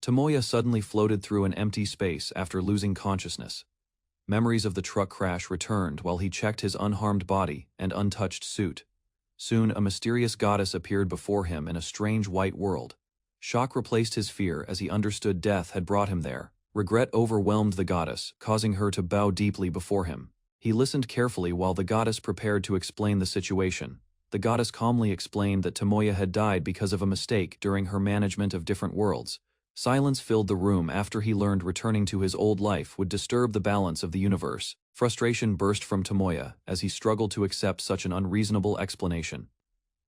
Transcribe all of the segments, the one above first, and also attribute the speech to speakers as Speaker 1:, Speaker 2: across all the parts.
Speaker 1: Tomoya suddenly floated through an empty space after losing consciousness. Memories of the truck crash returned while he checked his unharmed body and untouched suit. Soon a mysterious goddess appeared before him in a strange white world. Shock replaced his fear as he understood death had brought him there. Regret overwhelmed the goddess, causing her to bow deeply before him. He listened carefully while the goddess prepared to explain the situation. The goddess calmly explained that Tomoya had died because of a mistake during her management of different worlds. Silence filled the room after he learned returning to his old life would disturb the balance of the universe. Frustration burst from Tomoya as he struggled to accept such an unreasonable explanation.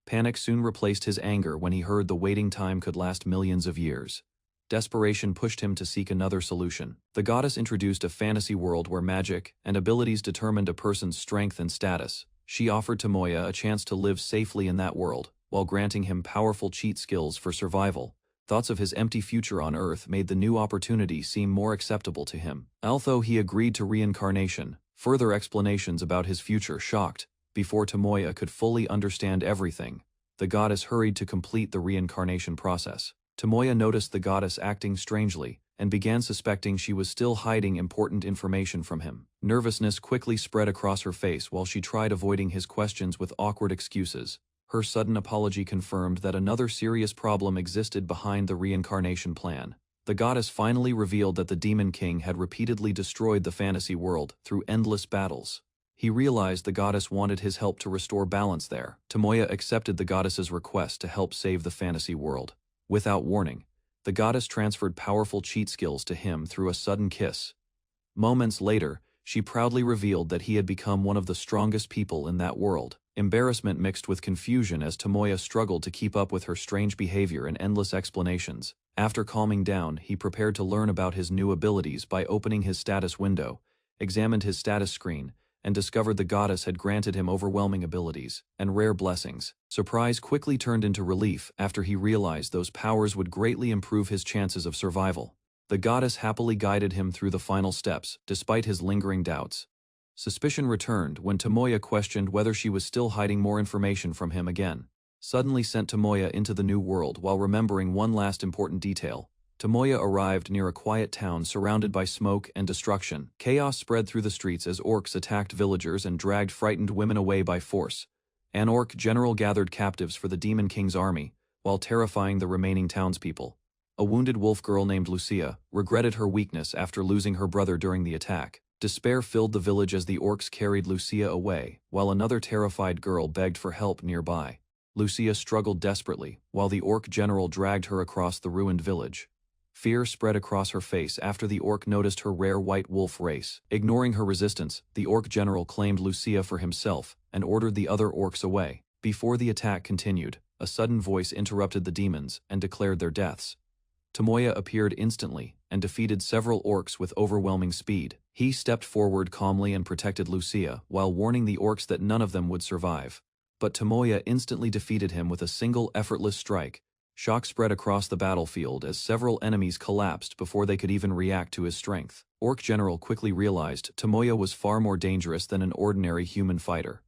Speaker 1: Panic soon replaced his anger when he heard the waiting time could last millions of years. Desperation pushed him to seek another solution. The goddess introduced a fantasy world where magic and abilities determined a person's strength and status. She offered Tomoya a chance to live safely in that world, while granting him powerful cheat skills for survival. Thoughts of his empty future on Earth made the new opportunity seem more acceptable to him. Although he agreed to reincarnation, further explanations about his future shocked. Before Tomoya could fully understand everything, the goddess hurried to complete the reincarnation process. Tomoya noticed the goddess acting strangely and began suspecting she was still hiding important information from him. Nervousness quickly spread across her face while she tried avoiding his questions with awkward excuses. Her sudden apology confirmed that another serious problem existed behind the reincarnation plan. The goddess finally revealed that the Demon King had repeatedly destroyed the fantasy world through endless battles. He realized the goddess wanted his help to restore balance there. Tomoya accepted the goddess's request to help save the fantasy world. Without warning, the goddess transferred powerful cheat skills to him through a sudden kiss. Moments later, she proudly revealed that he had become one of the strongest people in that world. Embarrassment mixed with confusion as Tomoya struggled to keep up with her strange behavior and endless explanations. After calming down, he prepared to learn about his new abilities by opening his status window, examined his status screen, and discovered the goddess had granted him overwhelming abilities and rare blessings. Surprise quickly turned into relief after he realized those powers would greatly improve his chances of survival. The goddess happily guided him through the final steps, despite his lingering doubts. Suspicion returned when Tomoya questioned whether she was still hiding more information from him again. Suddenly sent Tomoya into the new world while remembering one last important detail. Tomoya arrived near a quiet town surrounded by smoke and destruction. Chaos spread through the streets as orcs attacked villagers and dragged frightened women away by force. An orc general gathered captives for the Demon King's army, while terrifying the remaining townspeople. A wounded wolf girl named Lucia regretted her weakness after losing her brother during the attack. Despair filled the village as the orcs carried Lucia away, while another terrified girl begged for help nearby. Lucia struggled desperately, while the orc general dragged her across the ruined village. Fear spread across her face after the orc noticed her rare white wolf race. Ignoring her resistance, the orc general claimed Lucia for himself and ordered the other orcs away. Before the attack continued, a sudden voice interrupted the demons and declared their deaths. Tomoya appeared instantly and defeated several orcs with overwhelming speed. He stepped forward calmly and protected Lucia while warning the orcs that none of them would survive. But Tomoya instantly defeated him with a single effortless strike. Shock spread across the battlefield as several enemies collapsed before they could even react to his strength. Orc General quickly realized Tomoya was far more dangerous than an ordinary human fighter.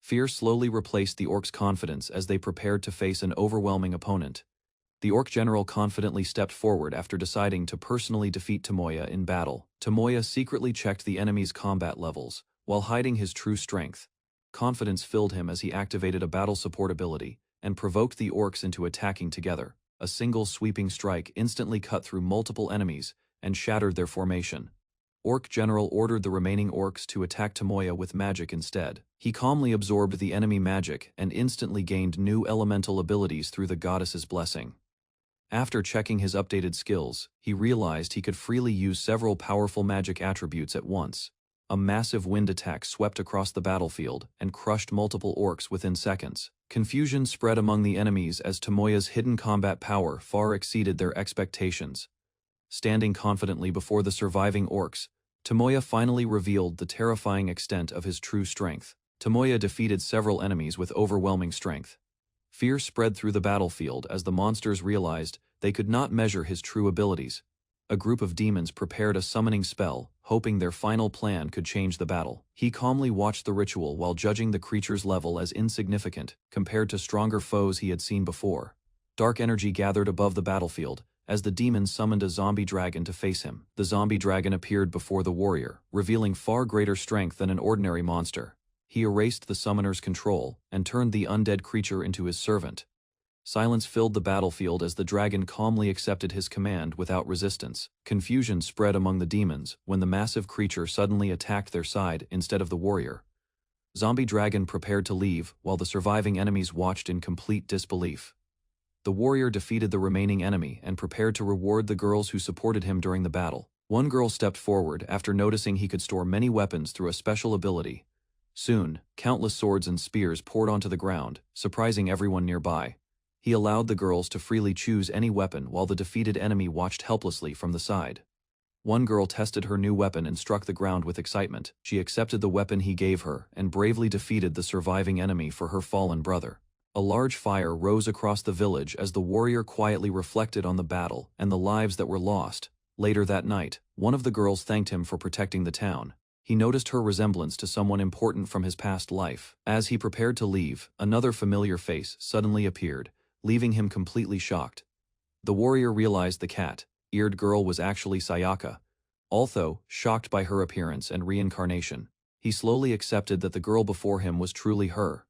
Speaker 1: Fear slowly replaced the orcs' confidence as they prepared to face an overwhelming opponent. The Orc General confidently stepped forward after deciding to personally defeat Tomoya in battle. Tomoya secretly checked the enemy's combat levels, while hiding his true strength. Confidence filled him as he activated a battle support ability and provoked the orcs into attacking together. A single sweeping strike instantly cut through multiple enemies and shattered their formation. Orc General ordered the remaining orcs to attack Tomoya with magic instead. He calmly absorbed the enemy magic and instantly gained new elemental abilities through the goddess's blessing. After checking his updated skills, he realized he could freely use several powerful magic attributes at once. A massive wind attack swept across the battlefield and crushed multiple orcs within seconds. Confusion spread among the enemies as Tomoya's hidden combat power far exceeded their expectations. Standing confidently before the surviving orcs, Tomoya finally revealed the terrifying extent of his true strength. Tomoya defeated several enemies with overwhelming strength. Fear spread through the battlefield as the monsters realized they could not measure his true abilities. A group of demons prepared a summoning spell, hoping their final plan could change the battle. He calmly watched the ritual while judging the creature's level as insignificant compared to stronger foes he had seen before. Dark energy gathered above the battlefield as the demon summoned a zombie dragon to face him. The zombie dragon appeared before the warrior, revealing far greater strength than an ordinary monster. He erased the summoner's control and turned the undead creature into his servant. Silence filled the battlefield as the dragon calmly accepted his command without resistance. Confusion spread among the demons when the massive creature suddenly attacked their side instead of the warrior. Zombie dragon prepared to leave while the surviving enemies watched in complete disbelief. The warrior defeated the remaining enemy and prepared to reward the girls who supported him during the battle. One girl stepped forward after noticing he could store many weapons through a special ability. Soon, countless swords and spears poured onto the ground, surprising everyone nearby. He allowed the girls to freely choose any weapon while the defeated enemy watched helplessly from the side. One girl tested her new weapon and struck the ground with excitement. She accepted the weapon he gave her and bravely defeated the surviving enemy for her fallen brother. A large fire rose across the village as the warrior quietly reflected on the battle and the lives that were lost. Later that night, one of the girls thanked him for protecting the town. He noticed her resemblance to someone important from his past life. As he prepared to leave, another familiar face suddenly appeared, leaving him completely shocked. The warrior realized the cat-eared girl was actually Sayaka. Although shocked by her appearance and reincarnation, he slowly accepted that the girl before him was truly her.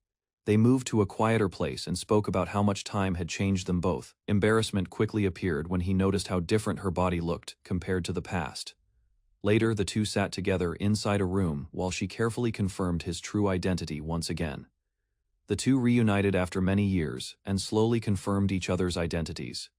Speaker 1: They moved to a quieter place and spoke about how much time had changed them both. Embarrassment quickly appeared when he noticed how different her body looked compared to the past. Later, the two sat together inside a room while she carefully confirmed his true identity once again. The two reunited after many years and slowly confirmed each other's identities.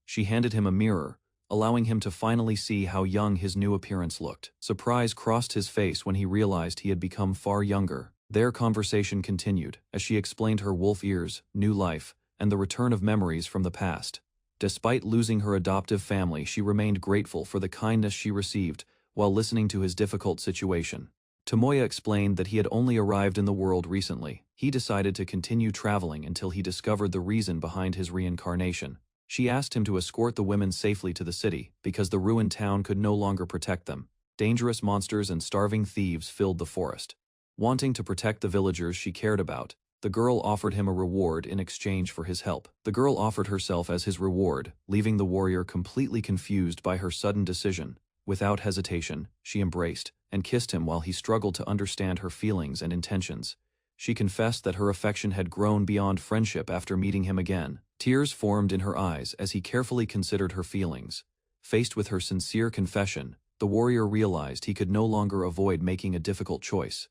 Speaker 1: She handed him a mirror, allowing him to finally see how young his new appearance looked. Surprise crossed his face when he realized he had become far younger. Their conversation continued as she explained her wolf ears, new life, and the return of memories from the past. Despite losing her adoptive family, she remained grateful for the kindness she received while listening to his difficult situation. Tomoya explained that he had only arrived in the world recently. He decided to continue traveling until he discovered the reason behind his reincarnation. She asked him to escort the women safely to the city because the ruined town could no longer protect them. Dangerous monsters and starving thieves filled the forest. Wanting to protect the villagers she cared about, the girl offered him a reward in exchange for his help. The girl offered herself as his reward, leaving the warrior completely confused by her sudden decision. Without hesitation, she embraced and kissed him while he struggled to understand her feelings and intentions. She confessed that her affection had grown beyond friendship after meeting him again. Tears formed in her eyes as he carefully considered her feelings. Faced with her sincere confession, the warrior realized he could no longer avoid making a difficult choice.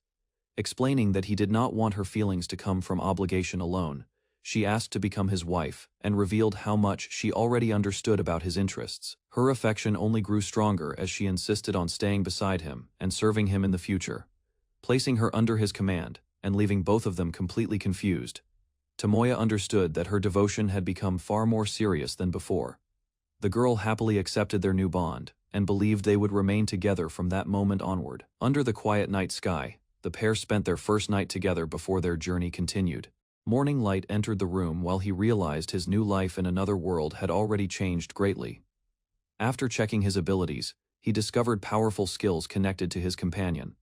Speaker 1: Explaining that he did not want her feelings to come from obligation alone, she asked to become his wife and revealed how much she already understood about his interests. Her affection only grew stronger as she insisted on staying beside him and serving him in the future. Placing her under his command and leaving both of them completely confused, Tomoya understood that her devotion had become far more serious than before. The girl happily accepted their new bond and believed they would remain together from that moment onward. Under the quiet night sky, the pair spent their first night together before their journey continued. Morning light entered the room while he realized his new life in another world had already changed greatly. After checking his abilities, he discovered powerful skills connected to his companion.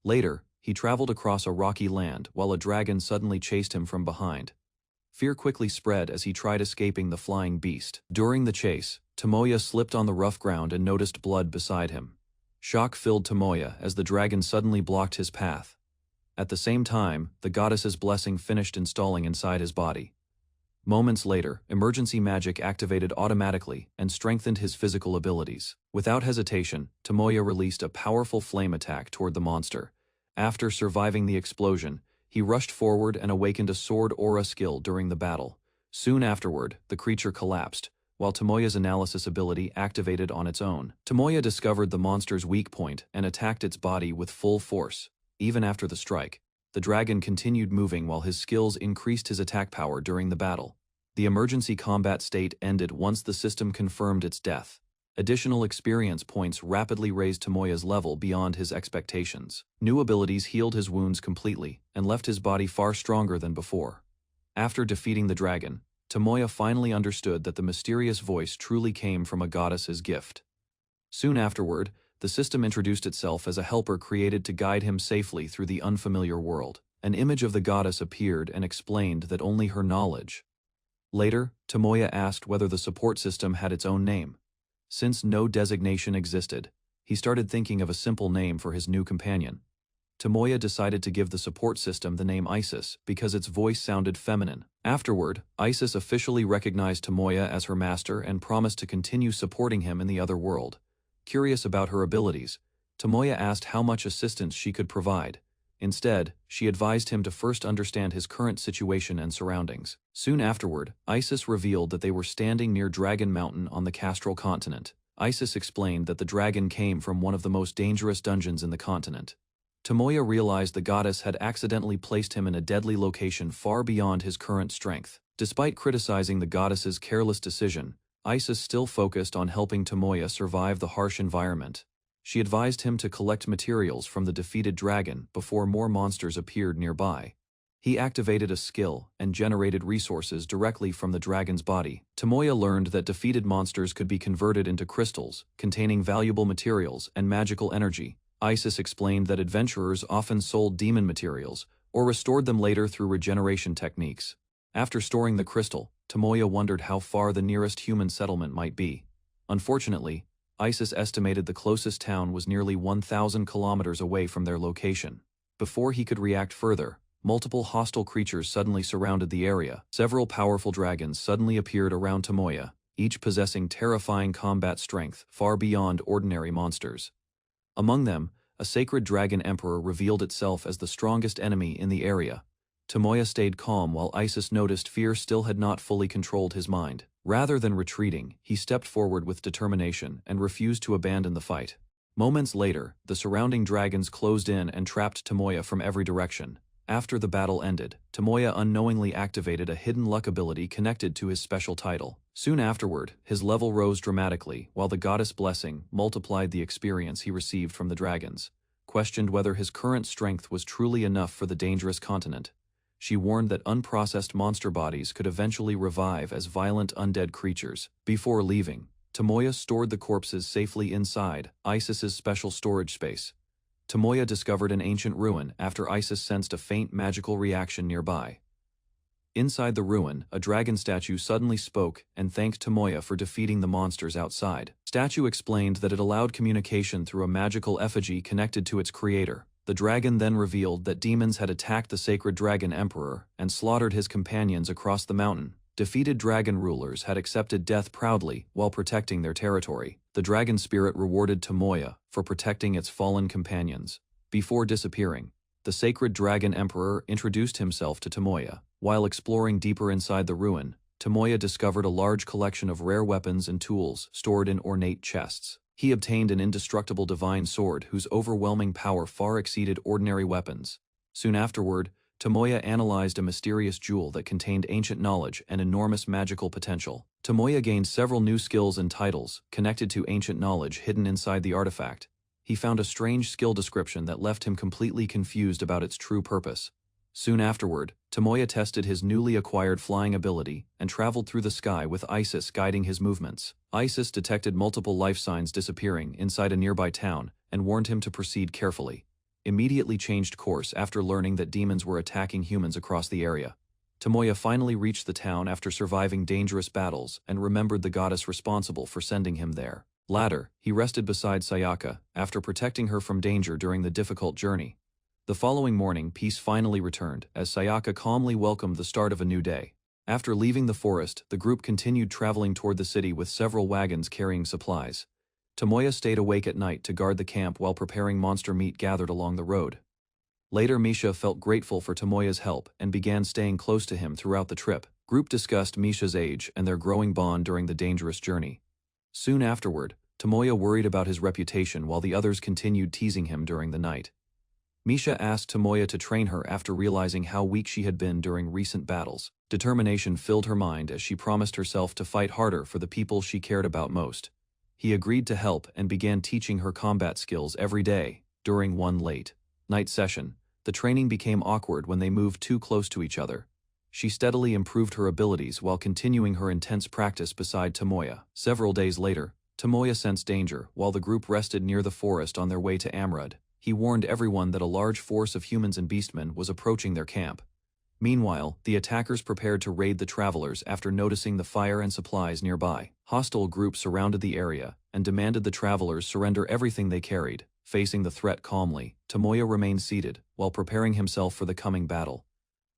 Speaker 1: Later, he traveled across a rocky land while a dragon suddenly chased him from behind. Fear quickly spread as he tried escaping the flying beast. During the chase, Tomoya slipped on the rough ground and noticed blood beside him. Shock filled Tomoya as the dragon suddenly blocked his path. At the same time, the goddess's blessing finished installing inside his body. Moments later, emergency magic activated automatically and strengthened his physical abilities. Without hesitation, Tomoya released a powerful flame attack toward the monster. After surviving the explosion, he rushed forward and awakened a sword aura skill during the battle. Soon afterward, the creature collapsed, while Tomoya's analysis ability activated on its own. Tomoya discovered the monster's weak point and attacked its body with full force. Even after the strike, the dragon continued moving while his skills increased his attack power during the battle. The emergency combat state ended once the system confirmed its death. Additional experience points rapidly raised Tomoya's level beyond his expectations. New abilities healed his wounds completely and left his body far stronger than before. After defeating the dragon, Tomoya finally understood that the mysterious voice truly came from a goddess's gift. Soon afterward, the system introduced itself as a helper created to guide him safely through the unfamiliar world. An image of the goddess appeared and explained that only her knowledge Later, Tomoya asked whether the support system had its own name. Since no designation existed, he started thinking of a simple name for his new companion. Tomoya decided to give the support system the name Isis because its voice sounded feminine. Afterward, Isis officially recognized Tomoya as her master and promised to continue supporting him in the other world. Curious about her abilities, Tomoya asked how much assistance she could provide. Instead, she advised him to first understand his current situation and surroundings. Soon afterward, Isis revealed that they were standing near Dragon Mountain on the Castral continent. Isis explained that the dragon came from one of the most dangerous dungeons in the continent. Tomoya realized the goddess had accidentally placed him in a deadly location far beyond his current strength. Despite criticizing the goddess's careless decision, Isis still focused on helping Tomoya survive the harsh environment. She advised him to collect materials from the defeated dragon before more monsters appeared nearby. He activated a skill and generated resources directly from the dragon's body. Tomoya learned that defeated monsters could be converted into crystals, containing valuable materials and magical energy. Isis explained that adventurers often sold demon materials, or restored them later through regeneration techniques. After storing the crystal, Tomoya wondered how far the nearest human settlement might be. Unfortunately, Isis estimated the closest town was nearly 1,000 kilometers away from their location. Before he could react further, multiple hostile creatures suddenly surrounded the area. Several powerful dragons suddenly appeared around Tomoya, each possessing terrifying combat strength far beyond ordinary monsters. Among them, a sacred dragon emperor revealed itself as the strongest enemy in the area. Tomoya stayed calm while Isis noticed fear still had not fully controlled his mind. Rather than retreating, he stepped forward with determination and refused to abandon the fight. Moments later, the surrounding dragons closed in and trapped Tomoya from every direction. After the battle ended, Tomoya unknowingly activated a hidden luck ability connected to his special title. Soon afterward, his level rose dramatically, while the goddess blessing multiplied the experience he received from the dragons. Questioned whether his current strength was truly enough for the dangerous continent, she warned that unprocessed monster bodies could eventually revive as violent undead creatures. Before leaving, Tomoya stored the corpses safely inside Isis's special storage space. Tomoya discovered an ancient ruin after Isis sensed a faint magical reaction nearby. Inside the ruin, a dragon statue suddenly spoke and thanked Tomoya for defeating the monsters outside. Statue explained that it allowed communication through a magical effigy connected to its creator. The dragon then revealed that demons had attacked the sacred dragon emperor and slaughtered his companions across the mountain. Defeated dragon rulers had accepted death proudly while protecting their territory. The dragon spirit rewarded Tomoya for protecting its fallen companions. Before disappearing, the sacred dragon emperor introduced himself to Tomoya. While exploring deeper inside the ruin, Tomoya discovered a large collection of rare weapons and tools stored in ornate chests. He obtained an indestructible divine sword whose overwhelming power far exceeded ordinary weapons. Soon afterward, Tomoya analyzed a mysterious jewel that contained ancient knowledge and enormous magical potential. Tomoya gained several new skills and titles connected to ancient knowledge hidden inside the artifact. He found a strange skill description that left him completely confused about its true purpose. Soon afterward, Tomoya tested his newly acquired flying ability and traveled through the sky with Isis guiding his movements. Isis detected multiple life signs disappearing inside a nearby town and warned him to proceed carefully. Immediately changed course after learning that demons were attacking humans across the area. Tomoya finally reached the town after surviving dangerous battles and remembered the goddess responsible for sending him there. Later, he rested beside Sayaka after protecting her from danger during the difficult journey. The following morning, peace finally returned as Sayaka calmly welcomed the start of a new day. After leaving the forest, the group continued traveling toward the city with several wagons carrying supplies. Tomoya stayed awake at night to guard the camp while preparing monster meat gathered along the road. Later, Misha felt grateful for Tomoya's help and began staying close to him throughout the trip. Group discussed Misha's age and their growing bond during the dangerous journey. Soon afterward, Tomoya worried about his reputation while the others continued teasing him during the night. Misha asked Tomoya to train her after realizing how weak she had been during recent battles. Determination filled her mind as she promised herself to fight harder for the people she cared about most. He agreed to help and began teaching her combat skills every day. During one late night session, the training became awkward when they moved too close to each other. She steadily improved her abilities while continuing her intense practice beside Tomoya. Several days later, Tomoya sensed danger while the group rested near the forest on their way to Amrud. He warned everyone that a large force of humans and beastmen was approaching their camp. Meanwhile, the attackers prepared to raid the travelers after noticing the fire and supplies nearby. Hostile groups surrounded the area and demanded the travelers surrender everything they carried. Facing the threat calmly, Tomoya remained seated while preparing himself for the coming battle.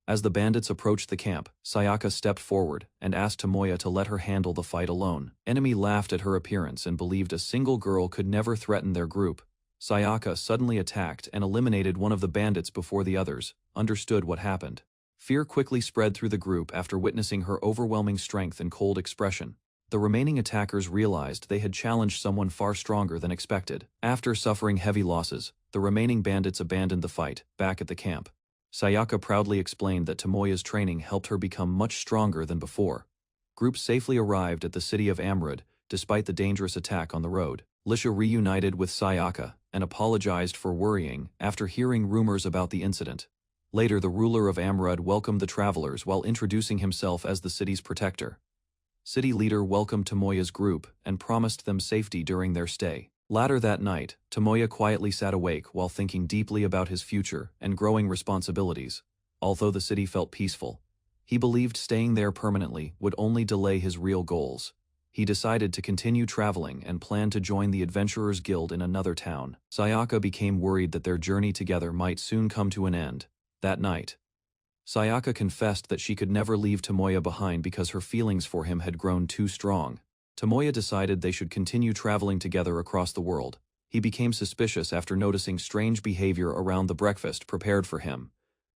Speaker 1: As the bandits approached the camp, Sayaka stepped forward and asked Tomoya to let her handle the fight alone. Enemy laughed at her appearance and believed a single girl could never threaten their group. Sayaka suddenly attacked and eliminated one of the bandits before the others understood what happened. Fear quickly spread through the group after witnessing her overwhelming strength and cold expression. The remaining attackers realized they had challenged someone far stronger than expected. After suffering heavy losses, the remaining bandits abandoned the fight, back at the camp. Sayaka proudly explained that Tomoya's training helped her become much stronger than before. Groups safely arrived at the city of Amrud, despite the dangerous attack on the road. Lisha reunited with Sayaka and apologized for worrying after hearing rumors about the incident. Later, the ruler of Amrud welcomed the travelers while introducing himself as the city's protector. City leader welcomed Tomoya's group and promised them safety during their stay. Later that night, Tomoya quietly sat awake while thinking deeply about his future and growing responsibilities. Although the city felt peaceful, he believed staying there permanently would only delay his real goals. He decided to continue traveling and planned to join the Adventurers Guild in another town. Sayaka became worried that their journey together might soon come to an end. That night, Sayaka confessed that she could never leave Tomoya behind because her feelings for him had grown too strong. Tomoya decided they should continue traveling together across the world. He became suspicious after noticing strange behavior around the breakfast prepared for him.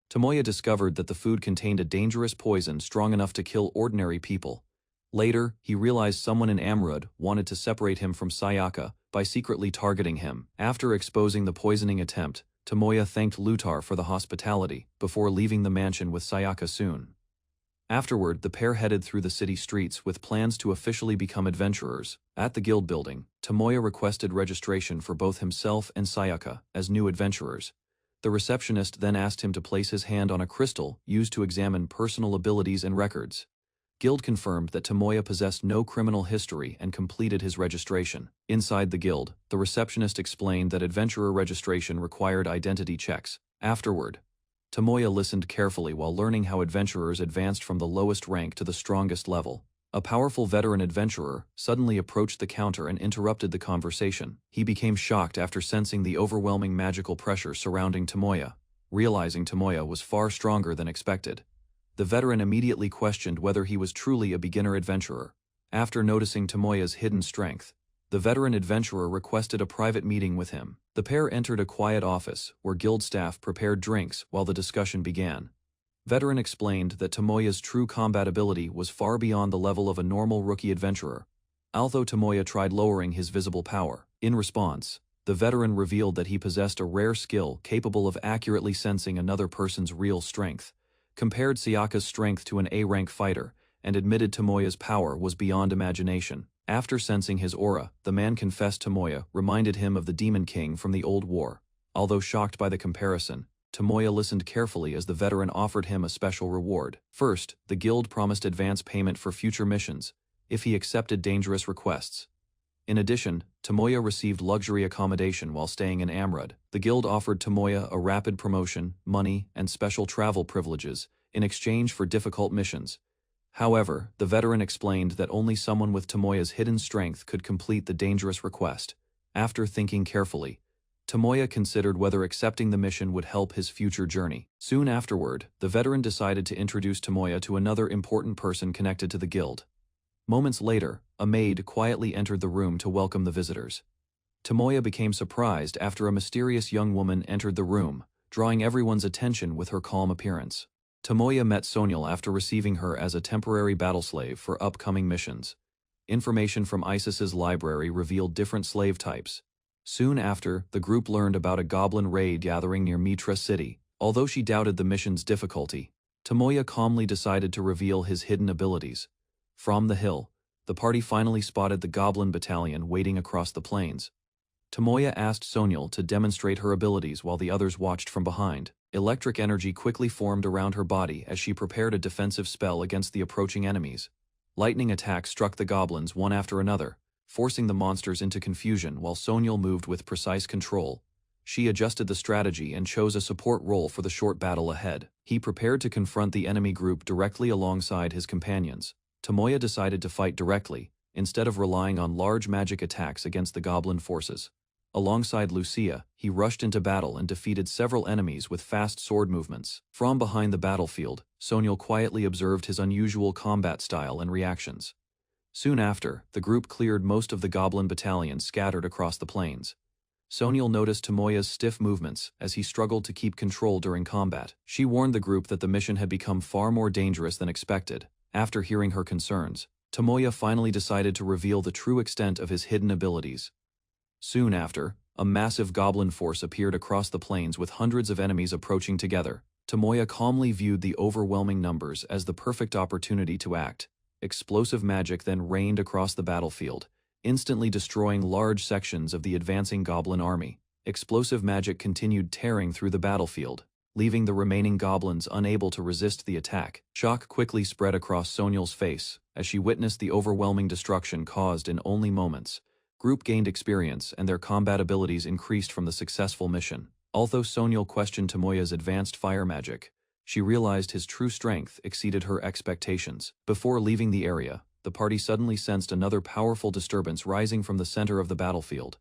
Speaker 1: Tomoya discovered that the food contained a dangerous poison strong enough to kill ordinary people. Later, he realized someone in Amrud wanted to separate him from Sayaka by secretly targeting him. After exposing the poisoning attempt, Tomoya thanked Lutar for the hospitality before leaving the mansion with Sayaka soon. Afterward, the pair headed through the city streets with plans to officially become adventurers. At the guild building, Tomoya requested registration for both himself and Sayaka as new adventurers. The receptionist then asked him to place his hand on a crystal used to examine personal abilities and records. Guild confirmed that Tomoya possessed no criminal history and completed his registration. Inside the guild, the receptionist explained that adventurer registration required identity checks. Afterward, Tomoya listened carefully while learning how adventurers advanced from the lowest rank to the strongest level. A powerful veteran adventurer suddenly approached the counter and interrupted the conversation. He became shocked after sensing the overwhelming magical pressure surrounding Tomoya. Realizing Tomoya was far stronger than expected, the veteran immediately questioned whether he was truly a beginner adventurer. After noticing Tomoya's hidden strength, the veteran adventurer requested a private meeting with him. The pair entered a quiet office where guild staff prepared drinks while the discussion began. Veteran explained that Tomoya's true combat ability was far beyond the level of a normal rookie adventurer, although Tomoya tried lowering his visible power. In response, the veteran revealed that he possessed a rare skill capable of accurately sensing another person's real strength, compared Sayaka's strength to an A-rank fighter, and admitted Tomoya's power was beyond imagination. After sensing his aura, the man confessed Tomoya reminded him of the Demon King from the Old War. Although shocked by the comparison, Tomoya listened carefully as the veteran offered him a special reward. First, the guild promised advance payment for future missions, if he accepted dangerous requests. In addition, Tomoya received luxury accommodation while staying in Amrud. The guild offered Tomoya a rapid promotion, money, and special travel privileges in exchange for difficult missions. However, the veteran explained that only someone with Tomoya's hidden strength could complete the dangerous request. After thinking carefully, Tomoya considered whether accepting the mission would help his future journey. Soon afterward, the veteran decided to introduce Tomoya to another important person connected to the guild. Moments later, a maid quietly entered the room to welcome the visitors. Tomoya became surprised after a mysterious young woman entered the room, drawing everyone's attention with her calm appearance. Tomoya met Sonyal after receiving her as a temporary battle slave for upcoming missions. Information from Isis's library revealed different slave types. Soon after, the group learned about a goblin raid gathering near Mitra City. Although she doubted the mission's difficulty, Tomoya calmly decided to reveal his hidden abilities. From the hill, the party finally spotted the goblin battalion waiting across the plains. Tomoya asked Sonyal to demonstrate her abilities while the others watched from behind. Electric energy quickly formed around her body as she prepared a defensive spell against the approaching enemies. Lightning attacks struck the goblins one after another, forcing the monsters into confusion while Sonyal moved with precise control. She adjusted the strategy and chose a support role for the short battle ahead. He prepared to confront the enemy group directly alongside his companions. Tomoya decided to fight directly, instead of relying on large magic attacks against the goblin forces. Alongside Lucia, he rushed into battle and defeated several enemies with fast sword movements. From behind the battlefield, Sonyal quietly observed his unusual combat style and reactions. Soon after, the group cleared most of the goblin battalions scattered across the plains. Sonyal noticed Tomoya's stiff movements as he struggled to keep control during combat. She warned the group that the mission had become far more dangerous than expected. After hearing her concerns, Tomoya finally decided to reveal the true extent of his hidden abilities. Soon after, a massive goblin force appeared across the plains with hundreds of enemies approaching together. Tomoya calmly viewed the overwhelming numbers as the perfect opportunity to act. Explosive magic then rained across the battlefield, instantly destroying large sections of the advancing goblin army. Explosive magic continued tearing through the battlefield, leaving the remaining goblins unable to resist the attack. Shock quickly spread across Sonyal's face as she witnessed the overwhelming destruction caused in only moments. Group gained experience and their combat abilities increased from the successful mission. Although Sonyal questioned Tomoya's advanced fire magic, she realized his true strength exceeded her expectations. Before leaving the area, the party suddenly sensed another powerful disturbance rising from the center of the battlefield.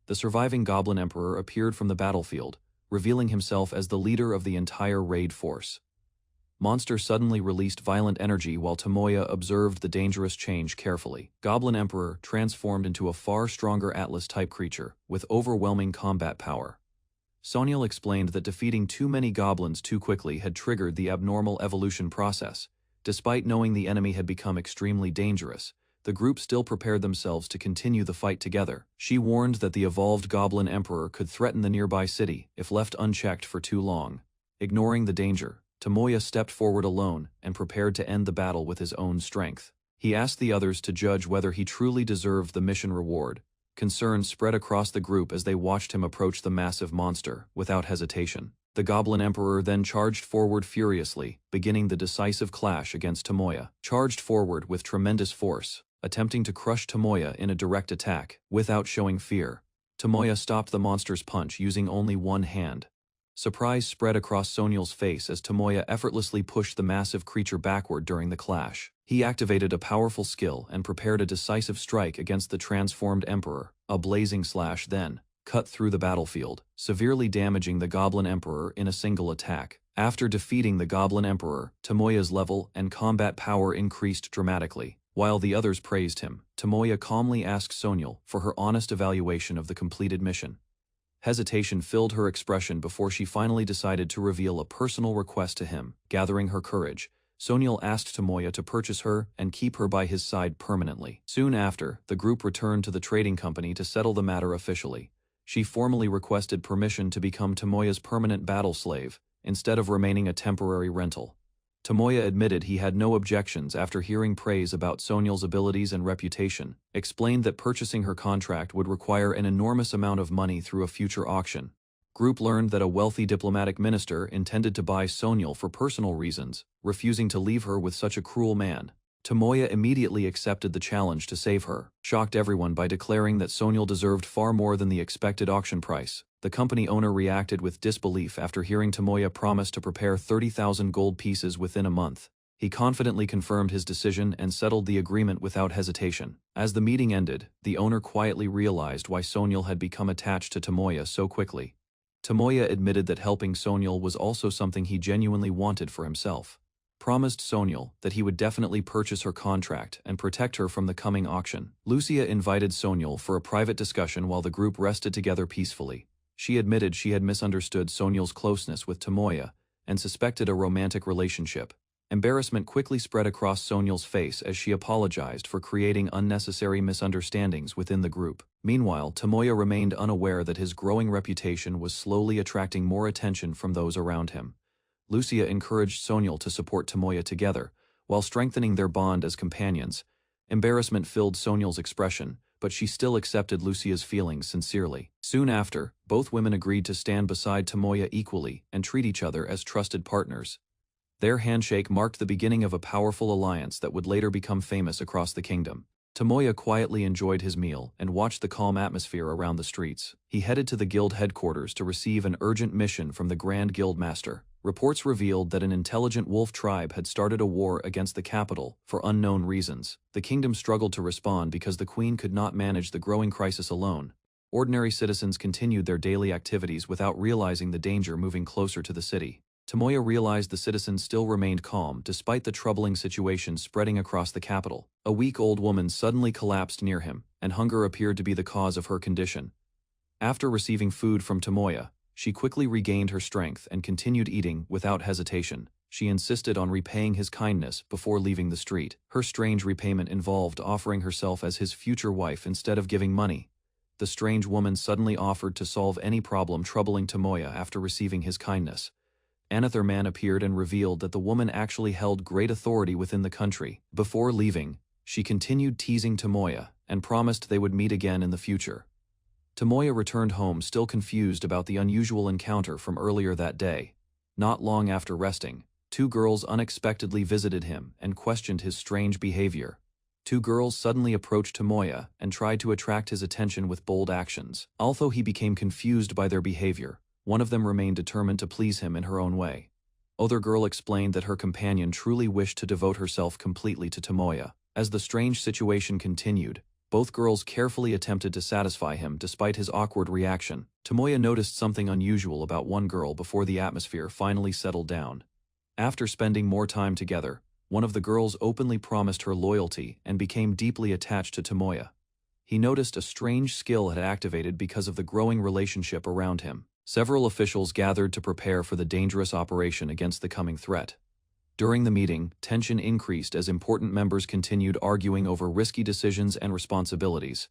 Speaker 1: The surviving Goblin Emperor appeared from the battlefield, revealing himself as the leader of the entire raid force. Monster suddenly released violent energy while Tomoya observed the dangerous change carefully. Goblin Emperor transformed into a far stronger Atlas-type creature, with overwhelming combat power. Sonyal explained that defeating too many goblins too quickly had triggered the abnormal evolution process. Despite knowing the enemy had become extremely dangerous, the group still prepared themselves to continue the fight together. She warned that the evolved Goblin Emperor could threaten the nearby city if left unchecked for too long. Ignoring the danger, Tomoya stepped forward alone and prepared to end the battle with his own strength. He asked the others to judge whether he truly deserved the mission reward. Concern spread across the group as they watched him approach the massive monster, without hesitation. The Goblin Emperor then charged forward furiously, beginning the decisive clash against Tomoya. Charged forward with tremendous force, attempting to crush Tomoya in a direct attack. Without showing fear, Tomoya stopped the monster's punch using only one hand. Surprise spread across Sonyal's face as Tomoya effortlessly pushed the massive creature backward during the clash. He activated a powerful skill and prepared a decisive strike against the transformed Emperor. A blazing slash then cut through the battlefield, severely damaging the Goblin Emperor in a single attack. After defeating the Goblin Emperor, Tomoya's level and combat power increased dramatically. While the others praised him, Tomoya calmly asked Sonyal for her honest evaluation of the completed mission. Hesitation filled her expression before she finally decided to reveal a personal request to him. Gathering her courage, Sonyal asked Tomoya to purchase her and keep her by his side permanently. Soon after, the group returned to the trading company to settle the matter officially. She formally requested permission to become Tomoya's permanent battle slave, instead of remaining a temporary rental. Tomoya admitted he had no objections after hearing praise about Sonyal's abilities and reputation, explained that purchasing her contract would require an enormous amount of money through a future auction. Group learned that a wealthy diplomatic minister intended to buy Sonyal for personal reasons, refusing to leave her with such a cruel man. Tomoya immediately accepted the challenge to save her, shocked everyone by declaring that Sonyal deserved far more than the expected auction price. The company owner reacted with disbelief after hearing Tomoya promise to prepare 30,000 gold pieces within a month. He confidently confirmed his decision and settled the agreement without hesitation. As the meeting ended, the owner quietly realized why Sonyal had become attached to Tomoya so quickly. Tomoya admitted that helping Sonyal was also something he genuinely wanted for himself. Promised Sonyal that he would definitely purchase her contract and protect her from the coming auction. Lucia invited Sonyal for a private discussion while the group rested together peacefully. She admitted she had misunderstood Sonyal's closeness with Tomoya and suspected a romantic relationship. Embarrassment quickly spread across Sonyal's face as she apologized for creating unnecessary misunderstandings within the group. Meanwhile, Tomoya remained unaware that his growing reputation was slowly attracting more attention from those around him. Lucia encouraged Sonyal to support Tomoya together, while strengthening their bond as companions. Embarrassment filled Sonyal's expression, but she still accepted Lucia's feelings sincerely. Soon after, both women agreed to stand beside Tomoya equally and treat each other as trusted partners. Their handshake marked the beginning of a powerful alliance that would later become famous across the kingdom. Tomoya quietly enjoyed his meal and watched the calm atmosphere around the streets. He headed to the guild headquarters to receive an urgent mission from the Grand Guild Master. Reports revealed that an intelligent wolf tribe had started a war against the capital for unknown reasons. The kingdom struggled to respond because the queen could not manage the growing crisis alone. Ordinary citizens continued their daily activities without realizing the danger moving closer to the city. Tomoya realized the citizens still remained calm despite the troubling situation spreading across the capital. A weak old woman suddenly collapsed near him, and hunger appeared to be the cause of her condition. After receiving food from Tomoya, she quickly regained her strength and continued eating without hesitation. She insisted on repaying his kindness before leaving the street. Her strange repayment involved offering herself as his future wife instead of giving money. The strange woman suddenly offered to solve any problem troubling Tomoya after receiving his kindness. Another man appeared and revealed that the woman actually held great authority within the country. Before leaving, she continued teasing Tomoya and promised they would meet again in the future. Tomoya returned home still confused about the unusual encounter from earlier that day. Not long after resting, two girls unexpectedly visited him and questioned his strange behavior. Two girls suddenly approached Tomoya and tried to attract his attention with bold actions. Although he became confused by their behavior, one of them remained determined to please him in her own way. Other girl explained that her companion truly wished to devote herself completely to Tomoya. As the strange situation continued, both girls carefully attempted to satisfy him despite his awkward reaction. Tomoya noticed something unusual about one girl before the atmosphere finally settled down. After spending more time together, one of the girls openly promised her loyalty and became deeply attached to Tomoya. He noticed a strange skill had activated because of the growing relationship around him. Several officials gathered to prepare for the dangerous operation against the coming threat. During the meeting, tension increased as important members continued arguing over risky decisions and responsibilities.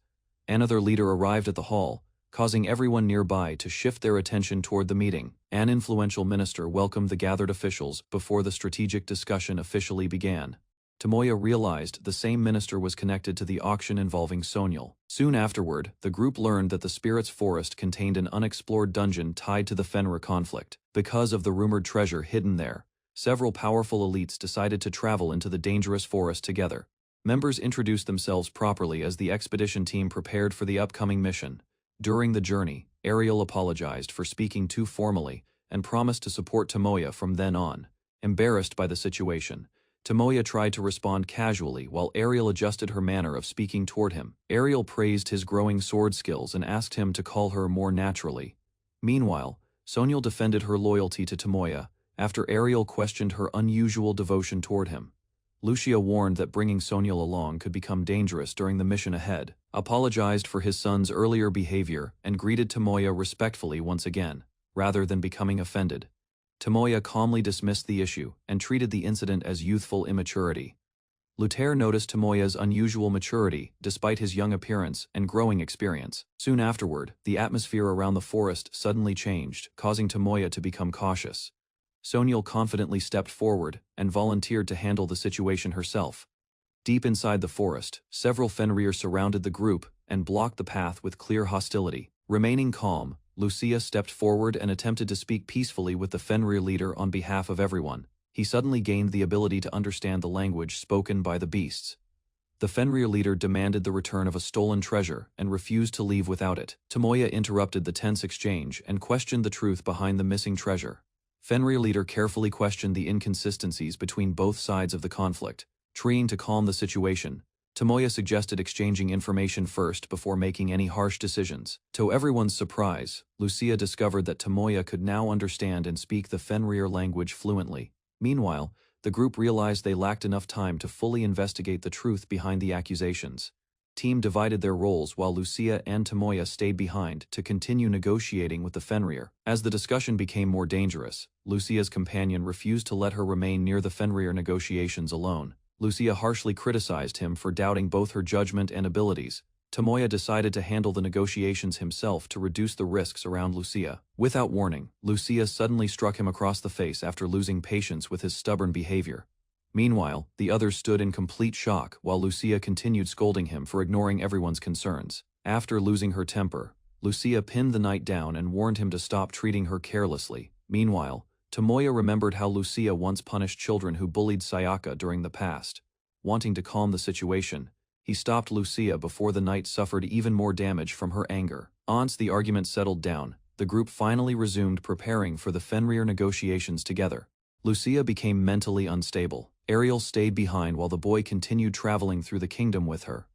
Speaker 1: Another leader arrived at the hall, causing everyone nearby to shift their attention toward the meeting. An influential minister welcomed the gathered officials before the strategic discussion officially began. Tomoya realized the same minister was connected to the auction involving Sonyal. Soon afterward, the group learned that the Spirit's Forest contained an unexplored dungeon tied to the Fenrir conflict. Because of the rumored treasure hidden there, several powerful elites decided to travel into the dangerous forest together. Members introduced themselves properly as the expedition team prepared for the upcoming mission. During the journey, Ariel apologized for speaking too formally and promised to support Tomoya from then on. Embarrassed by the situation, Tomoya tried to respond casually while Ariel adjusted her manner of speaking toward him. Ariel praised his growing sword skills and asked him to call her more naturally. Meanwhile, Sonyal defended her loyalty to Tomoya after Ariel questioned her unusual devotion toward him. Lucia warned that bringing Sonyal along could become dangerous during the mission ahead, apologized for his son's earlier behavior, and greeted Tomoya respectfully once again, rather than becoming offended. Tomoya calmly dismissed the issue and treated the incident as youthful immaturity. Luther noticed Tomoya's unusual maturity despite his young appearance and growing experience. Soon afterward, the atmosphere around the forest suddenly changed, causing Tomoya to become cautious. Sonyal confidently stepped forward and volunteered to handle the situation herself. Deep inside the forest, several Fenrir surrounded the group and blocked the path with clear hostility. Remaining calm, Lucia stepped forward and attempted to speak peacefully with the Fenrir leader on behalf of everyone. He suddenly gained the ability to understand the language spoken by the beasts. The Fenrir leader demanded the return of a stolen treasure and refused to leave without it. Tomoya interrupted the tense exchange and questioned the truth behind the missing treasure. Fenrir leader carefully questioned the inconsistencies between both sides of the conflict. Trying to calm the situation, Tomoya suggested exchanging information first before making any harsh decisions. To everyone's surprise, Lucia discovered that Tomoya could now understand and speak the Fenrir language fluently. Meanwhile, the group realized they lacked enough time to fully investigate the truth behind the accusations. Team divided their roles while Lucia and Tomoya stayed behind to continue negotiating with the Fenrir. As the discussion became more dangerous, Lucia's companion refused to let her remain near the Fenrir negotiations alone. Lucia harshly criticized him for doubting both her judgment and abilities. Tomoya decided to handle the negotiations himself to reduce the risks around Lucia. Without warning, Lucia suddenly struck him across the face after losing patience with his stubborn behavior. Meanwhile, the others stood in complete shock while Lucia continued scolding him for ignoring everyone's concerns. After losing her temper, Lucia pinned the knight down and warned him to stop treating her carelessly. Meanwhile, Tomoya remembered how Lucia once punished children who bullied Sayaka during the past. Wanting to calm the situation, He stopped Lucia before the knight suffered even more damage from her anger. Once the argument settled down, the group finally resumed preparing for the Fenrir negotiations together. Lucia became mentally unstable. Ariel stayed behind while the boy continued traveling through the kingdom with her.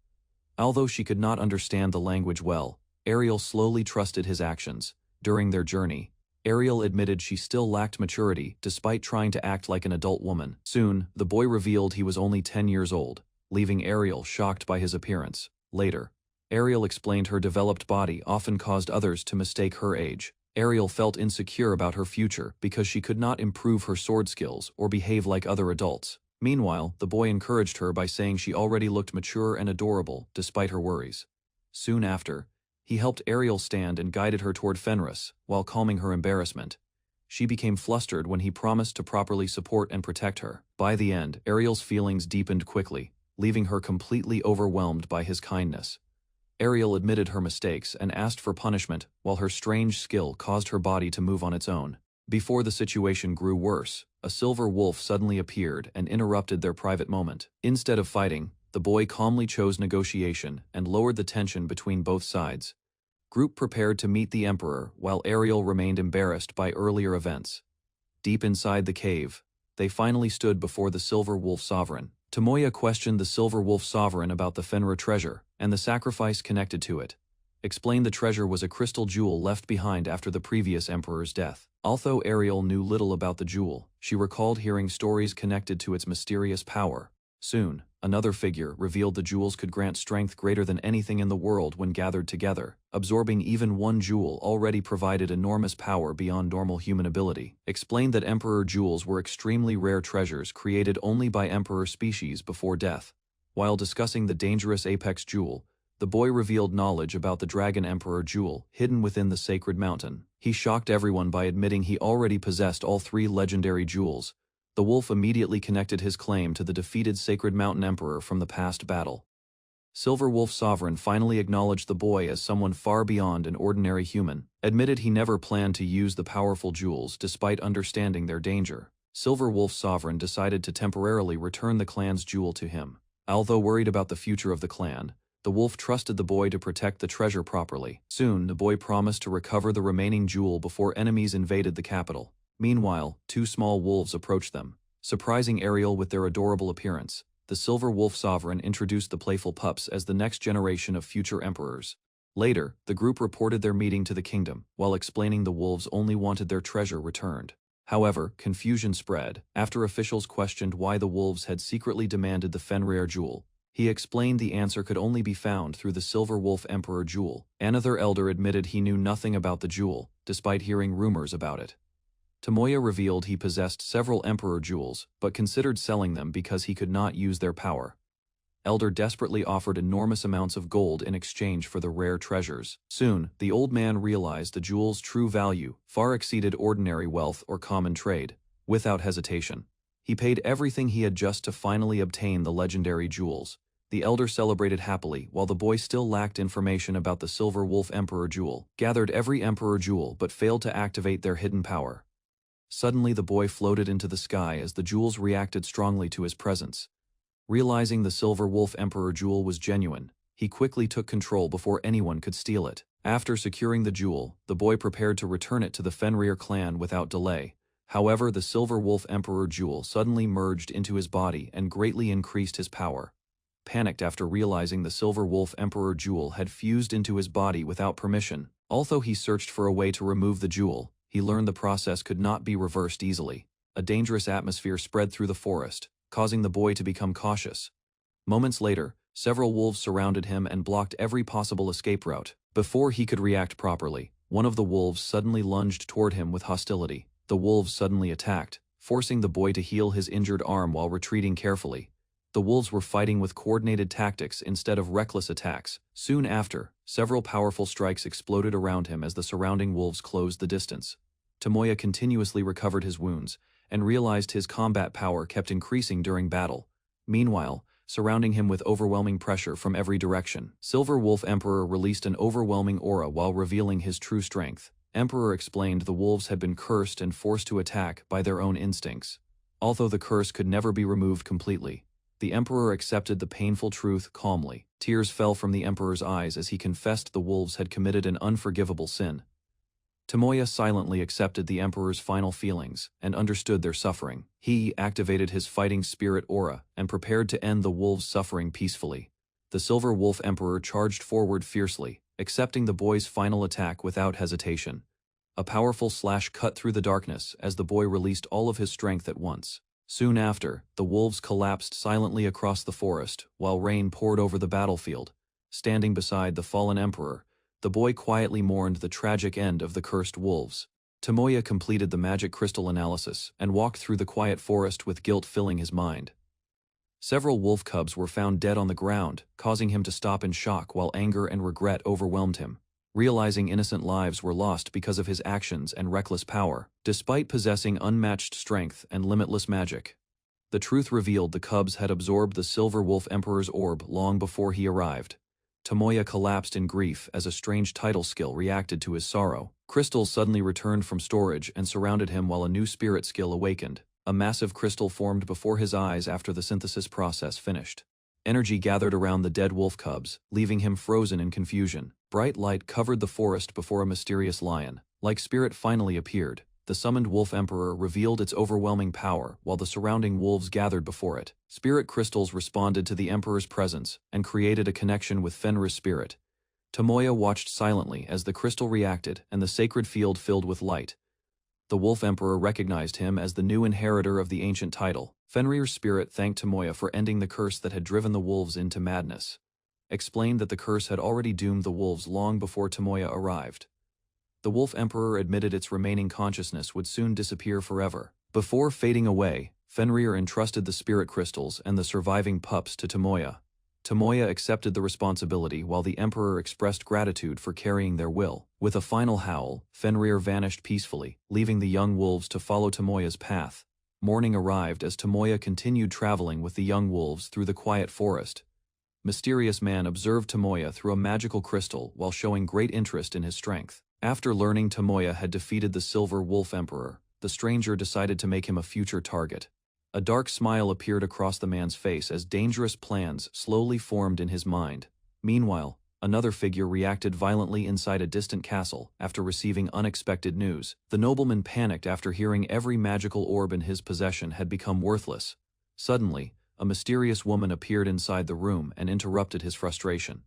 Speaker 1: Although she could not understand the language well, Ariel slowly trusted his actions. During their journey, Ariel admitted she still lacked maturity despite trying to act like an adult woman. Soon, the boy revealed he was only 10 years old, leaving Ariel shocked by his appearance. Later, Ariel explained her developed body often caused others to mistake her age. Ariel felt insecure about her future because she could not improve her sword skills or behave like other adults. Meanwhile, the boy encouraged her by saying she already looked mature and adorable despite her worries. Soon after, he helped Ariel stand and guided her toward Fenris, while calming her embarrassment. She became flustered when he promised to properly support and protect her. By the end, Ariel's feelings deepened quickly, leaving her completely overwhelmed by his kindness. Ariel admitted her mistakes and asked for punishment, while her strange skill caused her body to move on its own. Before the situation grew worse, a silver wolf suddenly appeared and interrupted their private moment. Instead of fighting, the boy calmly chose negotiation and lowered the tension between both sides. Group prepared to meet the Emperor while Ariel remained embarrassed by earlier events. Deep inside the cave, they finally stood before the Silver Wolf Sovereign. Tomoya questioned the Silver Wolf Sovereign about the Fenrir treasure and the sacrifice connected to it. Explained the treasure was a crystal jewel left behind after the previous emperor's death. Although Ariel knew little about the jewel, she recalled hearing stories connected to its mysterious power. Soon, another figure revealed the jewels could grant strength greater than anything in the world when gathered together. Absorbing even one jewel already provided enormous power beyond normal human ability. Explained that Emperor jewels were extremely rare treasures created only by Emperor species before death. While discussing the dangerous Apex jewel, the boy revealed knowledge about the Dragon Emperor jewel hidden within the sacred mountain. He shocked everyone by admitting he already possessed all three legendary jewels. The wolf immediately connected his claim to the defeated Sacred Mountain Emperor from the past battle. Silver Wolf Sovereign finally acknowledged the boy as someone far beyond an ordinary human, admitted he never planned to use the powerful jewels despite understanding their danger. Silver Wolf Sovereign decided to temporarily return the clan's jewel to him. Although worried about the future of the clan, the wolf trusted the boy to protect the treasure properly. Soon, the boy promised to recover the remaining jewel before enemies invaded the capital. Meanwhile, two small wolves approached them, surprising Ariel with their adorable appearance. The Silver Wolf Sovereign introduced the playful pups as the next generation of future emperors. Later, the group reported their meeting to the kingdom, while explaining the wolves only wanted their treasure returned. However, confusion spread after officials questioned why the wolves had secretly demanded the Fenrir jewel. He explained the answer could only be found through the Silver Wolf Emperor jewel. Another elder admitted he knew nothing about the jewel, despite hearing rumors about it. Tomoya revealed he possessed several Emperor jewels, but considered selling them because he could not use their power. Elder desperately offered enormous amounts of gold in exchange for the rare treasures. Soon, the old man realized the jewel's true value far exceeded ordinary wealth or common trade. Without hesitation, he paid everything he had just to finally obtain the legendary jewels. The elder celebrated happily while the boy still lacked information about the Silver Wolf Emperor jewel, gathered every Emperor jewel but failed to activate their hidden power. Suddenly the boy floated into the sky as the jewels reacted strongly to his presence. Realizing the Silver Wolf Emperor jewel was genuine, he quickly took control before anyone could steal it. After securing the jewel, the boy prepared to return it to the Fenrir clan without delay. However, the Silver Wolf Emperor jewel suddenly merged into his body and greatly increased his power. Panicked after realizing the Silver Wolf Emperor jewel had fused into his body without permission, although he searched for a way to remove the jewel, he learned the process could not be reversed easily. A dangerous atmosphere spread through the forest, causing the boy to become cautious. Moments later, several wolves surrounded him and blocked every possible escape route. Before he could react properly, one of the wolves suddenly lunged toward him with hostility. The wolves suddenly attacked, forcing the boy to heal his injured arm while retreating carefully. The wolves were fighting with coordinated tactics instead of reckless attacks. Soon after, several powerful strikes exploded around him as the surrounding wolves closed the distance. Tomoya continuously recovered his wounds, and realized his combat power kept increasing during battle. Meanwhile, surrounding him with overwhelming pressure from every direction, Silver Wolf Emperor released an overwhelming aura while revealing his true strength. Emperor explained the wolves had been cursed and forced to attack by their own instincts. Although the curse could never be removed completely, The emperor accepted the painful truth calmly. Tears fell from the emperor's eyes as he confessed the wolves had committed an unforgivable sin. Tomoya silently accepted the emperor's final feelings and understood their suffering. He activated his fighting spirit aura and prepared to end the wolves' suffering peacefully. The Silver Wolf Emperor charged forward fiercely, accepting the boy's final attack without hesitation. A powerful slash cut through the darkness as the boy released all of his strength at once. Soon after, the wolves collapsed silently across the forest, while rain poured over the battlefield. Standing beside the fallen emperor, the boy quietly mourned the tragic end of the cursed wolves. Tomoya completed the magic crystal analysis and walked through the quiet forest with guilt filling his mind. Several wolf cubs were found dead on the ground, causing him to stop in shock while anger and regret overwhelmed him. Realizing innocent lives were lost because of his actions and reckless power, despite possessing unmatched strength and limitless magic. The truth revealed the cubs had absorbed the Silver Wolf Emperor's orb long before he arrived. Tomoya collapsed in grief as a strange tidal skill reacted to his sorrow. Crystals suddenly returned from storage and surrounded him while a new spirit skill awakened. A massive crystal formed before his eyes after the synthesis process finished. Energy gathered around the dead wolf cubs, leaving him frozen in confusion. Bright light covered the forest before a mysterious lion-like spirit finally appeared. The summoned Wolf Emperor revealed its overwhelming power while the surrounding wolves gathered before it. Spirit crystals responded to the Emperor's presence and created a connection with Fenrir's spirit. Tomoya watched silently as the crystal reacted and the sacred field filled with light. The Wolf Emperor recognized him as the new inheritor of the ancient title. Fenrir's spirit thanked Tomoya for ending the curse that had driven the wolves into madness. Explained that the curse had already doomed the wolves long before Tomoya arrived. The Wolf Emperor admitted its remaining consciousness would soon disappear forever. Before fading away, Fenrir entrusted the spirit crystals and the surviving pups to Tomoya. Tomoya accepted the responsibility while the Emperor expressed gratitude for carrying their will. With a final howl, Fenrir vanished peacefully, leaving the young wolves to follow Tomoya's path. Morning arrived as Tomoya continued traveling with the young wolves through the quiet forest. Mysterious man observed Tomoya through a magical crystal while showing great interest in his strength. After learning Tomoya had defeated the Silver Wolf Emperor, the stranger decided to make him a future target. A dark smile appeared across the man's face as dangerous plans slowly formed in his mind. Meanwhile, another figure reacted violently inside a distant castle after receiving unexpected news. The nobleman panicked after hearing every magical orb in his possession had become worthless. Suddenly, a mysterious woman appeared inside the room and interrupted his frustration.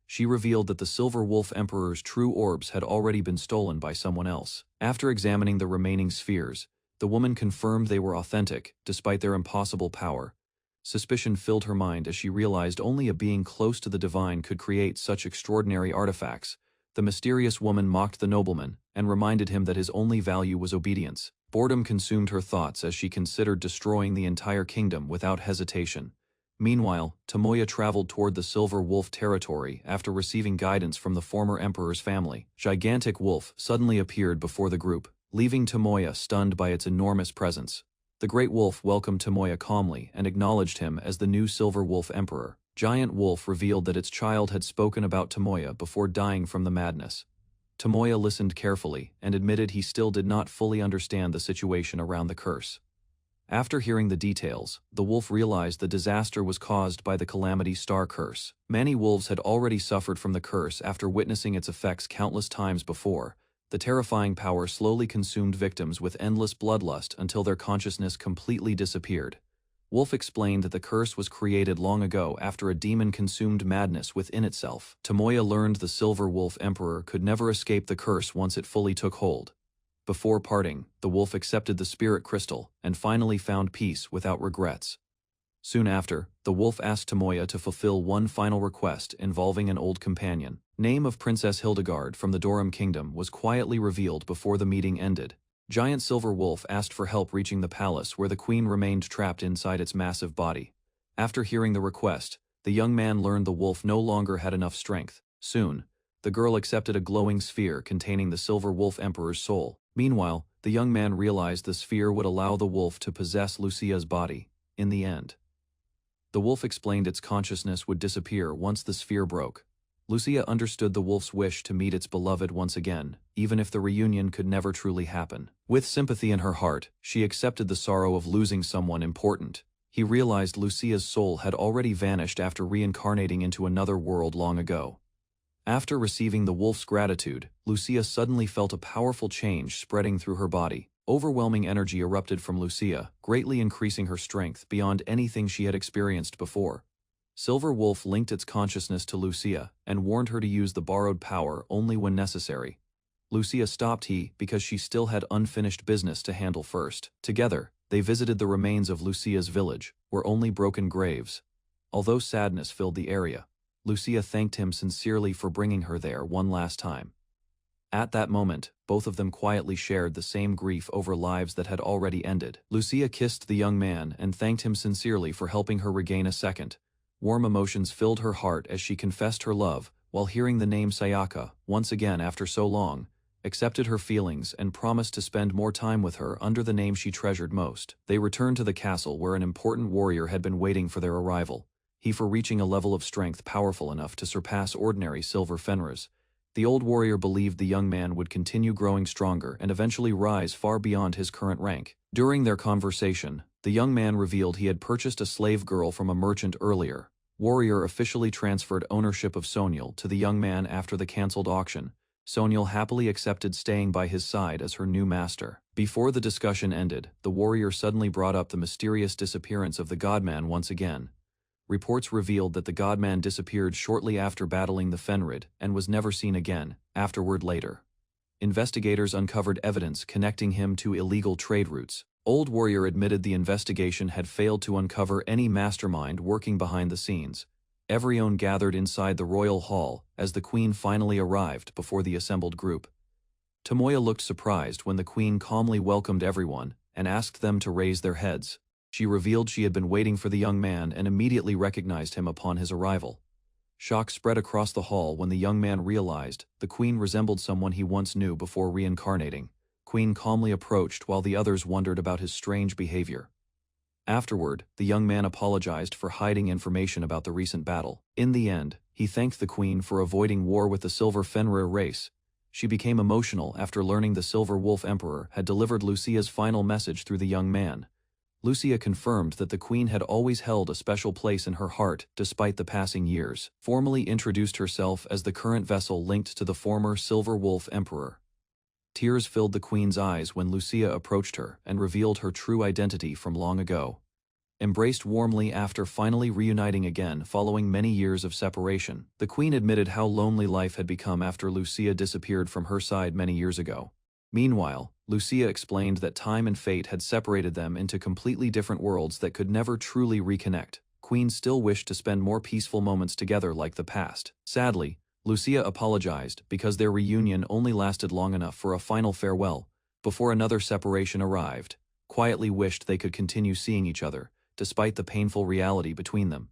Speaker 1: She revealed that the Silver Wolf Emperor's true orbs had already been stolen by someone else. After examining the remaining spheres, the woman confirmed they were authentic, despite their impossible power. Suspicion filled her mind as she realized only a being close to the divine could create such extraordinary artifacts. The mysterious woman mocked the nobleman and reminded him that his only value was obedience. Boredom consumed her thoughts as she considered destroying the entire kingdom without hesitation. Meanwhile, Tomoya traveled toward the Silver Wolf territory after receiving guidance from the former emperor's family. Gigantic wolf suddenly appeared before the group, leaving Tomoya stunned by its enormous presence. The great wolf welcomed Tomoya calmly and acknowledged him as the new Silver Wolf Emperor. Giant Wolf revealed that its child had spoken about Tomoya before dying from the madness. Tomoya listened carefully and admitted he still did not fully understand the situation around the curse. After hearing the details, the wolf realized the disaster was caused by the Calamity Star Curse. Many wolves had already suffered from the curse after witnessing its effects countless times before. The terrifying power slowly consumed victims with endless bloodlust until their consciousness completely disappeared. Wolf explained that the curse was created long ago after a demon consumed madness within itself. Tomoya learned the Silver Wolf Emperor could never escape the curse once it fully took hold. Before parting, the wolf accepted the spirit crystal and finally found peace without regrets. Soon after, the wolf asked Tomoya to fulfill one final request involving an old companion. Name of Princess Hildegard from the Dorum Kingdom was quietly revealed before the meeting ended. Giant Silver Wolf asked for help reaching the palace where the queen remained trapped inside its massive body. After hearing the request, the young man learned the wolf no longer had enough strength. Soon, the girl accepted a glowing sphere containing the Silver Wolf Emperor's soul. Meanwhile, the young man realized the sphere would allow the wolf to possess Lucia's body. In the end, the wolf explained its consciousness would disappear once the sphere broke. Lucia understood the wolf's wish to meet its beloved once again, even if the reunion could never truly happen. With sympathy in her heart, she accepted the sorrow of losing someone important. He realized Lucia's soul had already vanished after reincarnating into another world long ago. After receiving the wolf's gratitude, Lucia suddenly felt a powerful change spreading through her body. Overwhelming energy erupted from Lucia, greatly increasing her strength beyond anything she had experienced before. Silver Wolf linked its consciousness to Lucia and warned her to use the borrowed power only when necessary. Lucia stopped because she still had unfinished business to handle first. Together, they visited the remains of Lucia's village, where only broken graves. Although sadness filled the area, Lucia thanked him sincerely for bringing her there one last time. At that moment, both of them quietly shared the same grief over lives that had already ended. Lucia kissed the young man and thanked him sincerely for helping her regain a second. Warm emotions filled her heart as she confessed her love, while hearing the name Sayaka, once again after so long, accepted her feelings and promised to spend more time with her under the name she treasured most. They returned to the castle where an important warrior had been waiting for their arrival, he for reaching a level of strength powerful enough to surpass ordinary silver Fenris. The old warrior believed the young man would continue growing stronger and eventually rise far beyond his current rank. During their conversation, the young man revealed he had purchased a slave girl from a merchant earlier. Warrior officially transferred ownership of Soniel to the young man after the cancelled auction. Soniel happily accepted staying by his side as her new master. Before the discussion ended, the warrior suddenly brought up the mysterious disappearance of the godman once again. Reports revealed that the godman disappeared shortly after battling the Fenrid and was never seen again, afterward later. Investigators uncovered evidence connecting him to illegal trade routes. Old Warrior admitted the investigation had failed to uncover any mastermind working behind the scenes. Everyone gathered inside the royal hall as the queen finally arrived before the assembled group. Tomoya looked surprised when the queen calmly welcomed everyone and asked them to raise their heads. She revealed she had been waiting for the young man and immediately recognized him upon his arrival. Shock spread across the hall when the young man realized the queen resembled someone he once knew before reincarnating. Queen calmly approached while the others wondered about his strange behavior. Afterward, the young man apologized for hiding information about the recent battle. In the end, he thanked the queen for avoiding war with the Silver Fenrir race. She became emotional after learning the Silver Wolf Emperor had delivered Lucia's final message through the young man. Lucia confirmed that the queen had always held a special place in her heart despite the passing years, formally introduced herself as the current vessel linked to the former Silver Wolf Emperor. Tears filled the queen's eyes when Lucia approached her and revealed her true identity from long ago. Embraced warmly after finally reuniting again following many years of separation, the queen admitted how lonely life had become after Lucia disappeared from her side many years ago. Meanwhile, Lucia explained that time and fate had separated them into completely different worlds that could never truly reconnect. Queen still wished to spend more peaceful moments together like the past. Sadly, Lucia apologized because their reunion only lasted long enough for a final farewell, before another separation arrived. Quietly wished they could continue seeing each other, despite the painful reality between them.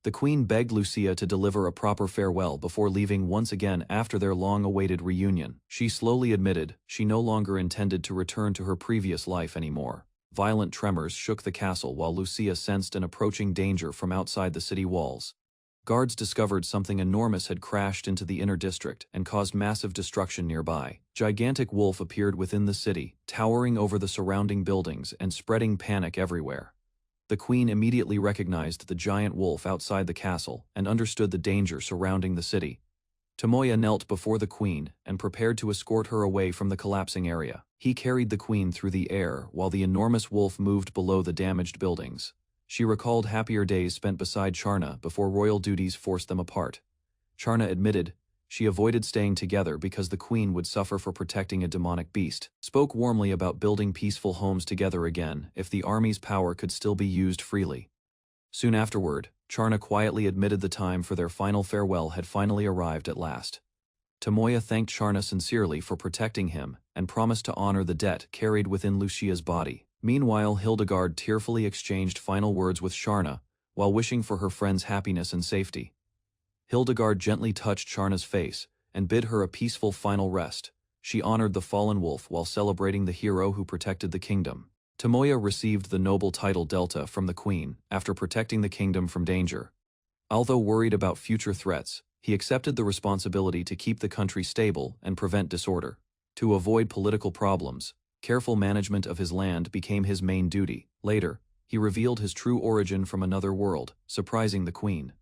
Speaker 1: The queen begged Lucia to deliver a proper farewell before leaving once again after their long-awaited reunion. She slowly admitted she no longer intended to return to her previous life anymore. Violent tremors shook the castle while Lucia sensed an approaching danger from outside the city walls. Guards discovered something enormous had crashed into the inner district and caused massive destruction nearby. Gigantic wolf appeared within the city, towering over the surrounding buildings and spreading panic everywhere. The queen immediately recognized the giant wolf outside the castle and understood the danger surrounding the city. Tomoya knelt before the queen and prepared to escort her away from the collapsing area. He carried the queen through the air while the enormous wolf moved below the damaged buildings. She recalled happier days spent beside Charna before royal duties forced them apart. Charna admitted she avoided staying together because the queen would suffer for protecting a demonic beast. Spoke warmly about building peaceful homes together again if the army's power could still be used freely. Soon afterward, Charna quietly admitted the time for their final farewell had finally arrived at last. Tomoya thanked Charna sincerely for protecting him and promised to honor the debt carried within Lucia's body. Meanwhile, Hildegard tearfully exchanged final words with Charna while wishing for her friend's happiness and safety. Hildegard gently touched Charna's face and bid her a peaceful final rest. She honored the fallen wolf while celebrating the hero who protected the kingdom. Tomoya received the noble title Delta from the queen after protecting the kingdom from danger. Although worried about future threats, he accepted the responsibility to keep the country stable and prevent disorder. To avoid political problems, careful management of his land became his main duty. Later, he revealed his true origin from another world, surprising the queen.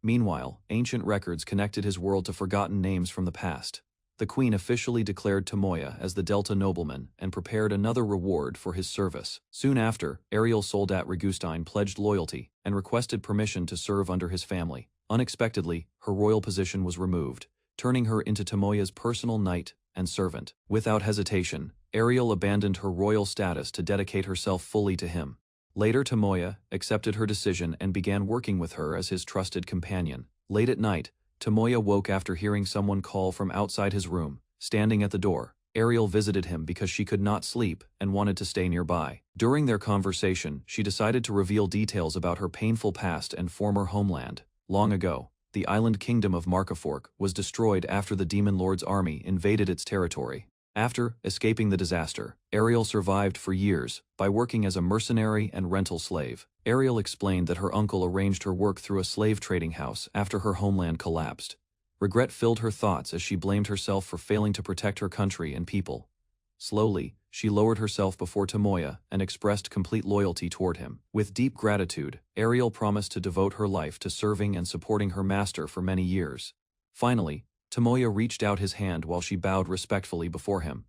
Speaker 1: Meanwhile, ancient records connected his world to forgotten names from the past. The queen officially declared Tomoya as the Delta nobleman and prepared another reward for his service. Soon after, Ariel Soldat Ragustein pledged loyalty and requested permission to serve under his family. Unexpectedly, her royal position was removed, turning her into Tomoya's personal knight and servant. Without hesitation, Ariel abandoned her royal status to dedicate herself fully to him. Later, Tomoya accepted her decision and began working with her as his trusted companion. Late at night, Tomoya woke after hearing someone call from outside his room. Standing at the door, Ariel visited him because she could not sleep and wanted to stay nearby. During their conversation, she decided to reveal details about her painful past and former homeland. Long ago, the island kingdom of Markafork was destroyed after the Demon Lord's army invaded its territory. After escaping the disaster, Ariel survived for years by working as a mercenary and rental slave. Ariel explained that her uncle arranged her work through a slave trading house after her homeland collapsed. Regret filled her thoughts as she blamed herself for failing to protect her country and people. Slowly, she lowered herself before Tomoya and expressed complete loyalty toward him. With deep gratitude, Ariel promised to devote her life to serving and supporting her master for many years. Finally, Tomoya reached out his hand while she bowed respectfully before him.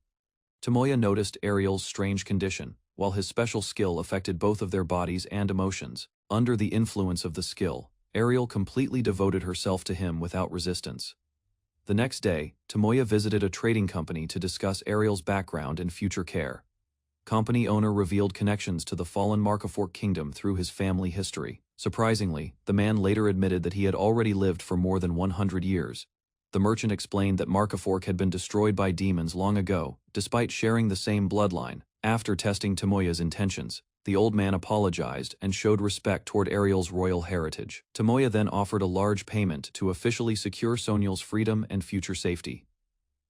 Speaker 1: Tomoya noticed Ariel's strange condition, while his special skill affected both of their bodies and emotions. Under the influence of the skill, Ariel completely devoted herself to him without resistance. The next day, Tomoya visited a trading company to discuss Ariel's background and future care. Company owner revealed connections to the fallen Markafork kingdom through his family history. Surprisingly, the man later admitted that he had already lived for more than 100 years. The merchant explained that Markafork had been destroyed by demons long ago, despite sharing the same bloodline. After testing Tomoya's intentions, the old man apologized and showed respect toward Ariel's royal heritage. Tomoya then offered a large payment to officially secure Soniel's freedom and future safety.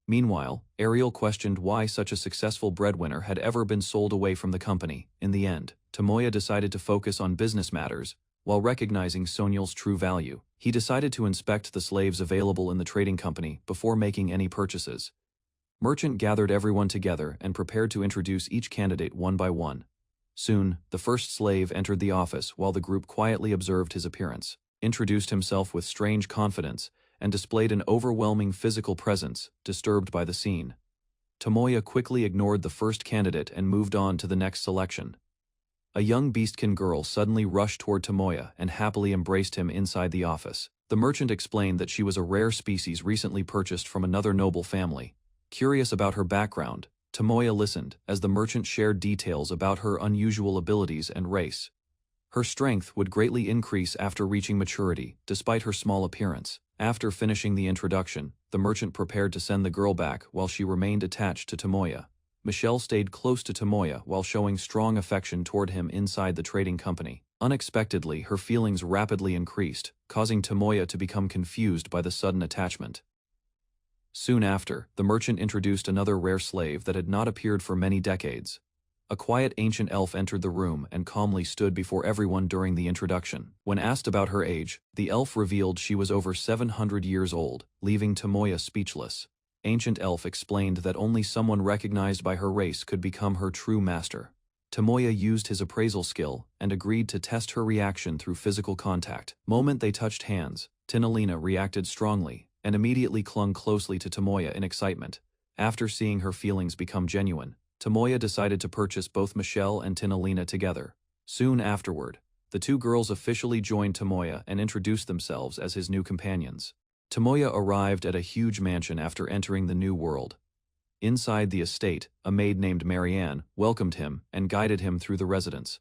Speaker 1: Meanwhile, Ariel questioned why such a successful breadwinner had ever been sold away from the company. In the end, Tomoya decided to focus on business matters, while recognizing Soniel's true value. He decided to inspect the slaves available in the trading company before making any purchases. Merchant gathered everyone together and prepared to introduce each candidate one by one. Soon, the first slave entered the office while the group quietly observed his appearance, introduced himself with strange confidence, and displayed an overwhelming physical presence, disturbed by the scene. Tomoya quickly ignored the first candidate and moved on to the next selection. A young beastkin girl suddenly rushed toward Tomoya and happily embraced him inside the office. The merchant explained that she was a rare species recently purchased from another noble family. Curious about her background, Tomoya listened as the merchant shared details about her unusual abilities and race. Her strength would greatly increase after reaching maturity, despite her small appearance. After finishing the introduction, the merchant prepared to send the girl back while she remained attached to Tomoya. Michelle stayed close to Tomoya while showing strong affection toward him inside the trading company. Unexpectedly, her feelings rapidly increased, causing Tomoya to become confused by the sudden attachment. Soon after, the merchant introduced another rare slave that had not appeared for many decades. A quiet ancient elf entered the room and calmly stood before everyone during the introduction. When asked about her age, the elf revealed she was over 700 years old, leaving Tomoya speechless. Ancient elf explained that only someone recognized by her race could become her true master. Tomoya used his appraisal skill and agreed to test her reaction through physical contact. Moment they touched hands, Tinalina reacted strongly and immediately clung closely to Tomoya in excitement. After seeing her feelings become genuine, Tomoya decided to purchase both Michelle and Tinalina together. Soon afterward, the two girls officially joined Tomoya and introduced themselves as his new companions. Tomoya arrived at a huge mansion after entering the new world. Inside the estate, a maid named Marianne welcomed him and guided him through the residence.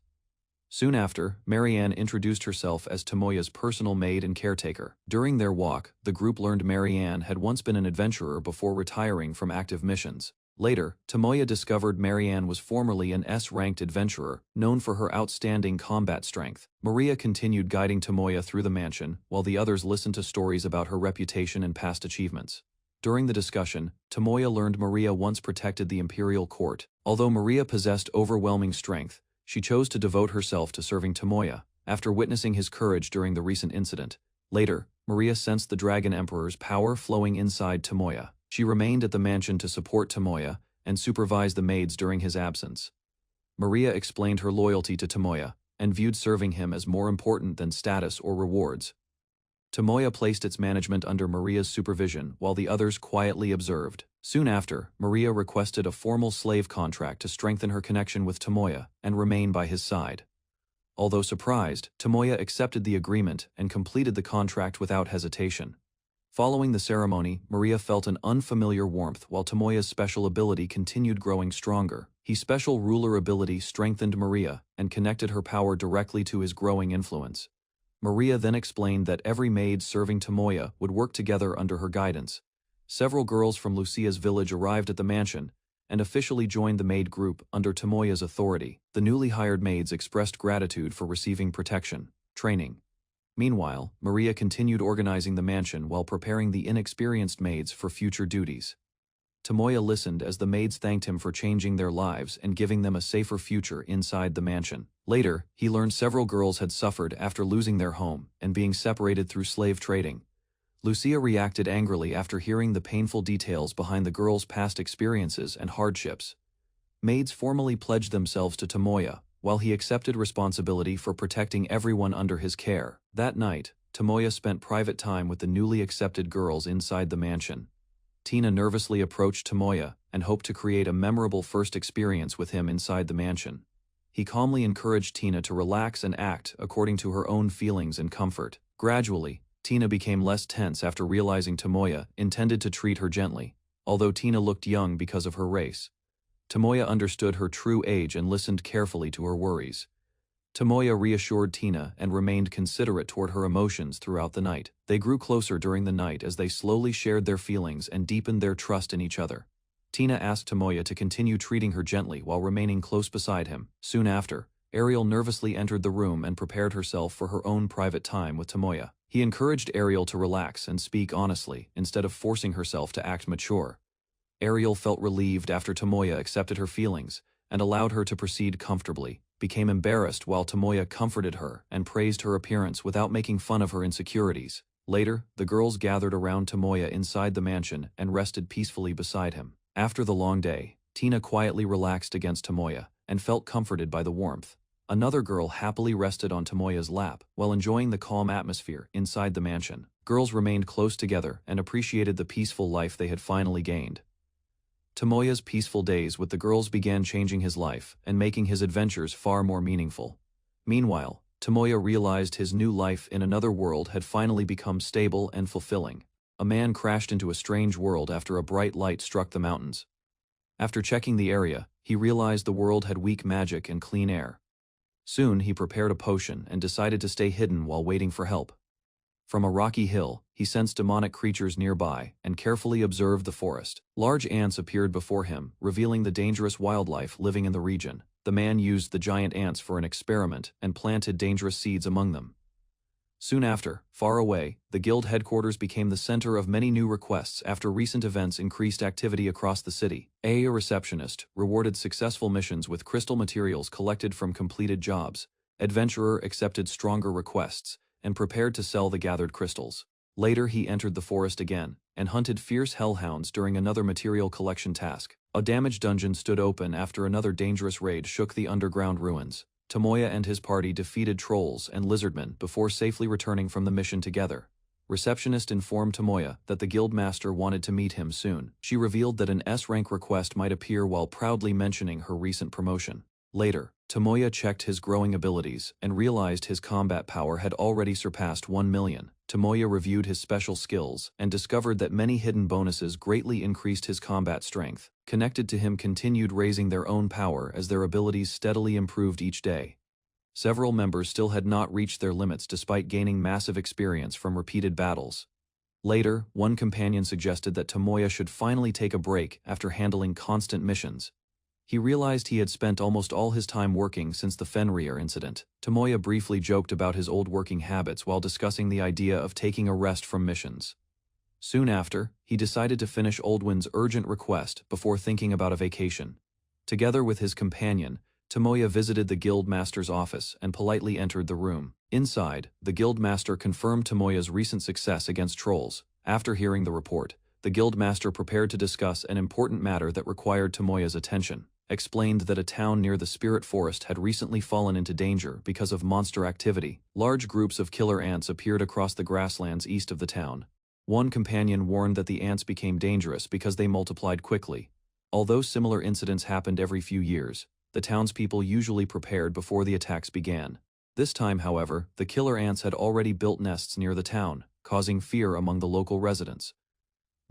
Speaker 1: Soon after, Marianne introduced herself as Tomoya's personal maid and caretaker. During their walk, the group learned Marianne had once been an adventurer before retiring from active missions. Later, Tomoya discovered Marianne was formerly an S-ranked adventurer, known for her outstanding combat strength. Maria continued guiding Tomoya through the mansion, while the others listened to stories about her reputation and past achievements. During the discussion, Tomoya learned Maria once protected the imperial court. Although Maria possessed overwhelming strength, she chose to devote herself to serving Tomoya, after witnessing his courage during the recent incident. Later, Maria sensed the Dragon Emperor's power flowing inside Tomoya. She remained at the mansion to support Tomoya and supervise the maids during his absence. Maria explained her loyalty to Tomoya, and viewed serving him as more important than status or rewards. Tomoya placed its management under Maria's supervision while the others quietly observed. Soon after, Maria requested a formal slave contract to strengthen her connection with Tomoya and remain by his side. Although surprised, Tomoya accepted the agreement and completed the contract without hesitation. Following the ceremony, Maria felt an unfamiliar warmth while Tomoya's special ability continued growing stronger. His special ruler ability strengthened Maria and connected her power directly to his growing influence. Maria then explained that every maid serving Tomoya would work together under her guidance. Several girls from Lucia's village arrived at the mansion and officially joined the maid group under Tomoya's authority. The newly hired maids expressed gratitude for receiving protection, training. Meanwhile, Maria continued organizing the mansion while preparing the inexperienced maids for future duties. Tomoya listened as the maids thanked him for changing their lives and giving them a safer future inside the mansion. Later, he learned several girls had suffered after losing their home and being separated through slave trading. Lucia reacted angrily after hearing the painful details behind the girls' past experiences and hardships. Maids formally pledged themselves to Tomoya, while he accepted responsibility for protecting everyone under his care. That night, Tomoya spent private time with the newly accepted girls inside the mansion. Tina nervously approached Tomoya and hoped to create a memorable first experience with him inside the mansion. He calmly encouraged Tina to relax and act according to her own feelings and comfort. Gradually, Tina became less tense after realizing Tomoya intended to treat her gently, although Tina looked young because of her race. Tomoya understood her true age and listened carefully to her worries. Tomoya reassured Tina and remained considerate toward her emotions throughout the night. They grew closer during the night as they slowly shared their feelings and deepened their trust in each other. Tina asked Tomoya to continue treating her gently while remaining close beside him. Soon after, Ariel nervously entered the room and prepared herself for her own private time with Tomoya. He encouraged Ariel to relax and speak honestly instead of forcing herself to act mature. Ariel felt relieved after Tomoya accepted her feelings and allowed her to proceed comfortably, became embarrassed while Tomoya comforted her and praised her appearance without making fun of her insecurities. Later, the girls gathered around Tomoya inside the mansion and rested peacefully beside him. After the long day, Tina quietly relaxed against Tomoya and felt comforted by the warmth. Another girl happily rested on Tomoya's lap while enjoying the calm atmosphere inside the mansion. Girls remained close together and appreciated the peaceful life they had finally gained. Tomoya's peaceful days with the girls began changing his life and making his adventures far more meaningful. Meanwhile, Tomoya realized his new life in another world had finally become stable and fulfilling. A man crashed into a strange world after a bright light struck the mountains. After checking the area, he realized the world had weak magic and clean air. Soon he prepared a potion and decided to stay hidden while waiting for help. From a rocky hill, he sensed demonic creatures nearby and carefully observed the forest. Large ants appeared before him, revealing the dangerous wildlife living in the region. The man used the giant ants for an experiment and planted dangerous seeds among them. Soon after, far away, the guild headquarters became the center of many new requests after recent events increased activity across the city. A receptionist rewarded successful missions with crystal materials collected from completed jobs. Adventurer accepted stronger requests and prepared to sell the gathered crystals. Later he entered the forest again and hunted fierce hellhounds during another material collection task. A damaged dungeon stood open after another dangerous raid shook the underground ruins. Tomoya and his party defeated trolls and lizardmen before safely returning from the mission together. Receptionist informed Tomoya that the guild master wanted to meet him soon. She revealed that an S-rank request might appear while proudly mentioning her recent promotion. Later, Tomoya checked his growing abilities and realized his combat power had already surpassed 1 million. Tomoya reviewed his special skills and discovered that many hidden bonuses greatly increased his combat strength. Connected to him continued raising their own power as their abilities steadily improved each day. Several members still had not reached their limits despite gaining massive experience from repeated battles. Later, one companion suggested that Tomoya should finally take a break after handling constant missions. He realized he had spent almost all his time working since the Fenrir incident. Tomoya briefly joked about his old working habits while discussing the idea of taking a rest from missions. Soon after, he decided to finish Oldwin's urgent request before thinking about a vacation. Together with his companion, Tomoya visited the guildmaster's office and politely entered the room. Inside, the guildmaster confirmed Tomoya's recent success against trolls. After hearing the report, the guildmaster prepared to discuss an important matter that required Tomoya's attention. explained that a town near the spirit forest had recently fallen into danger because of monster activity. Large groups of killer ants appeared across the grasslands east of the town. One companion warned that the ants became dangerous because they multiplied quickly. Although similar incidents happened every few years, the townspeople usually prepared before the attacks began. This time, however, the killer ants had already built nests near the town, causing fear among the local residents.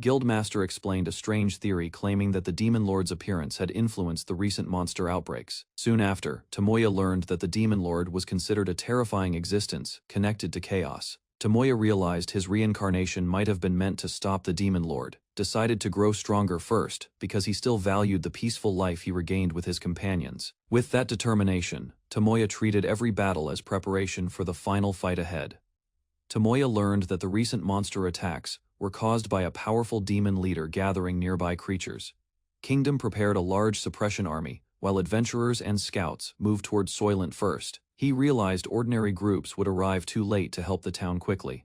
Speaker 1: Guildmaster explained a strange theory claiming that the Demon Lord's appearance had influenced the recent monster outbreaks. Soon after, Tomoya learned that the Demon Lord was considered a terrifying existence, connected to chaos. Tomoya realized his reincarnation might have been meant to stop the Demon Lord, decided to grow stronger first, because he still valued the peaceful life he regained with his companions. With that determination, Tomoya treated every battle as preparation for the final fight ahead. Tomoya learned that the recent monster attacks were caused by a powerful demon leader gathering nearby creatures. Kingdom prepared a large suppression army, while adventurers and scouts moved toward Soylent first. He realized ordinary groups would arrive too late to help the town quickly.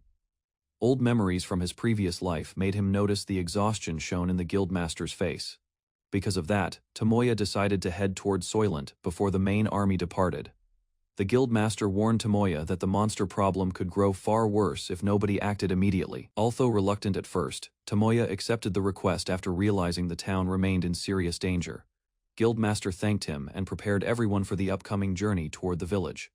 Speaker 1: Old memories from his previous life made him notice the exhaustion shown in the guildmaster's face. Because of that, Tomoya decided to head toward Soylent before the main army departed. The guildmaster warned Tomoya that the monster problem could grow far worse if nobody acted immediately. Although reluctant at first, Tomoya accepted the request after realizing the town remained in serious danger. Guildmaster thanked him and prepared everyone for the upcoming journey toward the village.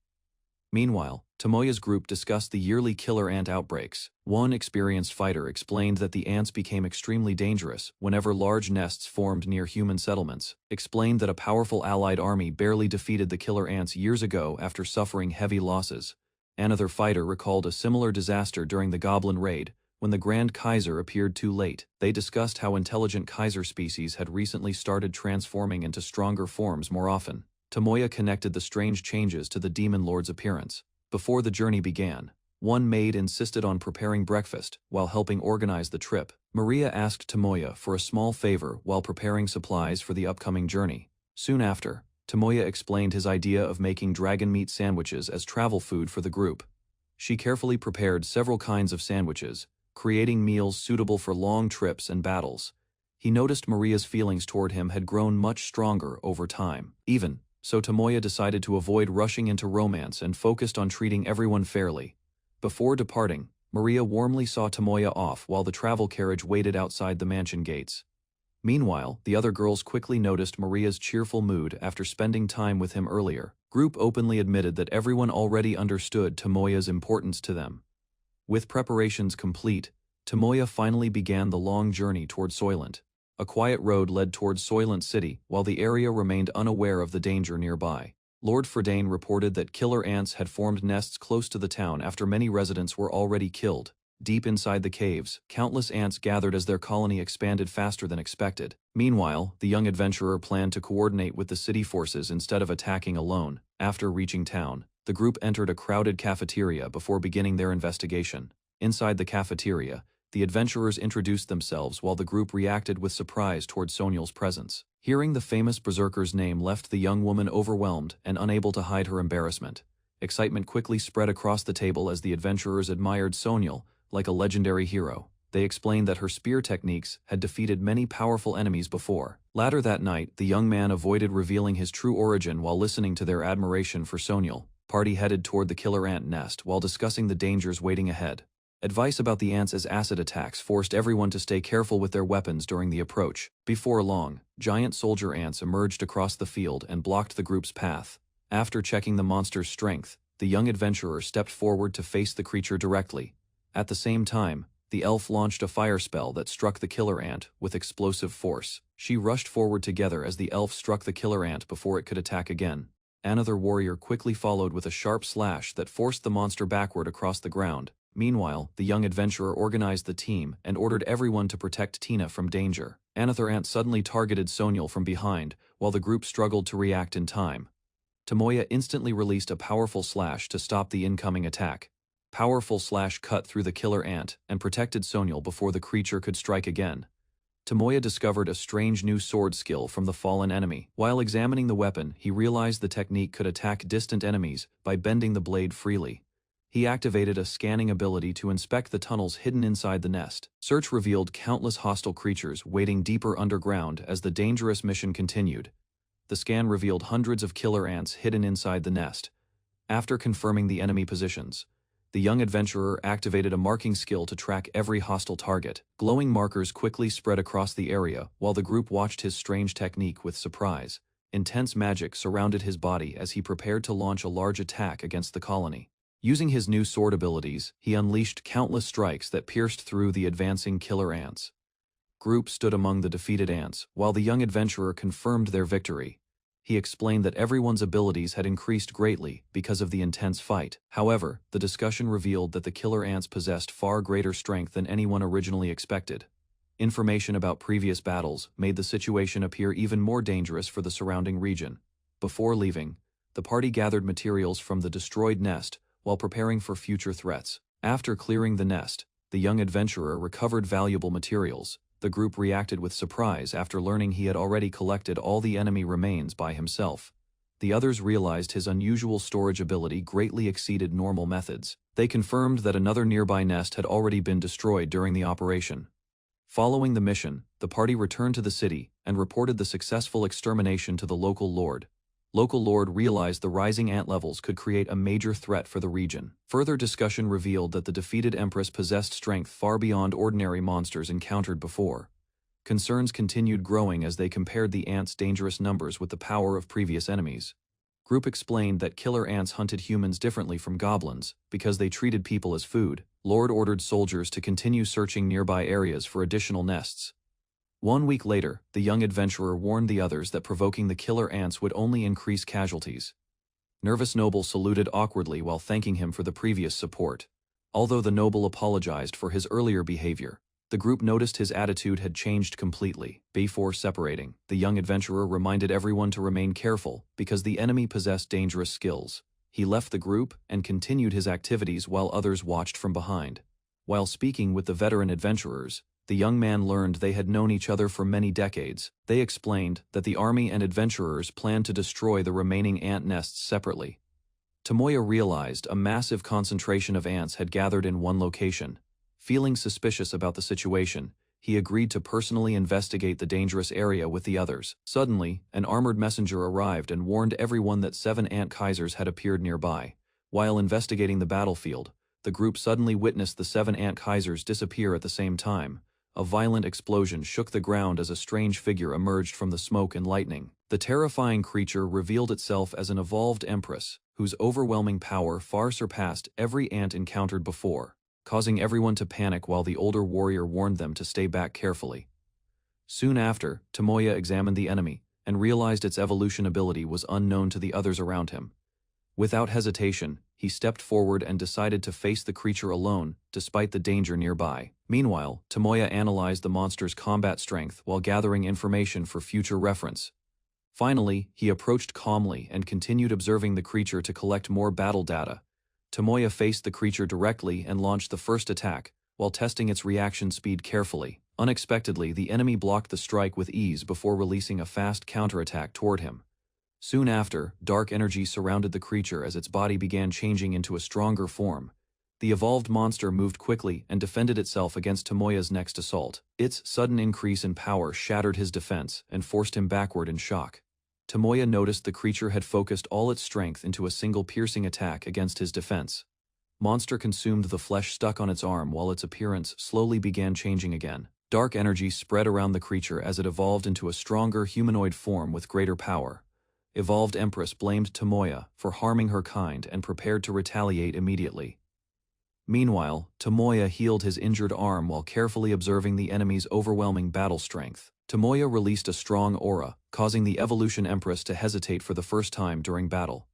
Speaker 1: Meanwhile, Tomoya's group discussed the yearly killer ant outbreaks. One experienced fighter explained that the ants became extremely dangerous whenever large nests formed near human settlements, explained that a powerful allied army barely defeated the killer ants years ago after suffering heavy losses. Another fighter recalled a similar disaster during the Goblin Raid, when the Grand Kaiser appeared too late. They discussed how intelligent Kaiser species had recently started transforming into stronger forms more often. Tomoya connected the strange changes to the Demon Lord's appearance. Before the journey began, one maid insisted on preparing breakfast while helping organize the trip. Maria asked Tomoya for a small favor while preparing supplies for the upcoming journey. Soon after, Tomoya explained his idea of making dragon meat sandwiches as travel food for the group. She carefully prepared several kinds of sandwiches, creating meals suitable for long trips and battles. He noticed Maria's feelings toward him had grown much stronger over time. So Tomoya decided to avoid rushing into romance and focused on treating everyone fairly. Before departing, Maria warmly saw Tomoya off while the travel carriage waited outside the mansion gates. Meanwhile, the other girls quickly noticed Maria's cheerful mood after spending time with him earlier. Group openly admitted that everyone already understood Tomoya's importance to them. With preparations complete, Tomoya finally began the long journey toward Soylent. A quiet road led towards Soylent City, while the area remained unaware of the danger nearby. Lord Fredane reported that killer ants had formed nests close to the town after many residents were already killed. Deep inside the caves, countless ants gathered as their colony expanded faster than expected. Meanwhile, the young adventurer planned to coordinate with the city forces instead of attacking alone. After reaching town, the group entered a crowded cafeteria before beginning their investigation. Inside the cafeteria, the adventurers introduced themselves while the group reacted with surprise toward Sonial's presence. Hearing the famous berserker's name left the young woman overwhelmed and unable to hide her embarrassment. Excitement quickly spread across the table as the adventurers admired Sonial like a legendary hero. They explained that her spear techniques had defeated many powerful enemies before. Later that night, the young man avoided revealing his true origin while listening to their admiration for Sonial. Party headed toward the killer ant nest while discussing the dangers waiting ahead. Advice about the ants as acid attacks forced everyone to stay careful with their weapons during the approach. Before long, giant soldier ants emerged across the field and blocked the group's path. After checking the monster's strength, the young adventurer stepped forward to face the creature directly. At the same time, the elf launched a fire spell that struck the killer ant with explosive force. She rushed forward together as the elf struck the killer ant before it could attack again. Another warrior quickly followed with a sharp slash that forced the monster backward across the ground. Meanwhile, the young adventurer organized the team and ordered everyone to protect Tina from danger. Another ant suddenly targeted Sonial from behind, while the group struggled to react in time. Tomoya instantly released a powerful slash to stop the incoming attack. Powerful slash cut through the killer ant and protected Sonial before the creature could strike again. Tomoya discovered a strange new sword skill from the fallen enemy. While examining the weapon, he realized the technique could attack distant enemies by bending the blade freely. He activated a scanning ability to inspect the tunnels hidden inside the nest. Search revealed countless hostile creatures waiting deeper underground as the dangerous mission continued. the scan revealed hundreds of killer ants hidden inside the nest. After confirming the enemy positions, the young adventurer activated a marking skill to track every hostile target. Glowing markers quickly spread across the area while the group watched his strange technique with surprise. Intense magic surrounded his body as he prepared to launch a large attack against the colony. Using his new sword abilities, he unleashed countless strikes that pierced through the advancing killer ants. Group stood among the defeated ants, while the young adventurer confirmed their victory. He explained that everyone's abilities had increased greatly because of the intense fight. However, the discussion revealed that the killer ants possessed far greater strength than anyone originally expected. Information about previous battles made the situation appear even more dangerous for the surrounding region. Before leaving, the party gathered materials from the destroyed nest while preparing for future threats. After clearing the nest, the young adventurer recovered valuable materials. The group reacted with surprise after learning he had already collected all the enemy remains by himself. The others realized his unusual storage ability greatly exceeded normal methods. They confirmed that another nearby nest had already been destroyed during the operation. Following the mission, the party returned to the city and reported the successful extermination to the local lord. Local lord realized the rising ant levels could create a major threat for the region. Further discussion revealed that the defeated empress possessed strength far beyond ordinary monsters encountered before. Concerns continued growing as they compared the ants' dangerous numbers with the power of previous enemies. Group explained that killer ants hunted humans differently from goblins because they treated people as food. Lord ordered soldiers to continue searching nearby areas for additional nests. 1 week later, the young adventurer warned the others that provoking the killer ants would only increase casualties. Nervous noble saluted awkwardly while thanking him for the previous support. Although the noble apologized for his earlier behavior, the group noticed his attitude had changed completely. Before separating, the young adventurer reminded everyone to remain careful because the enemy possessed dangerous skills. He left the group and continued his activities while others watched from behind. While speaking with the veteran adventurers, the young man learned they had known each other for many decades. They explained that the army and adventurers planned to destroy the remaining ant nests separately. Tomoya realized a massive concentration of ants had gathered in one location. Feeling suspicious about the situation, he agreed to personally investigate the dangerous area with the others. Suddenly, an armored messenger arrived and warned everyone that 7 ant kaisers had appeared nearby. While investigating the battlefield, the group suddenly witnessed the 7 ant kaisers disappear at the same time. A violent explosion shook the ground as a strange figure emerged from the smoke and lightning. The terrifying creature revealed itself as an evolved empress, whose overwhelming power far surpassed every ant encountered before, causing everyone to panic while the older warrior warned them to stay back carefully. Soon after, Tomoya examined the enemy and realized its evolution ability was unknown to the others around him. Without hesitation, he stepped forward and decided to face the creature alone, despite the danger nearby. Meanwhile, Tomoya analyzed the monster's combat strength while gathering information for future reference. Finally, he approached calmly and continued observing the creature to collect more battle data. Tomoya faced the creature directly and launched the first attack, while testing its reaction speed carefully. Unexpectedly, the enemy blocked the strike with ease before releasing a fast counterattack toward him. Soon after, dark energy surrounded the creature as its body began changing into a stronger form. The evolved monster moved quickly and defended itself against Tomoya's next assault. Its sudden increase in power shattered his defense and forced him backward in shock. Tomoya noticed the creature had focused all its strength into a single piercing attack against his defense. Monster consumed the flesh stuck on its arm while its appearance slowly began changing again. Dark energy spread around the creature as it evolved into a stronger humanoid form with greater power. Evolved Empress blamed Tomoya for harming her kind and prepared to retaliate immediately. Meanwhile, Tomoya healed his injured arm while carefully observing the enemy's overwhelming battle strength. Tomoya released a strong aura, causing the Evolution Empress to hesitate for the first time during battle.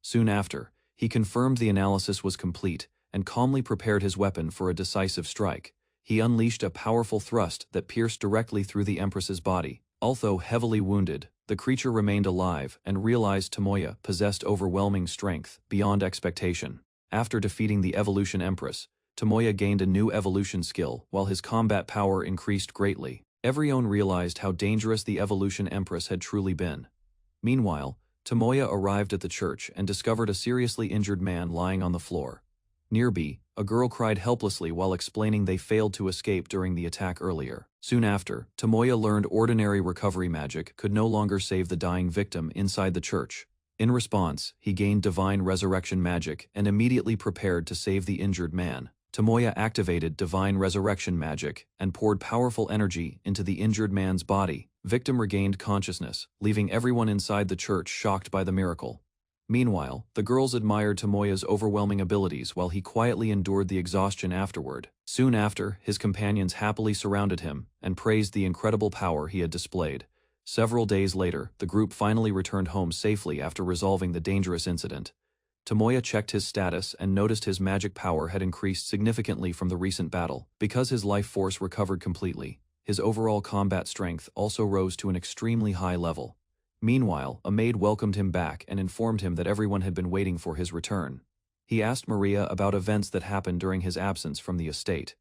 Speaker 1: Soon after, he confirmed the analysis was complete and calmly prepared his weapon for a decisive strike. He unleashed a powerful thrust that pierced directly through the Empress's body. Although heavily wounded, the creature remained alive and realized Tomoya possessed overwhelming strength beyond expectation. After defeating the Evolution Empress, Tomoya gained a new evolution skill while his combat power increased greatly. Everyone realized how dangerous the Evolution Empress had truly been. Meanwhile, Tomoya arrived at the church and discovered a seriously injured man lying on the floor. Nearby, A girl cried helplessly while explaining they failed to escape during the attack earlier. Soon after, Tomoya learned ordinary recovery magic could no longer save the dying victim inside the church. In response, he gained divine resurrection magic and immediately prepared to save the injured man. Tomoya activated divine resurrection magic and poured powerful energy into the injured man's body. Victim regained consciousness, leaving everyone inside the church shocked by the miracle. Meanwhile, the girls admired Tomoya's overwhelming abilities while he quietly endured the exhaustion afterward. Soon after, his companions happily surrounded him and praised the incredible power he had displayed. Several days later, the group finally returned home safely after resolving the dangerous incident. Tomoya checked his status and noticed his magic power had increased significantly from the recent battle. Because his life force recovered completely, his overall combat strength also rose to an extremely high level. Meanwhile, a maid welcomed him back and informed him that everyone had been waiting for his return. He asked Maria about events that happened during his absence from the estate.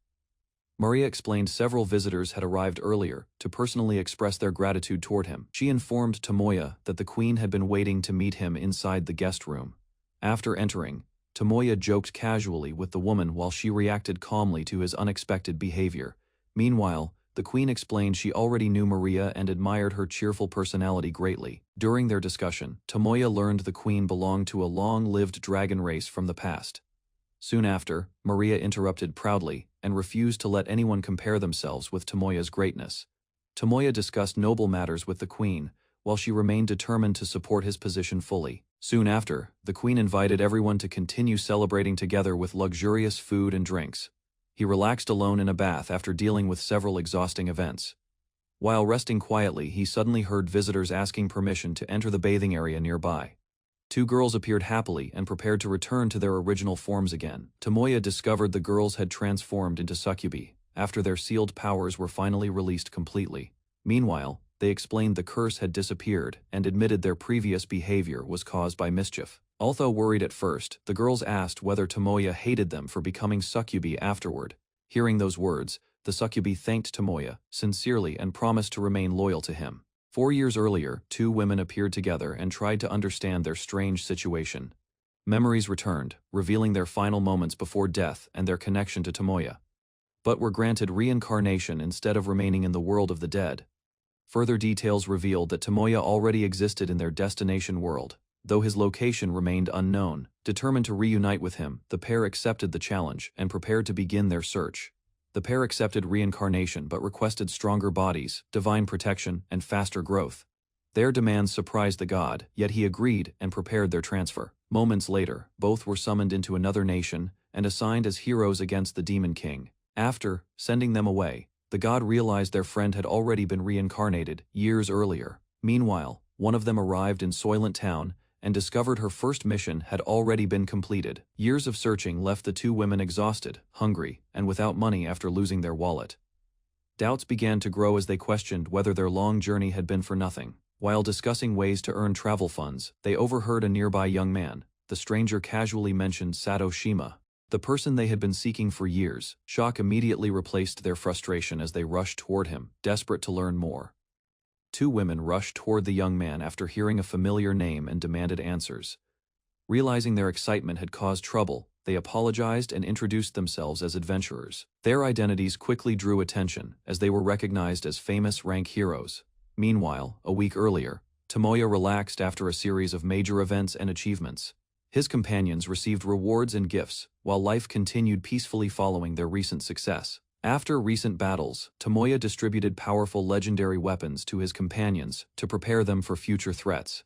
Speaker 1: Maria explained several visitors had arrived earlier to personally express their gratitude toward him. She informed Tomoya that the queen had been waiting to meet him inside the guest room. After entering, Tomoya joked casually with the woman while she reacted calmly to his unexpected behavior. Meanwhile, the queen explained she already knew Maria and admired her cheerful personality greatly. During their discussion, Tomoya learned the queen belonged to a long-lived dragon race from the past. Soon after, Maria interrupted proudly and refused to let anyone compare themselves with Tomoya's greatness. Tomoya discussed noble matters with the queen, while she remained determined to support his position fully. Soon after, the queen invited everyone to continue celebrating together with luxurious food and drinks. He relaxed alone in a bath after dealing with several exhausting events. While resting quietly, he suddenly heard visitors asking permission to enter the bathing area nearby. Two girls appeared happily and prepared to return to their original forms again. Tomoya discovered the girls had transformed into succubi, after their sealed powers were finally released completely. Meanwhile, they explained the curse had disappeared and admitted their previous behavior was caused by mischief. Although worried at first, the girls asked whether Tomoya hated them for becoming succubi afterward. Hearing those words, the succubi thanked Tomoya sincerely and promised to remain loyal to him. 4 years earlier, two women appeared together and tried to understand their strange situation. Memories returned, revealing their final moments before death and their connection to Tomoya, but were granted reincarnation instead of remaining in the world of the dead. Further details revealed that Tomoya already existed in their destination world, though his location remained unknown. Determined to reunite with him, the pair accepted the challenge and prepared to begin their search. The pair accepted reincarnation but requested stronger bodies, divine protection, and faster growth. Their demands surprised the god, yet he agreed and prepared their transfer. Moments later, both were summoned into another nation and assigned as heroes against the Demon King. After sending them away, the god realized their friend had already been reincarnated years earlier. Meanwhile, one of them arrived in Soylent Town and discovered her first mission had already been completed. Years of searching left the two women exhausted, hungry, and without money after losing their wallet. Doubts began to grow as they questioned whether their long journey had been for nothing. While discussing ways to earn travel funds, they overheard a nearby young man. The stranger casually mentioned Sato Shima, the person they had been seeking for years. Shock immediately replaced their frustration as they rushed toward him, desperate to learn more. Two women rushed toward the young man after hearing a familiar name and demanded answers. Realizing their excitement had caused trouble, they apologized and introduced themselves as adventurers. Their identities quickly drew attention, as they were recognized as famous rank heroes. Meanwhile, a week earlier, Tomoya relaxed after a series of major events and achievements. His companions received rewards and gifts, while life continued peacefully following their recent success. After recent battles, Tomoya distributed powerful legendary weapons to his companions to prepare them for future threats.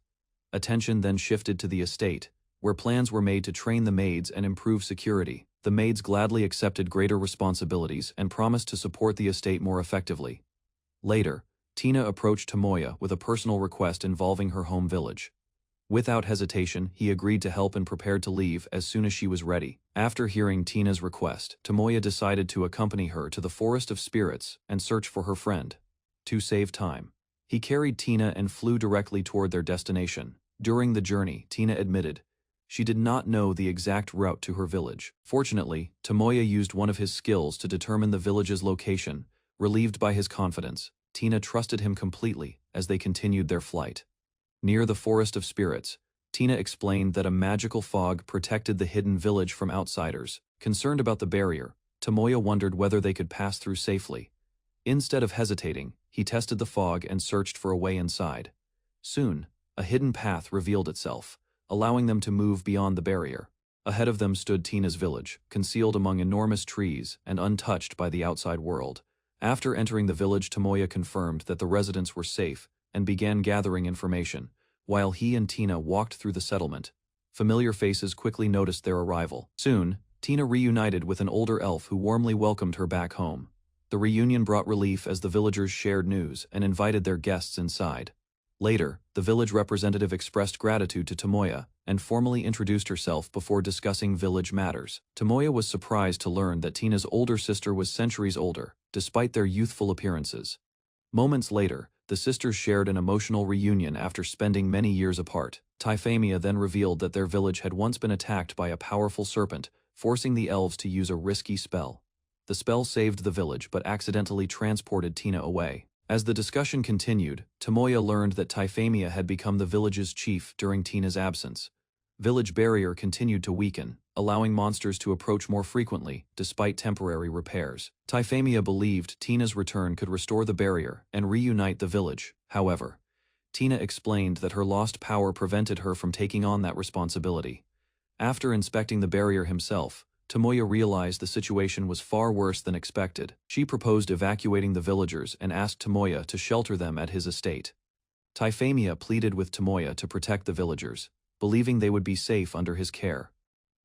Speaker 1: Attention then shifted to the estate, where plans were made to train the maids and improve security. The maids gladly accepted greater responsibilities and promised to support the estate more effectively. Later, Tina approached Tomoya with a personal request involving her home village. Without hesitation, he agreed to help and prepared to leave as soon as she was ready. After hearing Tina's request, Tomoya decided to accompany her to the Forest of Spirits and search for her friend. To save time, he carried Tina and flew directly toward their destination. During the journey, Tina admitted she did not know the exact route to her village. Fortunately, Tomoya used one of his skills to determine the village's location. Relieved by his confidence, Tina trusted him completely as they continued their flight. Near the Forest of Spirits, Tina explained that a magical fog protected the hidden village from outsiders. Concerned about the barrier, Tomoya wondered whether they could pass through safely. Instead of hesitating, he tested the fog and searched for a way inside. Soon, a hidden path revealed itself, allowing them to move beyond the barrier. Ahead of them stood Tina's village, concealed among enormous trees and untouched by the outside world. After entering the village, Tomoya confirmed that the residents were safe and began gathering information. While he and Tina walked through the settlement, familiar faces quickly noticed their arrival. Soon, Tina reunited with an older elf who warmly welcomed her back home. The reunion brought relief as the villagers shared news and invited their guests inside. Later, the village representative expressed gratitude to Tomoya and formally introduced herself before discussing village matters. Tomoya was surprised to learn that Tina's older sister was centuries older, despite their youthful appearances. Moments later, the sisters shared an emotional reunion after spending many years apart. Typhemia then revealed that their village had once been attacked by a powerful serpent, forcing the elves to use a risky spell. The spell saved the village but accidentally transported Tina away. As the discussion continued, Tomoya learned that Typhemia had become the village's chief during Tina's absence. Village barrier continued to weaken, allowing monsters to approach more frequently, despite temporary repairs. Typhemia believed Tina's return could restore the barrier and reunite the village. However, Tina explained that her lost power prevented her from taking on that responsibility. After inspecting the barrier himself, Tomoya realized the situation was far worse than expected. She proposed evacuating the villagers and asked Tomoya to shelter them at his estate. Typhemia pleaded with Tomoya to protect the villagers, believing they would be safe under his care.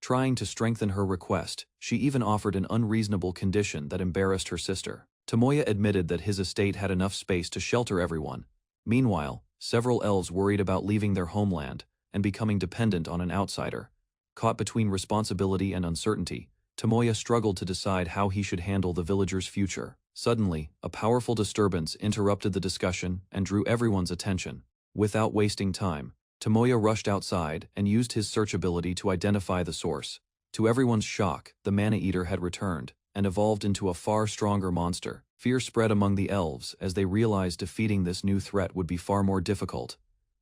Speaker 1: Trying to strengthen her request, she even offered an unreasonable condition that embarrassed her sister. Tomoya admitted that his estate had enough space to shelter everyone. Meanwhile, several elves worried about leaving their homeland and becoming dependent on an outsider. Caught between responsibility and uncertainty, Tomoya struggled to decide how he should handle the villagers' future. Suddenly, a powerful disturbance interrupted the discussion and drew everyone's attention. Without wasting time, Tomoya rushed outside and used his search ability to identify the source. To everyone's shock, the mana-eater had returned and evolved into a far stronger monster. Fear spread among the elves as they realized defeating this new threat would be far more difficult.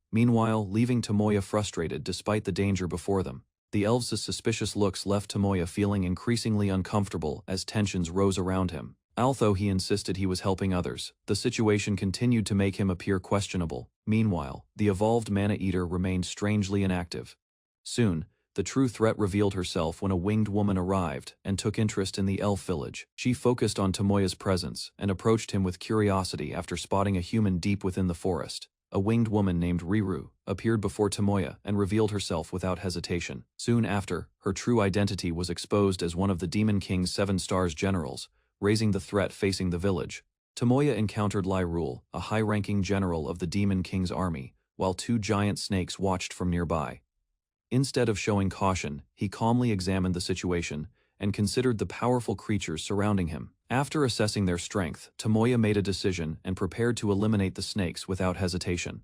Speaker 1: Meanwhile, leaving Tomoya frustrated despite the danger before them. The elves' suspicious looks left Tomoya feeling increasingly uncomfortable as tensions rose around him. Although he insisted he was helping others, the situation continued to make him appear questionable. Meanwhile, the evolved mana-eater remained strangely inactive. Soon, the true threat revealed herself when a winged woman arrived and took interest in the elf village. She focused on Tomoya's presence and approached him with curiosity after spotting a human deep within the forest. A winged woman named Riru appeared before Tomoya and revealed herself without hesitation. Soon after, her true identity was exposed as one of the Demon King's 7 Stars generals, raising the threat facing the village. Tomoya encountered Lyrule, a high-ranking general of the Demon King's army, while 2 giant snakes watched from nearby. Instead of showing caution, he calmly examined the situation and considered the powerful creatures surrounding him. After assessing their strength, Tomoya made a decision and prepared to eliminate the snakes without hesitation.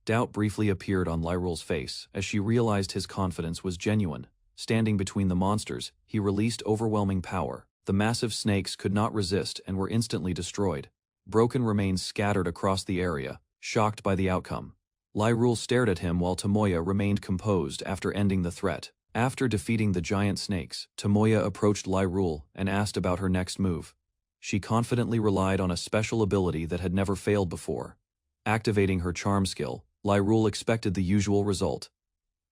Speaker 1: Doubt briefly appeared on Lyrule's face as she realized his confidence was genuine. Standing between the monsters, he released overwhelming power. The massive snakes could not resist and were instantly destroyed. Broken remains scattered across the area, shocked by the outcome. Lyrule stared at him while Tomoya remained composed after ending the threat. After defeating the giant snakes, Tomoya approached Lyrule and asked about her next move. She confidently relied on a special ability that had never failed before. Activating her charm skill, Lyrule expected the usual result.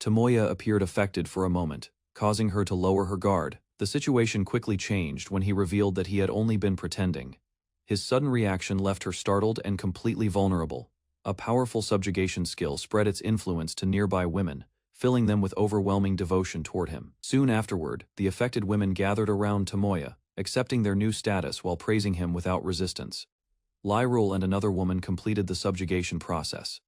Speaker 1: Tomoya appeared affected for a moment, causing her to lower her guard. The situation quickly changed when he revealed that he had only been pretending. His sudden reaction left her startled and completely vulnerable. A powerful subjugation skill spread its influence to nearby women, filling them with overwhelming devotion toward him. Soon afterward, the affected women gathered around Tomoya, accepting their new status while praising him without resistance. Lyrule and another woman completed the subjugation process.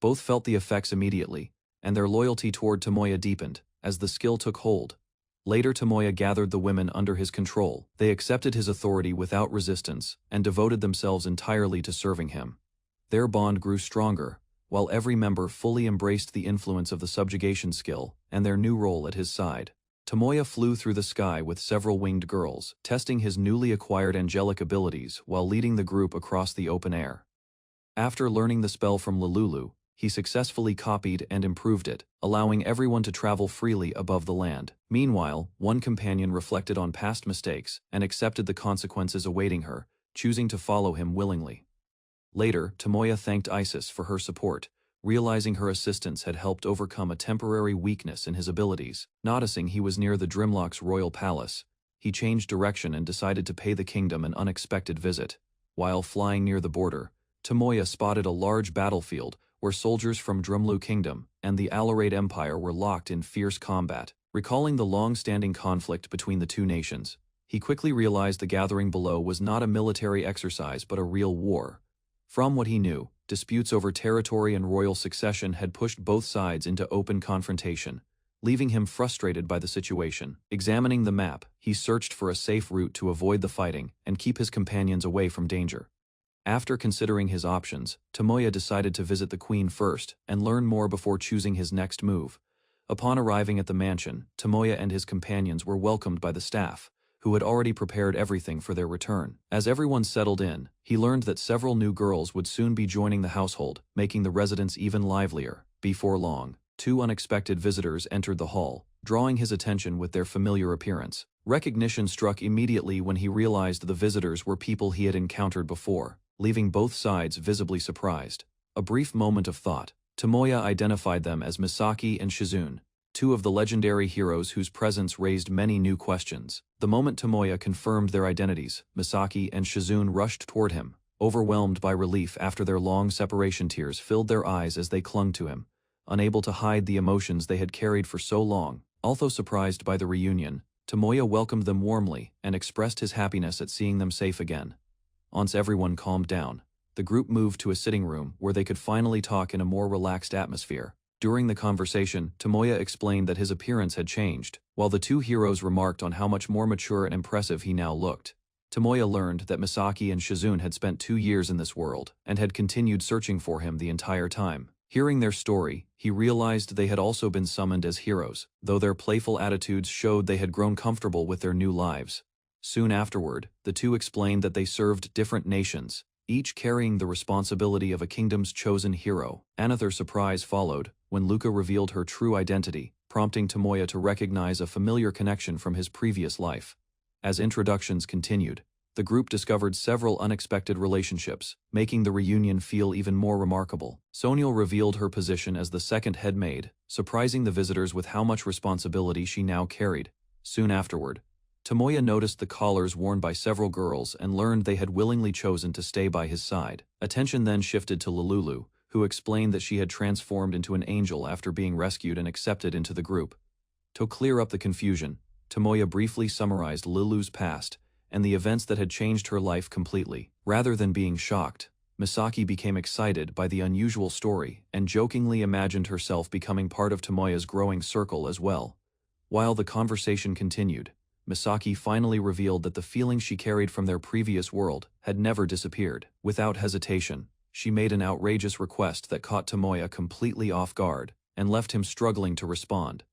Speaker 1: Both felt the effects immediately, and their loyalty toward Tomoya deepened as the skill took hold. Later, Tomoya gathered the women under his control. They accepted his authority without resistance and devoted themselves entirely to serving him. Their bond grew stronger, while every member fully embraced the influence of the subjugation skill and their new role at his side. Tomoya flew through the sky with several winged girls, testing his newly acquired angelic abilities while leading the group across the open air. After learning the spell from Lululu, he successfully copied and improved it, allowing everyone to travel freely above the land. Meanwhile, one companion reflected on past mistakes and accepted the consequences awaiting her, choosing to follow him willingly. Later, Tomoya thanked Isis for her support, realizing her assistance had helped overcome a temporary weakness in his abilities. Noticing he was near the Drimlock's royal palace, he changed direction and decided to pay the kingdom an unexpected visit. While flying near the border, Tomoya spotted a large battlefield where soldiers from Drumlu Kingdom and the Alorade Empire were locked in fierce combat. Recalling the long-standing conflict between the two nations, he quickly realized the gathering below was not a military exercise but a real war. From what he knew, disputes over territory and royal succession had pushed both sides into open confrontation, leaving him frustrated by the situation. Examining the map, he searched for a safe route to avoid the fighting and keep his companions away from danger. After considering his options, Tomoya decided to visit the queen first and learn more before choosing his next move. Upon arriving at the mansion, Tomoya and his companions were welcomed by the staff, who had already prepared everything for their return. As everyone settled in, he learned that several new girls would soon be joining the household, making the residence even livelier. Before long, two unexpected visitors entered the hall, drawing his attention with their familiar appearance. Recognition struck immediately when he realized the visitors were people he had encountered before, leaving both sides visibly surprised. A brief moment of thought, Tomoya identified them as Misaki and Shizune, two of the legendary heroes whose presence raised many new questions. The moment Tomoya confirmed their identities, Misaki and Shizune rushed toward him, overwhelmed by relief after their long separation. Tears filled their eyes as they clung to him, unable to hide the emotions they had carried for so long. Although surprised by the reunion, Tomoya welcomed them warmly and expressed his happiness at seeing them safe again. Once everyone calmed down, the group moved to a sitting room where they could finally talk in a more relaxed atmosphere. During the conversation, Tomoya explained that his appearance had changed, while the two heroes remarked on how much more mature and impressive he now looked. Tomoya learned that Misaki and Shizune had spent 2 years in this world and had continued searching for him the entire time. Hearing their story, he realized they had also been summoned as heroes, though their playful attitudes showed they had grown comfortable with their new lives. Soon afterward, the two explained that they served different nations, each carrying the responsibility of a kingdom's chosen hero. Another surprise followed when Luca revealed her true identity, prompting Tomoya to recognize a familiar connection from his previous life. As introductions continued, the group discovered several unexpected relationships, making the reunion feel even more remarkable. Sonil revealed her position as the second head maid, surprising the visitors with how much responsibility she now carried. Soon afterward, Tomoya noticed the collars worn by several girls and learned they had willingly chosen to stay by his side. Attention then shifted to Lululu, who explained that she had transformed into an angel after being rescued and accepted into the group. To clear up the confusion, Tomoya briefly summarized Lulu's past and the events that had changed her life completely. Rather than being shocked, Misaki became excited by the unusual story and jokingly imagined herself becoming part of Tomoya's growing circle as well. While the conversation continued, Misaki finally revealed that the feelings she carried from their previous world had never disappeared. Without hesitation, she made an outrageous request that caught Tomoya completely off guard and left him struggling to respond.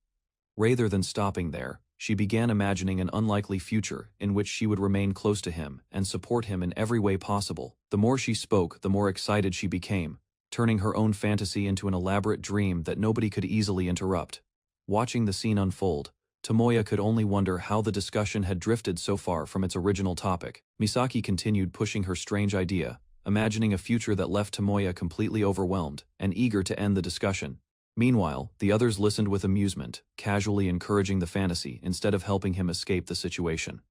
Speaker 1: Rather than stopping there, she began imagining an unlikely future in which she would remain close to him and support him in every way possible. The more she spoke, the more excited she became, turning her own fantasy into an elaborate dream that nobody could easily interrupt. Watching the scene unfold, Tomoya could only wonder how the discussion had drifted so far from its original topic. Misaki continued pushing her strange idea, imagining a future that left Tomoya completely overwhelmed and eager to end the discussion. Meanwhile, the others listened with amusement, casually encouraging the fantasy instead of helping him escape the situation.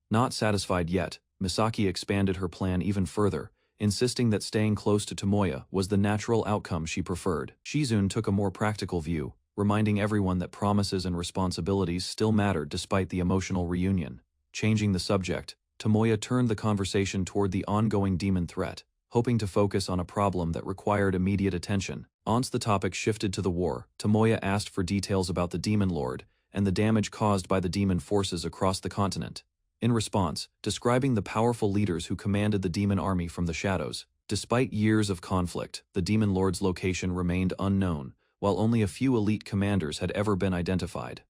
Speaker 1: Not satisfied yet, Misaki expanded her plan even further, insisting that staying close to Tomoya was the natural outcome she preferred. Shizune took a more practical view, reminding everyone that promises and responsibilities still mattered despite the emotional reunion. Changing the subject, Tomoya turned the conversation toward the ongoing demon threat, hoping to focus on a problem that required immediate attention. Once the topic shifted to the war, Tomoya asked for details about the Demon Lord and the damage caused by the demon forces across the continent. In response, describing the powerful leaders who commanded the demon army from the shadows. Despite years of conflict, the Demon Lord's location remained unknown, while only a few elite commanders had ever been identified.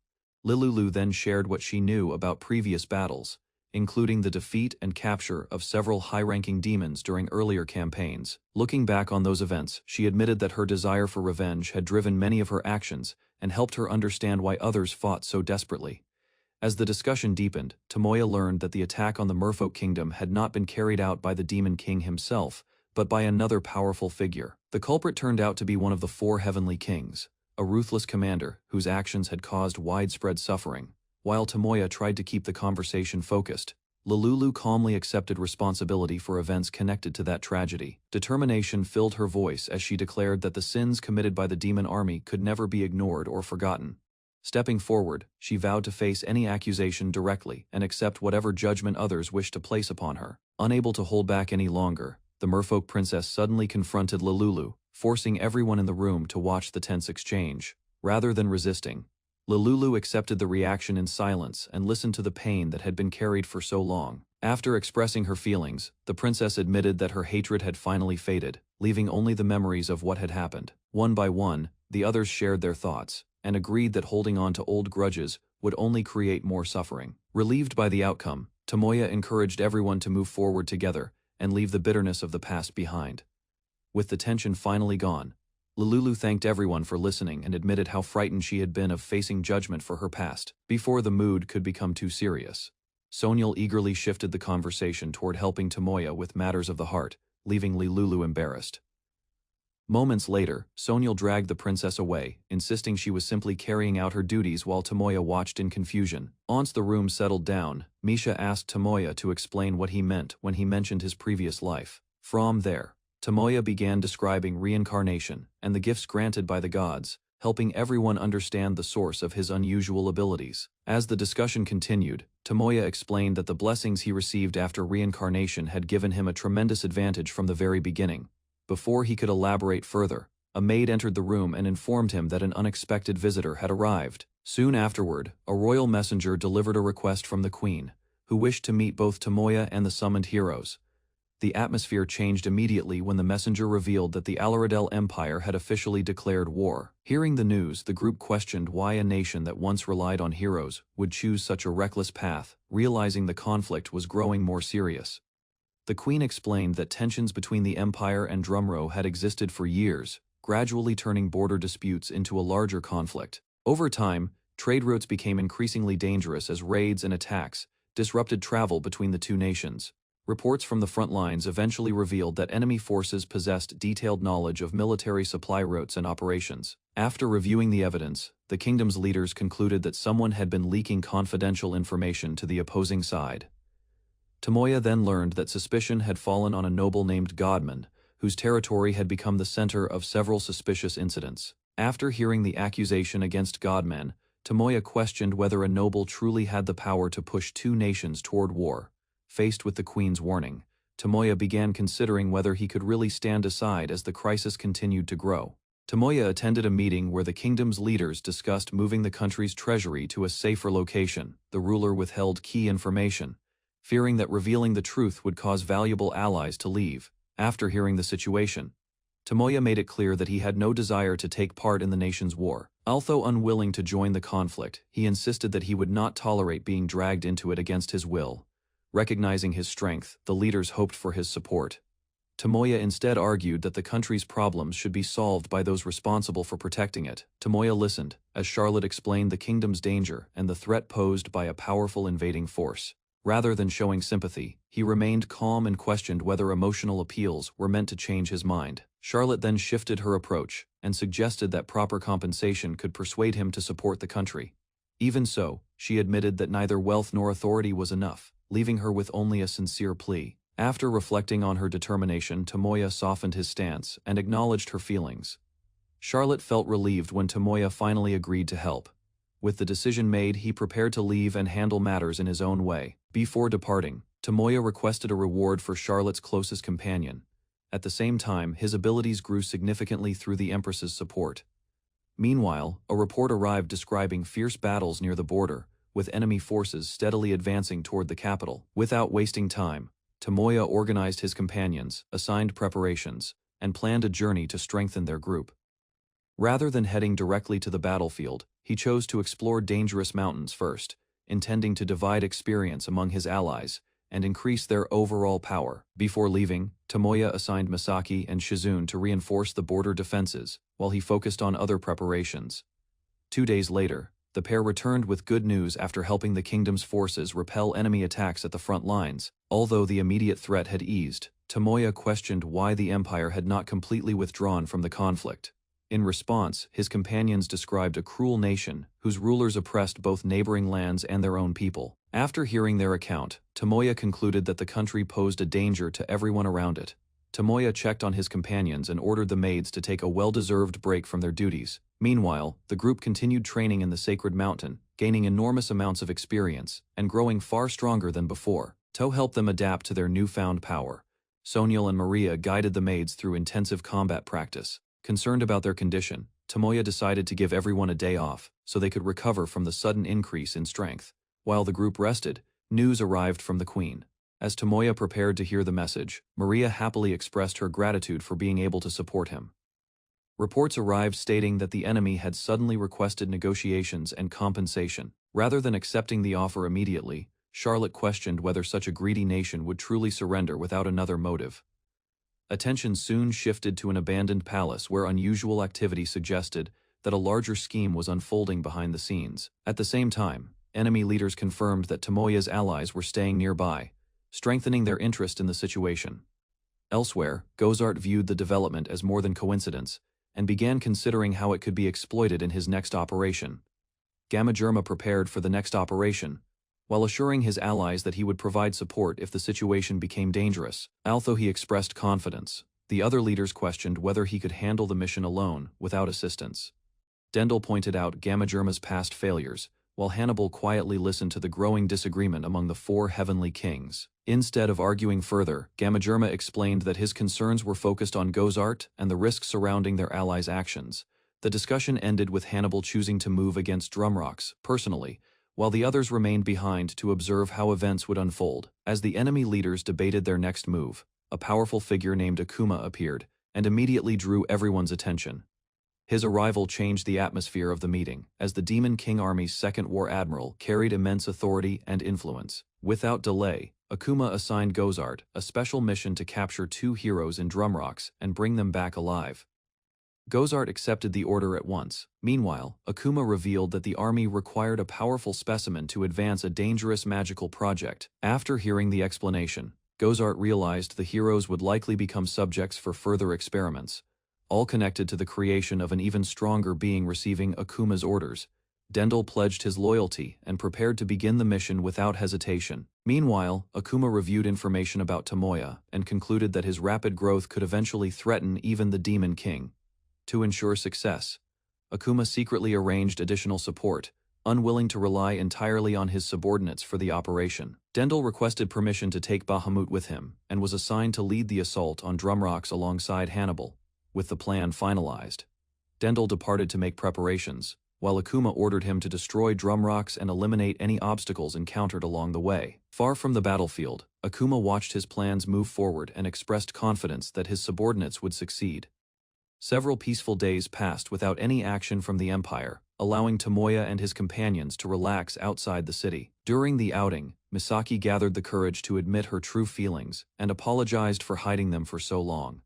Speaker 1: Lululu then shared what she knew about previous battles, including the defeat and capture of several high-ranking demons during earlier campaigns. Looking back on those events, she admitted that her desire for revenge had driven many of her actions and helped her understand why others fought so desperately. As the discussion deepened, Tomoya learned that the attack on the Merfolk Kingdom had not been carried out by the Demon King himself, but by another powerful figure. The culprit turned out to be one of the 4 Heavenly Kings, a ruthless commander whose actions had caused widespread suffering. While Tomoya tried to keep the conversation focused, Lululu calmly accepted responsibility for events connected to that tragedy. Determination filled her voice as she declared that the sins committed by the demon army could never be ignored or forgotten. Stepping forward, she vowed to face any accusation directly and accept whatever judgment others wished to place upon her. Unable to hold back any longer, the Merfolk princess suddenly confronted Lululu, forcing everyone in the room to watch the tense exchange. Rather than resisting, Lululu accepted the reaction in silence and listened to the pain that had been carried for so long. After expressing her feelings, the princess admitted that her hatred had finally faded, leaving only the memories of what had happened. One by one, the others shared their thoughts, and agreed that holding on to old grudges would only create more suffering. Relieved by the outcome, Tomoya encouraged everyone to move forward together and leave the bitterness of the past behind. With the tension finally gone, Lululu thanked everyone for listening and admitted how frightened she had been of facing judgment for her past. Before the mood could become too serious, Sonyal eagerly shifted the conversation toward helping Tomoya with matters of the heart, leaving Lululu embarrassed. Moments later, Sonyal dragged the princess away, insisting she was simply carrying out her duties while Tomoya watched in confusion. Once the room settled down, Misha asked Tomoya to explain what he meant when he mentioned his previous life. From there, Tomoya began describing reincarnation and the gifts granted by the gods, helping everyone understand the source of his unusual abilities. As the discussion continued, Tomoya explained that the blessings he received after reincarnation had given him a tremendous advantage from the very beginning. Before he could elaborate further, a maid entered the room and informed him that an unexpected visitor had arrived. Soon afterward, a royal messenger delivered a request from the queen, who wished to meet both Tomoya and the summoned heroes. The atmosphere changed immediately when the messenger revealed that the Alaradel Empire had officially declared war. Hearing the news, the group questioned why a nation that once relied on heroes would choose such a reckless path, realizing the conflict was growing more serious. The queen explained that tensions between the Empire and Drumro had existed for years, gradually turning border disputes into a larger conflict. Over time, trade routes became increasingly dangerous as raids and attacks disrupted travel between the two nations. Reports from the front lines eventually revealed that enemy forces possessed detailed knowledge of military supply routes and operations. After reviewing the evidence, the kingdom's leaders concluded that someone had been leaking confidential information to the opposing side. Tomoya then learned that suspicion had fallen on a noble named Godman, whose territory had become the center of several suspicious incidents. After hearing the accusation against Godman, Tomoya questioned whether a noble truly had the power to push two nations toward war. Faced with the queen's warning, Tomoya began considering whether he could really stand aside as the crisis continued to grow. Tomoya attended a meeting where the kingdom's leaders discussed moving the country's treasury to a safer location. The ruler withheld key information, fearing that revealing the truth would cause valuable allies to leave. After hearing the situation, Tomoya made it clear that he had no desire to take part in the nation's war. Although unwilling to join the conflict, he insisted that he would not tolerate being dragged into it against his will. Recognizing his strength, the leaders hoped for his support. Tomoya instead argued that the country's problems should be solved by those responsible for protecting it. Tomoya listened, as Charlotte explained the kingdom's danger and the threat posed by a powerful invading force. Rather than showing sympathy, he remained calm and questioned whether emotional appeals were meant to change his mind. Charlotte then shifted her approach and suggested that proper compensation could persuade him to support the country. Even so, she admitted that neither wealth nor authority was enough, leaving her with only a sincere plea. After reflecting on her determination, Tomoya softened his stance and acknowledged her feelings. Charlotte felt relieved when Tomoya finally agreed to help. With the decision made, he prepared to leave and handle matters in his own way. Before departing, Tomoya requested a reward for Charlotte's closest companion. At the same time, his abilities grew significantly through the Empress's support. Meanwhile, a report arrived describing fierce battles near the border, with enemy forces steadily advancing toward the capital. Without wasting time, Tomoya organized his companions, assigned preparations, and planned a journey to strengthen their group. Rather than heading directly to the battlefield, he chose to explore dangerous mountains first, intending to divide experience among his allies and increase their overall power. Before leaving, Tomoya assigned Misaki and Shizune to reinforce the border defenses, while he focused on other preparations. 2 days later, the pair returned with good news after helping the kingdom's forces repel enemy attacks at the front lines. Although the immediate threat had eased, Tomoya questioned why the empire had not completely withdrawn from the conflict. In response, his companions described a cruel nation whose rulers oppressed both neighboring lands and their own people. After hearing their account, Tomoya concluded that the country posed a danger to everyone around it. Tomoya checked on his companions and ordered the maids to take a well-deserved break from their duties. Meanwhile, the group continued training in the sacred mountain, gaining enormous amounts of experience and growing far stronger than before. To help them adapt to their newfound power, Soniel and Maria guided the maids through intensive combat practice. Concerned about their condition, Tomoya decided to give everyone a day off so they could recover from the sudden increase in strength. While the group rested, news arrived from the queen. As Tomoya prepared to hear the message, Maria happily expressed her gratitude for being able to support him. Reports arrived stating that the enemy had suddenly requested negotiations and compensation. Rather than accepting the offer immediately, Charlotte questioned whether such a greedy nation would truly surrender without another motive. Attention soon shifted to an abandoned palace where unusual activity suggested that a larger scheme was unfolding behind the scenes. At the same time, enemy leaders confirmed that Tomoya's allies were staying nearby, strengthening their interest in the situation. Elsewhere, Gozart viewed the development as more than coincidence and began considering how it could be exploited in his next operation. Gamma prepared for the next operation, while assuring his allies that he would provide support if the situation became dangerous. Although he expressed confidence, the other leaders questioned whether he could handle the mission alone without assistance. Dendel pointed out Gamma past failures, while Hannibal quietly listened to the growing disagreement among the 4 heavenly kings. Instead of arguing further, Gamma explained that his concerns were focused on Gozart and the risks surrounding their allies' actions. The discussion ended with Hannibal choosing to move against Drumrocks, personally, while the others remained behind to observe how events would unfold. As the enemy leaders debated their next move, a powerful figure named Akuma appeared and immediately drew everyone's attention. His arrival changed the atmosphere of the meeting, as the Demon King Army's second war admiral carried immense authority and influence. Without delay, Akuma assigned Gozart a special mission to capture 2 heroes in Drumrocks and bring them back alive. Gozart accepted the order at once. Meanwhile, Akuma revealed that the army required a powerful specimen to advance a dangerous magical project. After hearing the explanation, Gozart realized the heroes would likely become subjects for further experiments, all connected to the creation of an even stronger being receiving Akuma's orders. Dendel pledged his loyalty and prepared to begin the mission without hesitation. Meanwhile, Akuma reviewed information about Tomoya and concluded that his rapid growth could eventually threaten even the Demon King. To ensure success, Akuma secretly arranged additional support, unwilling to rely entirely on his subordinates for the operation. Dendel requested permission to take Bahamut with him and was assigned to lead the assault on Drumrocks alongside Hannibal. With the plan finalized, Dendel departed to make preparations, while Akuma ordered him to destroy Drumrocks and eliminate any obstacles encountered along the way. Far from the battlefield, Akuma watched his plans move forward and expressed confidence that his subordinates would succeed. Several peaceful days passed without any action from the Empire, allowing Tomoya and his companions to relax outside the city. During the outing, Misaki gathered the courage to admit her true feelings and apologized for hiding them for so long.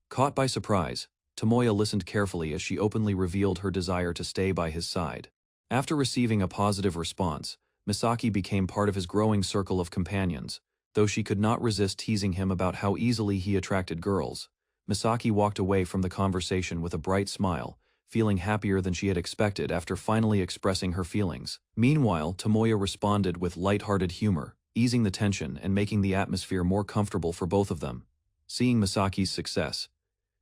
Speaker 1: Caught by surprise, Tomoya listened carefully as she openly revealed her desire to stay by his side. After receiving a positive response, Misaki became part of his growing circle of companions, though she could not resist teasing him about how easily he attracted girls. Misaki walked away from the conversation with a bright smile, feeling happier than she had expected after finally expressing her feelings. Meanwhile, Tomoya responded with light-hearted humor, easing the tension and making the atmosphere more comfortable for both of them. Seeing Misaki's success,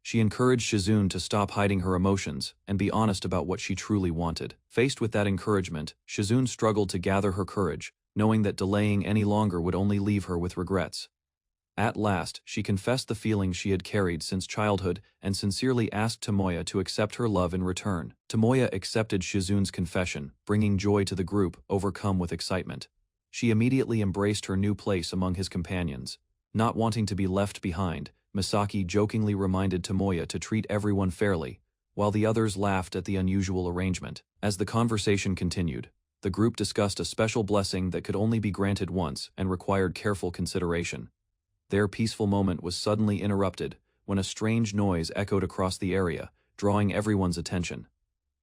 Speaker 1: she encouraged Shizune to stop hiding her emotions and be honest about what she truly wanted. Faced with that encouragement, Shizune struggled to gather her courage, knowing that delaying any longer would only leave her with regrets. At last, she confessed the feelings she had carried since childhood and sincerely asked Tomoya to accept her love in return. Tomoya accepted Shizune's confession, bringing joy to the group, overcome with excitement. She immediately embraced her new place among his companions. Not wanting to be left behind, Misaki jokingly reminded Tomoya to treat everyone fairly, while the others laughed at the unusual arrangement. As the conversation continued, The group discussed a special blessing that could only be granted once and required careful consideration. Their peaceful moment was suddenly interrupted when a strange noise echoed across the area, drawing everyone's attention.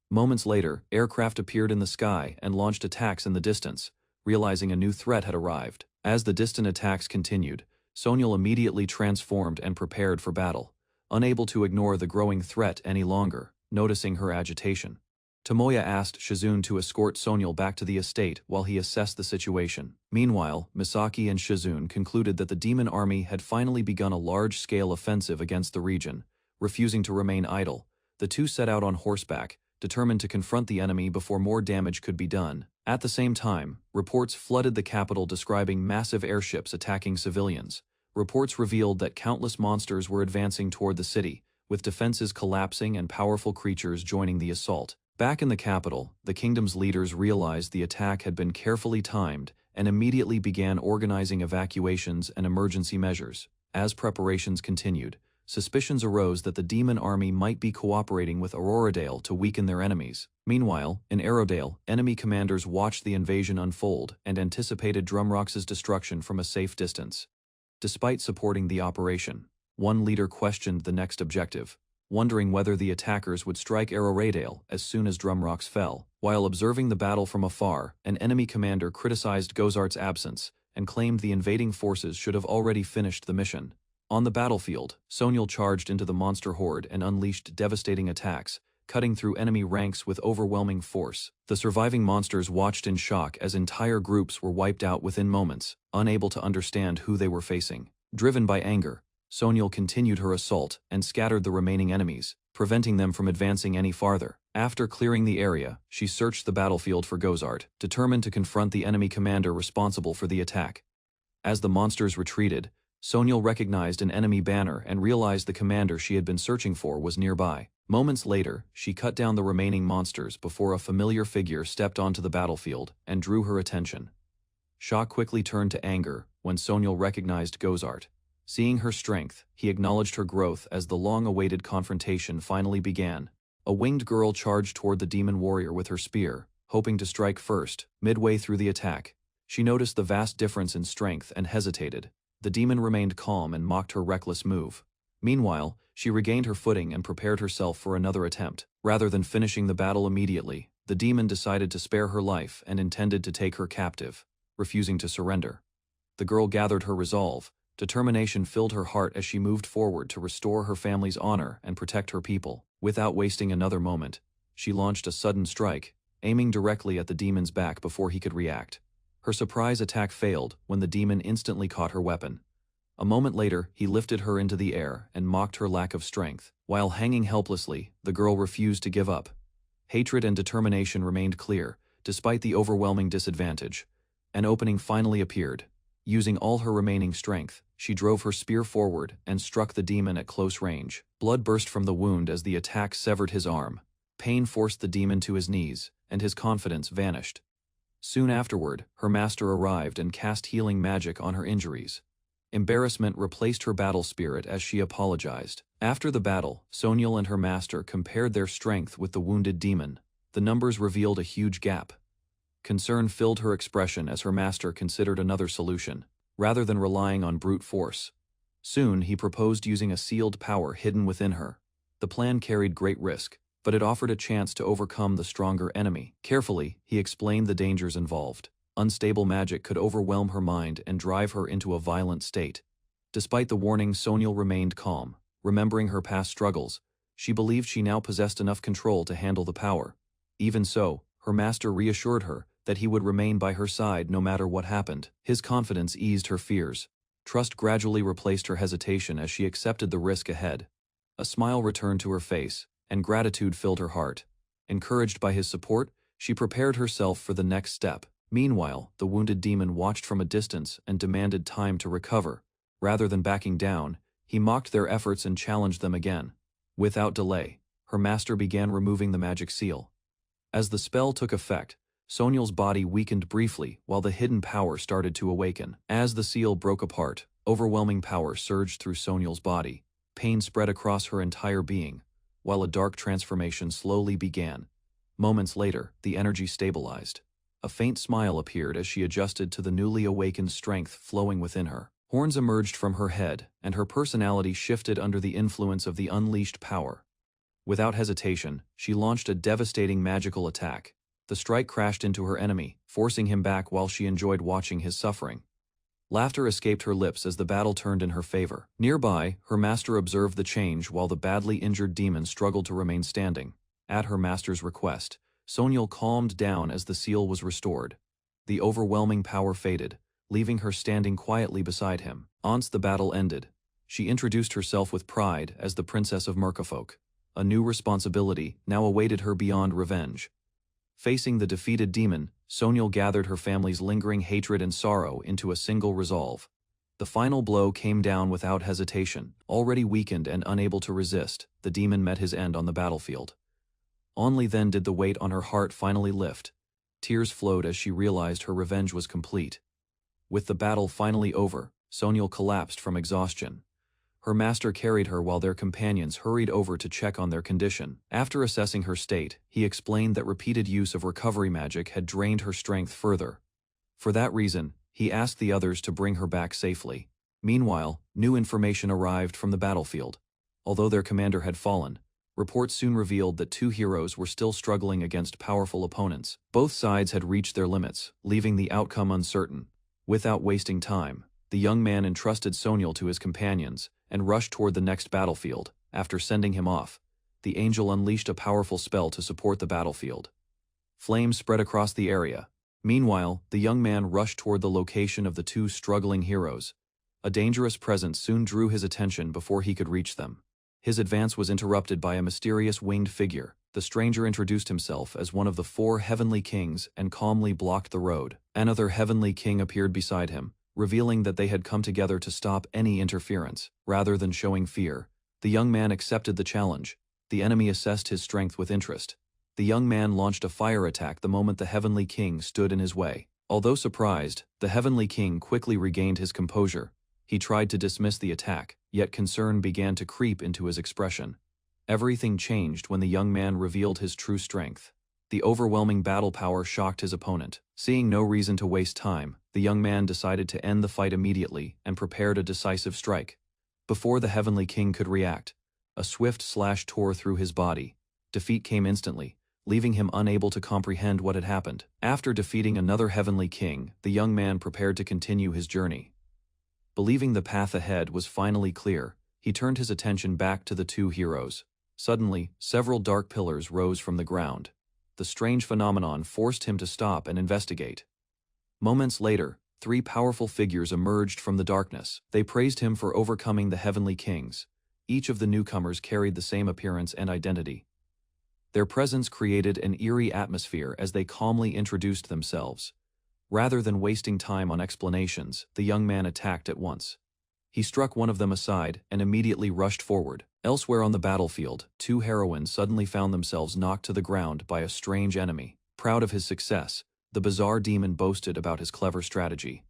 Speaker 1: Moments later, aircraft appeared in the sky and launched attacks in the distance, realizing a new threat had arrived. As the distant attacks continued, Sonyal immediately transformed and prepared for battle, unable to ignore the growing threat any longer. Noticing her agitation, Tomoya asked Shizune to escort Sonyal back to the estate while he assessed the situation. Meanwhile, Misaki and Shizune concluded that the demon army had finally begun a large-scale offensive against the region. Refusing to remain idle, the two set out on horseback, determined to confront the enemy before more damage could be done. At the same time, reports flooded the capital describing massive airships attacking civilians. Reports revealed that countless monsters were advancing toward the city, with defenses collapsing and powerful creatures joining the assault. Back in the capital, the kingdom's leaders realized the attack had been carefully timed and immediately began organizing evacuations and emergency measures. As preparations continued, suspicions arose that the demon army might be cooperating with Auroradale to weaken their enemies. Meanwhile, in Arrodale, enemy commanders watched the invasion unfold and anticipated Drumrox's destruction from a safe distance. Despite supporting the operation, one leader questioned the next objective, wondering whether the attackers would strike Arrodale as soon as Drumrox fell. While observing the battle from afar, an enemy commander criticized Gozart's absence and claimed the invading forces should have already finished the mission. On the battlefield, Sonyal charged into the monster horde and unleashed devastating attacks, cutting through enemy ranks with overwhelming force. The surviving monsters watched in shock as entire groups were wiped out within moments, unable to understand who they were facing. Driven by anger, Sonyal continued her assault and scattered the remaining enemies, preventing them from advancing any farther. After clearing the area, she searched the battlefield for Gozart, determined to confront the enemy commander responsible for the attack. As the monsters retreated, Sonyal recognized an enemy banner and realized the commander she had been searching for was nearby. Moments later, she cut down the remaining monsters before a familiar figure stepped onto the battlefield and drew her attention. Shock quickly turned to anger when Sonyal recognized Gozart. Seeing her strength, he acknowledged her growth as the long-awaited confrontation finally began. A winged girl charged toward the demon warrior with her spear, hoping to strike first. Midway through the attack, she noticed the vast difference in strength and hesitated. The demon remained calm and mocked her reckless move. Meanwhile, she regained her footing and prepared herself for another attempt. Rather than finishing the battle immediately, the demon decided to spare her life and intended to take her captive, refusing to surrender. The girl gathered her resolve. Determination filled her heart as she moved forward to restore her family's honor and protect her people. Without wasting another moment, she launched a sudden strike, aiming directly at the demon's back before he could react. Her surprise attack failed when the demon instantly caught her weapon. A moment later, he lifted her into the air and mocked her lack of strength. While hanging helplessly, the girl refused to give up. Hatred and determination remained clear, despite the overwhelming disadvantage. An opening finally appeared. Using all her remaining strength, she drove her spear forward and struck the demon at close range. Blood burst from the wound as the attack severed his arm. Pain forced the demon to his knees, and his confidence vanished. Soon afterward, her master arrived and cast healing magic on her injuries. Embarrassment replaced her battle spirit as she apologized. After the battle, Sonyal and her master compared their strength with the wounded demon. The numbers revealed a huge gap. Concern filled her expression as her master considered another solution, rather than relying on brute force. Soon, he proposed using a sealed power hidden within her. The plan carried great risk, but it offered a chance to overcome the stronger enemy. Carefully, he explained the dangers involved. Unstable magic could overwhelm her mind and drive her into a violent state. Despite the warning, Sonyal remained calm. Remembering her past struggles, she believed she now possessed enough control to handle the power. Even so, her master reassured her that he would remain by her side no matter what happened. His confidence eased her fears. Trust gradually replaced her hesitation as she accepted the risk ahead. A smile returned to her face, and gratitude filled her heart. Encouraged by his support, she prepared herself for the next step. Meanwhile, the wounded demon watched from a distance and demanded time to recover. Rather than backing down, he mocked their efforts and challenged them again. Without delay, her master began removing the magic seal. As the spell took effect, Sonyal's body weakened briefly while the hidden power started to awaken. As the seal broke apart, overwhelming power surged through Sonyal's body. Pain spread across her entire being, while a dark transformation slowly began. Moments later, the energy stabilized. A faint smile appeared as she adjusted to the newly awakened strength flowing within her. Horns emerged from her head, and her personality shifted under the influence of the unleashed power. Without hesitation, she launched a devastating magical attack. The strike crashed into her enemy, forcing him back while she enjoyed watching his suffering. Laughter escaped her lips as the battle turned in her favor. Nearby, her master observed the change while the badly injured demon struggled to remain standing. At her master's request, Sonyal calmed down as the seal was restored. The overwhelming power faded, leaving her standing quietly beside him. Once the battle ended, she introduced herself with pride as the Princess of Mercafolk. A new responsibility now awaited her beyond revenge. Facing the defeated demon, Sonyal gathered her family's lingering hatred and sorrow into a single resolve. The final blow came down without hesitation. Already weakened and unable to resist, the demon met his end on the battlefield. Only then did the weight on her heart finally lift. Tears flowed as she realized her revenge was complete. With the battle finally over, Sonyal collapsed from exhaustion. Her master carried her while their companions hurried over to check on their condition. After assessing her state, he explained that repeated use of recovery magic had drained her strength further. For that reason, he asked the others to bring her back safely. Meanwhile, new information arrived from the battlefield. Although their commander had fallen, reports soon revealed that two heroes were still struggling against powerful opponents. Both sides had reached their limits, leaving the outcome uncertain. Without wasting time, the young man entrusted Sonyal to his companions and rushed toward the next battlefield. After sending him off, the angel unleashed a powerful spell to support the battlefield. Flames spread across the area. Meanwhile, the young man rushed toward the location of the two struggling heroes. A dangerous presence soon drew his attention before he could reach them. His advance was interrupted by a mysterious winged figure. The stranger introduced himself as one of the 4 heavenly kings and calmly blocked the road. Another heavenly king appeared beside him, revealing that they had come together to stop any interference. Rather than showing fear, the young man accepted the challenge. The enemy assessed his strength with interest. The young man launched a fire attack the moment the heavenly king stood in his way. Although surprised, the heavenly king quickly regained his composure. He tried to dismiss the attack, yet concern began to creep into his expression. Everything changed when the young man revealed his true strength. The overwhelming battle power shocked his opponent. Seeing no reason to waste time, the young man decided to end the fight immediately and prepared a decisive strike. Before the heavenly king could react, a swift slash tore through his body. Defeat came instantly, leaving him unable to comprehend what had happened. After defeating another heavenly king, the young man prepared to continue his journey. Believing the path ahead was finally clear, he turned his attention back to the two heroes. Suddenly, several dark pillars rose from the ground. The strange phenomenon forced him to stop and investigate. Moments later, 3 powerful figures emerged from the darkness. They praised him for overcoming the heavenly kings. Each of the newcomers carried the same appearance and identity. Their presence created an eerie atmosphere as they calmly introduced themselves. Rather than wasting time on explanations, the young man attacked at once. He struck one of them aside and immediately rushed forward. Elsewhere on the battlefield, 2 heroines suddenly found themselves knocked to the ground by a strange enemy. Proud of his success, the bizarre demon boasted about his clever strategy.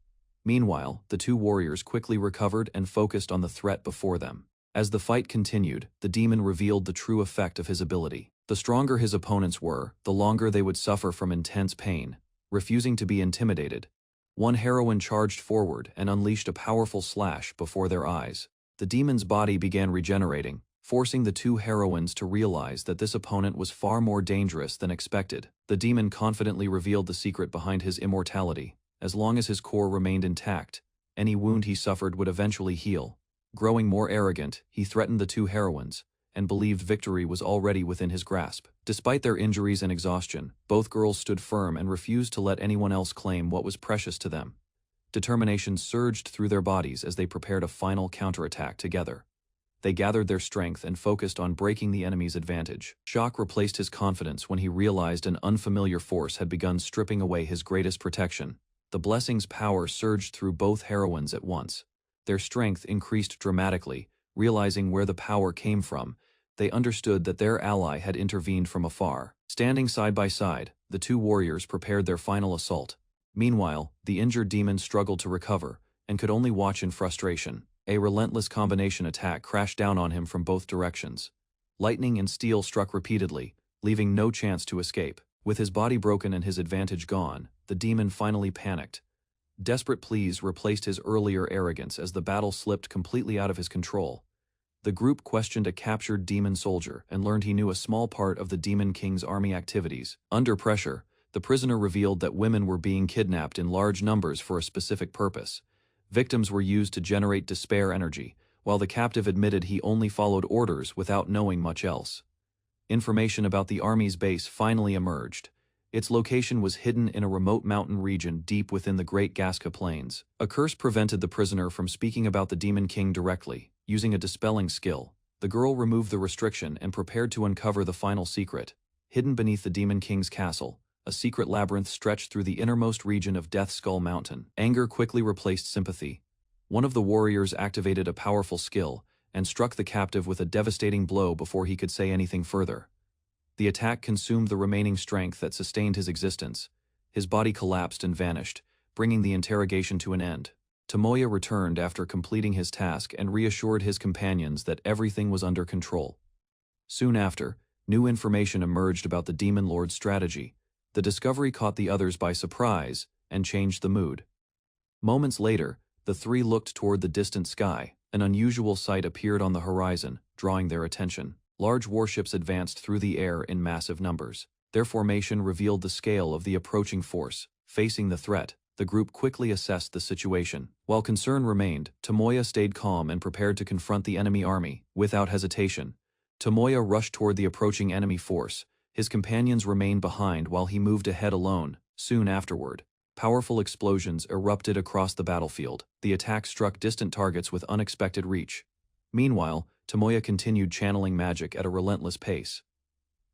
Speaker 1: Meanwhile, the 2 warriors quickly recovered and focused on the threat before them. As the fight continued, the demon revealed the true effect of his ability. The stronger his opponents were, the longer they would suffer from intense pain. Refusing to be intimidated, one heroine charged forward and unleashed a powerful slash before their eyes. The demon's body began regenerating, forcing the 2 heroines to realize that this opponent was far more dangerous than expected. The demon confidently revealed the secret behind his immortality. As long as his core remained intact, any wound he suffered would eventually heal. Growing more arrogant, he threatened the 2 heroines, and believed victory was already within his grasp. Despite their injuries and exhaustion, both girls stood firm and refused to let anyone else claim what was precious to them. Determination surged through their bodies as they prepared a final counterattack together. They gathered their strength and focused on breaking the enemy's advantage. Shock replaced his confidence when he realized an unfamiliar force had begun stripping away his greatest protection. The blessing's power surged through both heroines at once. Their strength increased dramatically. Realizing where the power came from, they understood that their ally had intervened from afar. Standing side by side, the 2 warriors prepared their final assault. Meanwhile, the injured demon struggled to recover, and could only watch in frustration. A relentless combination attack crashed down on him from both directions. Lightning and steel struck repeatedly, leaving no chance to escape. With his body broken and his advantage gone, the demon finally panicked. Desperate pleas replaced his earlier arrogance as the battle slipped completely out of his control. The group questioned a captured demon soldier and learned he knew a small part of the Demon King's army activities. Under pressure, the prisoner revealed that women were being kidnapped in large numbers for a specific purpose. Victims were used to generate despair energy, while the captive admitted he only followed orders without knowing much else. Information about the army's base finally emerged. Its location was hidden in a remote mountain region deep within the Great Gasca Plains. A curse prevented the prisoner from speaking about the Demon King directly. Using a dispelling skill, the girl removed the restriction and prepared to uncover the final secret. Hidden beneath the Demon King's castle, a secret labyrinth stretched through the innermost region of Death Skull Mountain. Anger quickly replaced sympathy. One of the warriors activated a powerful skill and struck the captive with a devastating blow before he could say anything further. The attack consumed the remaining strength that sustained his existence. His body collapsed and vanished, bringing the interrogation to an end. Tomoya returned after completing his task and reassured his companions that everything was under control. Soon after, new information emerged about the Demon Lord's strategy. The discovery caught the others by surprise and changed the mood. Moments later, the three looked toward the distant sky. An unusual sight appeared on the horizon, drawing their attention. Large warships advanced through the air in massive numbers. Their formation revealed the scale of the approaching force. Facing the threat, the group quickly assessed the situation. While concern remained, Tomoya stayed calm and prepared to confront the enemy army. Without hesitation, Tomoya rushed toward the approaching enemy force. His companions remained behind while he moved ahead alone. Soon afterward, powerful explosions erupted across the battlefield. The attack struck distant targets with unexpected reach. Meanwhile, Tomoya continued channeling magic at a relentless pace.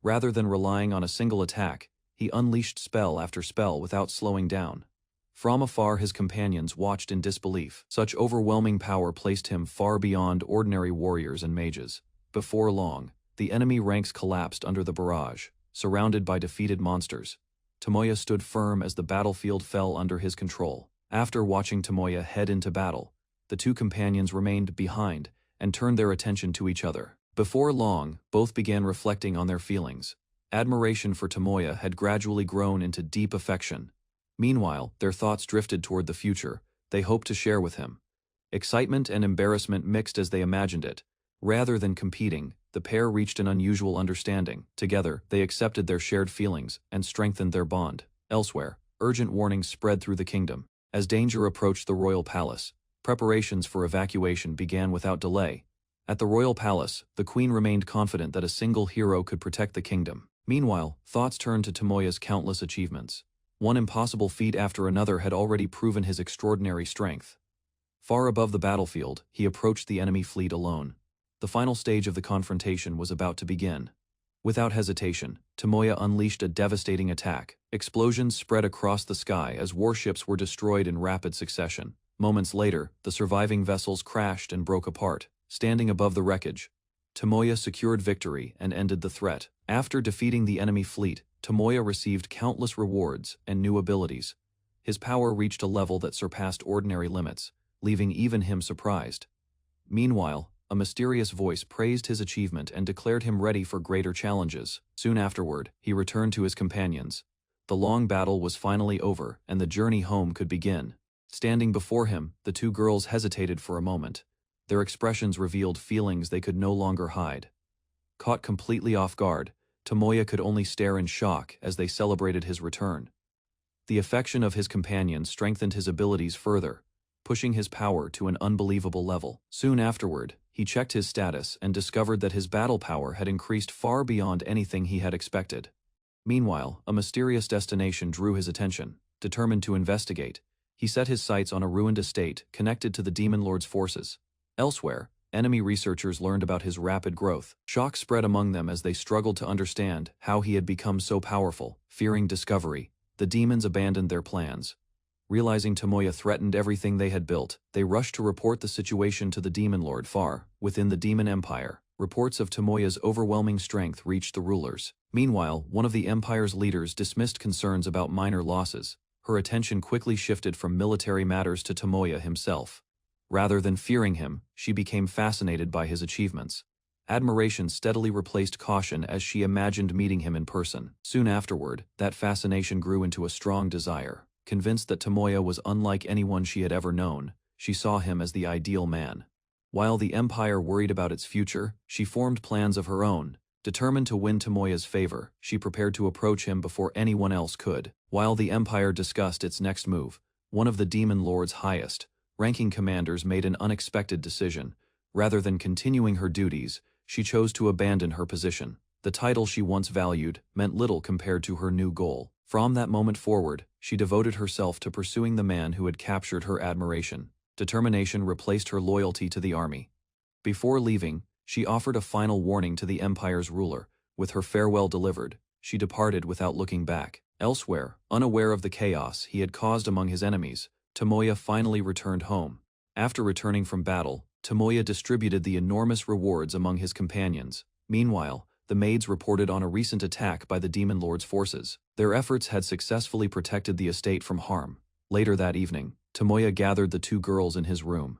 Speaker 1: Rather than relying on a single attack, he unleashed spell after spell without slowing down. From afar, his companions watched in disbelief. Such overwhelming power placed him far beyond ordinary warriors and mages. Before long, the enemy ranks collapsed under the barrage, surrounded by defeated monsters. Tomoya stood firm as the battlefield fell under his control. After watching Tomoya head into battle, the two companions remained behind and turned their attention to each other. Before long, both began reflecting on their feelings. Admiration for Tomoya had gradually grown into deep affection. Meanwhile, their thoughts drifted toward the future they hoped to share with him. Excitement and embarrassment mixed as they imagined it. Rather than competing, the pair reached an unusual understanding. Together, they accepted their shared feelings and strengthened their bond. Elsewhere, urgent warnings spread through the kingdom. As danger approached the royal palace, preparations for evacuation began without delay. At the royal palace, the queen remained confident that a single hero could protect the kingdom. Meanwhile, thoughts turned to Tomoya's countless achievements. One impossible feat after another had already proven his extraordinary strength. Far above the battlefield, he approached the enemy fleet alone. The final stage of the confrontation was about to begin. Without hesitation, Tomoya unleashed a devastating attack. Explosions spread across the sky as warships were destroyed in rapid succession. Moments later, the surviving vessels crashed and broke apart. Standing above the wreckage, Tomoya secured victory and ended the threat. After defeating the enemy fleet, Tomoya received countless rewards and new abilities. His power reached a level that surpassed ordinary limits, leaving even him surprised. Meanwhile, a mysterious voice praised his achievement and declared him ready for greater challenges. Soon afterward, he returned to his companions. The long battle was finally over, and the journey home could begin. Standing before him, the two girls hesitated for a moment. Their expressions revealed feelings they could no longer hide. Caught completely off guard, Tomoya could only stare in shock as they celebrated his return. The affection of his companions strengthened his abilities further, pushing his power to an unbelievable level. Soon afterward, he checked his status and discovered that his battle power had increased far beyond anything he had expected. Meanwhile, a mysterious destination drew his attention. Determined to investigate, he set his sights on a ruined estate connected to the Demon Lord's forces. Elsewhere, enemy researchers learned about his rapid growth. Shock spread among them as they struggled to understand how he had become so powerful. Fearing discovery, the demons abandoned their plans. Realizing Tomoya threatened everything they had built, they rushed to report the situation to the Demon Lord. Far within the Demon Empire, reports of Tomoya's overwhelming strength reached the rulers. Meanwhile, one of the Empire's leaders dismissed concerns about minor losses. Her attention quickly shifted from military matters to Tomoya himself. Rather than fearing him, she became fascinated by his achievements. Admiration steadily replaced caution as she imagined meeting him in person. Soon afterward, that fascination grew into a strong desire. convinced that Tomoya was unlike anyone she had ever known. She saw him as the ideal man. While the Empire worried about its future, she formed plans of her own. Determined to win Tomoya's favor, she prepared to approach him before anyone else could. While the Empire discussed its next move, one of the Demon Lord's highest-ranking commanders made an unexpected decision. Rather than continuing her duties, she chose to abandon her position. The title she once valued meant little compared to her new goal. From that moment forward, she devoted herself to pursuing the man who had captured her admiration. Determination replaced her loyalty to the army. Before leaving, she offered a final warning to the Empire's ruler. With her farewell delivered, she departed without looking back. Elsewhere, unaware of the chaos he had caused among his enemies, Tomoya finally returned home. After returning from battle, Tomoya distributed the enormous rewards among his companions. Meanwhile, the maids reported on a recent attack by the Demon Lord's forces. Their efforts had successfully protected the estate from harm. Later that evening, Tomoya gathered the two girls in his room.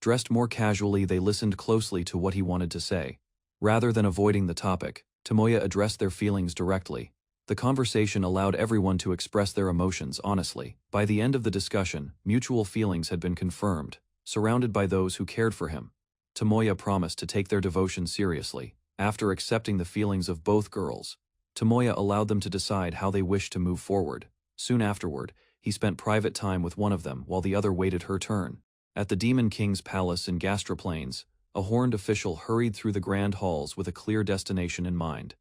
Speaker 1: Dressed more casually, they listened closely to what he wanted to say. Rather than avoiding the topic, Tomoya addressed their feelings directly. The conversation allowed everyone to express their emotions honestly. By the end of the discussion, mutual feelings had been confirmed. Surrounded by those who cared for him, Tomoya promised to take their devotion seriously. After accepting the feelings of both girls, Tomoya allowed them to decide how they wished to move forward. Soon afterward, he spent private time with one of them while the other waited her turn. At the Demon King's palace in Gastroplanes, a horned official hurried through the grand halls with a clear destination in mind.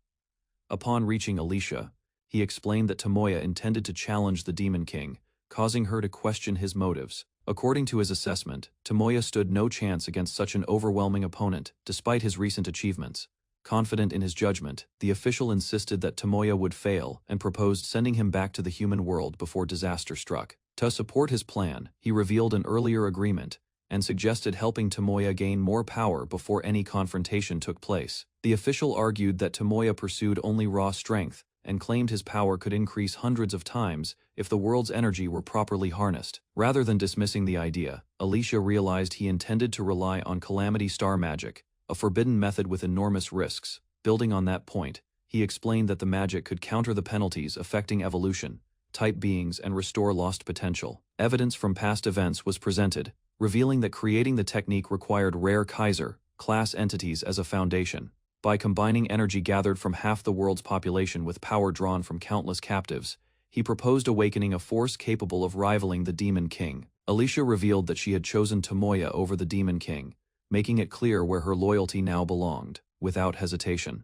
Speaker 1: Upon reaching Alicia, he explained that Tomoya intended to challenge the Demon King, causing her to question his motives. According to his assessment, Tomoya stood no chance against such an overwhelming opponent, despite his recent achievements. Confident in his judgment, the official insisted that Tomoya would fail and proposed sending him back to the human world before disaster struck. To support his plan, he revealed an earlier agreement and suggested helping Tomoya gain more power before any confrontation took place. The official argued that Tomoya pursued only raw strength and claimed his power could increase hundreds of times if the world's energy were properly harnessed. Rather than dismissing the idea, Alicia realized he intended to rely on Calamity Star magic, a forbidden method with enormous risks. Building on that point, he explained that the magic could counter the penalties affecting evolution, type beings, and restore lost potential. Evidence from past events was presented, revealing that creating the technique required rare Kaiser-class entities as a foundation. By combining energy gathered from half the world's population with power drawn from countless captives, he proposed awakening a force capable of rivaling the Demon King. Alicia revealed that she had chosen Tomoya over the Demon King, making it clear where her loyalty now belonged. Without hesitation,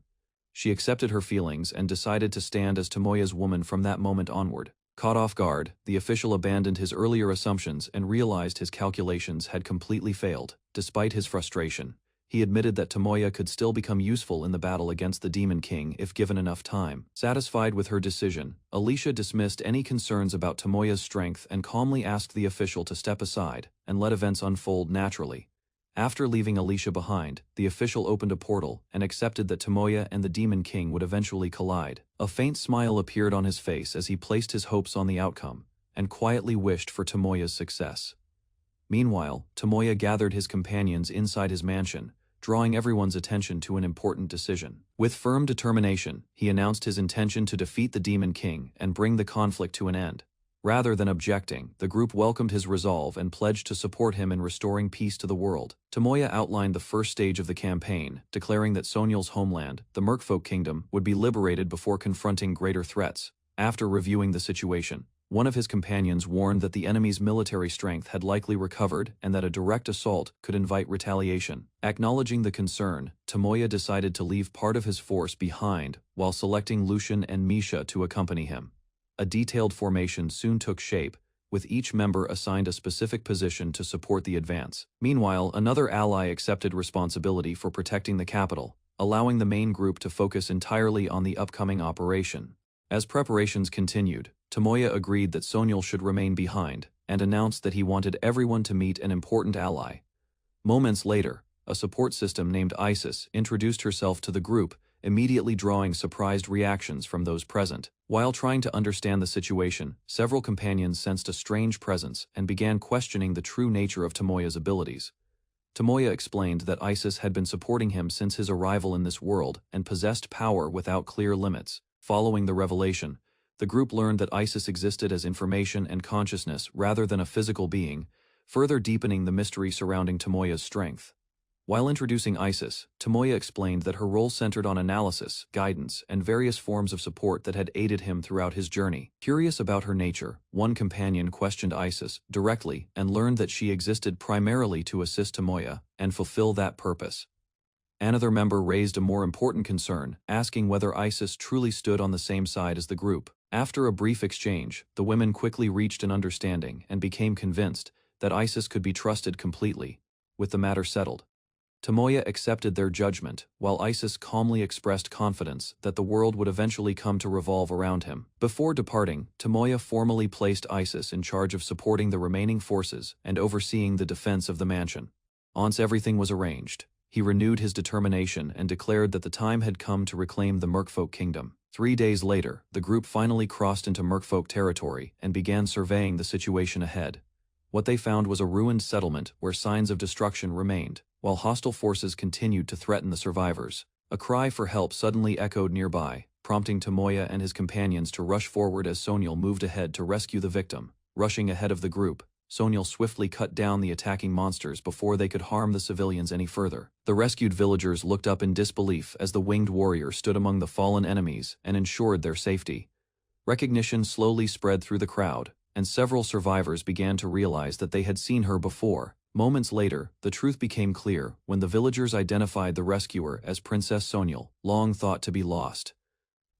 Speaker 1: she accepted her feelings and decided to stand as Tomoya's woman from that moment onward. Caught off guard, the official abandoned his earlier assumptions and realized his calculations had completely failed. Despite his frustration, he admitted that Tomoya could still become useful in the battle against the Demon King if given enough time. Satisfied with her decision, Alicia dismissed any concerns about Tomoya's strength and calmly asked the official to step aside and let events unfold naturally. After leaving Alicia behind, the official opened a portal and accepted that Tomoya and the Demon King would eventually collide. A faint smile appeared on his face as he placed his hopes on the outcome and quietly wished for Tomoya's success. Meanwhile, Tomoya gathered his companions inside his mansion, drawing everyone's attention to an important decision. With firm determination, he announced his intention to defeat the Demon King and bring the conflict to an end. Rather than objecting, the group welcomed his resolve and pledged to support him in restoring peace to the world. Tomoya outlined the first stage of the campaign, declaring that Sonyal's homeland, the Merfolk Kingdom, would be liberated before confronting greater threats. After reviewing the situation, one of his companions warned that the enemy's military strength had likely recovered and that a direct assault could invite retaliation. Acknowledging the concern, Tomoya decided to leave part of his force behind while selecting Lucian and Misha to accompany him. A detailed formation soon took shape, with each member assigned a specific position to support the advance. Meanwhile, another ally accepted responsibility for protecting the capital, allowing the main group to focus entirely on the upcoming operation. As preparations continued, Tomoya agreed that Sonyal should remain behind and announced that he wanted everyone to meet an important ally. Moments later, a support system named Isis introduced herself to the group, immediately drawing surprised reactions from those present. While trying to understand the situation, several companions sensed a strange presence and began questioning the true nature of Tomoya's abilities. Tomoya explained that Isis had been supporting him since his arrival in this world and possessed power without clear limits. Following the revelation, The group learned that Isis existed as information and consciousness rather than a physical being, further deepening the mystery surrounding Tomoya's strength. While introducing Isis, Tomoya explained that her role centered on analysis, guidance, and various forms of support that had aided him throughout his journey. Curious about her nature, one companion questioned Isis directly and learned that she existed primarily to assist Tomoya and fulfill that purpose. Another member raised a more important concern, asking whether Isis truly stood on the same side as the group. After a brief exchange, the women quickly reached an understanding and became convinced that Isis could be trusted completely. With the matter settled, Tomoya accepted their judgment, while Isis calmly expressed confidence that the world would eventually come to revolve around him. Before departing, Tomoya formally placed Isis in charge of supporting the remaining forces and overseeing the defense of the mansion. Once everything was arranged, he renewed his determination and declared that the time had come to reclaim the Merfolk Kingdom. 3 days later, the group finally crossed into Merfolk territory and began surveying the situation ahead. What they found was a ruined settlement where signs of destruction remained, while hostile forces continued to threaten the survivors. A cry for help suddenly echoed nearby, prompting Tomoya and his companions to rush forward as Sonyal moved ahead to rescue the victim. Rushing ahead of the group, Sonyal swiftly cut down the attacking monsters before they could harm the civilians any further. The rescued villagers looked up in disbelief as the winged warrior stood among the fallen enemies and ensured their safety. Recognition slowly spread through the crowd, and several survivors began to realize that they had seen her before. Moments later, the truth became clear when the villagers identified the rescuer as Princess Sonyal, long thought to be lost.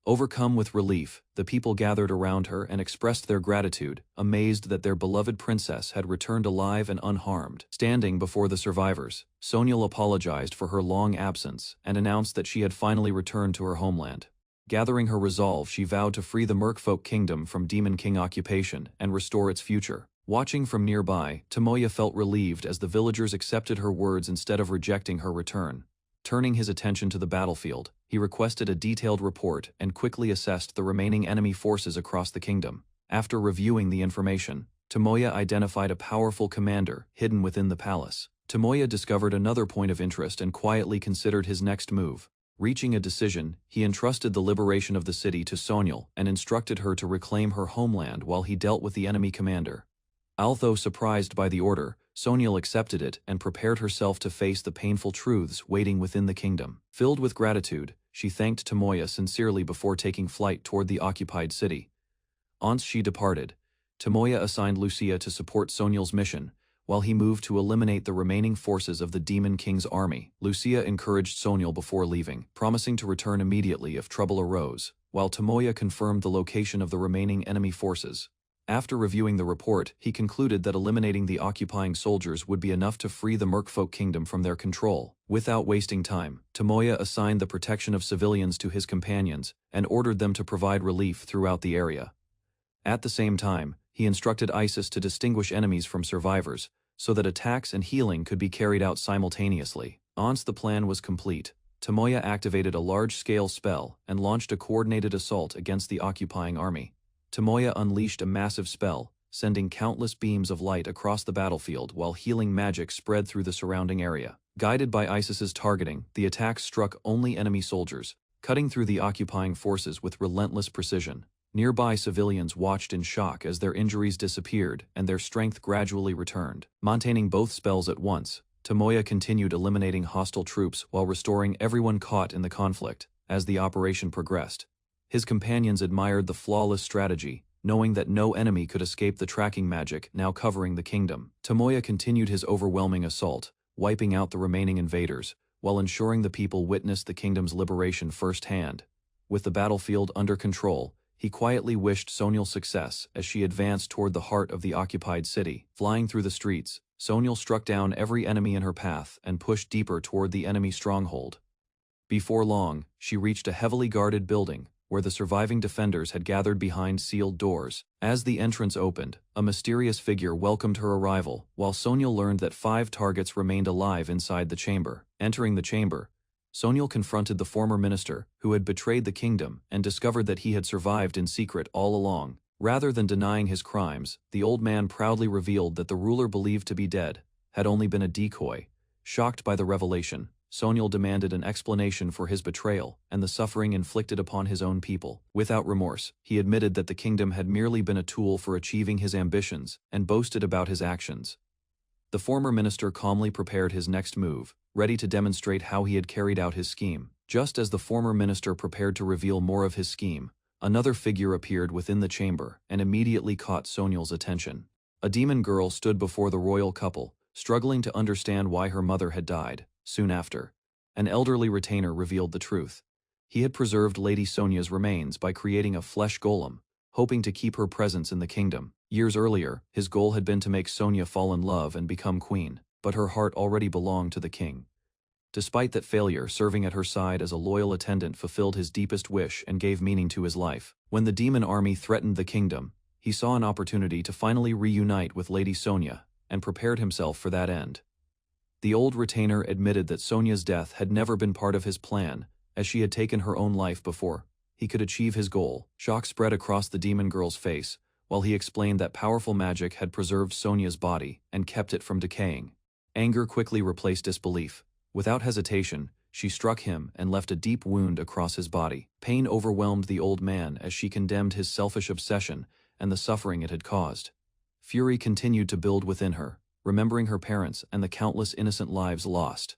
Speaker 1: Overcome with relief, the people gathered around her and expressed their gratitude, amazed that their beloved princess had returned alive and unharmed. Standing before the survivors, Sonyal apologized for her long absence and announced that she had finally returned to her homeland. Gathering her resolve, she vowed to free the Merfolk Kingdom from Demon King occupation and restore its future. Watching from nearby, Tomoya felt relieved as the villagers accepted her words instead of rejecting her return. Turning his attention to the battlefield, he requested a detailed report and quickly assessed the remaining enemy forces across the kingdom. After reviewing the information, Tomoya identified a powerful commander hidden within the palace. Tomoya discovered another point of interest and quietly considered his next move. Reaching a decision, he entrusted the liberation of the city to Sonyal and instructed her to reclaim her homeland while he dealt with the enemy commander. Although surprised by the order, Sonyal accepted it and prepared herself to face the painful truths waiting within the kingdom. Filled with gratitude, she thanked Tomoya sincerely before taking flight toward the occupied city. Once she departed, Tomoya assigned Lucia to support Sonyal's mission, while he moved to eliminate the remaining forces of the Demon King's army. Lucia encouraged Sonyal before leaving, promising to return immediately if trouble arose, while Tomoya confirmed the location of the remaining enemy forces. After reviewing the report, he concluded that eliminating the occupying soldiers would be enough to free the Merfolk Kingdom from their control. Without wasting time, Tomoya assigned the protection of civilians to his companions and ordered them to provide relief throughout the area. At the same time, he instructed Isis to distinguish enemies from survivors, so that attacks and healing could be carried out simultaneously. Once the plan was complete, Tomoya activated a large-scale spell and launched a coordinated assault against the occupying army. Tomoya unleashed a massive spell, sending countless beams of light across the battlefield while healing magic spread through the surrounding area. Guided by Isis's targeting, the attack struck only enemy soldiers, cutting through the occupying forces with relentless precision. Nearby civilians watched in shock as their injuries disappeared and their strength gradually returned. Maintaining both spells at once, Tomoya continued eliminating hostile troops while restoring everyone caught in the conflict. As the operation progressed, his companions admired the flawless strategy, knowing that no enemy could escape the tracking magic now covering the kingdom. Tomoya continued his overwhelming assault, wiping out the remaining invaders, while ensuring the people witnessed the kingdom's liberation firsthand. With the battlefield under control, he quietly wished Sonyal success as she advanced toward the heart of the occupied city. Flying through the streets, Sonyal struck down every enemy in her path and pushed deeper toward the enemy stronghold. Before long, she reached a heavily guarded building, where the surviving defenders had gathered behind sealed doors. As the entrance opened, a mysterious figure welcomed her arrival, while Sonyal learned that 5 targets remained alive inside the chamber. Entering the chamber, Sonyal confronted the former minister, who had betrayed the kingdom, and discovered that he had survived in secret all along. Rather than denying his crimes, the old man proudly revealed that the ruler believed to be dead had only been a decoy. Shocked by the revelation, Sonyal demanded an explanation for his betrayal and the suffering inflicted upon his own people. Without remorse, he admitted that the kingdom had merely been a tool for achieving his ambitions and boasted about his actions. The former minister calmly prepared his next move, ready to demonstrate how he had carried out his scheme. Just as the former minister prepared to reveal more of his scheme, another figure appeared within the chamber and immediately caught Sonyal's attention. A demon girl stood before the royal couple, struggling to understand why her mother had died. Soon after, an elderly retainer revealed the truth. He had preserved Lady Sonia's remains by creating a flesh golem, hoping to keep her presence in the kingdom. Years earlier, his goal had been to make Sonia fall in love and become queen, but her heart already belonged to the king. Despite that failure, serving at her side as a loyal attendant fulfilled his deepest wish and gave meaning to his life. When the demon army threatened the kingdom, he saw an opportunity to finally reunite with Lady Sonia and prepared himself for that end. The old retainer admitted that Sonia's death had never been part of his plan, as she had taken her own life before he could achieve his goal. Shock spread across the demon girl's face, while he explained that powerful magic had preserved Sonia's body and kept it from decaying. Anger quickly replaced disbelief. Without hesitation, she struck him and left a deep wound across his body. Pain overwhelmed the old man as she condemned his selfish obsession and the suffering it had caused. Fury continued to build within her, remembering her parents and the countless innocent lives lost.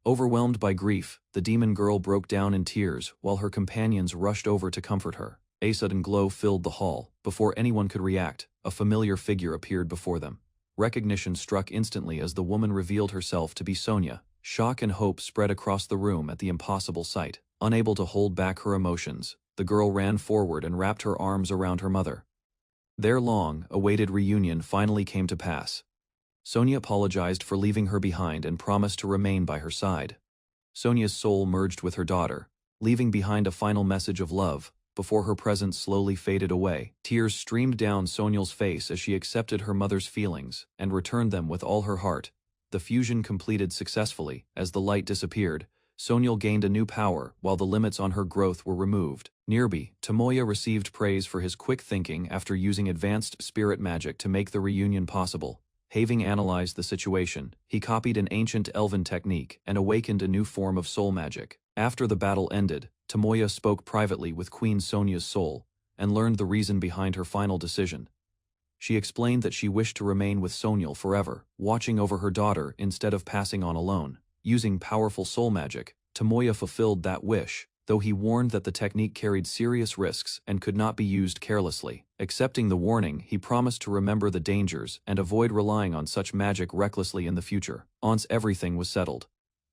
Speaker 1: Overwhelmed by grief, the demon girl broke down in tears while her companions rushed over to comfort her. A sudden glow filled the hall. Before anyone could react, a familiar figure appeared before them. Recognition struck instantly as the woman revealed herself to be Sonia. Shock and hope spread across the room at the impossible sight. Unable to hold back her emotions, the girl ran forward and wrapped her arms around her mother. Their long-awaited reunion finally came to pass. Sonia apologized for leaving her behind and promised to remain by her side. Sonia's soul merged with her daughter, leaving behind a final message of love. Before her presence slowly faded away, tears streamed down Sonia's face as she accepted her mother's feelings and returned them with all her heart. The fusion completed successfully. As the light disappeared, Sonial gained a new power while the limits on her growth were removed. Nearby, Tomoya received praise for his quick thinking after using advanced spirit magic to make the reunion possible. Having analyzed the situation, he copied an ancient elven technique and awakened a new form of soul magic. After the battle ended, Tomoya spoke privately with Queen Sonia's soul and learned the reason behind her final decision. She explained that she wished to remain with Sonial forever, watching over her daughter instead of passing on alone. Using powerful soul magic, Tomoya fulfilled that wish, though he warned that the technique carried serious risks and could not be used carelessly. Accepting the warning, he promised to remember the dangers and avoid relying on such magic recklessly in the future. Once everything was settled,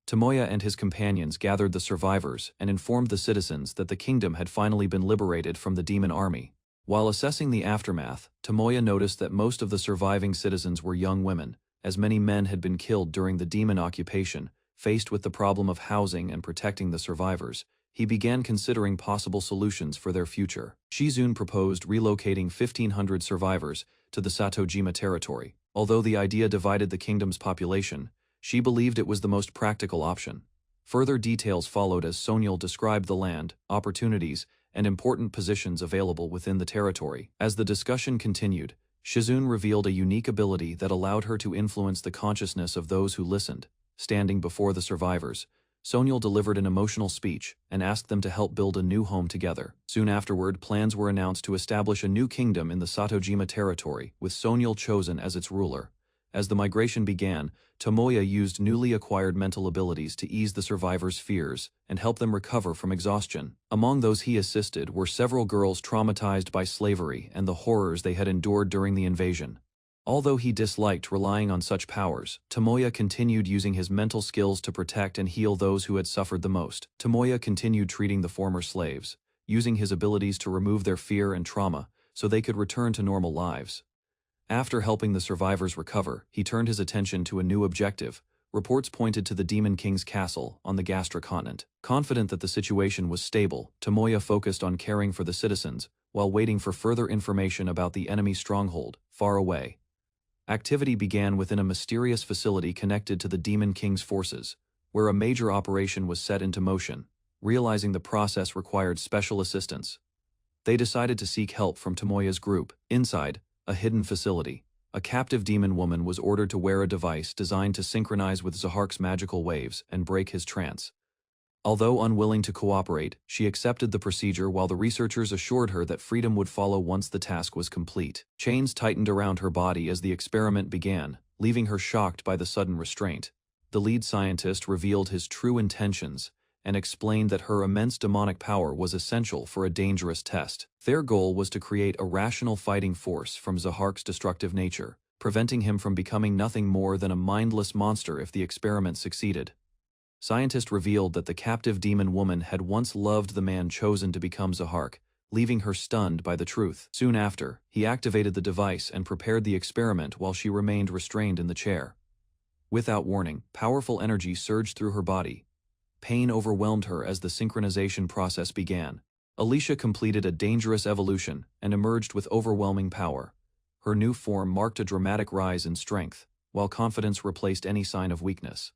Speaker 1: Tomoya and his companions gathered the survivors and informed the citizens that the kingdom had finally been liberated from the demon army. While assessing the aftermath, Tomoya noticed that most of the surviving citizens were young women, as many men had been killed during the demon occupation. Faced with the problem of housing and protecting the survivors, he began considering possible solutions for their future. Shizune proposed relocating 1,500 survivors to the Satojima territory. Although the idea divided the kingdom's population, she believed it was the most practical option. Further details followed as Sonial described the land, opportunities, and important positions available within the territory. As the discussion continued, Shizune revealed a unique ability that allowed her to influence the consciousness of those who listened. Standing before the survivors, Sonial delivered an emotional speech and asked them to help build a new home together. Soon afterward, plans were announced to establish a new kingdom in the Satojima territory, with Sonial chosen as its ruler. As the migration began, Tomoya used newly acquired mental abilities to ease the survivors' fears and help them recover from exhaustion. Among those he assisted were several girls traumatized by slavery and the horrors they had endured during the invasion. Although he disliked relying on such powers, Tomoya continued using his mental skills to protect and heal those who had suffered the most. Tomoya continued treating the former slaves, using his abilities to remove their fear and trauma so they could return to normal lives. After helping the survivors recover, he turned his attention to a new objective. Reports pointed to the Demon King's castle on the Gastra continent. Confident that the situation was stable, Tomoya focused on caring for the citizens, while waiting for further information about the enemy stronghold, far away. Activity began within a mysterious facility connected to the Demon King's forces, where a major operation was set into motion. Realizing the process required special assistance, they decided to seek help from Tomoya's group. Inside a hidden facility, A captive demon woman was ordered to wear a device designed to synchronize with Zahark's magical waves and break his trance. Although unwilling to cooperate, she accepted the procedure while the researchers assured her that freedom would follow once the task was complete. Chains tightened around her body as the experiment began, leaving her shocked by the sudden restraint. The lead scientist revealed his true intentions and explained that her immense demonic power was essential for a dangerous test. Their goal was to create a rational fighting force from Zahark's destructive nature, preventing him from becoming nothing more than a mindless monster if the experiment succeeded. Scientists revealed that the captive demon woman had once loved the man chosen to become Zahark, leaving her stunned by the truth. Soon after, he activated the device and prepared the experiment while she remained restrained in the chair. Without warning, powerful energy surged through her body. Pain overwhelmed her as the synchronization process began. Alicia completed a dangerous evolution and emerged with overwhelming power. Her new form marked a dramatic rise in strength, while confidence replaced any sign of weakness.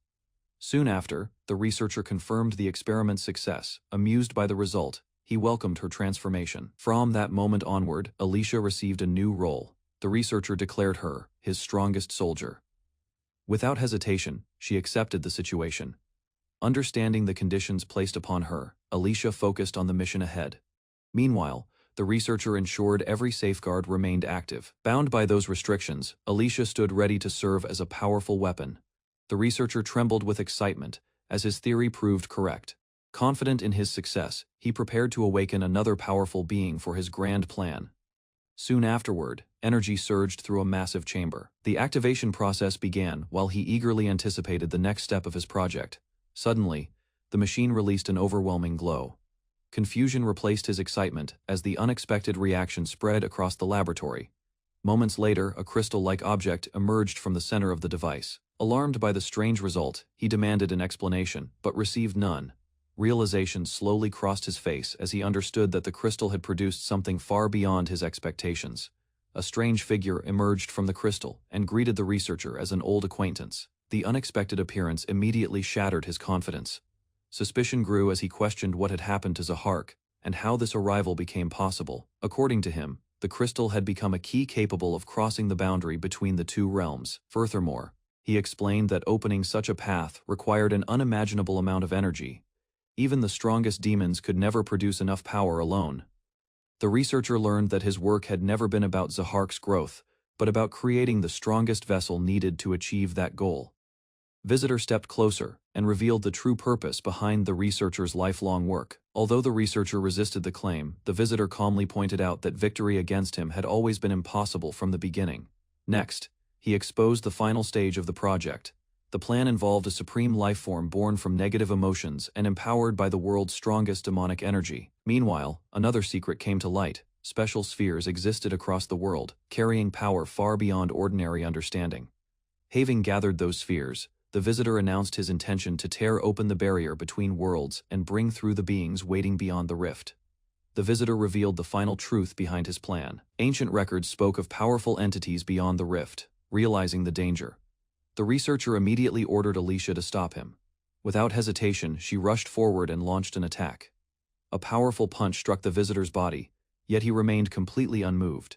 Speaker 1: Soon after, the researcher confirmed the experiment's success. Amused by the result, he welcomed her transformation. From that moment onward, Alicia received a new role. The researcher declared her his strongest soldier. Without hesitation, she accepted the situation. Understanding the conditions placed upon her, Alicia focused on the mission ahead. Meanwhile, the researcher ensured every safeguard remained active. Bound by those restrictions, Alicia stood ready to serve as a powerful weapon. The researcher trembled with excitement as his theory proved correct. Confident in his success, he prepared to awaken another powerful being for his grand plan. Soon afterward, energy surged through a massive chamber. The activation process began while he eagerly anticipated the next step of his project. Suddenly, the machine released an overwhelming glow. Confusion replaced his excitement as the unexpected reaction spread across the laboratory. Moments later, a crystal-like object emerged from the center of the device. Alarmed by the strange result, he demanded an explanation, but received none. Realization slowly crossed his face as he understood that the crystal had produced something far beyond his expectations. A strange figure emerged from the crystal and greeted the researcher as an old acquaintance. The unexpected appearance immediately shattered his confidence. Suspicion grew as he questioned what had happened to Zahark and how this arrival became possible. According to him, the crystal had become a key capable of crossing the boundary between the two realms. Furthermore, he explained that opening such a path required an unimaginable amount of energy. Even the strongest demons could never produce enough power alone. The researcher learned that his work had never been about Zahark's growth, but about creating the strongest vessel needed to achieve that goal. Visitor stepped closer and revealed the true purpose behind the researcher's lifelong work. Although the researcher resisted the claim, the visitor calmly pointed out that victory against him had always been impossible from the beginning. Next, he exposed the final stage of the project. The plan involved a supreme life form born from negative emotions and empowered by the world's strongest demonic energy. Meanwhile, another secret came to light. Special spheres existed across the world, carrying power far beyond ordinary understanding. Having gathered those spheres, the visitor announced his intention to tear open the barrier between worlds and bring through the beings waiting beyond the rift. The visitor revealed the final truth behind his plan. Ancient records spoke of powerful entities beyond the rift. Realizing the danger, the researcher immediately ordered Alicia to stop him. Without hesitation, she rushed forward and launched an attack. A powerful punch struck the visitor's body, yet he remained completely unmoved.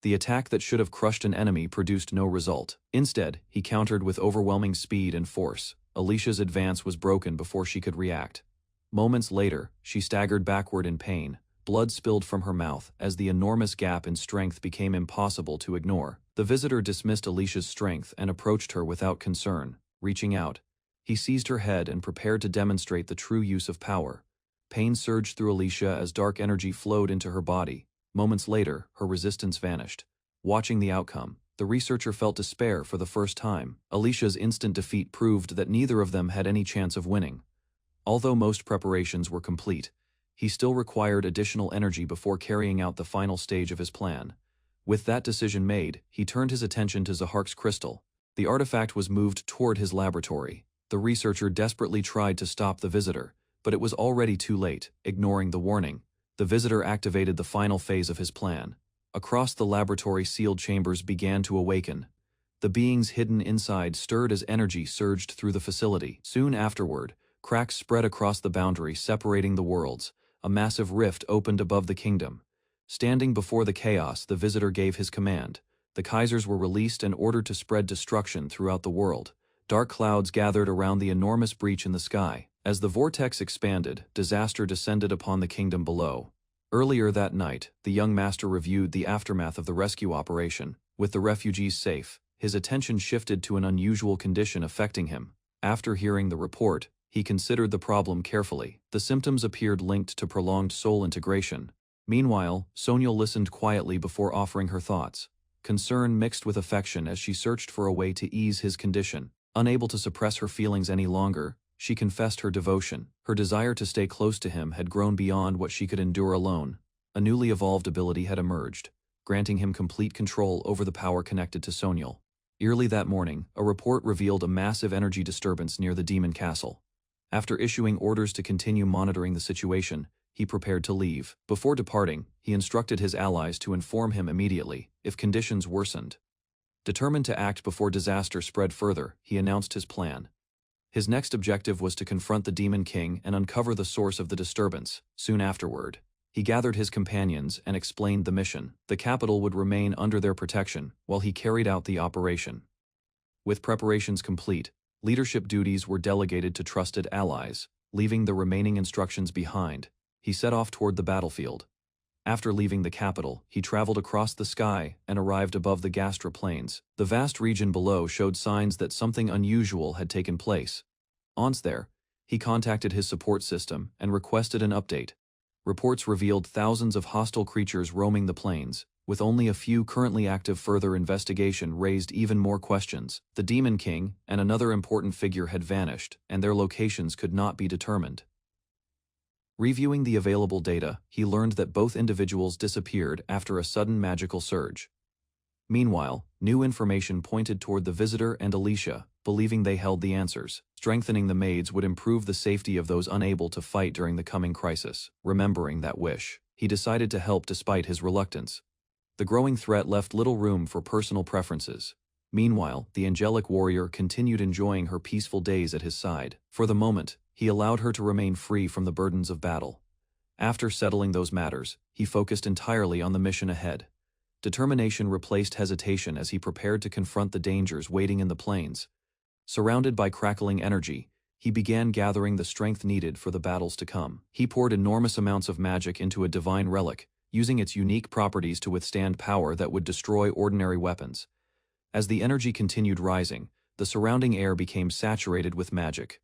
Speaker 1: The attack that should have crushed an enemy produced no result. Instead, he countered with overwhelming speed and force. Alicia's advance was broken before she could react. Moments later, she staggered backward in pain. Blood spilled from her mouth as the enormous gap in strength became impossible to ignore. The visitor dismissed Alicia's strength and approached her without concern. Reaching out, he seized her head and prepared to demonstrate the true use of power. Pain surged through Alicia as dark energy flowed into her body. Moments later, her resistance vanished. Watching the outcome, the researcher felt despair for the first time. Alicia's instant defeat proved that neither of them had any chance of winning. Although most preparations were complete, he still required additional energy before carrying out the final stage of his plan. With that decision made, he turned his attention to Zahark's crystal. The artifact was moved toward his laboratory. The researcher desperately tried to stop the visitor, but it was already too late. Ignoring the warning, the visitor activated the final phase of his plan. Across the laboratory, sealed chambers began to awaken. The beings hidden inside stirred as energy surged through the facility. Soon afterward, cracks spread across the boundary separating the worlds. A massive rift opened above the kingdom. Standing before the chaos, the visitor gave his command. The Kaisers were released and ordered to spread destruction throughout the world. Dark clouds gathered around the enormous breach in the sky. As the vortex expanded, disaster descended upon the kingdom below. Earlier that night, the young master reviewed the aftermath of the rescue operation. With the refugees safe, his attention shifted to an unusual condition affecting him. After hearing the report, he considered the problem carefully. The symptoms appeared linked to prolonged soul integration. Meanwhile, Sonia listened quietly before offering her thoughts. Concern mixed with affection as she searched for a way to ease his condition. Unable to suppress her feelings any longer, she confessed her devotion. Her desire to stay close to him had grown beyond what she could endure alone. A newly evolved ability had emerged, granting him complete control over the power connected to Sonial. Early that morning, a report revealed a massive energy disturbance near the demon castle. After issuing orders to continue monitoring the situation, he prepared to leave. Before departing, he instructed his allies to inform him immediately if conditions worsened. Determined to act before disaster spread further, he announced his plan. His next objective was to confront the Demon King and uncover the source of the disturbance. Soon afterward, he gathered his companions and explained the mission. The capital would remain under their protection while he carried out the operation. With preparations complete, leadership duties were delegated to trusted allies. Leaving the remaining instructions behind, he set off toward the battlefield. After leaving the capital, he traveled across the sky and arrived above the Gastra Plains. The vast region below showed signs that something unusual had taken place. Once there, he contacted his support system and requested an update. Reports revealed thousands of hostile creatures roaming the plains. With only a few currently active, further investigation raised even more questions. The Demon King and another important figure had vanished, and their locations could not be determined. Reviewing the available data, he learned that both individuals disappeared after a sudden magical surge. Meanwhile, new information pointed toward the visitor and Alicia, believing they held the answers. Strengthening the maids would improve the safety of those unable to fight during the coming crisis. Remembering that wish, he decided to help despite his reluctance. The growing threat left little room for personal preferences. Meanwhile, the angelic warrior continued enjoying her peaceful days at his side. For the moment, he allowed her to remain free from the burdens of battle. After settling those matters, he focused entirely on the mission ahead. Determination replaced hesitation as he prepared to confront the dangers waiting in the plains. Surrounded by crackling energy, he began gathering the strength needed for the battles to come. He poured enormous amounts of magic into a divine relic, using its unique properties to withstand power that would destroy ordinary weapons. As the energy continued rising, the surrounding air became saturated with magic.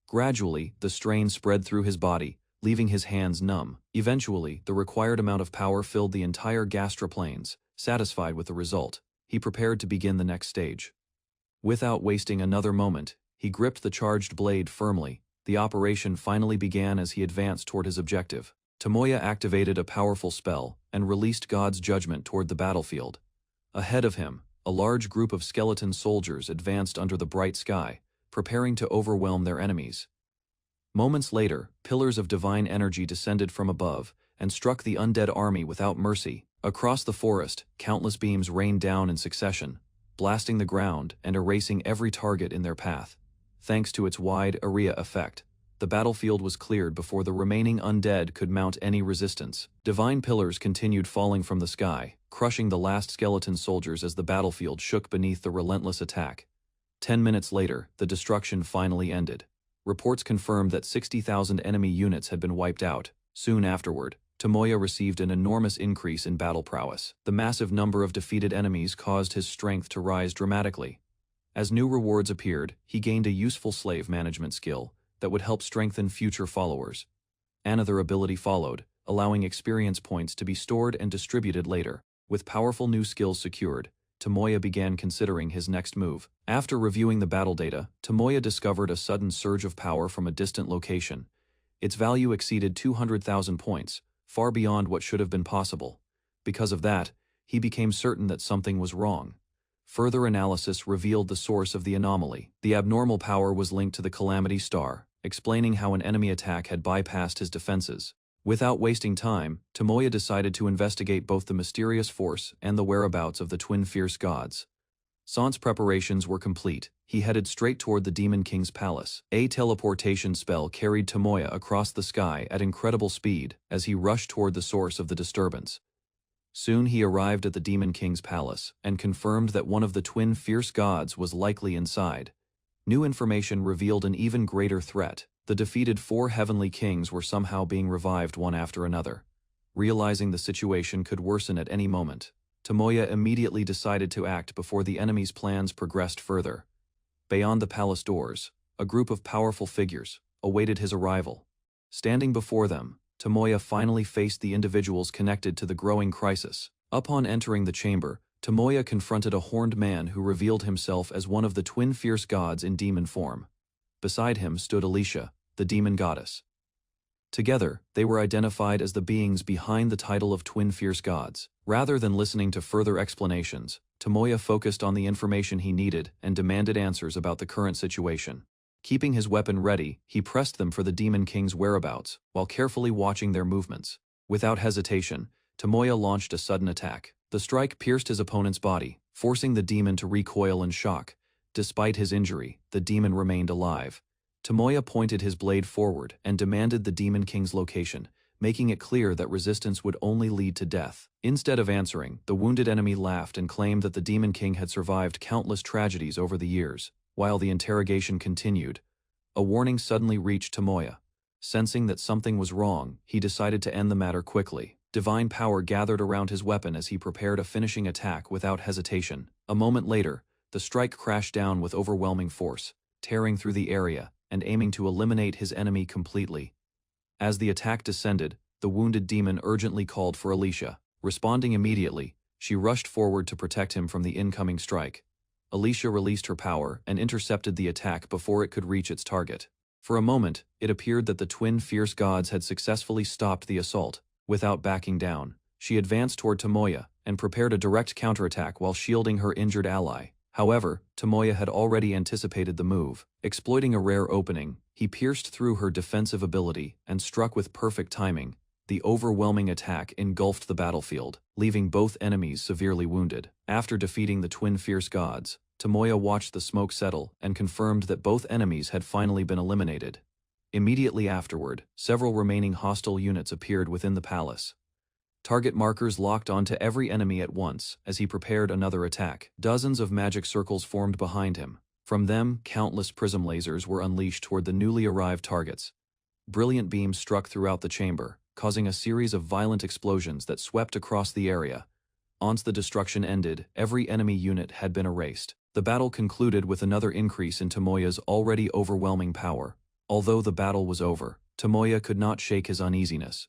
Speaker 1: Gradually, the strain spread through his body, leaving his hands numb. Eventually, the required amount of power filled the entire Gastra Plains. Satisfied with the result, he prepared to begin the next stage. Without wasting another moment, he gripped the charged blade firmly. The operation finally began as he advanced toward his objective. Tomoya activated a powerful spell and released God's judgment toward the battlefield. Ahead of him, a large group of skeleton soldiers advanced under the bright sky, preparing to overwhelm their enemies. Moments later, pillars of divine energy descended from above and struck the undead army without mercy. Across the forest, countless beams rained down in succession, blasting the ground and erasing every target in their path. Thanks to its wide area effect, the battlefield was cleared before the remaining undead could mount any resistance. Divine pillars continued falling from the sky, crushing the last skeleton soldiers as the battlefield shook beneath the relentless attack. 10 minutes later, the destruction finally ended. Reports confirmed that 60,000 enemy units had been wiped out. Soon afterward, Tomoya received an enormous increase in battle prowess. The massive number of defeated enemies caused his strength to rise dramatically. As new rewards appeared, he gained a useful slave management skill that would help strengthen future followers. Another ability followed, allowing experience points to be stored and distributed later. With powerful new skills secured, Tomoya began considering his next move. After reviewing the battle data, Tomoya discovered a sudden surge of power from a distant location. Its value exceeded 200,000 points, far beyond what should have been possible. Because of that, he became certain that something was wrong. Further analysis revealed the source of the anomaly. The abnormal power was linked to the Calamity Star, explaining how an enemy attack had bypassed his defenses. Without wasting time, Tomoya decided to investigate both the mysterious force and the whereabouts of the twin fierce gods. Sans preparations were complete. He headed straight toward the Demon King's palace. A teleportation spell carried Tomoya across the sky at incredible speed as he rushed toward the source of the disturbance. Soon he arrived at the Demon King's palace and confirmed that one of the twin fierce gods was likely inside. New information revealed an even greater threat. The defeated 4 heavenly kings were somehow being revived one after another. Realizing the situation could worsen at any moment, Tomoya immediately decided to act before the enemy's plans progressed further. Beyond the palace doors, a group of powerful figures awaited his arrival. Standing before them, Tomoya finally faced the individuals connected to the growing crisis. Upon entering the chamber, Tomoya confronted a horned man who revealed himself as one of the twin fierce gods in demon form. Beside him stood Alicia, the demon goddess. Together, they were identified as the beings behind the title of twin fierce gods. Rather than listening to further explanations, Tomoya focused on the information he needed and demanded answers about the current situation. Keeping his weapon ready, he pressed them for the Demon King's whereabouts, while carefully watching their movements. Without hesitation, Tomoya launched a sudden attack. The strike pierced his opponent's body, forcing the demon to recoil in shock. Despite his injury, the demon remained alive. Tomoya pointed his blade forward and demanded the Demon King's location, making it clear that resistance would only lead to death. Instead of answering, the wounded enemy laughed and claimed that the Demon King had survived countless tragedies over the years. While the interrogation continued, a warning suddenly reached Tomoya. Sensing that something was wrong, he decided to end the matter quickly. Divine power gathered around his weapon as he prepared a finishing attack without hesitation. A moment later, the strike crashed down with overwhelming force, tearing through the area and aiming to eliminate his enemy completely. As the attack descended, the wounded demon urgently called for Alicia. Responding immediately, she rushed forward to protect him from the incoming strike. Alicia released her power and intercepted the attack before it could reach its target. For a moment, it appeared that the twin fierce gods had successfully stopped the assault. Without backing down, she advanced toward Tomoya and prepared a direct counterattack while shielding her injured ally. However, Tomoya had already anticipated the move. Exploiting a rare opening, he pierced through her defensive ability and struck with perfect timing. The overwhelming attack engulfed the battlefield, leaving both enemies severely wounded. After defeating the twin fierce gods, Tomoya watched the smoke settle and confirmed that both enemies had finally been eliminated. Immediately afterward, several remaining hostile units appeared within the palace. Target markers locked onto every enemy at once as he prepared another attack. Dozens of magic circles formed behind him. From them, countless prism lasers were unleashed toward the newly arrived targets. Brilliant beams struck throughout the chamber, causing a series of violent explosions that swept across the area. Once the destruction ended, every enemy unit had been erased. The battle concluded with another increase in Tomoya's already overwhelming power. Although the battle was over, Tomoya could not shake his uneasiness.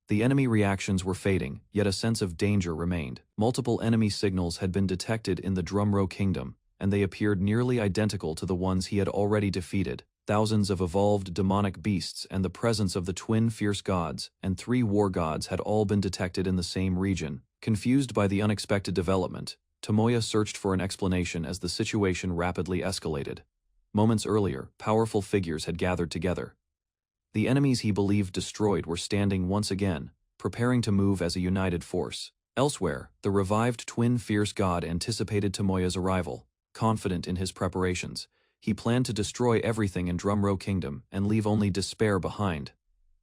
Speaker 1: The enemy reactions were fading, yet a sense of danger remained. Multiple enemy signals had been detected in the Dronzer Kingdom, and they appeared nearly identical to the ones he had already defeated. Thousands of evolved demonic beasts and the presence of the twin fierce gods and 3 war gods had all been detected in the same region. Confused by the unexpected development, Tomoya searched for an explanation as the situation rapidly escalated. Moments earlier, powerful figures had gathered together. The enemies he believed destroyed were standing once again, preparing to move as a united force. Elsewhere, the revived twin fierce god anticipated Tomoya's arrival. Confident in his preparations, he planned to destroy everything in Dronzer Kingdom and leave only despair behind.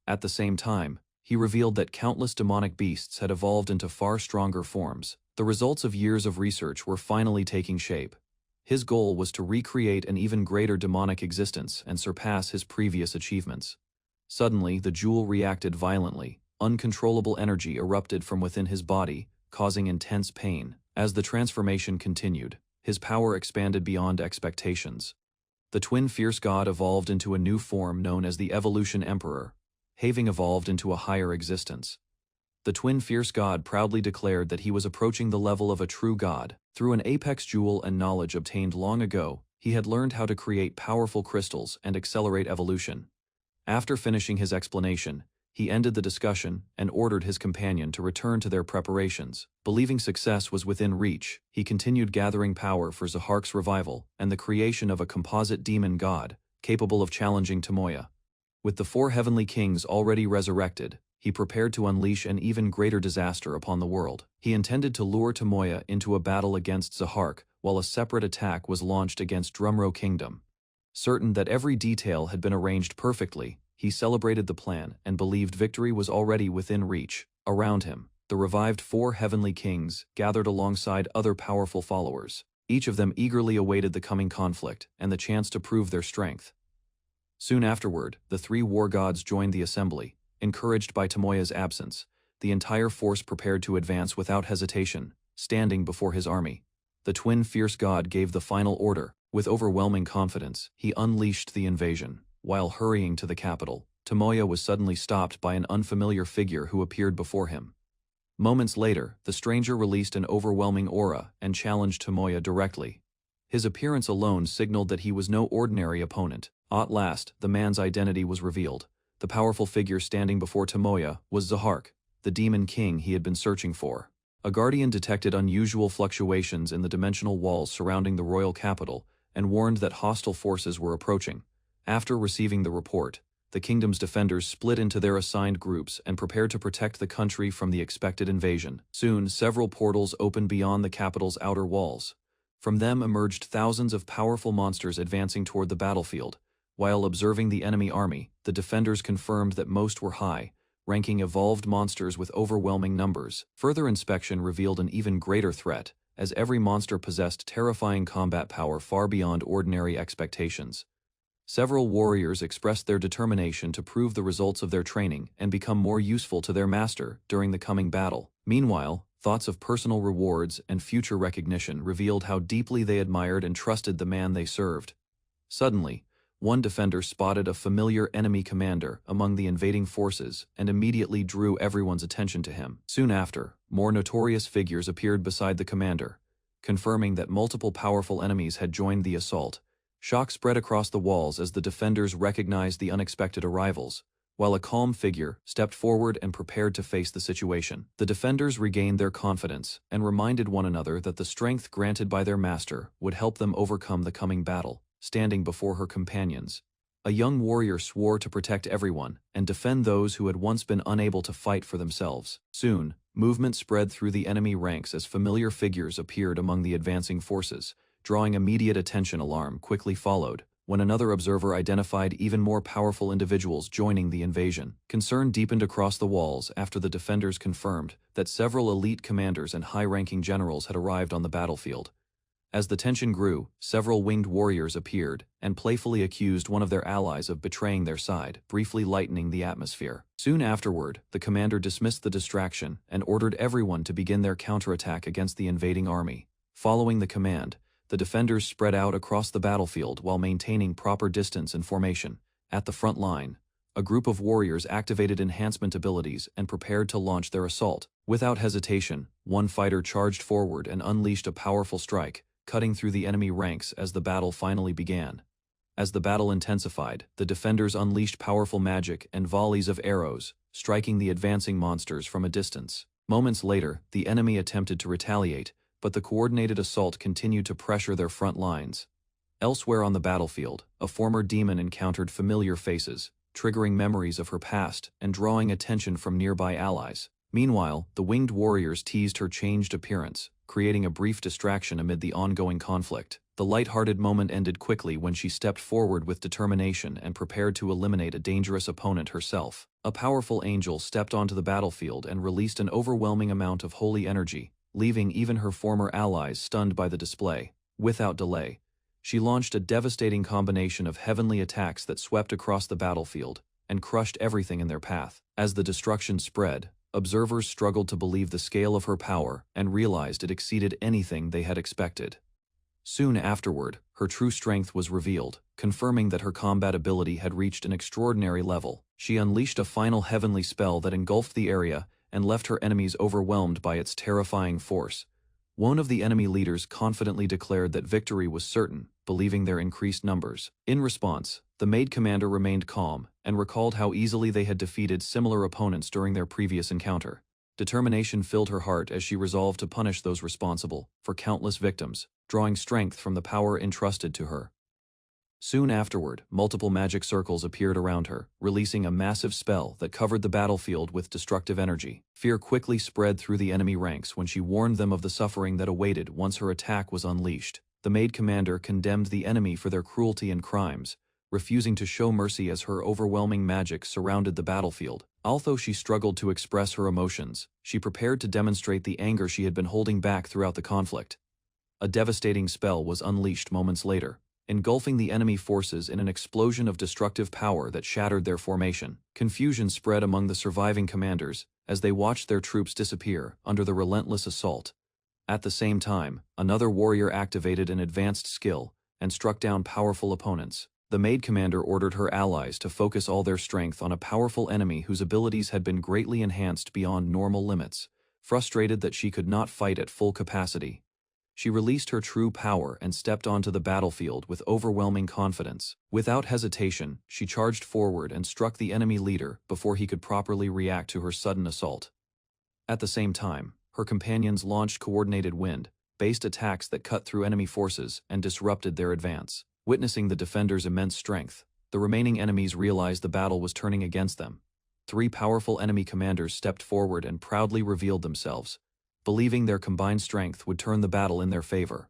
Speaker 1: At the same time, he revealed that countless demonic beasts had evolved into far stronger forms. The results of years of research were finally taking shape. His goal was to recreate an even greater demonic existence and surpass his previous achievements. Suddenly, the jewel reacted violently. Uncontrollable energy erupted from within his body, causing intense pain. As the transformation continued, his power expanded beyond expectations. The twin fierce god evolved into a new form known as the Evolution Emperor, having evolved into a higher existence. The twin fierce god proudly declared that he was approaching the level of a true god. Through an apex jewel and knowledge obtained long ago, he had learned how to create powerful crystals and accelerate evolution. After finishing his explanation, he ended the discussion and ordered his companion to return to their preparations. Believing success was within reach, he continued gathering power for Zahark's revival and the creation of a composite demon god, capable of challenging Tomoya. With the 4 heavenly kings already resurrected, he prepared to unleash an even greater disaster upon the world. He intended to lure Tomoya into a battle against Zahark, while a separate attack was launched against Dronzer Kingdom. Certain that every detail had been arranged perfectly, he celebrated the plan and believed victory was already within reach. Around him, the revived 4 heavenly kings gathered alongside other powerful followers. Each of them eagerly awaited the coming conflict and the chance to prove their strength. Soon afterward, the 3 war gods joined the assembly. Encouraged by Tomoya's absence, the entire force prepared to advance without hesitation, standing before his army. The twin fierce god gave the final order. With overwhelming confidence, he unleashed the invasion. While hurrying to the capital, Tomoya was suddenly stopped by an unfamiliar figure who appeared before him. Moments later, the stranger released an overwhelming aura and challenged Tomoya directly. His appearance alone signaled that he was no ordinary opponent. At last, the man's identity was revealed. The powerful figure standing before Tomoya was Zahark, the demon king he had been searching for. A guardian detected unusual fluctuations in the dimensional walls surrounding the royal capital and warned that hostile forces were approaching. After receiving the report, the kingdom's defenders split into their assigned groups and prepared to protect the country from the expected invasion. Soon, several portals opened beyond the capital's outer walls. From them emerged thousands of powerful monsters advancing toward the battlefield. While observing the enemy army, the defenders confirmed that most were high-ranking evolved monsters with overwhelming numbers. Further inspection revealed an even greater threat, as every monster possessed terrifying combat power far beyond ordinary expectations. Several warriors expressed their determination to prove the results of their training and become more useful to their master during the coming battle. Meanwhile, thoughts of personal rewards and future recognition revealed how deeply they admired and trusted the man they served. Suddenly, one defender spotted a familiar enemy commander among the invading forces and immediately drew everyone's attention to him. Soon after, more notorious figures appeared beside the commander, confirming that multiple powerful enemies had joined the assault. Shock spread across the walls as the defenders recognized the unexpected arrivals, while a calm figure stepped forward and prepared to face the situation. The defenders regained their confidence and reminded one another that the strength granted by their master would help them overcome the coming battle. Standing before her companions, a young warrior swore to protect everyone and defend those who had once been unable to fight for themselves. Soon, movement spread through the enemy ranks as familiar figures appeared among the advancing forces, drawing immediate attention. Alarm quickly followed when another observer identified even more powerful individuals joining the invasion. Concern deepened across the walls after the defenders confirmed that several elite commanders and high-ranking generals had arrived on the battlefield. As the tension grew, several winged warriors appeared and playfully accused one of their allies of betraying their side, briefly lightening the atmosphere. Soon afterward, the commander dismissed the distraction and ordered everyone to begin their counterattack against the invading army. Following the command, the defenders spread out across the battlefield while maintaining proper distance and formation. At the front line, a group of warriors activated enhancement abilities and prepared to launch their assault. Without hesitation, one fighter charged forward and unleashed a powerful strike, cutting through the enemy ranks as the battle finally began. As the battle intensified, the defenders unleashed powerful magic and volleys of arrows, striking the advancing monsters from a distance. Moments later, the enemy attempted to retaliate, but the coordinated assault continued to pressure their front lines. Elsewhere on the battlefield, a former demon encountered familiar faces, triggering memories of her past and drawing attention from nearby allies. Meanwhile, the winged warriors teased her changed appearance, creating a brief distraction amid the ongoing conflict. The light-hearted moment ended quickly when she stepped forward with determination and prepared to eliminate a dangerous opponent herself. A powerful angel stepped onto the battlefield and released an overwhelming amount of holy energy, leaving even her former allies stunned by the display. Without delay, she launched a devastating combination of heavenly attacks that swept across the battlefield and crushed everything in their path. As the destruction spread, observers struggled to believe the scale of her power and realized it exceeded anything they had expected. Soon afterward, her true strength was revealed, confirming that her combat ability had reached an extraordinary level. She unleashed a final heavenly spell that engulfed the area and left her enemies overwhelmed by its terrifying force. One of the enemy leaders confidently declared that victory was certain, believing their increased numbers. In response, the maid commander remained calm and recalled how easily they had defeated similar opponents during their previous encounter. Determination filled her heart as she resolved to punish those responsible for countless victims, drawing strength from the power entrusted to her. Soon afterward, multiple magic circles appeared around her, releasing a massive spell that covered the battlefield with destructive energy. Fear quickly spread through the enemy ranks when she warned them of the suffering that awaited once her attack was unleashed. The maid commander condemned the enemy for their cruelty and crimes, refusing to show mercy as her overwhelming magic surrounded the battlefield. Although she struggled to express her emotions, she prepared to demonstrate the anger she had been holding back throughout the conflict. A devastating spell was unleashed moments later, engulfing the enemy forces in an explosion of destructive power that shattered their formation. Confusion spread among the surviving commanders as they watched their troops disappear under the relentless assault. At the same time, another warrior activated an advanced skill and struck down powerful opponents. The maid commander ordered her allies to focus all their strength on a powerful enemy whose abilities had been greatly enhanced beyond normal limits. Frustrated that she could not fight at full capacity, she released her true power and stepped onto the battlefield with overwhelming confidence. Without hesitation, she charged forward and struck the enemy leader before he could properly react to her sudden assault. At the same time, her companions launched coordinated wind-based attacks that cut through enemy forces and disrupted their advance. Witnessing the defenders' immense strength, the remaining enemies realized the battle was turning against them. 3 powerful enemy commanders stepped forward and proudly revealed themselves, believing their combined strength would turn the battle in their favor.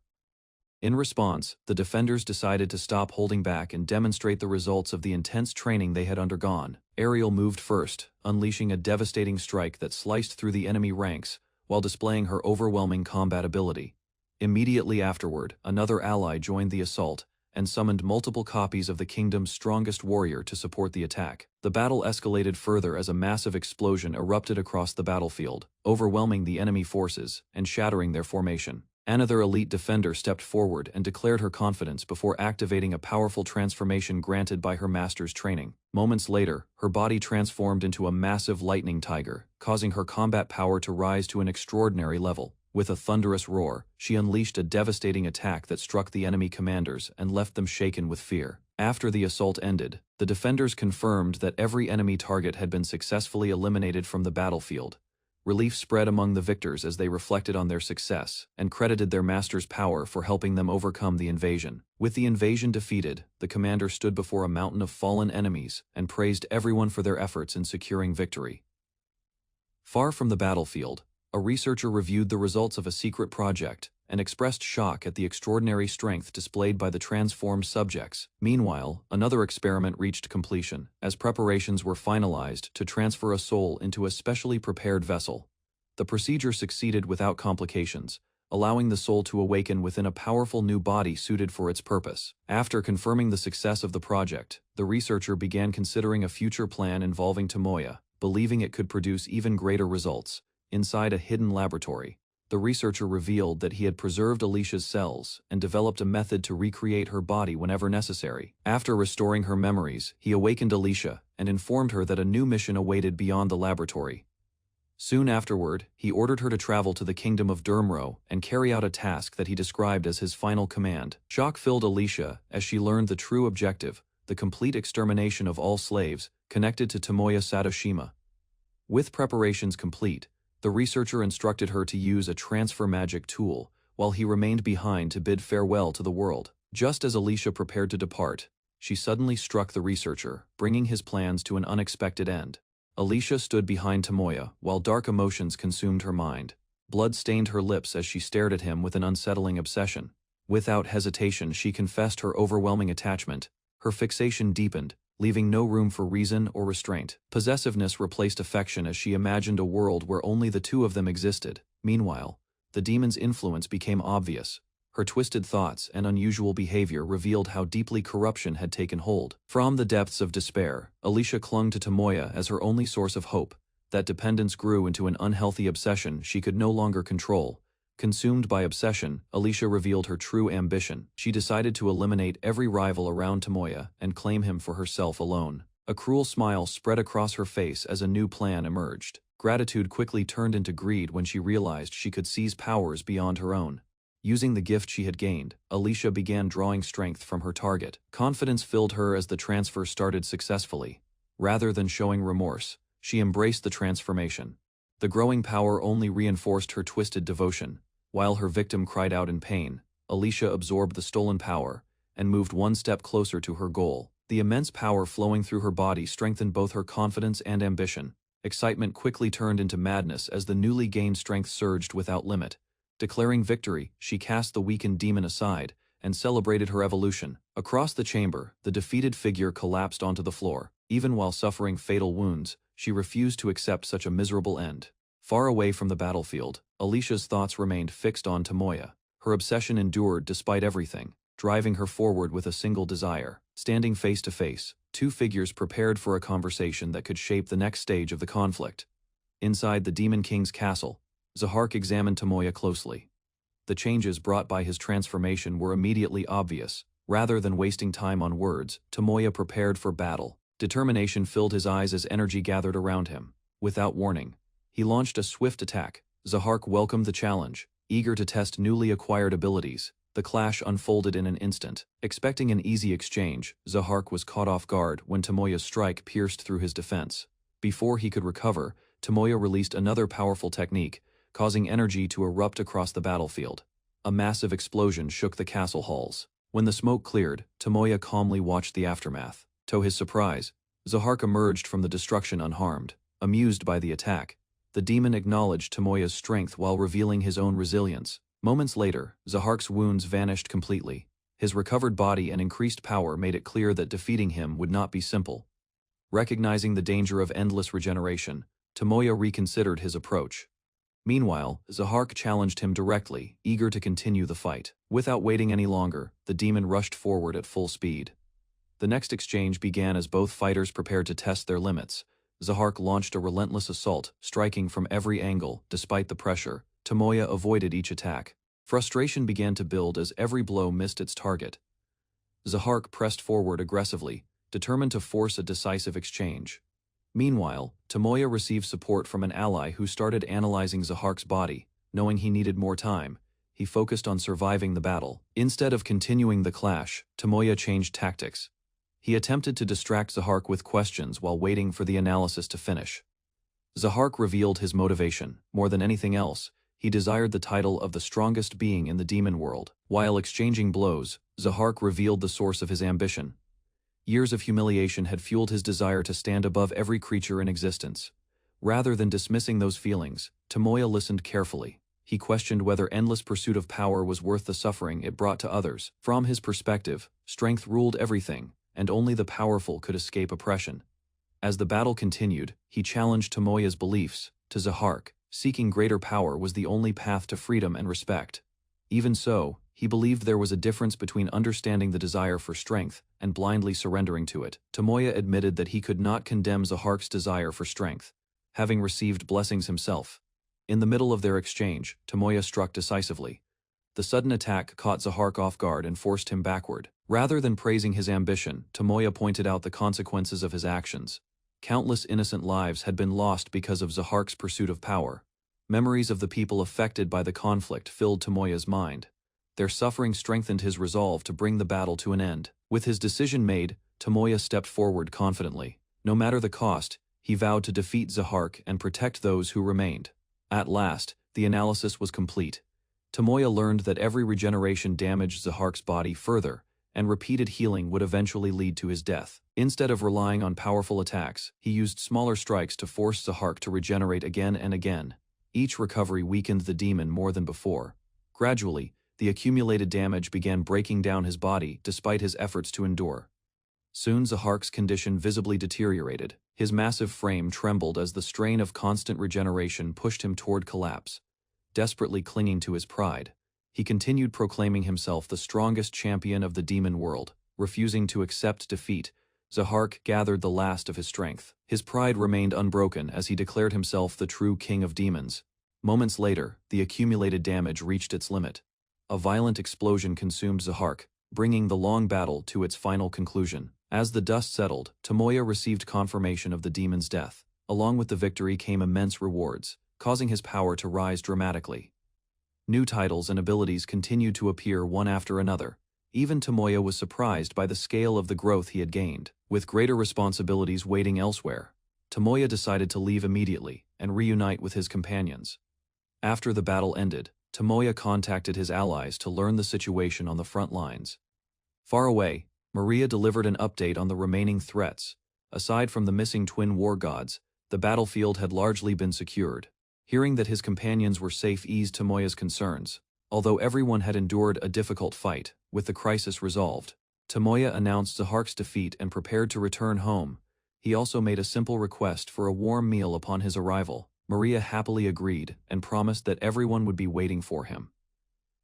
Speaker 1: In response, the defenders decided to stop holding back and demonstrate the results of the intense training they had undergone. Ariel moved first, unleashing a devastating strike that sliced through the enemy ranks while displaying her overwhelming combat ability. Immediately afterward, another ally joined the assault and summoned multiple copies of the kingdom's strongest warrior to support the attack. The battle escalated further as a massive explosion erupted across the battlefield, overwhelming the enemy forces and shattering their formation. Another elite defender stepped forward and declared her confidence before activating a powerful transformation granted by her master's training. Moments later, her body transformed into a massive lightning tiger, causing her combat power to rise to an extraordinary level. With a thunderous roar, she unleashed a devastating attack that struck the enemy commanders and left them shaken with fear. After the assault ended, the defenders confirmed that every enemy target had been successfully eliminated from the battlefield. Relief spread among the victors as they reflected on their success and credited their master's power for helping them overcome the invasion. With the invasion defeated, the commander stood before a mountain of fallen enemies and praised everyone for their efforts in securing victory. Far from the battlefield, a researcher reviewed the results of a secret project and expressed shock at the extraordinary strength displayed by the transformed subjects. Meanwhile, another experiment reached completion, as preparations were finalized to transfer a soul into a specially prepared vessel. The procedure succeeded without complications, allowing the soul to awaken within a powerful new body suited for its purpose. After confirming the success of the project, the researcher began considering a future plan involving Tomoya, believing it could produce even greater results. Inside a hidden laboratory, the researcher revealed that he had preserved Alicia's cells and developed a method to recreate her body whenever necessary. After restoring her memories, he awakened Alicia and informed her that a new mission awaited beyond the laboratory. Soon afterward, he ordered her to travel to the kingdom of Dronzer and carry out a task that he described as his final command. Shock filled Alicia as she learned the true objective, the complete extermination of all slaves connected to Tomoya Satoshima. With preparations complete, the researcher instructed her to use a transfer magic tool, while he remained behind to bid farewell to the world. Just as Alicia prepared to depart, she suddenly struck the researcher, bringing his plans to an unexpected end. Alicia stood behind Tomoya, while dark emotions consumed her mind. Blood stained her lips as she stared at him with an unsettling obsession. Without hesitation, she confessed her overwhelming attachment. Her fixation deepened, leaving no room for reason or restraint. Possessiveness replaced affection as she imagined a world where only the two of them existed. Meanwhile, the demon's influence became obvious. Her twisted thoughts and unusual behavior revealed how deeply corruption had taken hold. From the depths of despair, Alicia clung to Tomoya as her only source of hope. That dependence grew into an unhealthy obsession she could no longer control. Consumed by obsession, Alicia revealed her true ambition. She decided to eliminate every rival around Tomoya and claim him for herself alone. A cruel smile spread across her face as a new plan emerged. Gratitude quickly turned into greed when she realized she could seize powers beyond her own. Using the gift she had gained, Alicia began drawing strength from her target. Confidence filled her as the transfer started successfully. Rather than showing remorse, she embraced the transformation. The growing power only reinforced her twisted devotion. While her victim cried out in pain, Alicia absorbed the stolen power and moved one step closer to her goal. The immense power flowing through her body strengthened both her confidence and ambition. Excitement quickly turned into madness as the newly gained strength surged without limit. Declaring victory, she cast the weakened demon aside and celebrated her evolution. Across the chamber, the defeated figure collapsed onto the floor. Even while suffering fatal wounds, she refused to accept such a miserable end. Far away from the battlefield, Alicia's thoughts remained fixed on Tomoya. Her obsession endured despite everything, driving her forward with a single desire. Standing face to face, two figures prepared for a conversation that could shape the next stage of the conflict. Inside the Demon King's castle, Zahark examined Tomoya closely. The changes brought by his transformation were immediately obvious. Rather than wasting time on words, Tomoya prepared for battle. Determination filled his eyes as energy gathered around him. Without warning, he launched a swift attack. Zahark welcomed the challenge, eager to test newly acquired abilities. The clash unfolded in an instant. Expecting an easy exchange, Zahark was caught off guard when Tomoya's strike pierced through his defense. Before he could recover, Tomoya released another powerful technique, causing energy to erupt across the battlefield. A massive explosion shook the castle halls. When the smoke cleared, Tomoya calmly watched the aftermath. To his surprise, Zahark emerged from the destruction unharmed. Amused by the attack, the demon acknowledged Tomoya's strength while revealing his own resilience. Moments later, Zahark's wounds vanished completely. His recovered body and increased power made it clear that defeating him would not be simple. Recognizing the danger of endless regeneration, Tomoya reconsidered his approach. Meanwhile, Zahark challenged him directly, eager to continue the fight. Without waiting any longer, the demon rushed forward at full speed. The next exchange began as both fighters prepared to test their limits. Zahark launched a relentless assault, striking from every angle. Despite the pressure, Tomoya avoided each attack. Frustration began to build as every blow missed its target. Zahark pressed forward aggressively, determined to force a decisive exchange. Meanwhile, Tomoya received support from an ally who started analyzing Zahark's body. Knowing he needed more time, he focused on surviving the battle. Instead of continuing the clash, Tomoya changed tactics. He attempted to distract Zahark with questions while waiting for the analysis to finish. Zahark revealed his motivation. More than anything else, he desired the title of the strongest being in the demon world. While exchanging blows, Zahark revealed the source of his ambition. Years of humiliation had fueled his desire to stand above every creature in existence. Rather than dismissing those feelings, Tomoya listened carefully. He questioned whether endless pursuit of power was worth the suffering it brought to others. From his perspective, strength ruled everything, and only the powerful could escape oppression. As the battle continued, he challenged Tomoya's beliefs. To Zahark, seeking greater power was the only path to freedom and respect. Even so, he believed there was a difference between understanding the desire for strength and blindly surrendering to it. Tomoya admitted that he could not condemn Zahark's desire for strength, having received blessings himself. In the middle of their exchange, Tomoya struck decisively. The sudden attack caught Zahark off guard and forced him backward. Rather than praising his ambition, Tomoya pointed out the consequences of his actions. Countless innocent lives had been lost because of Zahark's pursuit of power. Memories of the people affected by the conflict filled Tomoya's mind. Their suffering strengthened his resolve to bring the battle to an end. With his decision made, Tomoya stepped forward confidently. No matter the cost, he vowed to defeat Zahark and protect those who remained. At last, the analysis was complete. Tomoya learned that every regeneration damaged Zahark's body further, and repeated healing would eventually lead to his death. Instead of relying on powerful attacks, he used smaller strikes to force Zahark to regenerate again and again. Each recovery weakened the demon more than before. Gradually, the accumulated damage began breaking down his body despite his efforts to endure. Soon Zahark's condition visibly deteriorated. His massive frame trembled as the strain of constant regeneration pushed him toward collapse. Desperately clinging to his pride, he continued proclaiming himself the strongest champion of the demon world. Refusing to accept defeat, Zahark gathered the last of his strength. His pride remained unbroken as he declared himself the true king of demons. Moments later, the accumulated damage reached its limit. A violent explosion consumed Zahark, bringing the long battle to its final conclusion. As the dust settled, Tomoya received confirmation of the demon's death. Along with the victory came immense rewards, causing his power to rise dramatically. New titles and abilities continued to appear one after another. Even Tomoya was surprised by the scale of the growth he had gained. With greater responsibilities waiting elsewhere, Tomoya decided to leave immediately and reunite with his companions. After the battle ended, Tomoya contacted his allies to learn the situation on the front lines. Far away, Maria delivered an update on the remaining threats. Aside from the missing twin war gods, the battlefield had largely been secured. Hearing that his companions were safe eased Tomoya's concerns. Although everyone had endured a difficult fight, with the crisis resolved, Tomoya announced Zahark's defeat and prepared to return home. He also made a simple request for a warm meal upon his arrival. Maria happily agreed and promised that everyone would be waiting for him.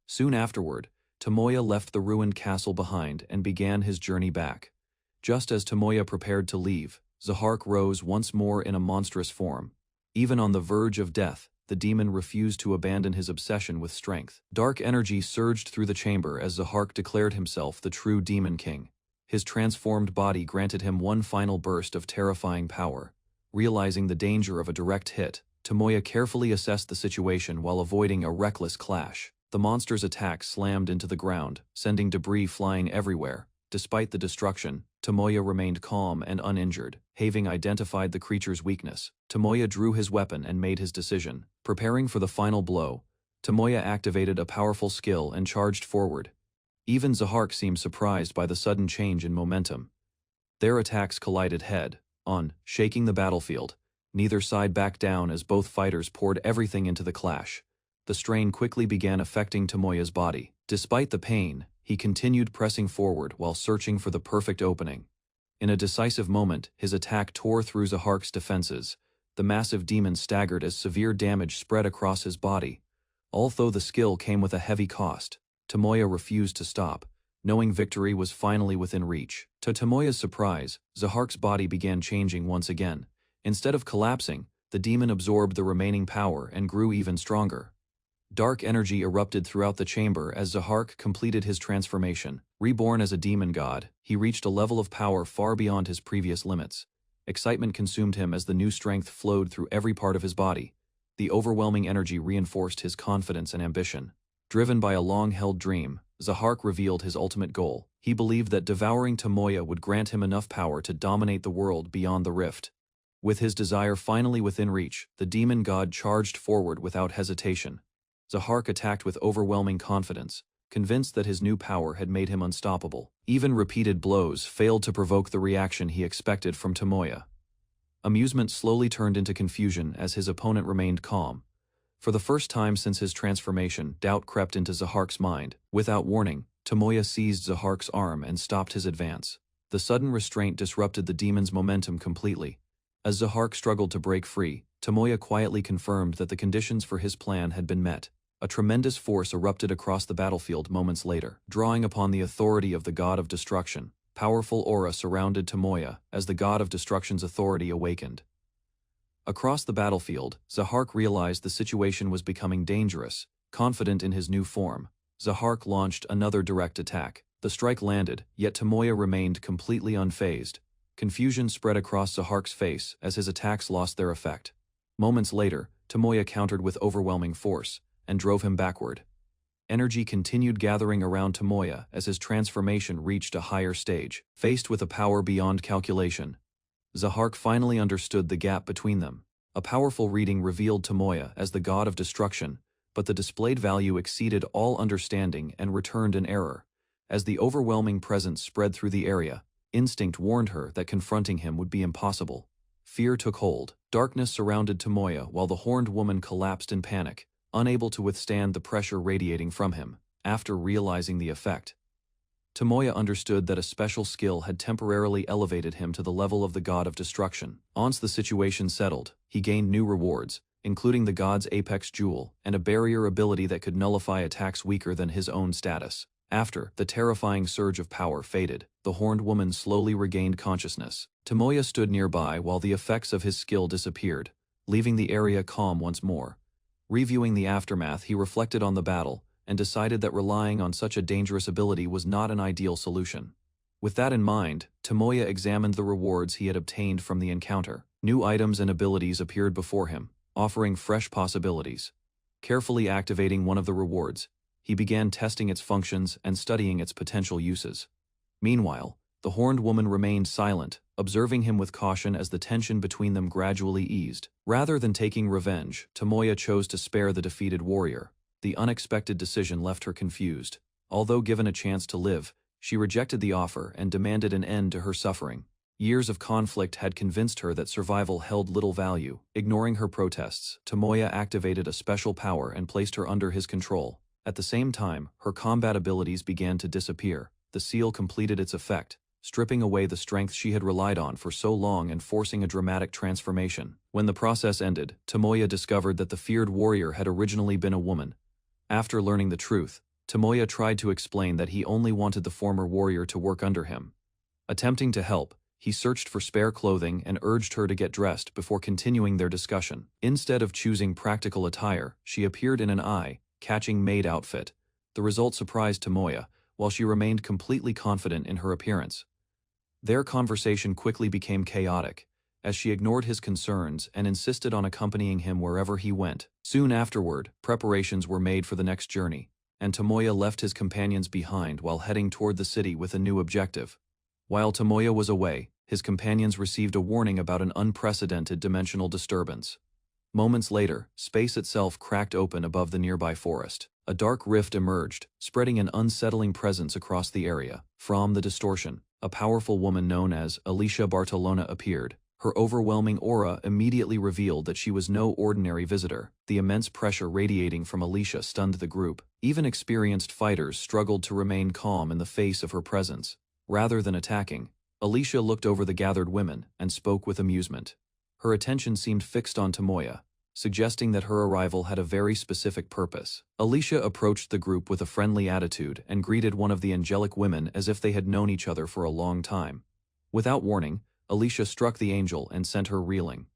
Speaker 1: Soon afterward, Tomoya left the ruined castle behind and began his journey back. Just as Tomoya prepared to leave, Zahark rose once more in a monstrous form. Even on the verge of death, the demon refused to abandon his obsession with strength. Dark energy surged through the chamber as Zahark declared himself the true Demon King. His transformed body granted him one final burst of terrifying power. Realizing the danger of a direct hit, Tomoya carefully assessed the situation while avoiding a reckless clash. The monster's attack slammed into the ground, sending debris flying everywhere. Despite the destruction, Tomoya remained calm and uninjured. Having identified the creature's weakness, Tomoya drew his weapon and made his decision. Preparing for the final blow, Tomoya activated a powerful skill and charged forward. Even Zahark seemed surprised by the sudden change in momentum. Their attacks collided head-on, shaking the battlefield. Neither side backed down as both fighters poured everything into the clash. The strain quickly began affecting Tomoya's body. Despite the pain, he continued pressing forward while searching for the perfect opening. In a decisive moment, his attack tore through Zahark's defenses. The massive demon staggered as severe damage spread across his body. Although the skill came with a heavy cost, Tomoya refused to stop, knowing victory was finally within reach. To Tomoya's surprise, Zahark's body began changing once again. Instead of collapsing, the demon absorbed the remaining power and grew even stronger. Dark energy erupted throughout the chamber as Zahark completed his transformation. Reborn as a demon god, he reached a level of power far beyond his previous limits. Excitement consumed him as the new strength flowed through every part of his body. The overwhelming energy reinforced his confidence and ambition. Driven by a long-held dream, Zahark revealed his ultimate goal. He believed that devouring Tomoya would grant him enough power to dominate the world beyond the rift. With his desire finally within reach, the demon god charged forward without hesitation. Zahark attacked with overwhelming confidence, convinced that his new power had made him unstoppable. Even repeated blows failed to provoke the reaction he expected from Tomoya. Amusement slowly turned into confusion as his opponent remained calm. For the first time since his transformation, doubt crept into Zahark's mind. Without warning, Tomoya seized Zahark's arm and stopped his advance. The sudden restraint disrupted the demon's momentum completely. As Zahark struggled to break free, Tomoya quietly confirmed that the conditions for his plan had been met. A tremendous force erupted across the battlefield moments later, drawing upon the authority of the god of destruction. Powerful aura surrounded Tomoya as the god of destruction's authority awakened. Across the battlefield, Zahark realized the situation was becoming dangerous. Confident in his new form, Zahark launched another direct attack. The strike landed, yet Tomoya remained completely unfazed. Confusion spread across Zahark's face as his attacks lost their effect. Moments later, Tomoya countered with overwhelming force and drove him backward. Energy continued gathering around Tomoya as his transformation reached a higher stage. Faced with a power beyond calculation, Zahark finally understood the gap between them. A powerful reading revealed Tomoya as the god of destruction, but the displayed value exceeded all understanding and returned an error. As the overwhelming presence spread through the area, instinct warned her that confronting him would be impossible. Fear took hold. Darkness surrounded Tomoya while the horned woman collapsed in panic, unable to withstand the pressure radiating from him. After realizing the effect, Tomoya understood that a special skill had temporarily elevated him to the level of the god of destruction. Once the situation settled, he gained new rewards, including the god's apex jewel and a barrier ability that could nullify attacks weaker than his own status. After the terrifying surge of power faded, the horned woman slowly regained consciousness. Tomoya stood nearby while the effects of his skill disappeared, leaving the area calm once more. Reviewing the aftermath, he reflected on the battle and decided that relying on such a dangerous ability was not an ideal solution. With that in mind, Tomoya examined the rewards he had obtained from the encounter. New items and abilities appeared before him, offering fresh possibilities. Carefully activating one of the rewards, he began testing its functions and studying its potential uses. Meanwhile, the horned woman remained silent, observing him with caution as the tension between them gradually eased. Rather than taking revenge, Tomoya chose to spare the defeated warrior. The unexpected decision left her confused. Although given a chance to live, she rejected the offer and demanded an end to her suffering. Years of conflict had convinced her that survival held little value. Ignoring her protests, Tomoya activated a special power and placed her under his control. At the same time, her combat abilities began to disappear. The seal completed its effect, stripping away the strength she had relied on for so long and forcing a dramatic transformation. When the process ended, Tomoya discovered that the feared warrior had originally been a woman. After learning the truth, Tomoya tried to explain that he only wanted the former warrior to work under him. Attempting to help, he searched for spare clothing and urged her to get dressed before continuing their discussion. Instead of choosing practical attire, she appeared in an eye-catching maid outfit. The result surprised Tomoya, while she remained completely confident in her appearance. Their conversation quickly became chaotic, as she ignored his concerns and insisted on accompanying him wherever he went. Soon afterward, preparations were made for the next journey, and Tomoya left his companions behind while heading toward the city with a new objective. While Tomoya was away, his companions received a warning about an unprecedented dimensional disturbance. Moments later, space itself cracked open above the nearby forest. A dark rift emerged, spreading an unsettling presence across the area. From the distortion, a powerful woman known as Alicia Bartolona appeared. Her overwhelming aura immediately revealed that she was no ordinary visitor. The immense pressure radiating from Alicia stunned the group. Even experienced fighters struggled to remain calm in the face of her presence. Rather than attacking, Alicia looked over the gathered women and spoke with amusement. Her attention seemed fixed on Tomoya, suggesting that her arrival had a very specific purpose. Alicia approached the group with a friendly attitude and greeted one of the angelic women as if they had known each other for a long time. Without warning, Alicia struck the angel and sent her reeling.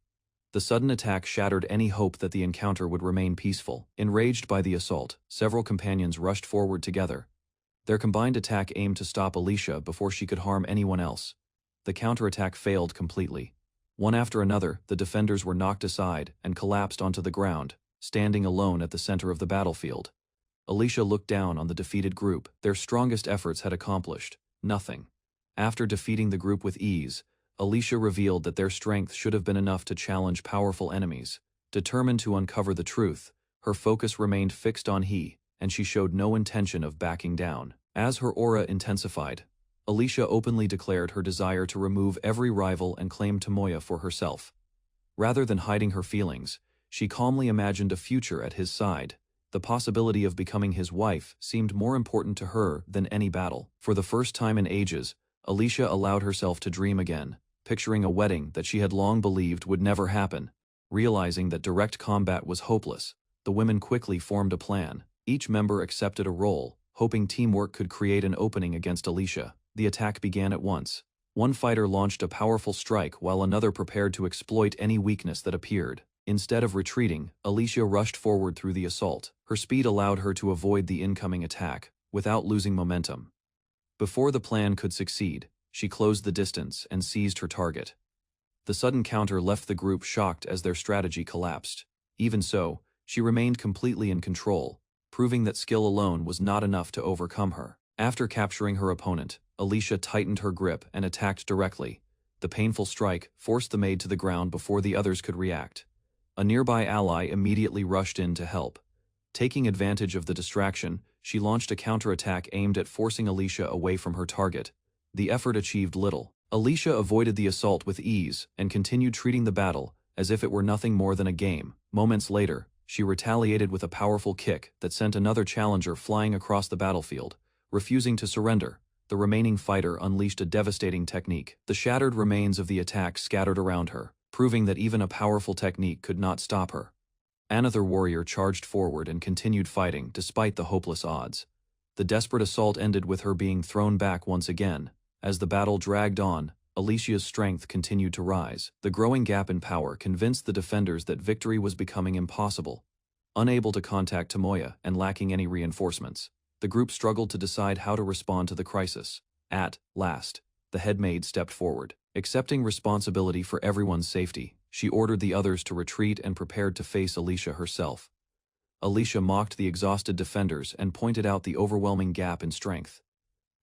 Speaker 1: The sudden attack shattered any hope that the encounter would remain peaceful. Enraged by the assault, several companions rushed forward together. Their combined attack aimed to stop Alicia before she could harm anyone else. The counterattack failed completely. One after another, the defenders were knocked aside and collapsed onto the ground, standing alone at the center of the battlefield. Alicia looked down on the defeated group. Their strongest efforts had accomplished nothing. After defeating the group with ease, Alicia revealed that their strength should have been enough to challenge powerful enemies. Determined to uncover the truth, her focus remained fixed on he, and she showed no intention of backing down. As her aura intensified, Alicia openly declared her desire to remove every rival and claim Tomoya for herself. Rather than hiding her feelings, she calmly imagined a future at his side. The possibility of becoming his wife seemed more important to her than any battle. For the first time in ages, Alicia allowed herself to dream again, picturing a wedding that she had long believed would never happen. Realizing that direct combat was hopeless, the women quickly formed a plan. Each member accepted a role, hoping teamwork could create an opening against Alicia. The attack began at once. One fighter launched a powerful strike while another prepared to exploit any weakness that appeared. Instead of retreating, Alicia rushed forward through the assault. Her speed allowed her to avoid the incoming attack, without losing momentum. Before the plan could succeed, she closed the distance and seized her target. The sudden counter left the group shocked as their strategy collapsed. Even so, she remained completely in control, proving that skill alone was not enough to overcome her. After capturing her opponent, Alicia tightened her grip and attacked directly. The painful strike forced the maid to the ground before the others could react. A nearby ally immediately rushed in to help. Taking advantage of the distraction, she launched a counterattack aimed at forcing Alicia away from her target. The effort achieved little. Alicia avoided the assault with ease and continued treating the battle as if it were nothing more than a game. Moments later, she retaliated with a powerful kick that sent another challenger flying across the battlefield. Refusing to surrender, the remaining fighter unleashed a devastating technique. The shattered remains of the attack scattered around her, proving that even a powerful technique could not stop her. Another warrior charged forward and continued fighting despite the hopeless odds. The desperate assault ended with her being thrown back once again. As the battle dragged on, Alicia's strength continued to rise. The growing gap in power convinced the defenders that victory was becoming impossible. Unable to contact Tomoya and lacking any reinforcements, the group struggled to decide how to respond to the crisis. At last, the head maid stepped forward. Accepting responsibility for everyone's safety, she ordered the others to retreat and prepared to face Alicia herself. Alicia mocked the exhausted defenders and pointed out the overwhelming gap in strength.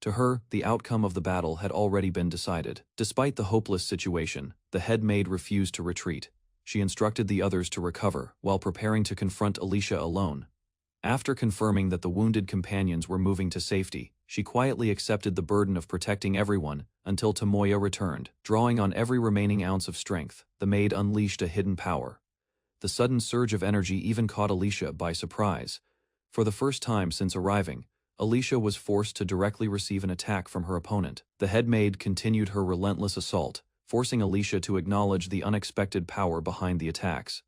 Speaker 1: To her, the outcome of the battle had already been decided. Despite the hopeless situation, the head maid refused to retreat. She instructed the others to recover while preparing to confront Alicia alone. After confirming that the wounded companions were moving to safety, she quietly accepted the burden of protecting everyone until Tomoya returned. Drawing on every remaining ounce of strength, the maid unleashed a hidden power. The sudden surge of energy even caught Alicia by surprise. For the first time since arriving, Alicia was forced to directly receive an attack from her opponent. The head maid continued her relentless assault, forcing Alicia to acknowledge the unexpected power behind the attacks.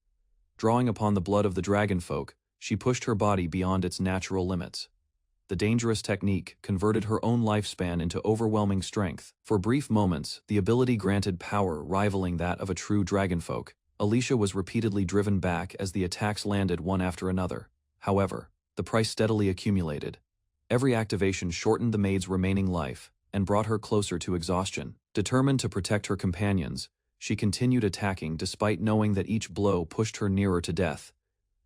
Speaker 1: Drawing upon the blood of the dragonfolk, she pushed her body beyond its natural limits. The dangerous technique converted her own lifespan into overwhelming strength. For brief moments, the ability granted power rivaling that of a true dragonfolk. Alicia was repeatedly driven back as the attacks landed one after another. However, the price steadily accumulated. Every activation shortened the maid's remaining life and brought her closer to exhaustion. Determined to protect her companions, she continued attacking despite knowing that each blow pushed her nearer to death.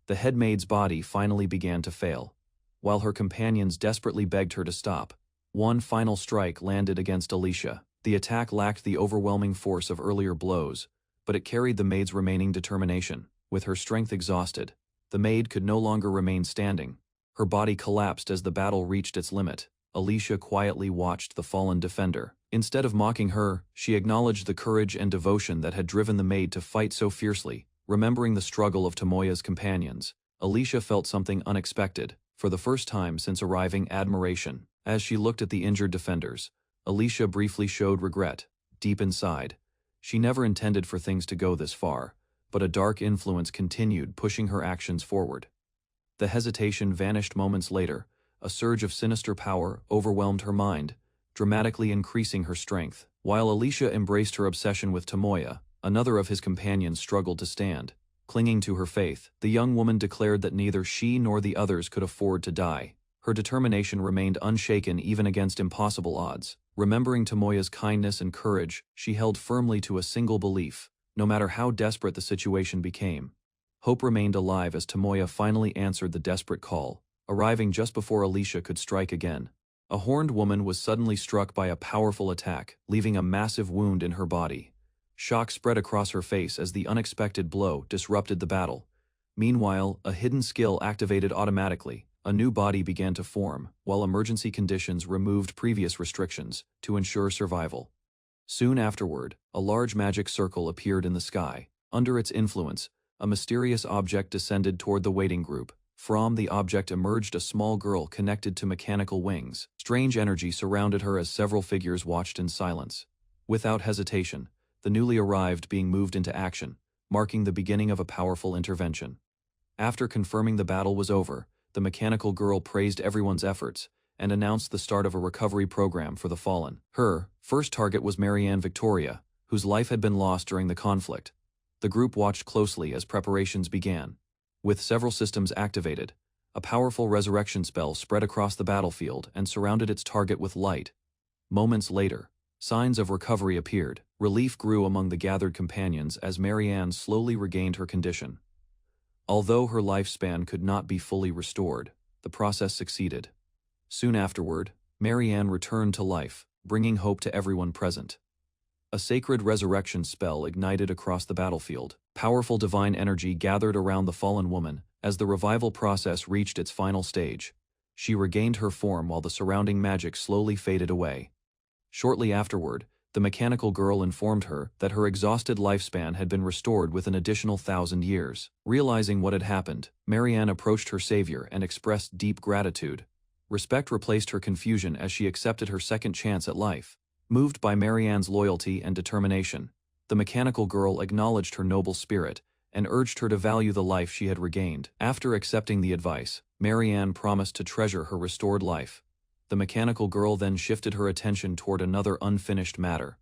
Speaker 1: The head maid's body finally began to fail. While her companions desperately begged her to stop, one final strike landed against Alicia. The attack lacked the overwhelming force of earlier blows, but it carried the maid's remaining determination. With her strength exhausted, the maid could no longer remain standing. Her body collapsed as the battle reached its limit. Alicia quietly watched the fallen defender. Instead of mocking her, she acknowledged the courage and devotion that had driven the maid to fight so fiercely. Remembering the struggle of Tomoya's companions, Alicia felt something unexpected. For the first time since arriving, admiration. As she looked at the injured defenders, Alicia briefly showed regret. Deep inside, she never intended for things to go this far, but a dark influence continued pushing her actions forward. The hesitation vanished moments later. A surge of sinister power overwhelmed her mind, dramatically increasing her strength. While Alicia embraced her obsession with Tomoya, another of his companions struggled to stand. Clinging to her faith, the young woman declared that neither she nor the others could afford to die. Her determination remained unshaken even against impossible odds. Remembering Tomoya's kindness and courage, she held firmly to a single belief, no matter how desperate the situation became. Hope remained alive as Tomoya finally answered the desperate call, arriving just before Alicia could strike again. A horned woman was suddenly struck by a powerful attack, leaving a massive wound in her body. Shock spread across her face as the unexpected blow disrupted the battle. Meanwhile, a hidden skill activated automatically. A new body began to form, while emergency conditions removed previous restrictions to ensure survival. Soon afterward, a large magic circle appeared in the sky. Under its influence, a mysterious object descended toward the waiting group. From the object emerged a small girl connected to mechanical wings. Strange energy surrounded her as several figures watched in silence. Without hesitation, the newly arrived being moved into action, marking the beginning of a powerful intervention. After confirming the battle was over, the mechanical girl praised everyone's efforts and announced the start of a recovery program for the fallen. Her first target was Marianne Victoria, whose life had been lost during the conflict. The group watched closely as preparations began. With several systems activated, a powerful resurrection spell spread across the battlefield and surrounded its target with light. Moments later, signs of recovery appeared. Relief grew among the gathered companions as Marianne slowly regained her condition. Although her lifespan could not be fully restored, the process succeeded. Soon afterward, Marianne returned to life, bringing hope to everyone present. A sacred resurrection spell ignited across the battlefield. Powerful divine energy gathered around the fallen woman as the revival process reached its final stage. She regained her form while the surrounding magic slowly faded away. Shortly afterward, the mechanical girl informed her that her exhausted lifespan had been restored with an additional 1,000 years. Realizing what had happened, Marianne approached her savior and expressed deep gratitude. Respect replaced her confusion as she accepted her second chance at life. Moved by Marianne's loyalty and determination, the mechanical girl acknowledged her noble spirit and urged her to value the life she had regained. After accepting the advice, Marianne promised to treasure her restored life. The mechanical girl then shifted her attention toward another unfinished matter.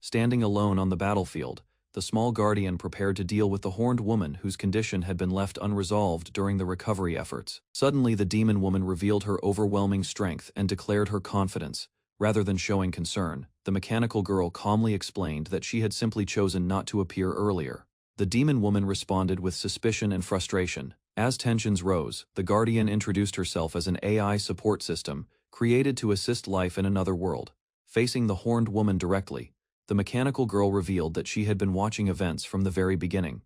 Speaker 1: Standing alone on the battlefield, the small guardian prepared to deal with the horned woman whose condition had been left unresolved during the recovery efforts. Suddenly, the demon woman revealed her overwhelming strength and declared her confidence. Rather than showing concern, the mechanical girl calmly explained that she had simply chosen not to appear earlier. The demon woman responded with suspicion and frustration. As tensions rose, the guardian introduced herself as an AI support system created to assist life in another world. Facing the horned woman directly, the mechanical girl revealed that she had been watching events from the very beginning.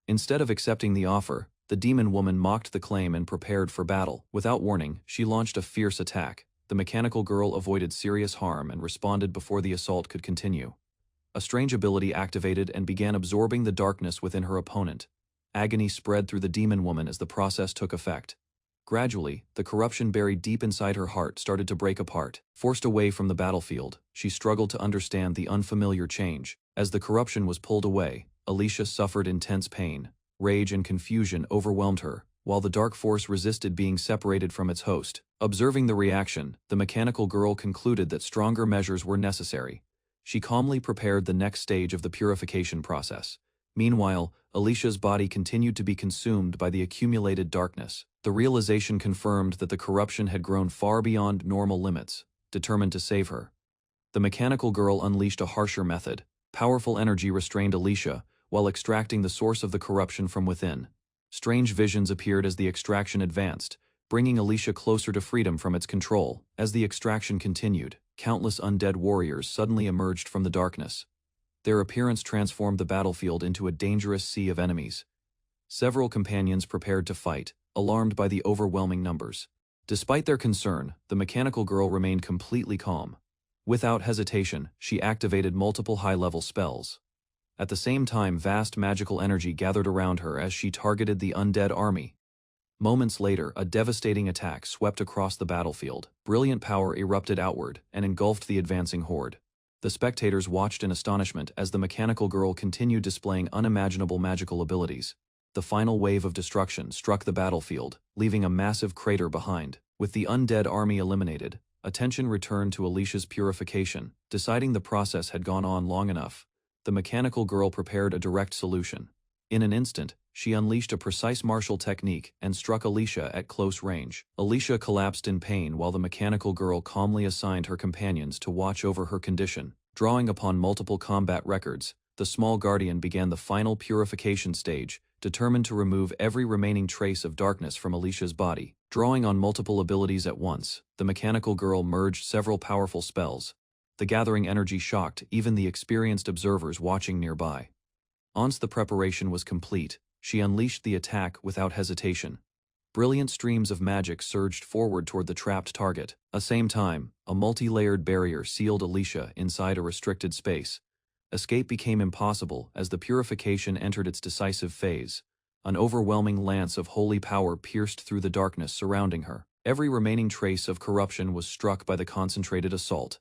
Speaker 1: Instead of accepting the offer, the demon woman mocked the claim and prepared for battle. Without warning, she launched a fierce attack. The mechanical girl avoided serious harm and responded before the assault could continue. A strange ability activated and began absorbing the darkness within her opponent. Agony spread through the demon woman as the process took effect. Gradually, the corruption buried deep inside her heart started to break apart. Forced away from the battlefield, she struggled to understand the unfamiliar change. As the corruption was pulled away, Alicia suffered intense pain. Rage and confusion overwhelmed her, while the dark force resisted being separated from its host. Observing the reaction, the mechanical girl concluded that stronger measures were necessary. She calmly prepared the next stage of the purification process. Meanwhile, Alicia's body continued to be consumed by the accumulated darkness. The realization confirmed that the corruption had grown far beyond normal limits. Determined to save her, the mechanical girl unleashed a harsher method. Powerful energy restrained Alicia, while extracting the source of the corruption from within. Strange visions appeared as the extraction advanced, bringing Alicia closer to freedom from its control. As the extraction continued, countless undead warriors suddenly emerged from the darkness. Their appearance transformed the battlefield into a dangerous sea of enemies. Several companions prepared to fight, alarmed by the overwhelming numbers. Despite their concern, the mechanical girl remained completely calm. Without hesitation, she activated multiple high-level spells. At the same time, vast magical energy gathered around her as she targeted the undead army. Moments later, a devastating attack swept across the battlefield. Brilliant power erupted outward and engulfed the advancing horde. The spectators watched in astonishment as the mechanical girl continued displaying unimaginable magical abilities. The final wave of destruction struck the battlefield, leaving a massive crater behind. With the undead army eliminated, attention returned to Alicia's purification. Deciding the process had gone on long enough, the mechanical girl prepared a direct solution. In an instant, she unleashed a precise martial technique and struck Alicia at close range. Alicia collapsed in pain while the mechanical girl calmly assigned her companions to watch over her condition. Drawing upon multiple combat records, the small guardian began the final purification stage, determined to remove every remaining trace of darkness from Alicia's body. Drawing on multiple abilities at once, the mechanical girl merged several powerful spells. The gathering energy shocked even the experienced observers watching nearby. Once the preparation was complete, she unleashed the attack without hesitation. Brilliant streams of magic surged forward toward the trapped target. At the same time, a multi-layered barrier sealed Alicia inside a restricted space. Escape became impossible as the purification entered its decisive phase. An overwhelming lance of holy power pierced through the darkness surrounding her. Every remaining trace of corruption was struck by the concentrated assault.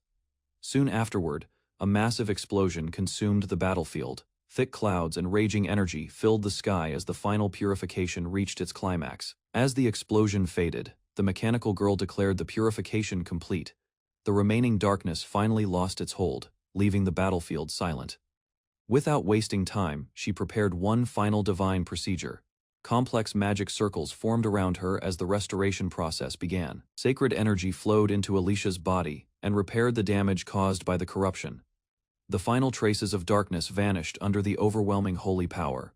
Speaker 1: Soon afterward, a massive explosion consumed the battlefield. Thick clouds and raging energy filled the sky as the final purification reached its climax. As the explosion faded, the mechanical girl declared the purification complete. The remaining darkness finally lost its hold, leaving the battlefield silent. Without wasting time, she prepared one final divine procedure. Complex magic circles formed around her as the restoration process began. Sacred energy flowed into Alicia's body and repaired the damage caused by the corruption. The final traces of darkness vanished under the overwhelming holy power.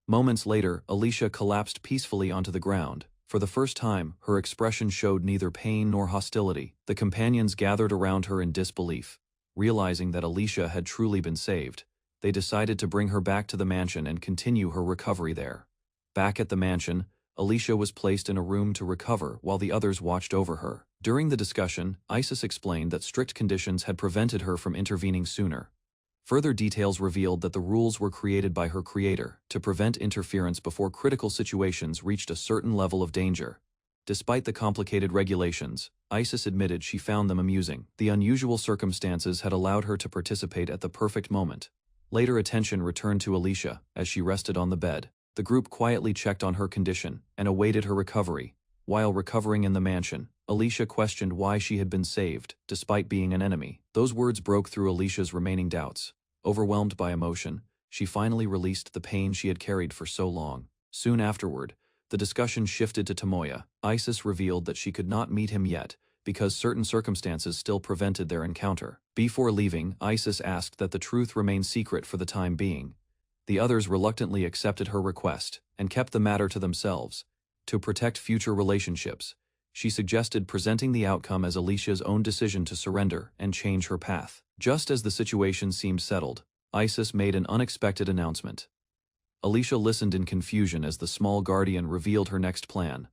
Speaker 1: Moments later, Alicia collapsed peacefully onto the ground. For the first time, her expression showed neither pain nor hostility. The companions gathered around her in disbelief. Realizing that Alicia had truly been saved, they decided to bring her back to the mansion and continue her recovery there. Back at the mansion, Alicia was placed in a room to recover while the others watched over her. During the discussion, Isis explained that strict conditions had prevented her from intervening sooner. Further details revealed that the rules were created by her creator to prevent interference before critical situations reached a certain level of danger. Despite the complicated regulations, Isis admitted she found them amusing. The unusual circumstances had allowed her to participate at the perfect moment. Later attention returned to Alicia as she rested on the bed. The group quietly checked on her condition and awaited her recovery. While recovering in the mansion, Alicia questioned why she had been saved, despite being an enemy. Those words broke through Alicia's remaining doubts. Overwhelmed by emotion, she finally released the pain she had carried for so long. Soon afterward, the discussion shifted to Tomoya. Isis revealed that she could not meet him yet, because certain circumstances still prevented their encounter. Before leaving, Isis asked that the truth remain secret for the time being. The others reluctantly accepted her request and kept the matter to themselves. To protect future relationships, she suggested presenting the outcome as Alicia's own decision to surrender and change her path. Just as the situation seemed settled, Isis made an unexpected announcement. Alicia listened in confusion as the small guardian revealed her next plan.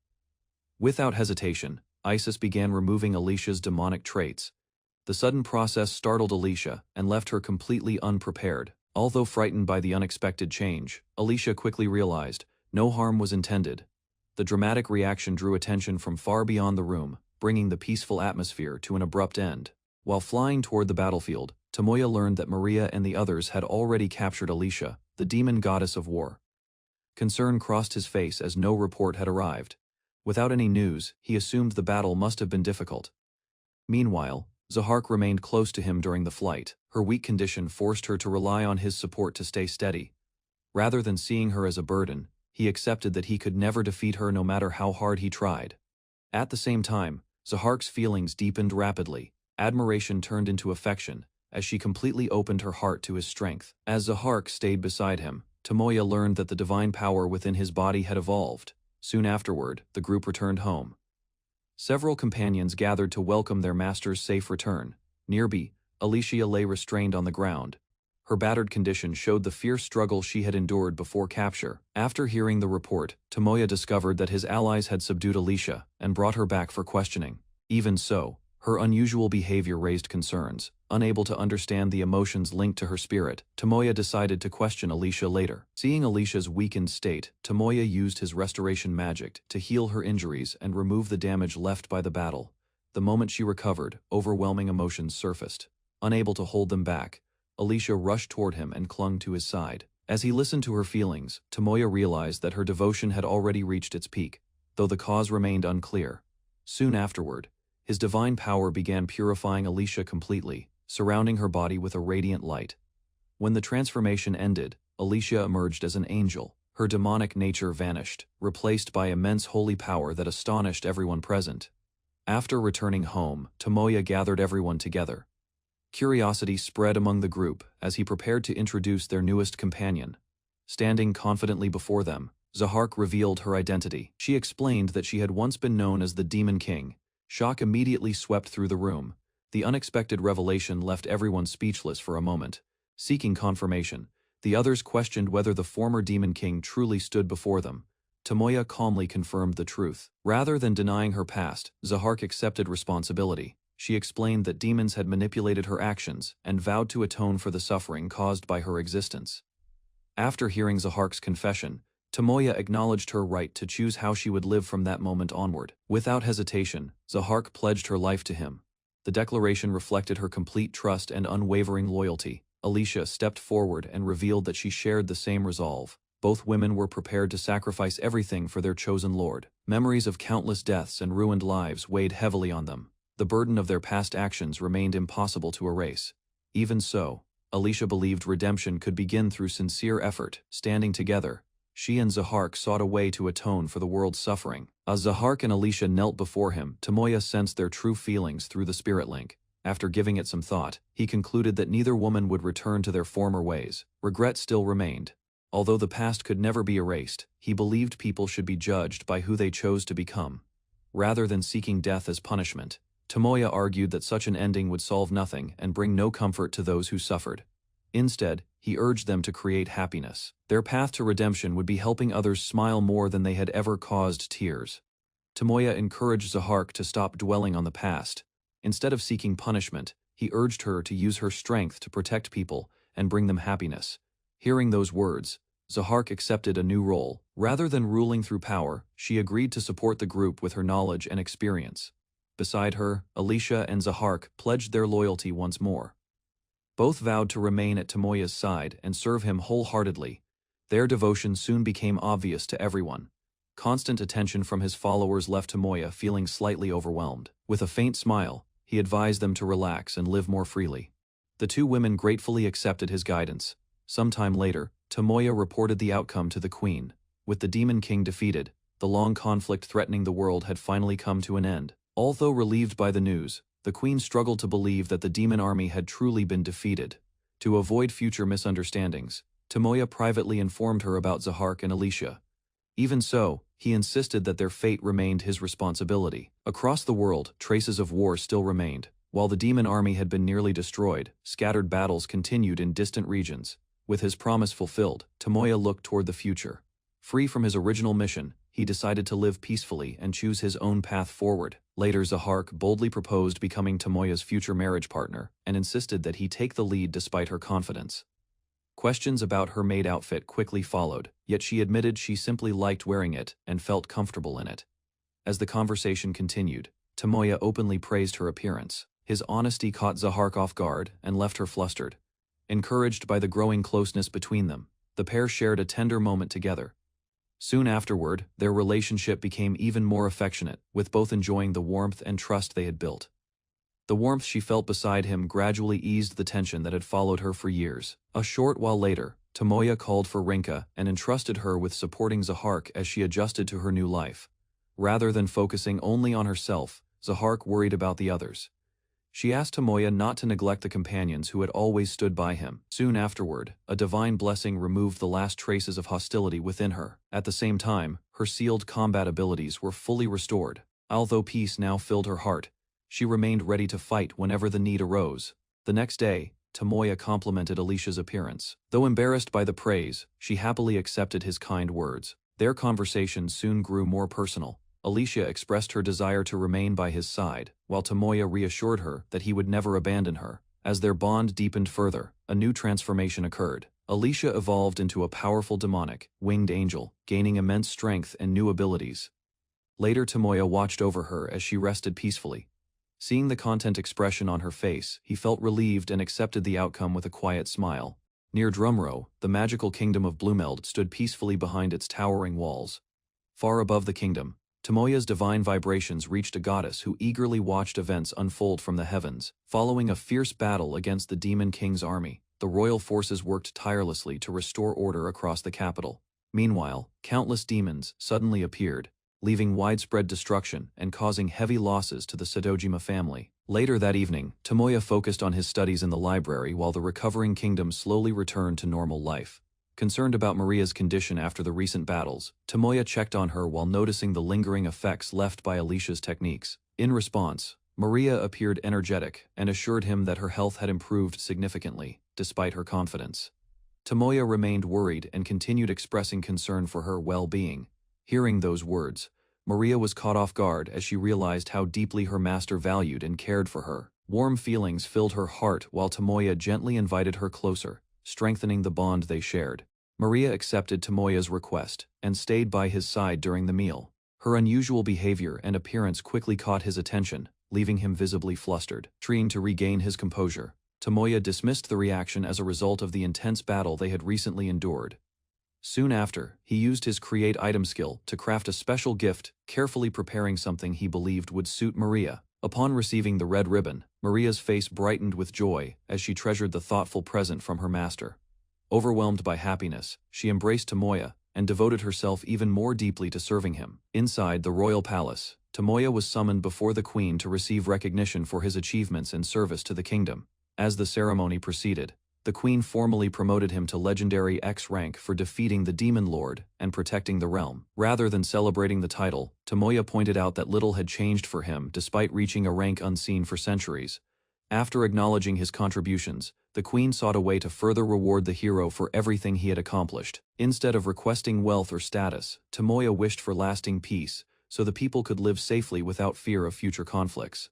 Speaker 1: Without hesitation, Isis began removing Alicia's demonic traits. The sudden process startled Alicia and left her completely unprepared. Although frightened by the unexpected change, Alicia quickly realized no harm was intended. The dramatic reaction drew attention from far beyond the room, bringing the peaceful atmosphere to an abrupt end. While flying toward the battlefield, Tomoya learned that Maria and the others had already captured Alicia, the demon goddess of war. Concern crossed his face as no report had arrived. Without any news, he assumed the battle must have been difficult. Meanwhile, Zahark remained close to him during the flight. Her weak condition forced her to rely on his support to stay steady. Rather than seeing her as a burden, he accepted that he could never defeat her no matter how hard he tried. At the same time, Zahark's feelings deepened rapidly. Admiration turned into affection, as she completely opened her heart to his strength. As Zahark stayed beside him, Tomoya learned that the divine power within his body had evolved. Soon afterward, the group returned home. Several companions gathered to welcome their master's safe return. Nearby, Alicia lay restrained on the ground. Her battered condition showed the fierce struggle she had endured before capture. After hearing the report, Tomoya discovered that his allies had subdued Alicia and brought her back for questioning. Even so, her unusual behavior raised concerns. Unable to understand the emotions linked to her spirit, Tomoya decided to question Alicia later. Seeing Alicia's weakened state, Tomoya used his restoration magic to heal her injuries and remove the damage left by the battle. The moment she recovered, overwhelming emotions surfaced. Unable to hold them back, Alicia rushed toward him and clung to his side. As he listened to her feelings, Tomoya realized that her devotion had already reached its peak, though the cause remained unclear. Soon afterward, his divine power began purifying Alicia completely, surrounding her body with a radiant light. When the transformation ended, Alicia emerged as an angel. Her demonic nature vanished, replaced by immense holy power that astonished everyone present. After returning home, Tomoya gathered everyone together. Curiosity spread among the group as he prepared to introduce their newest companion. Standing confidently before them, Zahark revealed her identity. She explained that she had once been known as the Demon King. Shock immediately swept through the room. The unexpected revelation left everyone speechless for a moment. Seeking confirmation, the others questioned whether the former Demon King truly stood before them. Tomoya calmly confirmed the truth. Rather than denying her past, Zahark accepted responsibility. She explained that demons had manipulated her actions and vowed to atone for the suffering caused by her existence. After hearing Zahark's confession, Tomoya acknowledged her right to choose how she would live from that moment onward. Without hesitation, Zahark pledged her life to him. The declaration reflected her complete trust and unwavering loyalty. Alicia stepped forward and revealed that she shared the same resolve. Both women were prepared to sacrifice everything for their chosen lord. Memories of countless deaths and ruined lives weighed heavily on them. The burden of their past actions remained impossible to erase. Even so, Alicia believed redemption could begin through sincere effort. Standing together, she and Zahark sought a way to atone for the world's suffering. As Zahark and Alicia knelt before him, Tomoya sensed their true feelings through the spirit link. After giving it some thought, he concluded that neither woman would return to their former ways. Regret still remained. Although the past could never be erased, he believed people should be judged by who they chose to become, rather than seeking death as punishment. Tomoya argued that such an ending would solve nothing and bring no comfort to those who suffered. Instead, he urged them to create happiness. Their path to redemption would be helping others smile more than they had ever caused tears. Tomoya encouraged Zahark to stop dwelling on the past. Instead of seeking punishment, he urged her to use her strength to protect people and bring them happiness. Hearing those words, Zahark accepted a new role. Rather than ruling through power, she agreed to support the group with her knowledge and experience. Beside her, Alicia and Zahark pledged their loyalty once more. Both vowed to remain at Tomoya's side and serve him wholeheartedly. Their devotion soon became obvious to everyone. Constant attention from his followers left Tomoya feeling slightly overwhelmed. With a faint smile, he advised them to relax and live more freely. The two women gratefully accepted his guidance. Sometime later, Tomoya reported the outcome to the queen. With the Demon King defeated, the long conflict threatening the world had finally come to an end. Although relieved by the news, the queen struggled to believe that the demon army had truly been defeated. To avoid future misunderstandings, Tomoya privately informed her about Zahark and Alicia. Even so, he insisted that their fate remained his responsibility. Across the world, traces of war still remained. While the demon army had been nearly destroyed, scattered battles continued in distant regions. With his promise fulfilled, Tomoya looked toward the future. Free from his original mission, he decided to live peacefully and choose his own path forward. Later, Zahark boldly proposed becoming Tomoya's future marriage partner and insisted that he take the lead despite her confidence. Questions about her maid outfit quickly followed, yet she admitted she simply liked wearing it and felt comfortable in it. As the conversation continued, Tomoya openly praised her appearance. His honesty caught Zahark off guard and left her flustered. Encouraged by the growing closeness between them, the pair shared a tender moment together. Soon afterward, their relationship became even more affectionate, with both enjoying the warmth and trust they had built. The warmth she felt beside him gradually eased the tension that had followed her for years. A short while later, Tomoya called for Rinka and entrusted her with supporting Zahark as she adjusted to her new life. Rather than focusing only on herself, Zahark worried about the others. She asked Tomoya not to neglect the companions who had always stood by him. Soon afterward, a divine blessing removed the last traces of hostility within her. At the same time, her sealed combat abilities were fully restored. Although peace now filled her heart, she remained ready to fight whenever the need arose. The next day, Tomoya complimented Alicia's appearance. Though embarrassed by the praise, she happily accepted his kind words. Their conversation soon grew more personal. Alicia expressed her desire to remain by his side, while Tomoya reassured her that he would never abandon her. As their bond deepened further, a new transformation occurred. Alicia evolved into a powerful demonic, winged angel, gaining immense strength and new abilities. Later, Tomoya watched over her as she rested peacefully. Seeing the content expression on her face, he felt relieved and accepted the outcome with a quiet smile. Near Drumrow, the magical kingdom of Blumeld stood peacefully behind its towering walls. Far above the kingdom, Tomoya's divine vibrations reached a goddess who eagerly watched events unfold from the heavens. Following a fierce battle against the Demon King's army, the royal forces worked tirelessly to restore order across the capital. Meanwhile, countless demons suddenly appeared, leaving widespread destruction and causing heavy losses to the Sadojima family. Later that evening, Tomoya focused on his studies in the library while the recovering kingdom slowly returned to normal life. Concerned about Maria's condition after the recent battles, Tomoya checked on her while noticing the lingering effects left by Alicia's techniques. In response, Maria appeared energetic and assured him that her health had improved significantly, despite her confidence. Tomoya remained worried and continued expressing concern for her well-being. Hearing those words, Maria was caught off guard as she realized how deeply her master valued and cared for her. Warm feelings filled her heart while Tomoya gently invited her closer, strengthening the bond they shared. Maria accepted Tomoya's request and stayed by his side during the meal. Her unusual behavior and appearance quickly caught his attention, leaving him visibly flustered. Trying to regain his composure, Tomoya dismissed the reaction as a result of the intense battle they had recently endured. Soon after, he used his create item skill to craft a special gift, carefully preparing something he believed would suit Maria. Upon receiving the red ribbon, Maria's face brightened with joy as she treasured the thoughtful present from her master. Overwhelmed by happiness, she embraced Tomoya and devoted herself even more deeply to serving him. Inside the royal palace, Tomoya was summoned before the queen to receive recognition for his achievements and service to the kingdom. As the ceremony proceeded, the queen formally promoted him to legendary X rank for defeating the demon lord and protecting the realm. Rather than celebrating the title, Tomoya pointed out that little had changed for him despite reaching a rank unseen for centuries. After acknowledging his contributions, the queen sought a way to further reward the hero for everything he had accomplished. Instead of requesting wealth or status, Tomoya wished for lasting peace, so the people could live safely without fear of future conflicts.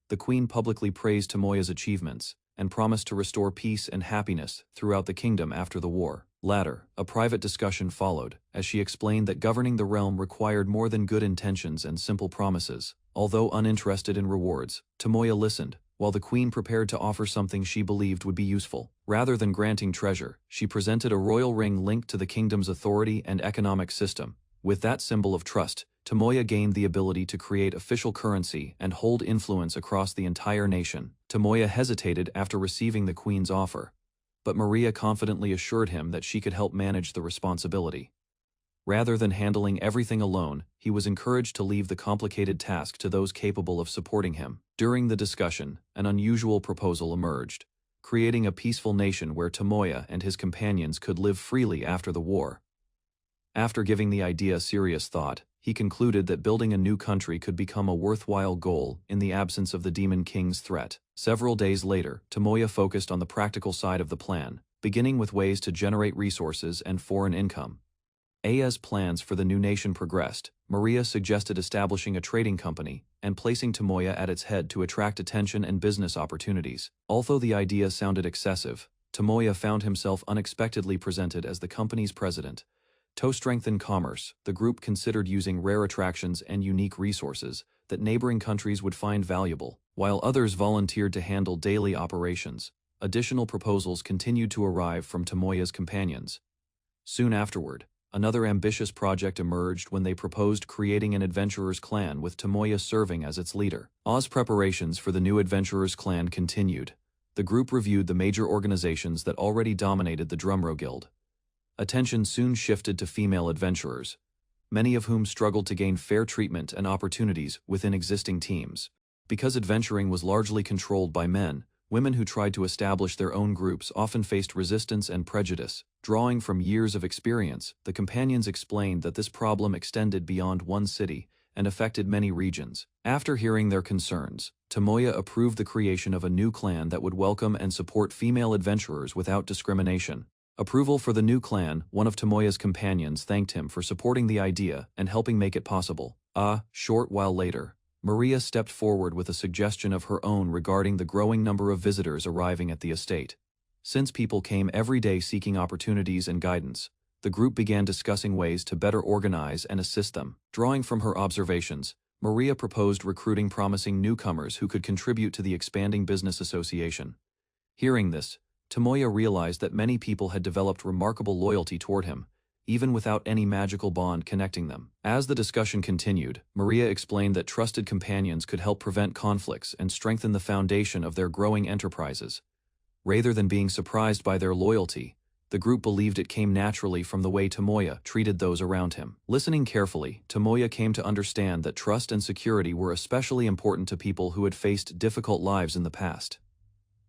Speaker 1: The queen publicly praised Tomoya's achievements and promised to restore peace and happiness throughout the kingdom after the war. Later, a private discussion followed, as she explained that governing the realm required more than good intentions and simple promises. Although uninterested in rewards, Tomoya listened, while the queen prepared to offer something she believed would be useful. Rather than granting treasure, she presented a royal ring linked to the kingdom's authority and economic system. With that symbol of trust, Tomoya gained the ability to create official currency and hold influence across the entire nation. Tomoya hesitated after receiving the queen's offer, but Maria confidently assured him that she could help manage the responsibility. Rather than handling everything alone, he was encouraged to leave the complicated task to those capable of supporting him. During the discussion, an unusual proposal emerged, creating a peaceful nation where Tomoya and his companions could live freely after the war. After giving the idea serious thought, he concluded that building a new country could become a worthwhile goal in the absence of the Demon King's threat. Several days later, Tomoya focused on the practical side of the plan, beginning with ways to generate resources and foreign income. As plans for the new nation progressed, Maria suggested establishing a trading company and placing Tomoya at its head to attract attention and business opportunities. Although the idea sounded excessive, Tomoya found himself unexpectedly presented as the company's president. To strengthen commerce, the group considered using rare attractions and unique resources that neighboring countries would find valuable, while others volunteered to handle daily operations. Additional proposals continued to arrive from Tomoya's companions. Soon afterward, another ambitious project emerged when they proposed creating an adventurers' clan with Tomoya serving as its leader. As preparations for the new adventurers' clan continued, the group reviewed the major organizations that already dominated the Drumrow Guild. Attention soon shifted to female adventurers, many of whom struggled to gain fair treatment and opportunities within existing teams. Because adventuring was largely controlled by men, women who tried to establish their own groups often faced resistance and prejudice. Drawing from years of experience, the companions explained that this problem extended beyond one city and affected many regions. After hearing their concerns, Tomoya approved the creation of a new clan that would welcome and support female adventurers without discrimination. Approval for the new clan, one of Tomoya's companions thanked him for supporting the idea and helping make it possible. A short while later, Maria stepped forward with a suggestion of her own regarding the growing number of visitors arriving at the estate. Since people came every day seeking opportunities and guidance, the group began discussing ways to better organize and assist them. Drawing from her observations, Maria proposed recruiting promising newcomers who could contribute to the expanding business association. Hearing this, Tomoya realized that many people had developed remarkable loyalty toward him, even without any magical bond connecting them. As the discussion continued, Maria explained that trusted companions could help prevent conflicts and strengthen the foundation of their growing enterprises. Rather than being surprised by their loyalty, the group believed it came naturally from the way Tomoya treated those around him. Listening carefully, Tomoya came to understand that trust and security were especially important to people who had faced difficult lives in the past.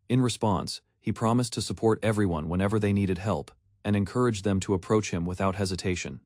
Speaker 1: In response, he promised to support everyone whenever they needed help, and encouraged them to approach him without hesitation.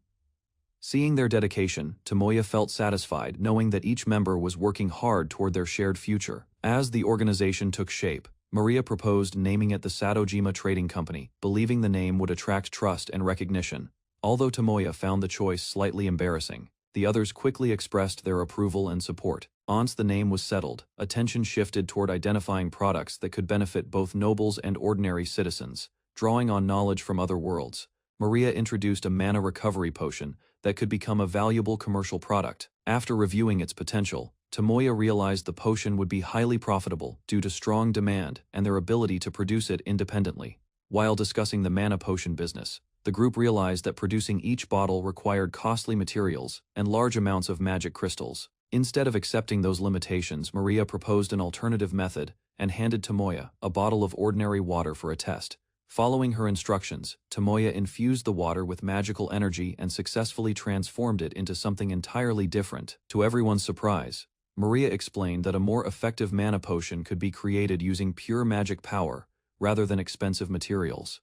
Speaker 1: Seeing their dedication, Tomoya felt satisfied knowing that each member was working hard toward their shared future. As the organization took shape, Maria proposed naming it the Sadojima Trading Company, believing the name would attract trust and recognition. Although Tomoya found the choice slightly embarrassing, the others quickly expressed their approval and support. Once the name was settled, attention shifted toward identifying products that could benefit both nobles and ordinary citizens. Drawing on knowledge from other worlds, Maria introduced a mana recovery potion that could become a valuable commercial product. After reviewing its potential, Tomoya realized the potion would be highly profitable due to strong demand and their ability to produce it independently. While discussing the mana potion business, the group realized that producing each bottle required costly materials and large amounts of magic crystals. Instead of accepting those limitations, Maria proposed an alternative method and handed Tomoya a bottle of ordinary water for a test. Following her instructions, Tomoya infused the water with magical energy and successfully transformed it into something entirely different. To everyone's surprise, Maria explained that a more effective mana potion could be created using pure magic power rather than expensive materials.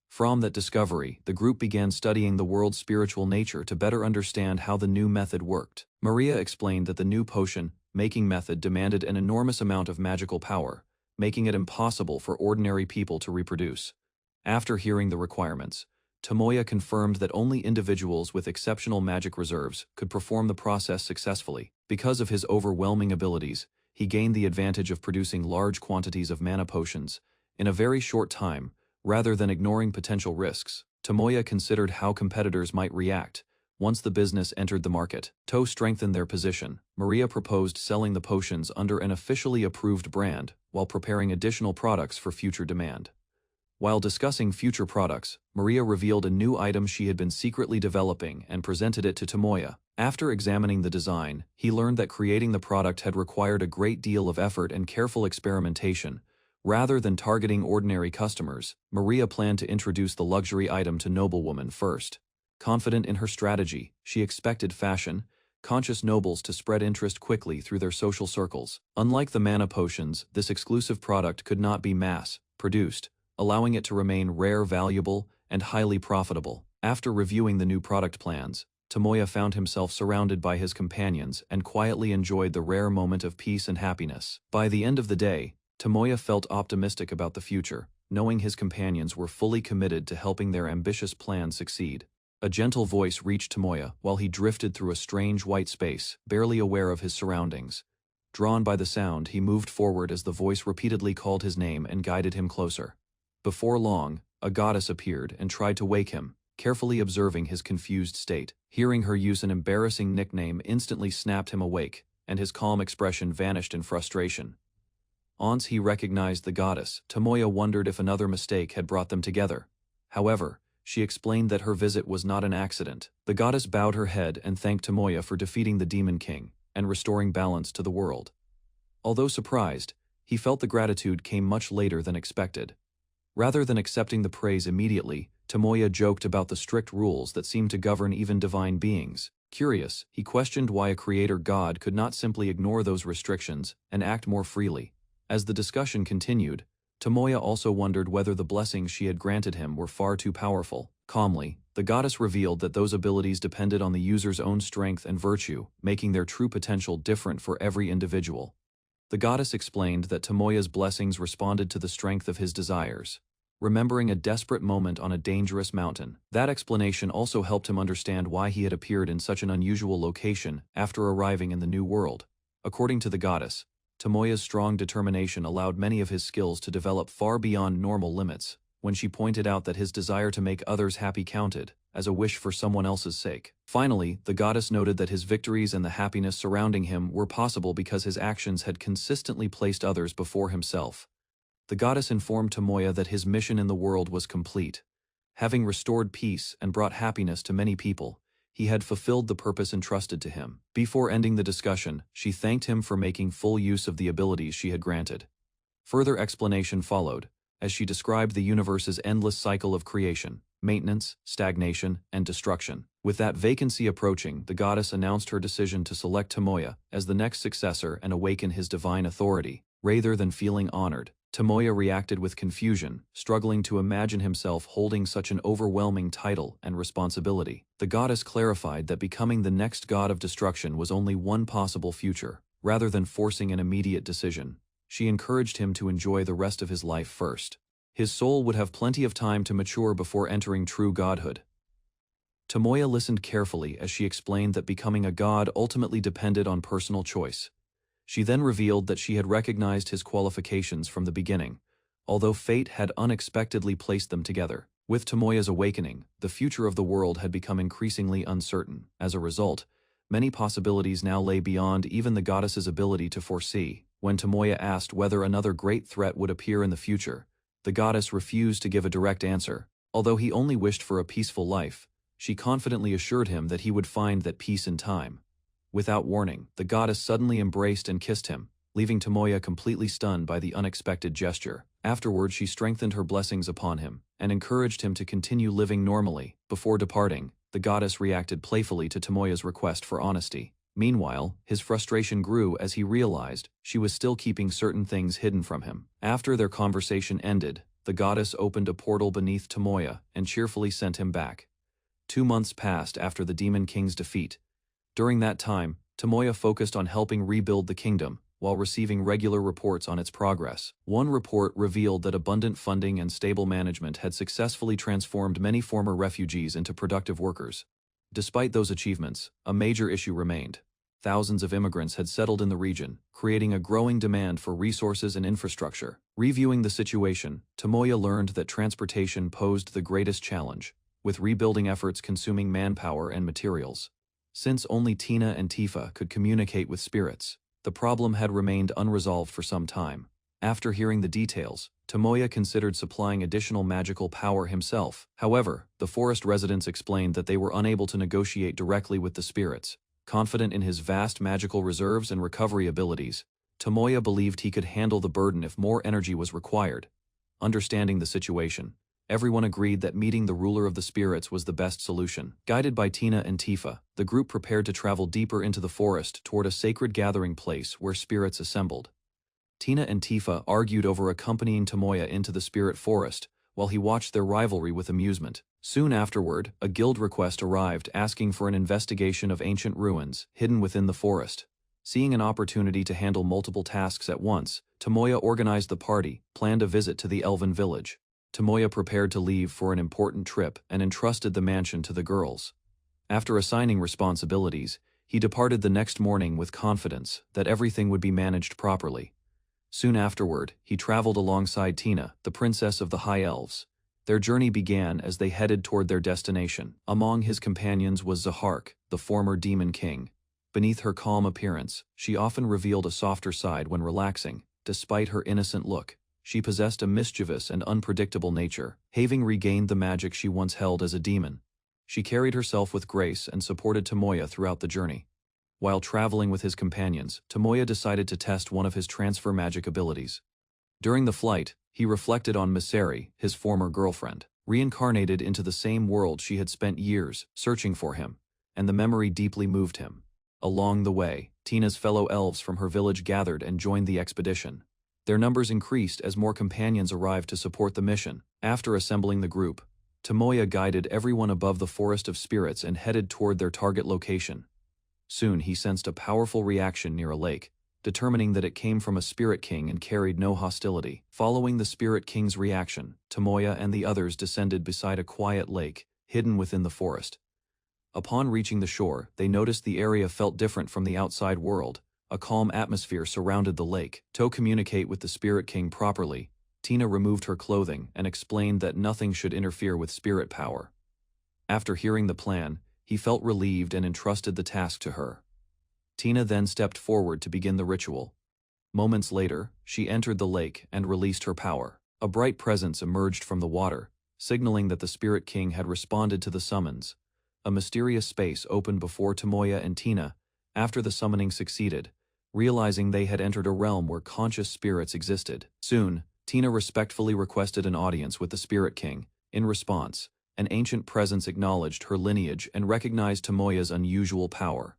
Speaker 1: From that discovery, the group began studying the world's spiritual nature to better understand how the new method worked. Maria explained that the new potion-making method demanded an enormous amount of magical power, making it impossible for ordinary people to reproduce. After hearing the requirements, Tomoya confirmed that only individuals with exceptional magic reserves could perform the process successfully. Because of his overwhelming abilities, he gained the advantage of producing large quantities of mana potions in a very short time. Rather than ignoring potential risks, Tomoya considered how competitors might react once the business entered the market. To strengthen their position, Maria proposed selling the potions under an officially approved brand while preparing additional products for future demand. While discussing future products, Maria revealed a new item she had been secretly developing and presented it to Tomoya. After examining the design, he learned that creating the product had required a great deal of effort and careful experimentation. Rather than targeting ordinary customers, Maria planned to introduce the luxury item to noblewomen first. Confident in her strategy, she expected fashion-conscious nobles to spread interest quickly through their social circles. Unlike the mana potions, this exclusive product could not be mass-produced, allowing it to remain rare, valuable, and highly profitable. After reviewing the new product plans, Tomoya found himself surrounded by his companions and quietly enjoyed the rare moment of peace and happiness. By the end of the day, Tomoya felt optimistic about the future, knowing his companions were fully committed to helping their ambitious plan succeed. A gentle voice reached Tomoya while he drifted through a strange white space, barely aware of his surroundings. Drawn by the sound, he moved forward as the voice repeatedly called his name and guided him closer. Before long, a goddess appeared and tried to wake him, carefully observing his confused state. Hearing her use an embarrassing nickname instantly snapped him awake, and his calm expression vanished in frustration. Once he recognized the goddess, Tomoya wondered if another mistake had brought them together. However, she explained that her visit was not an accident. The goddess bowed her head and thanked Tomoya for defeating the Demon King and restoring balance to the world. Although surprised, he felt the gratitude came much later than expected. Rather than accepting the praise immediately, Tomoya joked about the strict rules that seemed to govern even divine beings. Curious, he questioned why a creator god could not simply ignore those restrictions and act more freely. As the discussion continued, Tomoya also wondered whether the blessings she had granted him were far too powerful. Calmly, the goddess revealed that those abilities depended on the user's own strength and virtue, making their true potential different for every individual. The goddess explained that Tomoya's blessings responded to the strength of his desires, remembering a desperate moment on a dangerous mountain. That explanation also helped him understand why he had appeared in such an unusual location after arriving in the new world. According to the goddess, Tomoya's strong determination allowed many of his skills to develop far beyond normal limits, when she pointed out that his desire to make others happy counted as a wish for someone else's sake. Finally, the goddess noted that his victories and the happiness surrounding him were possible because his actions had consistently placed others before himself. The goddess informed Tomoya that his mission in the world was complete. Having restored peace and brought happiness to many people, he had fulfilled the purpose entrusted to him. Before ending the discussion, she thanked him for making full use of the abilities she had granted. Further explanation followed, as she described the universe's endless cycle of creation, maintenance, stagnation, and destruction. With that vacancy approaching, the goddess announced her decision to select Tomoya as the next successor and awaken his divine authority. Rather than feeling honored, Tomoya reacted with confusion, struggling to imagine himself holding such an overwhelming title and responsibility. The goddess clarified that becoming the next god of destruction was only one possible future. Rather than forcing an immediate decision, she encouraged him to enjoy the rest of his life first. His soul would have plenty of time to mature before entering true godhood. Tomoya listened carefully as she explained that becoming a god ultimately depended on personal choice. She then revealed that she had recognized his qualifications from the beginning, although fate had unexpectedly placed them together. With Tomoya's awakening, the future of the world had become increasingly uncertain. As a result, many possibilities now lay beyond even the goddess's ability to foresee. When Tomoya asked whether another great threat would appear in the future, the goddess refused to give a direct answer. Although he only wished for a peaceful life, she confidently assured him that he would find that peace in time. Without warning, the goddess suddenly embraced and kissed him, leaving Tomoya completely stunned by the unexpected gesture. Afterward, she strengthened her blessings upon him and encouraged him to continue living normally. Before departing, the goddess reacted playfully to Tomoya's request for honesty. Meanwhile, his frustration grew as he realized she was still keeping certain things hidden from him. After their conversation ended, the goddess opened a portal beneath Tomoya and cheerfully sent him back. 2 months passed after the Demon King's defeat. During that time, Tomoya focused on helping rebuild the kingdom, while receiving regular reports on its progress. One report revealed that abundant funding and stable management had successfully transformed many former refugees into productive workers. Despite those achievements, a major issue remained. Thousands of immigrants had settled in the region, creating a growing demand for resources and infrastructure. Reviewing the situation, Tomoya learned that transportation posed the greatest challenge, with rebuilding efforts consuming manpower and materials. Since only Tina and Tifa could communicate with spirits, the problem had remained unresolved for some time. After hearing the details, Tomoya considered supplying additional magical power himself. However, the forest residents explained that they were unable to negotiate directly with the spirits. Confident in his vast magical reserves and recovery abilities, Tomoya believed he could handle the burden if more energy was required. Understanding the situation, everyone agreed that meeting the ruler of the spirits was the best solution. Guided by Tina and Tifa, the group prepared to travel deeper into the forest toward a sacred gathering place where spirits assembled. Tina and Tifa argued over accompanying Tomoya into the spirit forest, while he watched their rivalry with amusement. Soon afterward, a guild request arrived asking for an investigation of ancient ruins hidden within the forest. Seeing an opportunity to handle multiple tasks at once, Tomoya organized the party, planned a visit to the elven village. Tomoya prepared to leave for an important trip and entrusted the mansion to the girls. After assigning responsibilities, he departed the next morning with confidence that everything would be managed properly. Soon afterward, he traveled alongside Tina, the princess of the High Elves. Their journey began as they headed toward their destination. Among his companions was Zahark, the former demon king. Beneath her calm appearance, she often revealed a softer side when relaxing. Despite her innocent look, she possessed a mischievous and unpredictable nature. Having regained the magic she once held as a demon, she carried herself with grace and supported Tomoya throughout the journey. While traveling with his companions, Tomoya decided to test one of his transfer magic abilities. During the flight, he reflected on Miseri, his former girlfriend, reincarnated into the same world she had spent years searching for him, and the memory deeply moved him. Along the way, Tina's fellow elves from her village gathered and joined the expedition. Their numbers increased as more companions arrived to support the mission. After assembling the group, Tomoya guided everyone above the Forest of Spirits and headed toward their target location. Soon he sensed a powerful reaction near a lake, determining that it came from a Spirit King and carried no hostility. Following the Spirit King's reaction, Tomoya and the others descended beside a quiet lake, hidden within the forest. Upon reaching the shore, they noticed the area felt different from the outside world. A calm atmosphere surrounded the lake. To communicate with the Spirit King properly, Tina removed her clothing and explained that nothing should interfere with spirit power. After hearing the plan, he felt relieved and entrusted the task to her. Tina then stepped forward to begin the ritual. Moments later, she entered the lake and released her power. A bright presence emerged from the water, signaling that the Spirit King had responded to the summons. A mysterious space opened before Tomoya and Tina after the summoning succeeded, realizing they had entered a realm where conscious spirits existed. Soon, Tina respectfully requested an audience with the Spirit King. In response, an ancient presence acknowledged her lineage and recognized Tomoya's unusual power.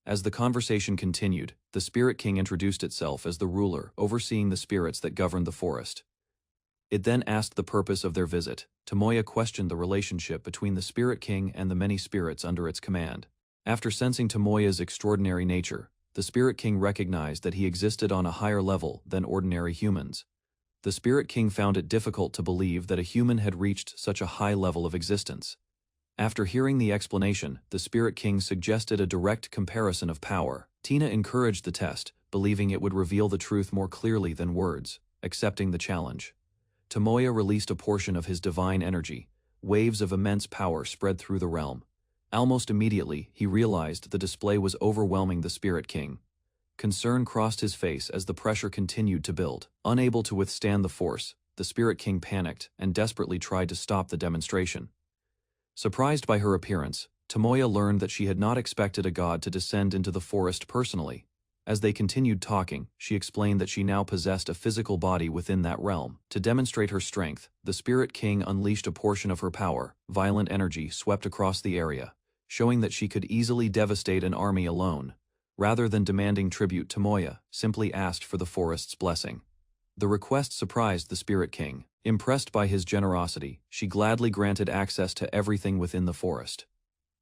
Speaker 1: As the conversation continued, the Spirit King introduced itself as the ruler overseeing the spirits that governed the forest. It then asked the purpose of their visit. Tomoya questioned the relationship between the Spirit King and the many spirits under its command. After sensing Tomoya's extraordinary nature, the Spirit King recognized that he existed on a higher level than ordinary humans. The Spirit King found it difficult to believe that a human had reached such a high level of existence. After hearing the explanation, the Spirit King suggested a direct comparison of power. Tina encouraged the test, believing it would reveal the truth more clearly than words. Accepting the challenge, Tomoya released a portion of his divine energy. Waves of immense power spread through the realm. Almost immediately, he realized the display was overwhelming the Spirit King. Concern crossed his face as the pressure continued to build. Unable to withstand the force, the Spirit King panicked and desperately tried to stop the demonstration. Surprised by her appearance, Tomoya learned that she had not expected a god to descend into the forest personally. As they continued talking, she explained that she now possessed a physical body within that realm. To demonstrate her strength, the Spirit King unleashed a portion of her power. Violent energy swept across the area, showing that she could easily devastate an army alone. Rather than demanding tribute, Tomoya simply asked for the forest's blessing. The request surprised the Spirit King. Impressed by his generosity, she gladly granted access to everything within the forest.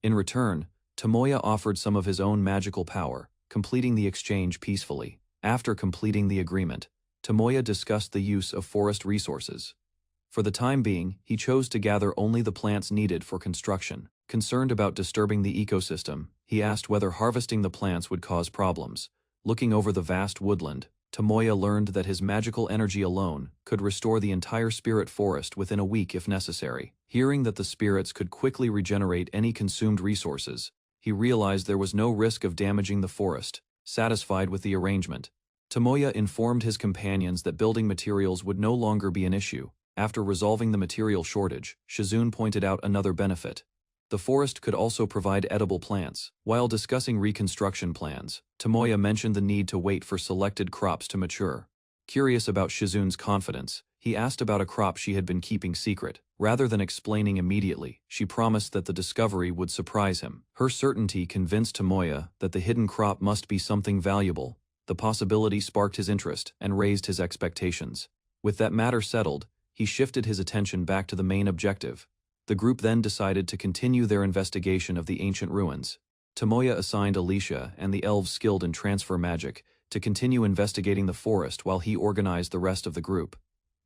Speaker 1: In return, Tomoya offered some of his own magical power, completing the exchange peacefully. After completing the agreement, Tomoya discussed the use of forest resources. For the time being, he chose to gather only the plants needed for construction. Concerned about disturbing the ecosystem, he asked whether harvesting the plants would cause problems. Looking over the vast woodland, Tomoya learned that his magical energy alone could restore the entire spirit forest within a week if necessary. Hearing that the spirits could quickly regenerate any consumed resources, he realized there was no risk of damaging the forest. Satisfied with the arrangement, Tomoya informed his companions that building materials would no longer be an issue. After resolving the material shortage, Shizune pointed out another benefit. The forest could also provide edible plants. While discussing reconstruction plans, Tomoya mentioned the need to wait for selected crops to mature. Curious about Shizune's confidence, he asked about a crop she had been keeping secret. Rather than explaining immediately, she promised that the discovery would surprise him. Her certainty convinced Tomoya that the hidden crop must be something valuable. The possibility sparked his interest and raised his expectations. With that matter settled, he shifted his attention back to the main objective. The group then decided to continue their investigation of the ancient ruins. Tomoya assigned Alicia and the elves skilled in transfer magic to continue investigating the forest while he organized the rest of the group.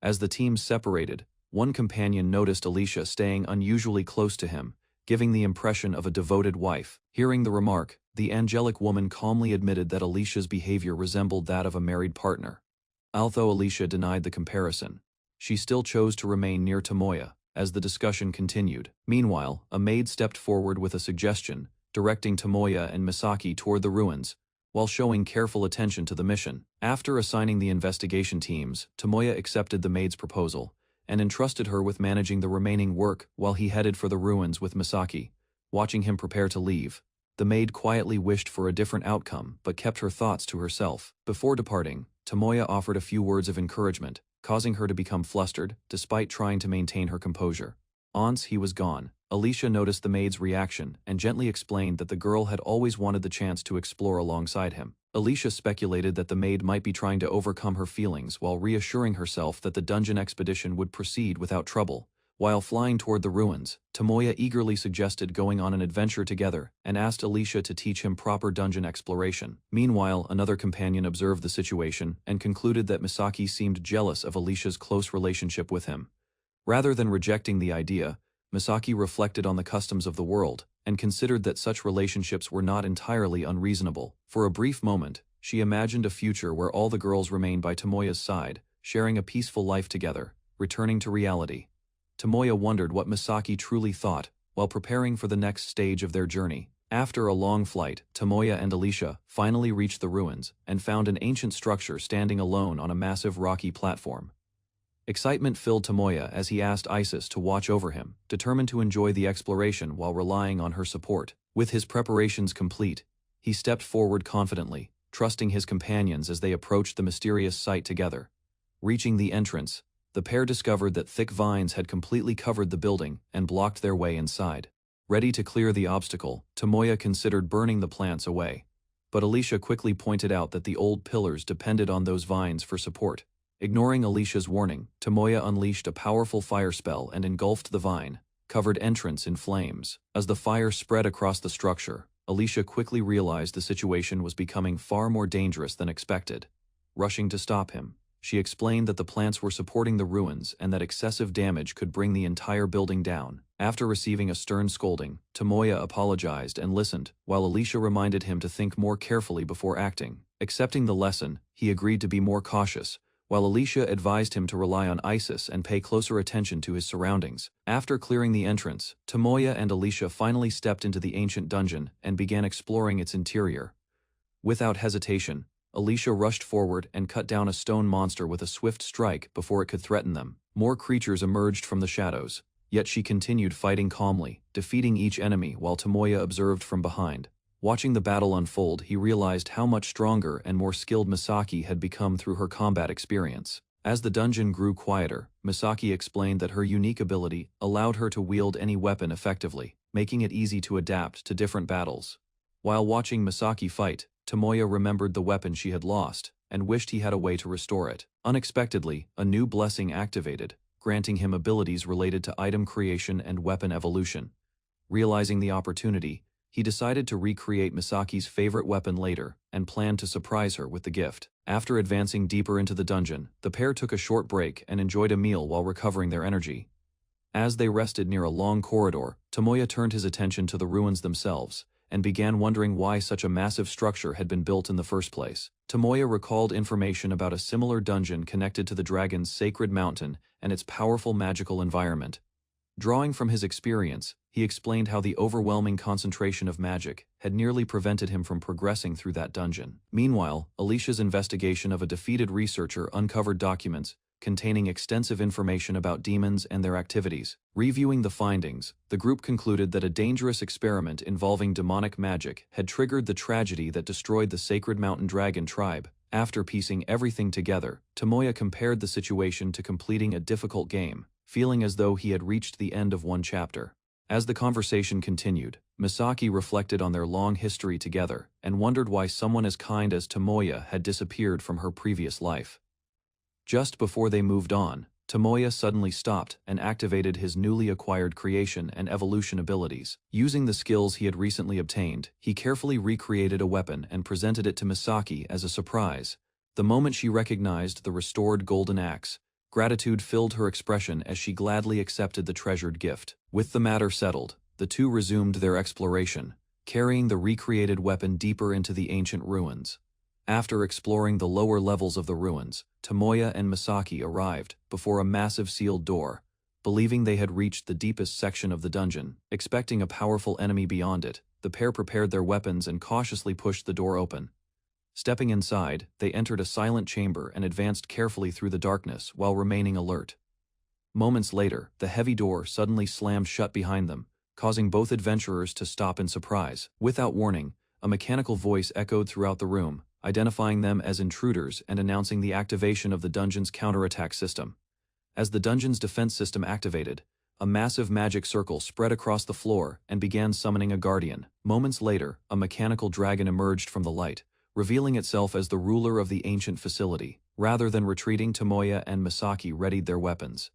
Speaker 1: As the teams separated, one companion noticed Alicia staying unusually close to him, giving the impression of a devoted wife. Hearing the remark, the angelic woman calmly admitted that Alicia's behavior resembled that of a married partner. Although Alicia denied the comparison, she still chose to remain near Tomoya as the discussion continued. Meanwhile, a maid stepped forward with a suggestion, directing Tomoya and Misaki toward the ruins, while showing careful attention to the mission. After assigning the investigation teams, Tomoya accepted the maid's proposal and entrusted her with managing the remaining work while he headed for the ruins with Misaki. Watching him prepare to leave, the maid quietly wished for a different outcome but kept her thoughts to herself. Before departing, Tomoya offered a few words of encouragement, causing her to become flustered despite trying to maintain her composure. Once he was gone, Alicia noticed the maid's reaction and gently explained that the girl had always wanted the chance to explore alongside him. Alicia speculated that the maid might be trying to overcome her feelings while reassuring herself that the dungeon expedition would proceed without trouble. While flying toward the ruins, Tomoya eagerly suggested going on an adventure together and asked Alicia to teach him proper dungeon exploration. Meanwhile, another companion observed the situation and concluded that Misaki seemed jealous of Alicia's close relationship with him. Rather than rejecting the idea, Misaki reflected on the customs of the world and considered that such relationships were not entirely unreasonable. For a brief moment, she imagined a future where all the girls remained by Tomoya's side, sharing a peaceful life together. Returning to reality, Tomoya wondered what Misaki truly thought while preparing for the next stage of their journey. After a long flight, Tomoya and Alicia finally reached the ruins and found an ancient structure standing alone on a massive rocky platform. Excitement filled Tomoya as he asked Isis to watch over him, determined to enjoy the exploration while relying on her support. With his preparations complete, he stepped forward confidently, trusting his companions as they approached the mysterious site together. Reaching the entrance, the pair discovered that thick vines had completely covered the building and blocked their way inside. Ready to clear the obstacle, Tomoya considered burning the plants away, but Alicia quickly pointed out that the old pillars depended on those vines for support. Ignoring Alicia's warning, Tomoya unleashed a powerful fire spell and engulfed the vine-covered entrance in flames. As the fire spread across the structure, Alicia quickly realized the situation was becoming far more dangerous than expected. Rushing to stop him, she explained that the plants were supporting the ruins and that excessive damage could bring the entire building down. After receiving a stern scolding, Tomoya apologized and listened, while Alicia reminded him to think more carefully before acting. Accepting the lesson, he agreed to be more cautious, while Alicia advised him to rely on Isis and pay closer attention to his surroundings. After clearing the entrance, Tomoya and Alicia finally stepped into the ancient dungeon and began exploring its interior. Without hesitation, Alicia rushed forward and cut down a stone monster with a swift strike before it could threaten them. More creatures emerged from the shadows, yet she continued fighting calmly, defeating each enemy while Tomoya observed from behind. Watching the battle unfold, he realized how much stronger and more skilled Misaki had become through her combat experience. As the dungeon grew quieter, Misaki explained that her unique ability allowed her to wield any weapon effectively, making it easy to adapt to different battles. While watching Misaki fight, Tomoya remembered the weapon she had lost and wished he had a way to restore it. Unexpectedly, a new blessing activated, granting him abilities related to item creation and weapon evolution. Realizing the opportunity, he decided to recreate Misaki's favorite weapon later and planned to surprise her with the gift. After advancing deeper into the dungeon, the pair took a short break and enjoyed a meal while recovering their energy. As they rested near a long corridor, Tomoya turned his attention to the ruins themselves and began wondering why such a massive structure had been built in the first place. Tomoya recalled information about a similar dungeon connected to the dragon's sacred mountain and its powerful magical environment. Drawing from his experience, he explained how the overwhelming concentration of magic had nearly prevented him from progressing through that dungeon. Meanwhile, Alicia's investigation of a defeated researcher uncovered documents containing extensive information about demons and their activities. Reviewing the findings, the group concluded that a dangerous experiment involving demonic magic had triggered the tragedy that destroyed the sacred mountain dragon tribe. After piecing everything together, Tomoya compared the situation to completing a difficult game, feeling as though he had reached the end of one chapter. As the conversation continued, Misaki reflected on their long history together and wondered why someone as kind as Tomoya had disappeared from her previous life. Just before they moved on, Tomoya suddenly stopped and activated his newly acquired creation and evolution abilities. Using the skills he had recently obtained, he carefully recreated a weapon and presented it to Misaki as a surprise. The moment she recognized the restored golden axe, gratitude filled her expression as she gladly accepted the treasured gift. With the matter settled, the two resumed their exploration, carrying the recreated weapon deeper into the ancient ruins. After exploring the lower levels of the ruins, Tomoya and Misaki arrived before a massive sealed door, believing they had reached the deepest section of the dungeon. Expecting a powerful enemy beyond it, the pair prepared their weapons and cautiously pushed the door open. Stepping inside, they entered a silent chamber and advanced carefully through the darkness while remaining alert. Moments later, the heavy door suddenly slammed shut behind them, causing both adventurers to stop in surprise. Without warning, a mechanical voice echoed throughout the room, identifying them as intruders and announcing the activation of the dungeon's counterattack system. As the dungeon's defense system activated, a massive magic circle spread across the floor and began summoning a guardian. Moments later, a mechanical dragon emerged from the light, revealing itself as the ruler of the ancient facility. Rather than retreating, Tomoya and Misaki readied their weapons.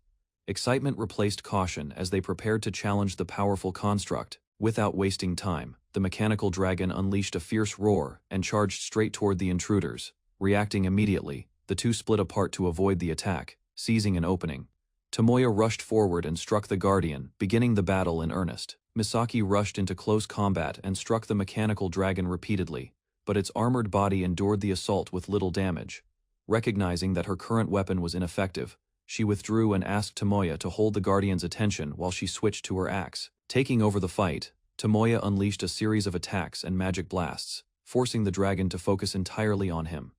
Speaker 1: Excitement replaced caution as they prepared to challenge the powerful construct. Without wasting time, the mechanical dragon unleashed a fierce roar and charged straight toward the intruders. Reacting immediately, the two split apart to avoid the attack, seizing an opening. Tomoya rushed forward and struck the guardian, beginning the battle in earnest. Misaki rushed into close combat and struck the mechanical dragon repeatedly, but its armored body endured the assault with little damage. Recognizing that her current weapon was ineffective, she withdrew and asked Tomoya to hold the guardian's attention while she switched to her axe. Taking over the fight, Tomoya unleashed a series of attacks and magic blasts, forcing the dragon to focus entirely on him.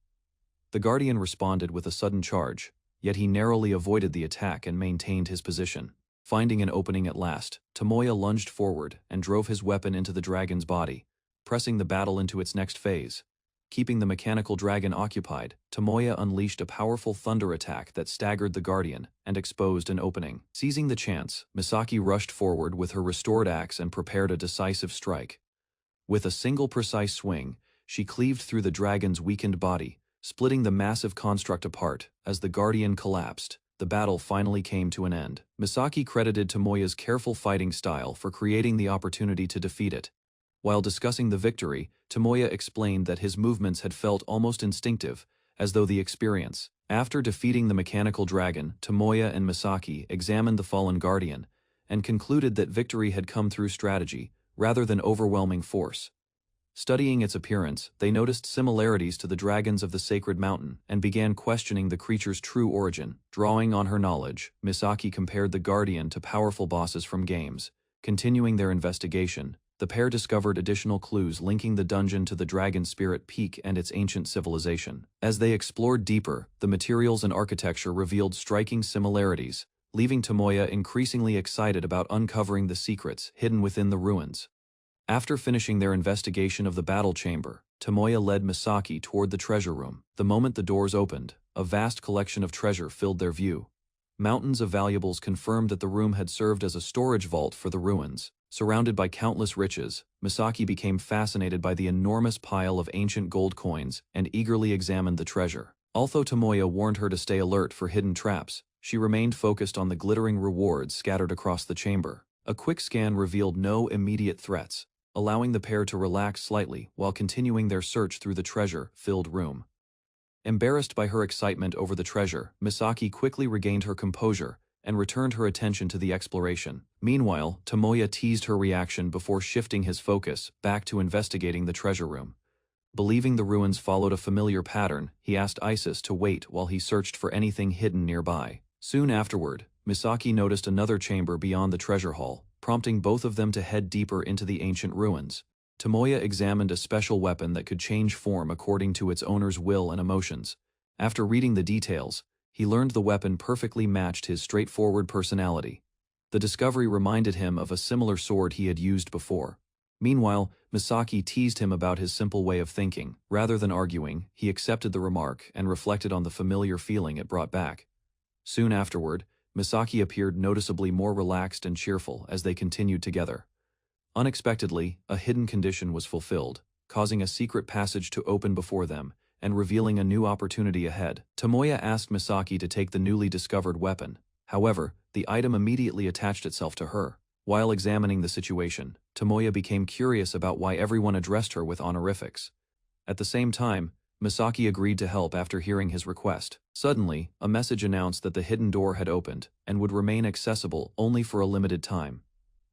Speaker 1: The guardian responded with a sudden charge, yet he narrowly avoided the attack and maintained his position. Finding an opening at last, Tomoya lunged forward and drove his weapon into the dragon's body, pressing the battle into its next phase. Keeping the mechanical dragon occupied, Tomoya unleashed a powerful thunder attack that staggered the guardian and exposed an opening. Seizing the chance, Misaki rushed forward with her restored axe and prepared a decisive strike. With a single precise swing, she cleaved through the dragon's weakened body, splitting the massive construct apart. As the guardian collapsed, the battle finally came to an end. Misaki credited Tomoya's careful fighting style for creating the opportunity to defeat it. While discussing the victory, Tomoya explained that his movements had felt almost instinctive, as though the experience. After defeating the mechanical dragon, Tomoya and Misaki examined the fallen guardian and concluded that victory had come through strategy, rather than overwhelming force. Studying its appearance, they noticed similarities to the dragons of the sacred mountain and began questioning the creature's true origin. Drawing on her knowledge, Misaki compared the guardian to powerful bosses from games. Continuing their investigation, the pair discovered additional clues linking the dungeon to the dragon spirit peak and its ancient civilization. As they explored deeper, the materials and architecture revealed striking similarities, leaving Tomoya increasingly excited about uncovering the secrets hidden within the ruins. After finishing their investigation of the battle chamber, Tomoya led Misaki toward the treasure room. The moment the doors opened, a vast collection of treasure filled their view. Mountains of valuables confirmed that the room had served as a storage vault for the ruins. Surrounded by countless riches, Misaki became fascinated by the enormous pile of ancient gold coins and eagerly examined the treasure. Although Tomoya warned her to stay alert for hidden traps, she remained focused on the glittering rewards scattered across the chamber. A quick scan revealed no immediate threats, allowing the pair to relax slightly while continuing their search through the treasure-filled room. Embarrassed by her excitement over the treasure, Misaki quickly regained her composure and returned her attention to the exploration. Meanwhile, Tomoya teased her reaction before shifting his focus back to investigating the treasure room. Believing the ruins followed a familiar pattern, he asked Isis to wait while he searched for anything hidden nearby. Soon afterward, Misaki noticed another chamber beyond the treasure hall, prompting both of them to head deeper into the ancient ruins. Tomoya examined a special weapon that could change form according to its owner's will and emotions. After reading the details, he learned the weapon perfectly matched his straightforward personality. The discovery reminded him of a similar sword he had used before. Meanwhile, Misaki teased him about his simple way of thinking. Rather than arguing, he accepted the remark and reflected on the familiar feeling it brought back. Soon afterward, Misaki appeared noticeably more relaxed and cheerful as they continued together. Unexpectedly, a hidden condition was fulfilled, causing a secret passage to open before them and revealing a new opportunity ahead. Tomoya asked Misaki to take the newly discovered weapon. However, the item immediately attached itself to her. While examining the situation, Tomoya became curious about why everyone addressed her with honorifics. At the same time, Misaki agreed to help after hearing his request. Suddenly, a message announced that the hidden door had opened and would remain accessible only for a limited time.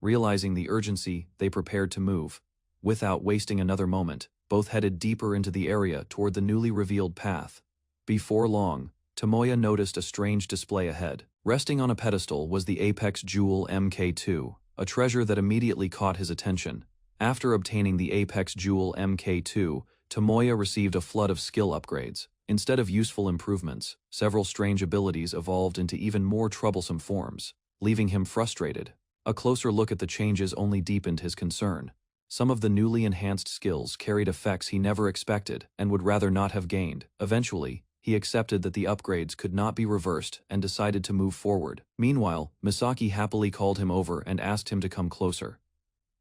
Speaker 1: Realizing the urgency, they prepared to move. Without wasting another moment, both headed deeper into the area toward the newly revealed path. Before long, Tomoya noticed a strange display ahead. Resting on a pedestal was the Apex Jewel MK2, a treasure that immediately caught his attention. After obtaining the Apex Jewel MK2, Tomoya received a flood of skill upgrades. Instead of useful improvements, several strange abilities evolved into even more troublesome forms, leaving him frustrated. A closer look at the changes only deepened his concern. Some of the newly enhanced skills carried effects he never expected and would rather not have gained. Eventually, he accepted that the upgrades could not be reversed and decided to move forward. Meanwhile, Misaki happily called him over and asked him to come closer.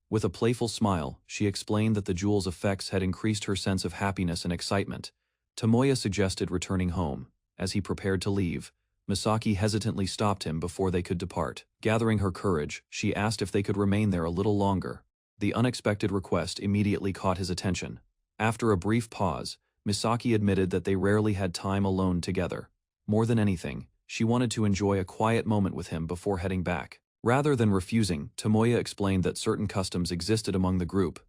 Speaker 1: With a playful smile, she explained that the jewel's effects had increased her sense of happiness and excitement. Tomoya suggested returning home. As he prepared to leave, Misaki hesitantly stopped him before they could depart. Gathering her courage, she asked if they could remain there a little longer. The unexpected request immediately caught his attention. After a brief pause, Misaki admitted that they rarely had time alone together. More than anything, she wanted to enjoy a quiet moment with him before heading back. Rather than refusing, Tomoya explained that certain customs existed among the group.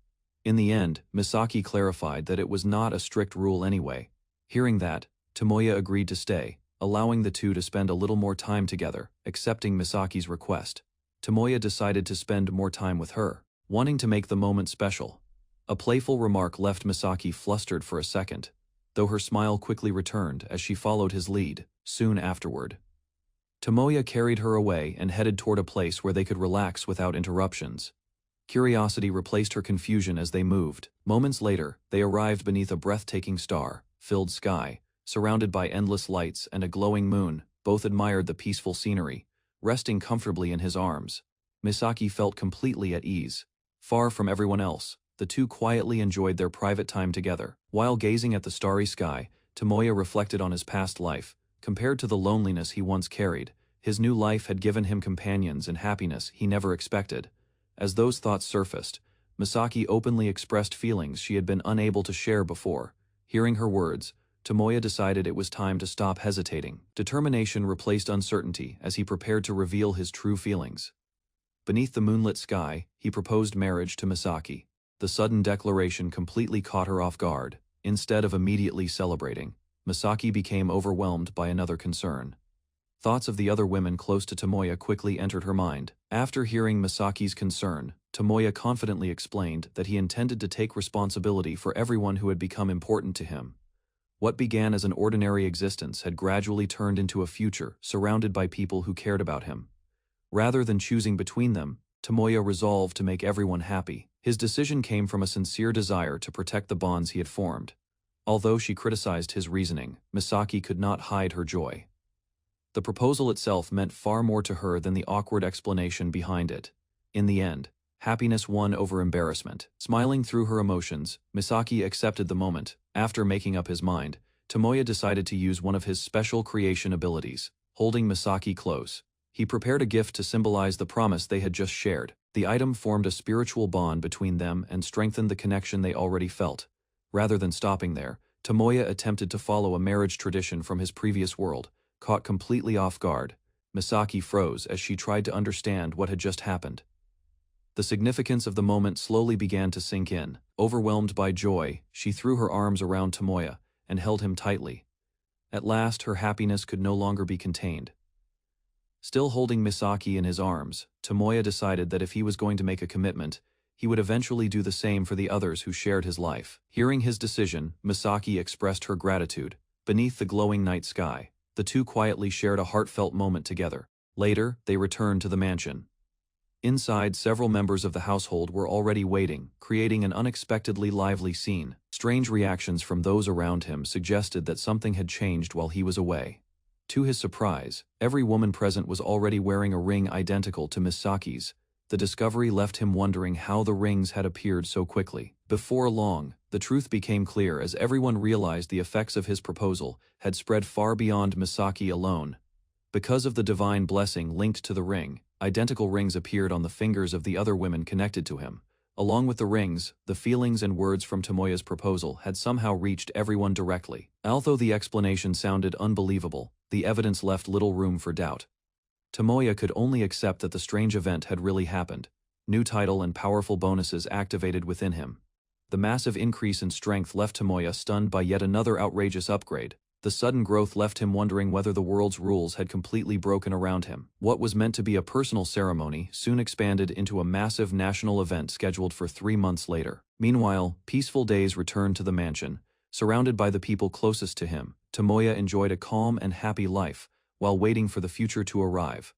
Speaker 1: In the end, Misaki clarified that it was not a strict rule anyway. Hearing that, Tomoya agreed to stay, allowing the two to spend a little more time together. Accepting Misaki's request, Tomoya decided to spend more time with her, wanting to make the moment special. A playful remark left Misaki flustered for a second, though her smile quickly returned as she followed his lead. Soon afterward, Tomoya carried her away and headed toward a place where they could relax without interruptions. Curiosity replaced her confusion as they moved. Moments later, they arrived beneath a breathtaking star-filled sky, surrounded by endless lights and a glowing moon. Both admired the peaceful scenery. Resting comfortably in his arms, Misaki felt completely at ease. Far from everyone else, the two quietly enjoyed their private time together. While gazing at the starry sky, Tomoya reflected on his past life. Compared to the loneliness he once carried, his new life had given him companions and happiness he never expected. As those thoughts surfaced, Misaki openly expressed feelings she had been unable to share before. Hearing her words, Tomoya decided it was time to stop hesitating. Determination replaced uncertainty as he prepared to reveal his true feelings. Beneath the moonlit sky, he proposed marriage to Misaki. The sudden declaration completely caught her off guard. Instead of immediately celebrating, Misaki became overwhelmed by another concern. Thoughts of the other women close to Tomoya quickly entered her mind. After hearing Misaki's concern, Tomoya confidently explained that he intended to take responsibility for everyone who had become important to him. What began as an ordinary existence had gradually turned into a future surrounded by people who cared about him. Rather than choosing between them, Tomoya resolved to make everyone happy. His decision came from a sincere desire to protect the bonds he had formed. Although she criticized his reasoning, Misaki could not hide her joy. The proposal itself meant far more to her than the awkward explanation behind it. In the end, happiness won over embarrassment. Smiling through her emotions, Misaki accepted the moment. After making up his mind, Tomoya decided to use one of his special creation abilities. Holding Misaki close, he prepared a gift to symbolize the promise they had just shared. The item formed a spiritual bond between them and strengthened the connection they already felt. Rather than stopping there, Tomoya attempted to follow a marriage tradition from his previous world. Caught completely off guard, Misaki froze as she tried to understand what had just happened. The significance of the moment slowly began to sink in. Overwhelmed by joy, she threw her arms around Tomoya and held him tightly. At last, her happiness could no longer be contained. Still holding Misaki in his arms, Tomoya decided that if he was going to make a commitment, he would eventually do the same for the others who shared his life. Hearing his decision, Misaki expressed her gratitude. Beneath the glowing night sky, the two quietly shared a heartfelt moment together. Later, they returned to the mansion. Inside, several members of the household were already waiting, creating an unexpectedly lively scene. Strange reactions from those around him suggested that something had changed while he was away. To his surprise, every woman present was already wearing a ring identical to Misaki's. The discovery left him wondering how the rings had appeared so quickly. Before long, the truth became clear as everyone realized the effects of his proposal had spread far beyond Misaki alone. Because of the divine blessing linked to the ring, identical rings appeared on the fingers of the other women connected to him. Along with the rings, the feelings and words from Tomoya's proposal had somehow reached everyone directly. Although the explanation sounded unbelievable, the evidence left little room for doubt. Tomoya could only accept that the strange event had really happened. New title and powerful bonuses activated within him. The massive increase in strength left Tomoya stunned by yet another outrageous upgrade. The sudden growth left him wondering whether the world's rules had completely broken around him. What was meant to be a personal ceremony soon expanded into a massive national event scheduled for 3 months later. Meanwhile, peaceful days returned to the mansion. Surrounded by the people closest to him, Tomoya enjoyed a calm and happy life, while waiting for the future to arrive.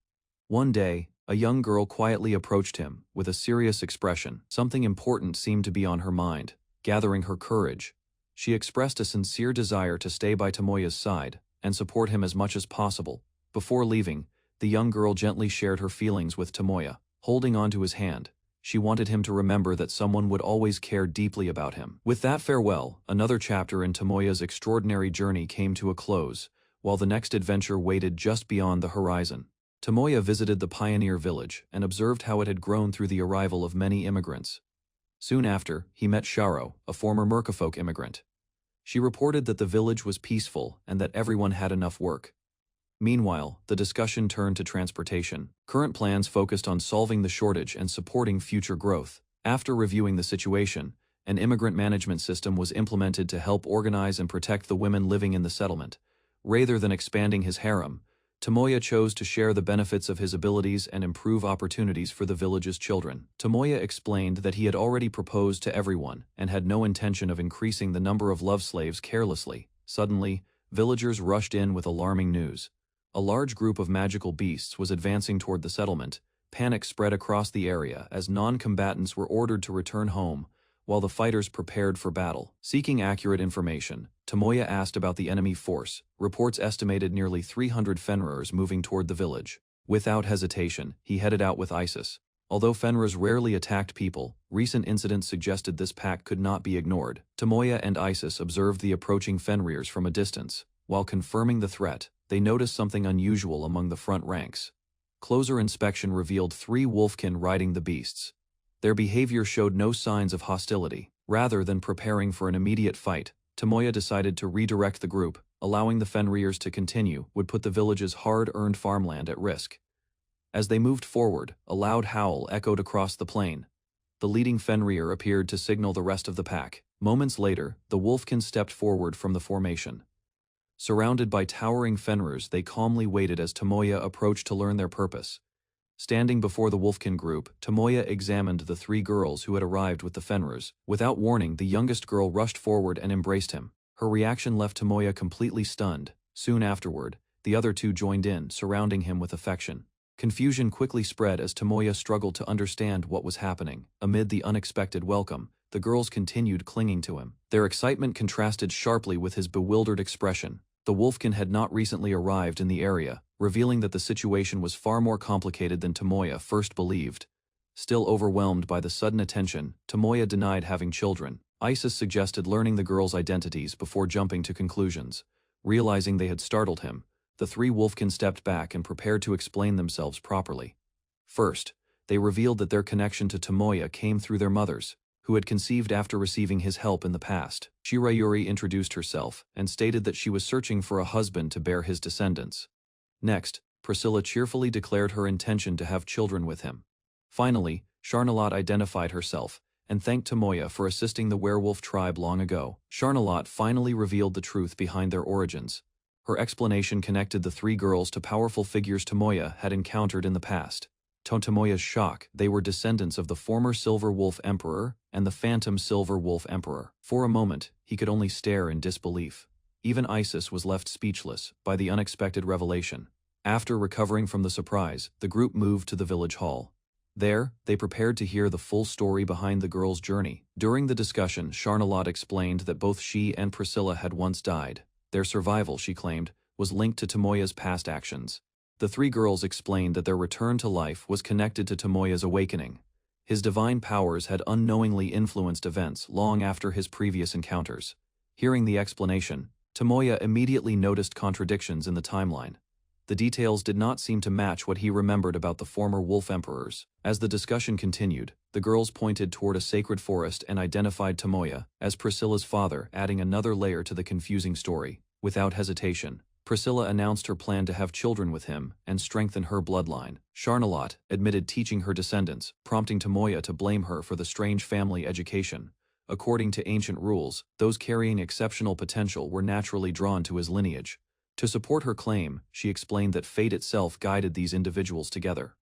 Speaker 1: One day, a young girl quietly approached him, with a serious expression. Something important seemed to be on her mind. Gathering her courage, she expressed a sincere desire to stay by Tomoya's side and support him as much as possible. Before leaving, the young girl gently shared her feelings with Tomoya. Holding onto his hand, she wanted him to remember that someone would always care deeply about him. With that farewell, another chapter in Tomoya's extraordinary journey came to a close, while the next adventure waited just beyond the horizon. Tomoya visited the pioneer village and observed how it had grown through the arrival of many immigrants. Soon after, he met Sharo, a former mercafolk immigrant. She reported that the village was peaceful and that everyone had enough work. Meanwhile, the discussion turned to transportation. Current plans focused on solving the shortage and supporting future growth. After reviewing the situation, an immigrant management system was implemented to help organize and protect the women living in the settlement. Rather than expanding his harem, Tomoya chose to share the benefits of his abilities and improve opportunities for the village's children. Tomoya explained that he had already proposed to everyone and had no intention of increasing the number of love slaves carelessly. Suddenly, villagers rushed in with alarming news. A large group of magical beasts was advancing toward the settlement. Panic spread across the area as non-combatants were ordered to return home, while the fighters prepared for battle. Seeking accurate information, Tomoya asked about the enemy force. Reports estimated nearly 300 Fenrirers moving toward the village. Without hesitation, he headed out with Isis. Although Fenrirers rarely attacked people, recent incidents suggested this pack could not be ignored. Tomoya and Isis observed the approaching Fenrirers from a distance. While confirming the threat, they noticed something unusual among the front ranks. Closer inspection revealed 3 wolfkin riding the beasts. Their behavior showed no signs of hostility. Rather than preparing for an immediate fight, Tomoya decided to redirect the group. Allowing the Fenrirers to continue would put the village's hard-earned farmland at risk. As they moved forward, a loud howl echoed across the plain. The leading Fenrir appeared to signal the rest of the pack. Moments later, the wolfkin stepped forward from the formation. Surrounded by towering Fenrirers, they calmly waited as Tomoya approached to learn their purpose. Standing before the wolfkin group, Tomoya examined the 3 girls who had arrived with the Fenrirers. Without warning, the youngest girl rushed forward and embraced him. Her reaction left Tomoya completely stunned. Soon afterward, the other 2 joined in, surrounding him with affection. Confusion quickly spread as Tomoya struggled to understand what was happening. Amid the unexpected welcome, the girls continued clinging to him. Their excitement contrasted sharply with his bewildered expression. The wolfkin had not recently arrived in the area, revealing that the situation was far more complicated than Tomoya first believed. Still overwhelmed by the sudden attention, Tomoya denied having children. Isis suggested learning the girls' identities before jumping to conclusions. Realizing they had startled him, the 3 wolfkin stepped back and prepared to explain themselves properly. First, they revealed that their connection to Tomoya came through their mothers, who had conceived after receiving his help in the past. Shirayuri introduced herself and stated that she was searching for a husband to bear his descendants. Next, Priscilla cheerfully declared her intention to have children with him. Finally, Charlotte identified herself and thanked Tomoya for assisting the werewolf tribe long ago. Charlotte finally revealed the truth behind their origins. Her explanation connected the 3 girls to powerful figures Tomoya had encountered in the past. To Tomoya's shock, they were descendants of the former Silver Wolf Emperor and the Phantom Silver Wolf Emperor. For a moment, he could only stare in disbelief. Even Isis was left speechless by the unexpected revelation. After recovering from the surprise, the group moved to the village hall. There, they prepared to hear the full story behind the girls' journey. During the discussion, Charlotte explained that both she and Priscilla had once died. Their survival, she claimed, was linked to Tomoya's past actions. The 3 girls explained that their return to life was connected to Tomoya's awakening. His divine powers had unknowingly influenced events long after his previous encounters. Hearing the explanation, Tomoya immediately noticed contradictions in the timeline. The details did not seem to match what he remembered about the former wolf emperors. As the discussion continued, the girls pointed toward a sacred forest and identified Tomoya as Priscilla's father, adding another layer to the confusing story. Without hesitation, Priscilla announced her plan to have children with him and strengthen her bloodline. Charlotte admitted teaching her descendants, prompting Tomoya to blame her for the strange family education. According to ancient rules, those carrying exceptional potential were naturally drawn to his lineage. To support her claim, she explained that fate itself guided these individuals together.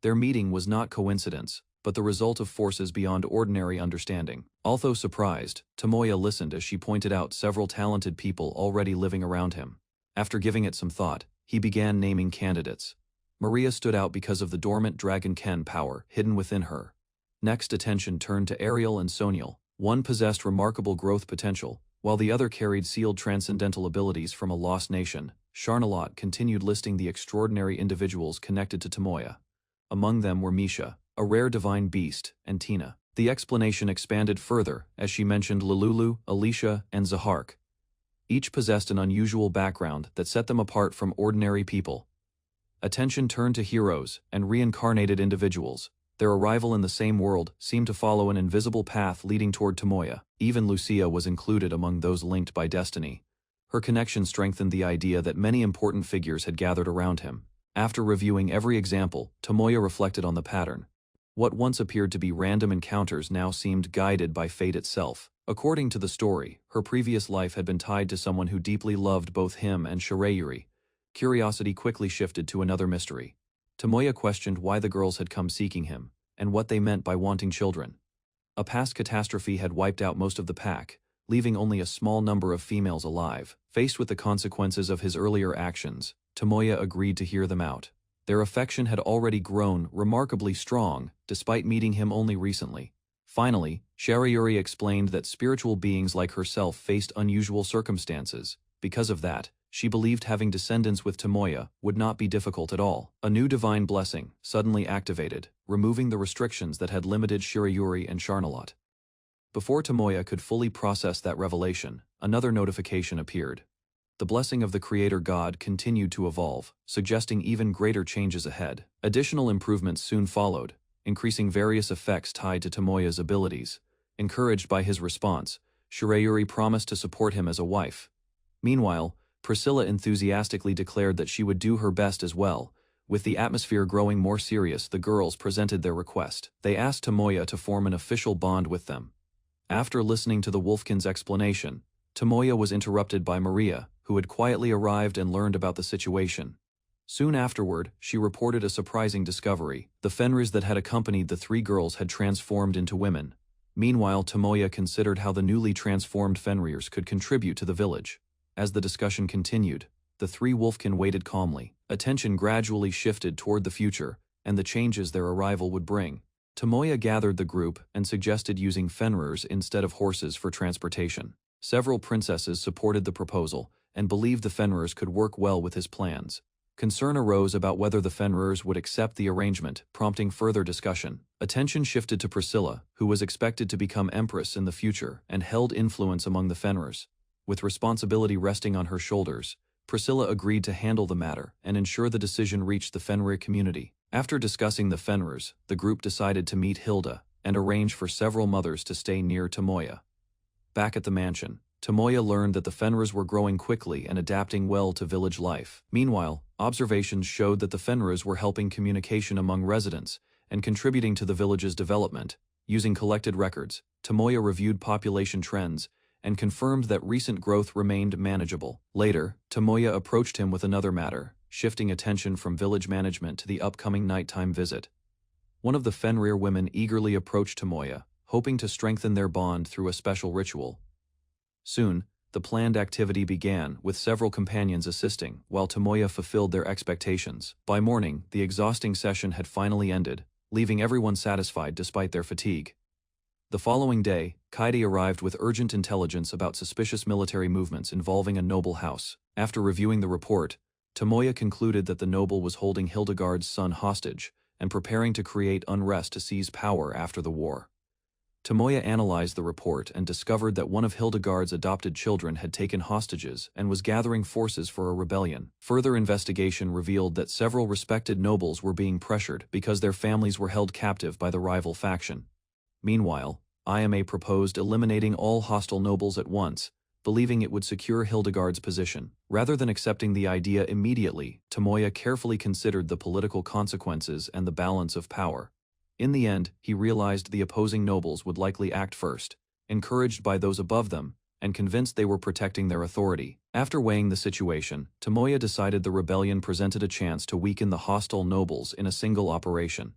Speaker 1: Their meeting was not coincidence, but the result of forces beyond ordinary understanding. Although surprised, Tomoya listened as she pointed out several talented people already living around him. After giving it some thought, he began naming candidates. Maria stood out because of the dormant Dragon Ken power hidden within her. Next, attention turned to Ariel and Soniel. One possessed remarkable growth potential, while the other carried sealed transcendental abilities from a lost nation. Charnalot continued listing the extraordinary individuals connected to Tomoya. Among them were Misha, a rare divine beast, and Tina. The explanation expanded further as she mentioned Lululu, Alicia, and Zahark. Each possessed an unusual background that set them apart from ordinary people. Attention turned to heroes and reincarnated individuals. Their arrival in the same world seemed to follow an invisible path leading toward Tomoya. Even Lucia was included among those linked by destiny. Her connection strengthened the idea that many important figures had gathered around him. After reviewing every example, Tomoya reflected on the pattern. What once appeared to be random encounters now seemed guided by fate itself. According to the story, her previous life had been tied to someone who deeply loved both him and Shirayuri. Curiosity quickly shifted to another mystery. Tomoya questioned why the girls had come seeking him, and what they meant by wanting children. A past catastrophe had wiped out most of the pack, leaving only a small number of females alive. Faced with the consequences of his earlier actions, Tomoya agreed to hear them out. Their affection had already grown remarkably strong, despite meeting him only recently. Finally, Shirayuri explained that spiritual beings like herself faced unusual circumstances. Because of that, she believed having descendants with Tomoya would not be difficult at all. A new divine blessing suddenly activated, removing the restrictions that had limited Shirayuri and Charnalot. Before Tomoya could fully process that revelation, another notification appeared. The blessing of the Creator God continued to evolve, suggesting even greater changes ahead. Additional improvements soon followed, increasing various effects tied to Tomoya's abilities. Encouraged by his response, Shirayuri promised to support him as a wife. Meanwhile, Priscilla enthusiastically declared that she would do her best as well. With the atmosphere growing more serious, the girls presented their request. They asked Tomoya to form an official bond with them. After listening to the Wolfkin's explanation, Tomoya was interrupted by Maria, who had quietly arrived and learned about the situation. Soon afterward, she reported a surprising discovery. The Fenris that had accompanied the three girls had transformed into women. Meanwhile, Tomoya considered how the newly transformed Fenrirs could contribute to the village. As the discussion continued, the three Wolfkin waited calmly. Attention gradually shifted toward the future and the changes their arrival would bring. Tomoya gathered the group and suggested using Fenrirs instead of horses for transportation. Several princesses supported the proposal and believed the Fenrirs could work well with his plans. Concern arose about whether the Fenrirs would accept the arrangement, prompting further discussion. Attention shifted to Priscilla, who was expected to become empress in the future and held influence among the Fenrirs. With responsibility resting on her shoulders, Priscilla agreed to handle the matter and ensure the decision reached the Fenrir community. After discussing the Fenrirs, the group decided to meet Hilda and arrange for several mothers to stay near Tomoya. Back at the mansion, Tomoya learned that the Fenrirs were growing quickly and adapting well to village life. Meanwhile, observations showed that the Fenrirs were helping communication among residents and contributing to the village's development. Using collected records, Tomoya reviewed population trends and confirmed that recent growth remained manageable. Later, Tomoya approached him with another matter, shifting attention from village management to the upcoming nighttime visit. One of the Fenrir women eagerly approached Tomoya, hoping to strengthen their bond through a special ritual. Soon, the planned activity began, with several companions assisting, while Tomoya fulfilled their expectations. By morning, the exhausting session had finally ended, leaving everyone satisfied despite their fatigue. The following day, Kaede arrived with urgent intelligence about suspicious military movements involving a noble house. After reviewing the report, Tomoya concluded that the noble was holding Hildegard's son hostage and preparing to create unrest to seize power after the war. Tomoya analyzed the report and discovered that one of Hildegard's adopted children had taken hostages and was gathering forces for a rebellion. Further investigation revealed that several respected nobles were being pressured because their families were held captive by the rival faction. Meanwhile, IMA proposed eliminating all hostile nobles at once, believing it would secure Hildegard's position. Rather than accepting the idea immediately, Tomoya carefully considered the political consequences and the balance of power. In the end, he realized the opposing nobles would likely act first, encouraged by those above them, and convinced they were protecting their authority. After weighing the situation, Tomoya decided the rebellion presented a chance to weaken the hostile nobles in a single operation.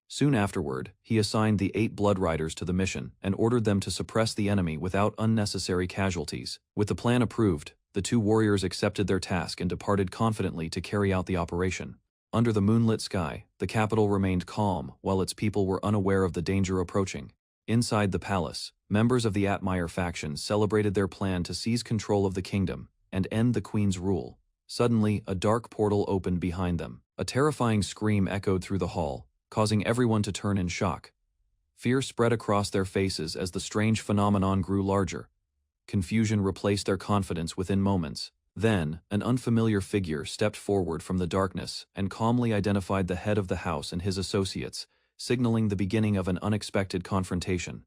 Speaker 1: Soon afterward, he assigned the 8 Blood Riders to the mission and ordered them to suppress the enemy without unnecessary casualties. With the plan approved, the 2 warriors accepted their task and departed confidently to carry out the operation. Under the moonlit sky, the capital remained calm while its people were unaware of the danger approaching. Inside the palace, members of the Atmire faction celebrated their plan to seize control of the kingdom and end the queen's rule. Suddenly, a dark portal opened behind them. A terrifying scream echoed through the hall, causing everyone to turn in shock. Fear spread across their faces as the strange phenomenon grew larger. Confusion replaced their confidence within moments. Then, an unfamiliar figure stepped forward from the darkness and calmly identified the head of the house and his associates, signaling the beginning of an unexpected confrontation.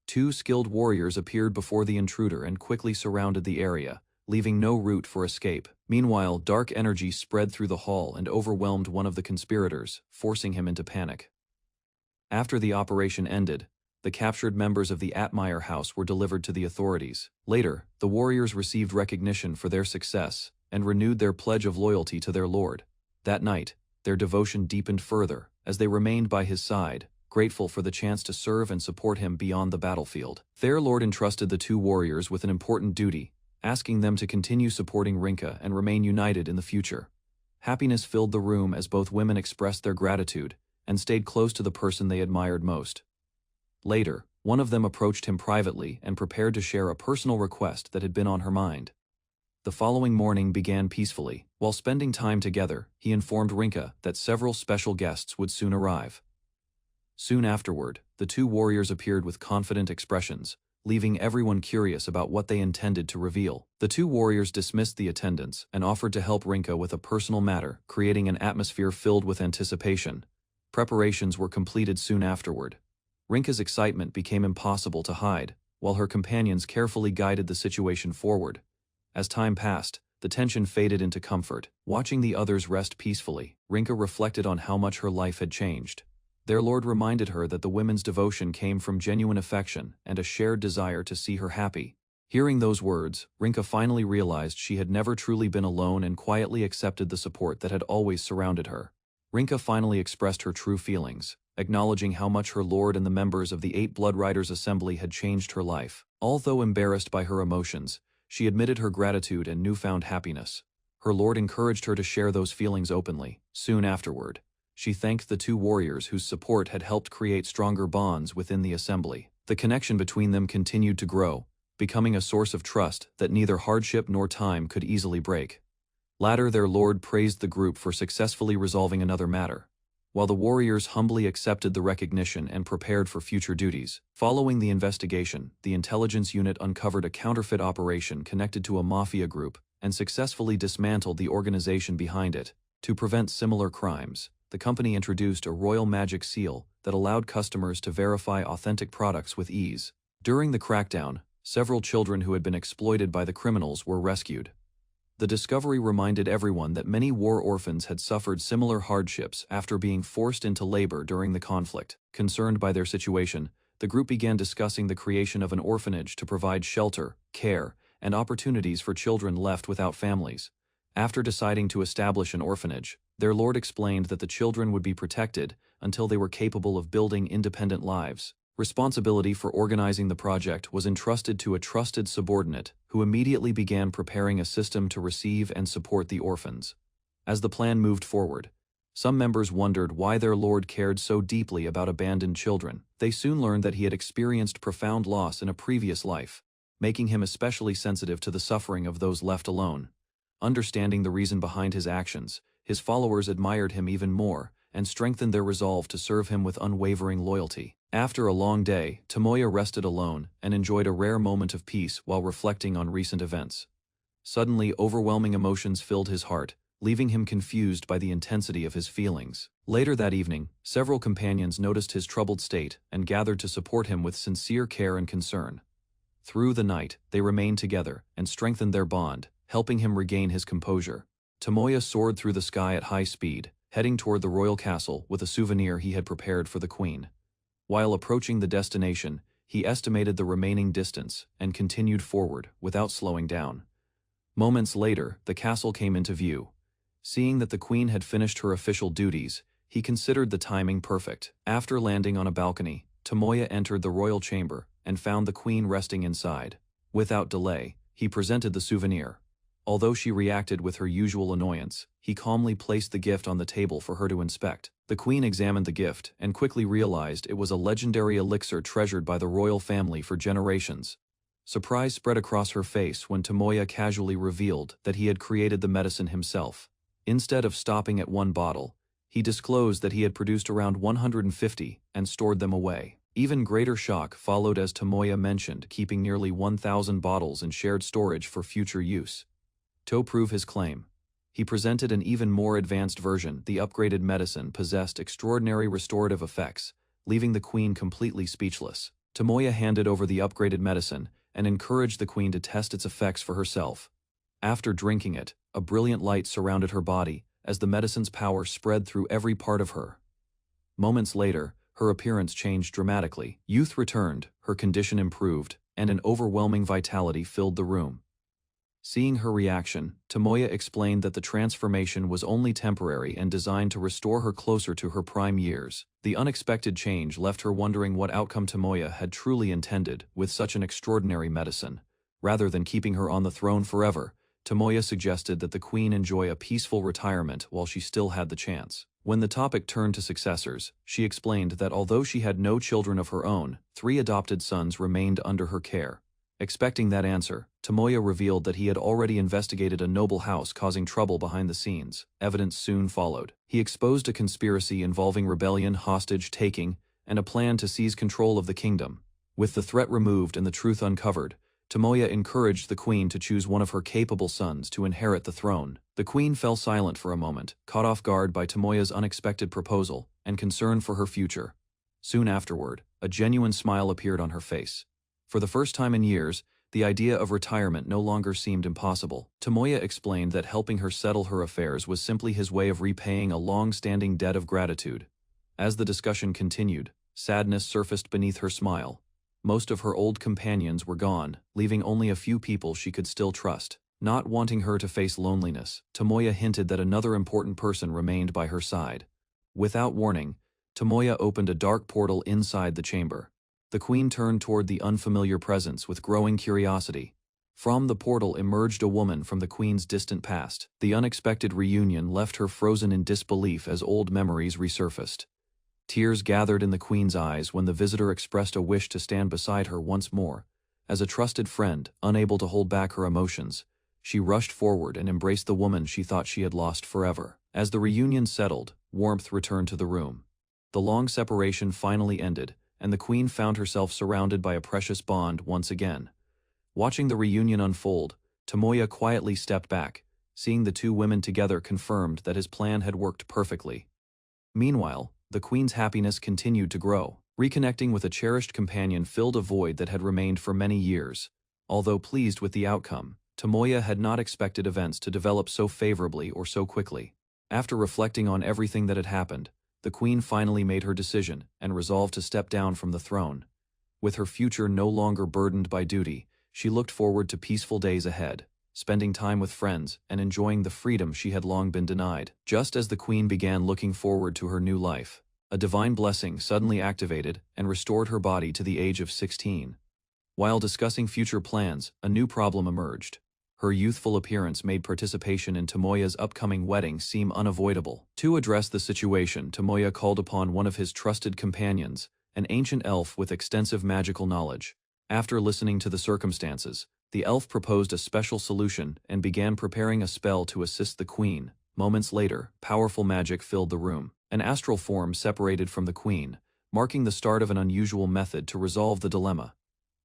Speaker 1: 2 skilled warriors appeared before the intruder and quickly surrounded the area, leaving no route for escape. Meanwhile, dark energy spread through the hall and overwhelmed one of the conspirators, forcing him into panic. After the operation ended, the captured members of the Atmire house were delivered to the authorities. Later, the warriors received recognition for their success and renewed their pledge of loyalty to their lord. That night, their devotion deepened further, as they remained by his side, grateful for the chance to serve and support him beyond the battlefield. Their lord entrusted the 2 warriors with an important duty, asking them to continue supporting Rinka and remain united in the future. Happiness filled the room as both women expressed their gratitude and stayed close to the person they admired most. Later, one of them approached him privately and prepared to share a personal request that had been on her mind. The following morning began peacefully. While spending time together, he informed Rinka that several special guests would soon arrive. Soon afterward, the 2 warriors appeared with confident expressions, leaving everyone curious about what they intended to reveal. The 2 warriors dismissed the attendants and offered to help Rinka with a personal matter, creating an atmosphere filled with anticipation. Preparations were completed soon afterward. Rinka's excitement became impossible to hide, while her companions carefully guided the situation forward. As time passed, the tension faded into comfort. Watching the others rest peacefully, Rinka reflected on how much her life had changed. Their lord reminded her that the women's devotion came from genuine affection and a shared desire to see her happy. Hearing those words, Rinka finally realized she had never truly been alone and quietly accepted the support that had always surrounded her. Rinka finally expressed her true feelings, acknowledging how much her lord and the members of the 8 Blood Riders Assembly had changed her life. Although embarrassed by her emotions, she admitted her gratitude and newfound happiness. Her lord encouraged her to share those feelings openly. Soon afterward, she thanked the 2 warriors whose support had helped create stronger bonds within the assembly. The connection between them continued to grow, becoming a source of trust that neither hardship nor time could easily break. Later, their lord praised the group for successfully resolving another matter, while the warriors humbly accepted the recognition and prepared for future duties. Following the investigation, the intelligence unit uncovered a counterfeit operation connected to a mafia group and successfully dismantled the organization behind it. To prevent similar crimes, the company introduced a royal magic seal that allowed customers to verify authentic products with ease. During the crackdown, several children who had been exploited by the criminals were rescued. The discovery reminded everyone that many war orphans had suffered similar hardships after being forced into labor during the conflict. Concerned by their situation, the group began discussing the creation of an orphanage to provide shelter, care, and opportunities for children left without families. After deciding to establish an orphanage, their lord explained that the children would be protected until they were capable of building independent lives. Responsibility for organizing the project was entrusted to a trusted subordinate, who immediately began preparing a system to receive and support the orphans. As the plan moved forward, some members wondered why their lord cared so deeply about abandoned children. They soon learned that he had experienced profound loss in a previous life, making him especially sensitive to the suffering of those left alone. Understanding the reason behind his actions, his followers admired him even more and strengthened their resolve to serve him with unwavering loyalty. After a long day, Tomoya rested alone and enjoyed a rare moment of peace while reflecting on recent events. Suddenly, overwhelming emotions filled his heart, leaving him confused by the intensity of his feelings. Later that evening, several companions noticed his troubled state and gathered to support him with sincere care and concern. Through the night, they remained together and strengthened their bond, helping him regain his composure. Tomoya soared through the sky at high speed, heading toward the royal castle with a souvenir he had prepared for the queen. While approaching the destination, he estimated the remaining distance and continued forward without slowing down. Moments later, the castle came into view. Seeing that the queen had finished her official duties, he considered the timing perfect. After landing on a balcony, Tomoya entered the royal chamber and found the queen resting inside. Without delay, he presented the souvenir. Although she reacted with her usual annoyance, he calmly placed the gift on the table for her to inspect. The queen examined the gift and quickly realized it was a legendary elixir treasured by the royal family for generations. Surprise spread across her face when Tomoya casually revealed that he had created the medicine himself. Instead of stopping at one bottle, he disclosed that he had produced around 150 and stored them away. Even greater shock followed as Tomoya mentioned keeping nearly 1,000 bottles in shared storage for future use. To prove his claim, he presented an even more advanced version. The upgraded medicine possessed extraordinary restorative effects, leaving the queen completely speechless. Tomoya handed over the upgraded medicine and encouraged the queen to test its effects for herself. After drinking it, a brilliant light surrounded her body as the medicine's power spread through every part of her. Moments later, her appearance changed dramatically. Youth returned, her condition improved, and an overwhelming vitality filled the room. Seeing her reaction, Tomoya explained that the transformation was only temporary and designed to restore her closer to her prime years. The unexpected change left her wondering what outcome Tomoya had truly intended with such an extraordinary medicine. Rather than keeping her on the throne forever, Tomoya suggested that the queen enjoy a peaceful retirement while she still had the chance. When the topic turned to successors, she explained that although she had no children of her own, 3 adopted sons remained under her care. Expecting that answer, Tomoya revealed that he had already investigated a noble house causing trouble behind the scenes. Evidence soon followed. He exposed a conspiracy involving rebellion, hostage-taking, and a plan to seize control of the kingdom. With the threat removed and the truth uncovered, Tomoya encouraged the queen to choose one of her capable sons to inherit the throne. The queen fell silent for a moment, caught off guard by Tomoya's unexpected proposal and concern for her future. Soon afterward, a genuine smile appeared on her face. For the first time in years, the idea of retirement no longer seemed impossible. Tomoya explained that helping her settle her affairs was simply his way of repaying a long-standing debt of gratitude. As the discussion continued, sadness surfaced beneath her smile. Most of her old companions were gone, leaving only a few people she could still trust. Not wanting her to face loneliness, Tomoya hinted that another important person remained by her side. Without warning, Tomoya opened a dark portal inside the chamber. The queen turned toward the unfamiliar presence with growing curiosity. From the portal emerged a woman from the queen's distant past. The unexpected reunion left her frozen in disbelief as old memories resurfaced. Tears gathered in the queen's eyes when the visitor expressed a wish to stand beside her once more. As a trusted friend, unable to hold back her emotions, she rushed forward and embraced the woman she thought she had lost forever. As the reunion settled, warmth returned to the room. The long separation finally ended, and the queen found herself surrounded by a precious bond once again. Watching the reunion unfold, Tomoya quietly stepped back. Seeing the two women together confirmed that his plan had worked perfectly. Meanwhile, the queen's happiness continued to grow. Reconnecting with a cherished companion filled a void that had remained for many years. Although pleased with the outcome, Tomoya had not expected events to develop so favorably or so quickly. After reflecting on everything that had happened, the queen finally made her decision and resolved to step down from the throne. With her future no longer burdened by duty, she looked forward to peaceful days ahead, spending time with friends and enjoying the freedom she had long been denied. Just as the queen began looking forward to her new life, a divine blessing suddenly activated and restored her body to the age of 16. While discussing future plans, a new problem emerged. Her youthful appearance made participation in Tomoya's upcoming wedding seem unavoidable. To address the situation, Tomoya called upon one of his trusted companions, an ancient elf with extensive magical knowledge. After listening to the circumstances, the elf proposed a special solution and began preparing a spell to assist the queen. Moments later, powerful magic filled the room. An astral form separated from the queen, marking the start of an unusual method to resolve the dilemma.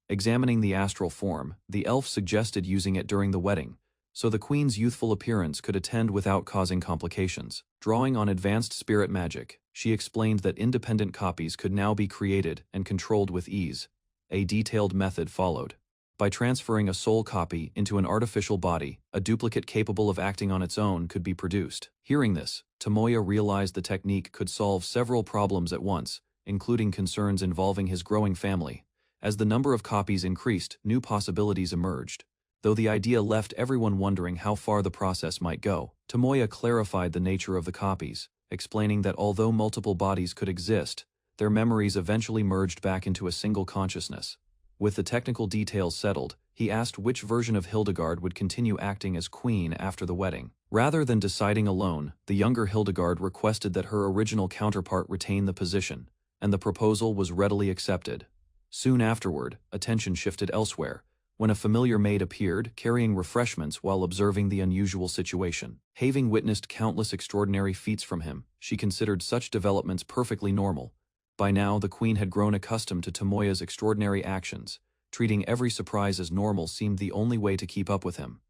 Speaker 1: Examining the astral form, the elf suggested using it during the wedding, so the queen's youthful appearance could attend without causing complications. Drawing on advanced spirit magic, she explained that independent copies could now be created and controlled with ease. A detailed method followed. By transferring a soul copy into an artificial body, a duplicate capable of acting on its own could be produced. Hearing this, Tomoya realized the technique could solve several problems at once, including concerns involving his growing family, As the number of copies increased, new possibilities emerged. Though the idea left everyone wondering how far the process might go, Tomoya clarified the nature of the copies, explaining that although multiple bodies could exist, their memories eventually merged back into a single consciousness. With the technical details settled, he asked which version of Hildegard would continue acting as queen after the wedding. Rather than deciding alone, the younger Hildegard requested that her original counterpart retain the position, and the proposal was readily accepted. Soon afterward, attention shifted elsewhere, when a familiar maid appeared, carrying refreshments while observing the unusual situation. Having witnessed countless extraordinary feats from him, she considered such developments perfectly normal. By now, the queen had grown accustomed to Tomoya's extraordinary actions. Treating every surprise as normal seemed the only way to keep up with him.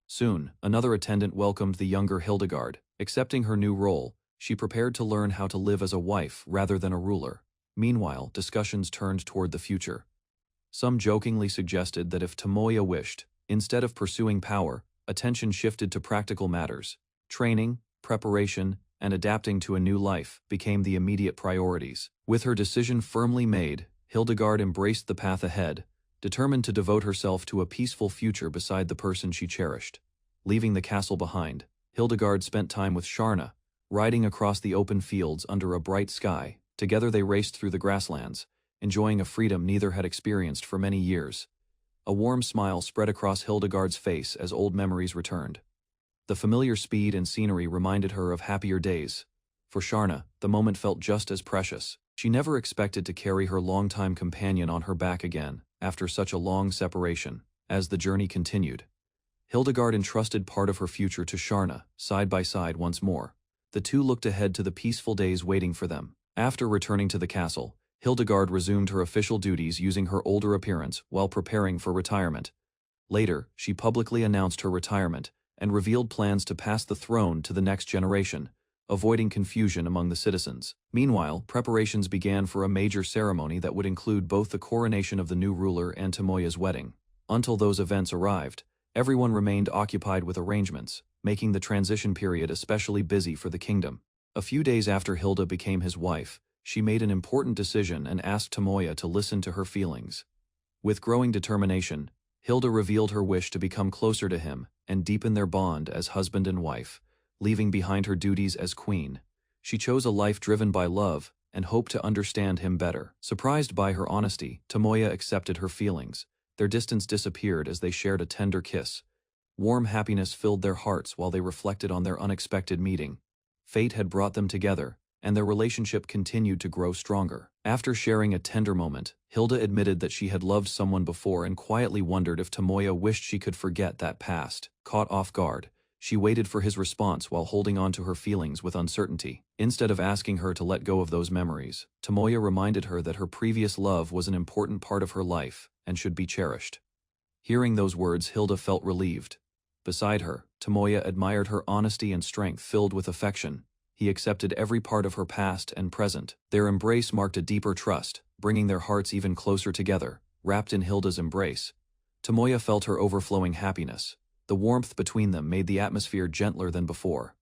Speaker 1: Soon, another attendant welcomed the younger Hildegard. Accepting her new role, she prepared to learn how to live as a wife rather than a ruler. Meanwhile, discussions turned toward the future. Some jokingly suggested that if Tomoya wished, instead of pursuing power, attention shifted to practical matters. Training, preparation, and adapting to a new life became the immediate priorities. With her decision firmly made, Hildegard embraced the path ahead, determined to devote herself to a peaceful future beside the person she cherished. Leaving the castle behind, Hildegard spent time with Sharna, riding across the open fields under a bright sky. Together they raced through the grasslands, enjoying a freedom neither had experienced for many years. A warm smile spread across Hildegard's face as old memories returned. The familiar speed and scenery reminded her of happier days. For Sharna, the moment felt just as precious. She never expected to carry her longtime companion on her back again, after such a long separation. As the journey continued, Hildegard entrusted part of her future to Sharna, side by side once more. The two looked ahead to the peaceful days waiting for them. After returning to the castle, Hildegard resumed her official duties using her older appearance while preparing for retirement. Later, she publicly announced her retirement and revealed plans to pass the throne to the next generation, avoiding confusion among the citizens. Meanwhile, preparations began for a major ceremony that would include both the coronation of the new ruler and Tomoya's wedding. Until those events arrived, everyone remained occupied with arrangements, making the transition period especially busy for the kingdom. A few days after Hilda became his wife, she made an important decision and asked Tomoya to listen to her feelings. With growing determination, Hilda revealed her wish to become closer to him and deepen their bond as husband and wife, leaving behind her duties as queen. She chose a life driven by love and hoped to understand him better. Surprised by her honesty, Tomoya accepted her feelings. Their distance disappeared as they shared a tender kiss. Warm happiness filled their hearts while they reflected on their unexpected meeting. Fate had brought them together, and their relationship continued to grow stronger. After sharing a tender moment, Hilda admitted that she had loved someone before and quietly wondered if Tomoya wished she could forget that past. Caught off guard, she waited for his response while holding on to her feelings with uncertainty. Instead of asking her to let go of those memories, Tomoya reminded her that her previous love was an important part of her life and should be cherished. Hearing those words, Hilda felt relieved. Beside her, Tomoya admired her honesty and strength filled with affection. He accepted every part of her past and present. Their embrace marked a deeper trust, bringing their hearts even closer together. Wrapped in Hilda's embrace, Tomoya felt her overflowing happiness. The warmth between them made the atmosphere gentler than before.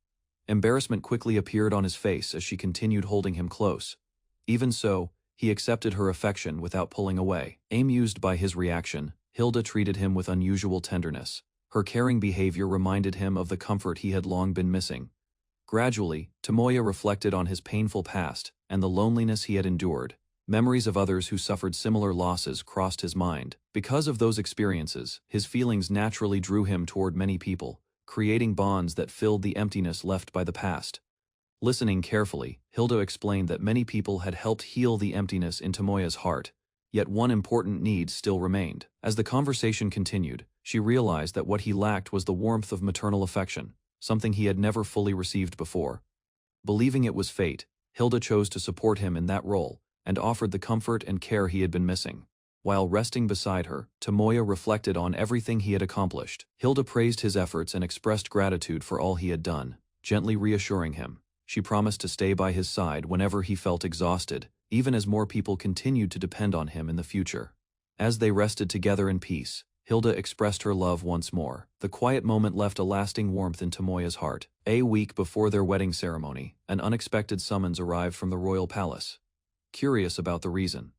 Speaker 1: Embarrassment quickly appeared on his face as she continued holding him close. Even so, he accepted her affection without pulling away. Amused by his reaction, Hilda treated him with unusual tenderness. Her caring behavior reminded him of the comfort he had long been missing. Gradually, Tomoya reflected on his painful past and the loneliness he had endured. Memories of others who suffered similar losses crossed his mind. Because of those experiences, his feelings naturally drew him toward many people, creating bonds that filled the emptiness left by the past. Listening carefully, Hilda explained that many people had helped heal the emptiness in Tomoya's heart, yet one important need still remained. As the conversation continued, she realized that what he lacked was the warmth of maternal affection, something he had never fully received before. Believing it was fate, Hilda chose to support him in that role and offered the comfort and care he had been missing. While resting beside her, Tomoya reflected on everything he had accomplished. Hilda praised his efforts and expressed gratitude for all he had done, gently reassuring him. She promised to stay by his side whenever he felt exhausted, even as more people continued to depend on him in the future. As they rested together in peace, Hilda expressed her love once more. The quiet moment left a lasting warmth in Tomoya's heart. A week before their wedding ceremony, an unexpected summons arrived from the royal palace. Curious about the reason,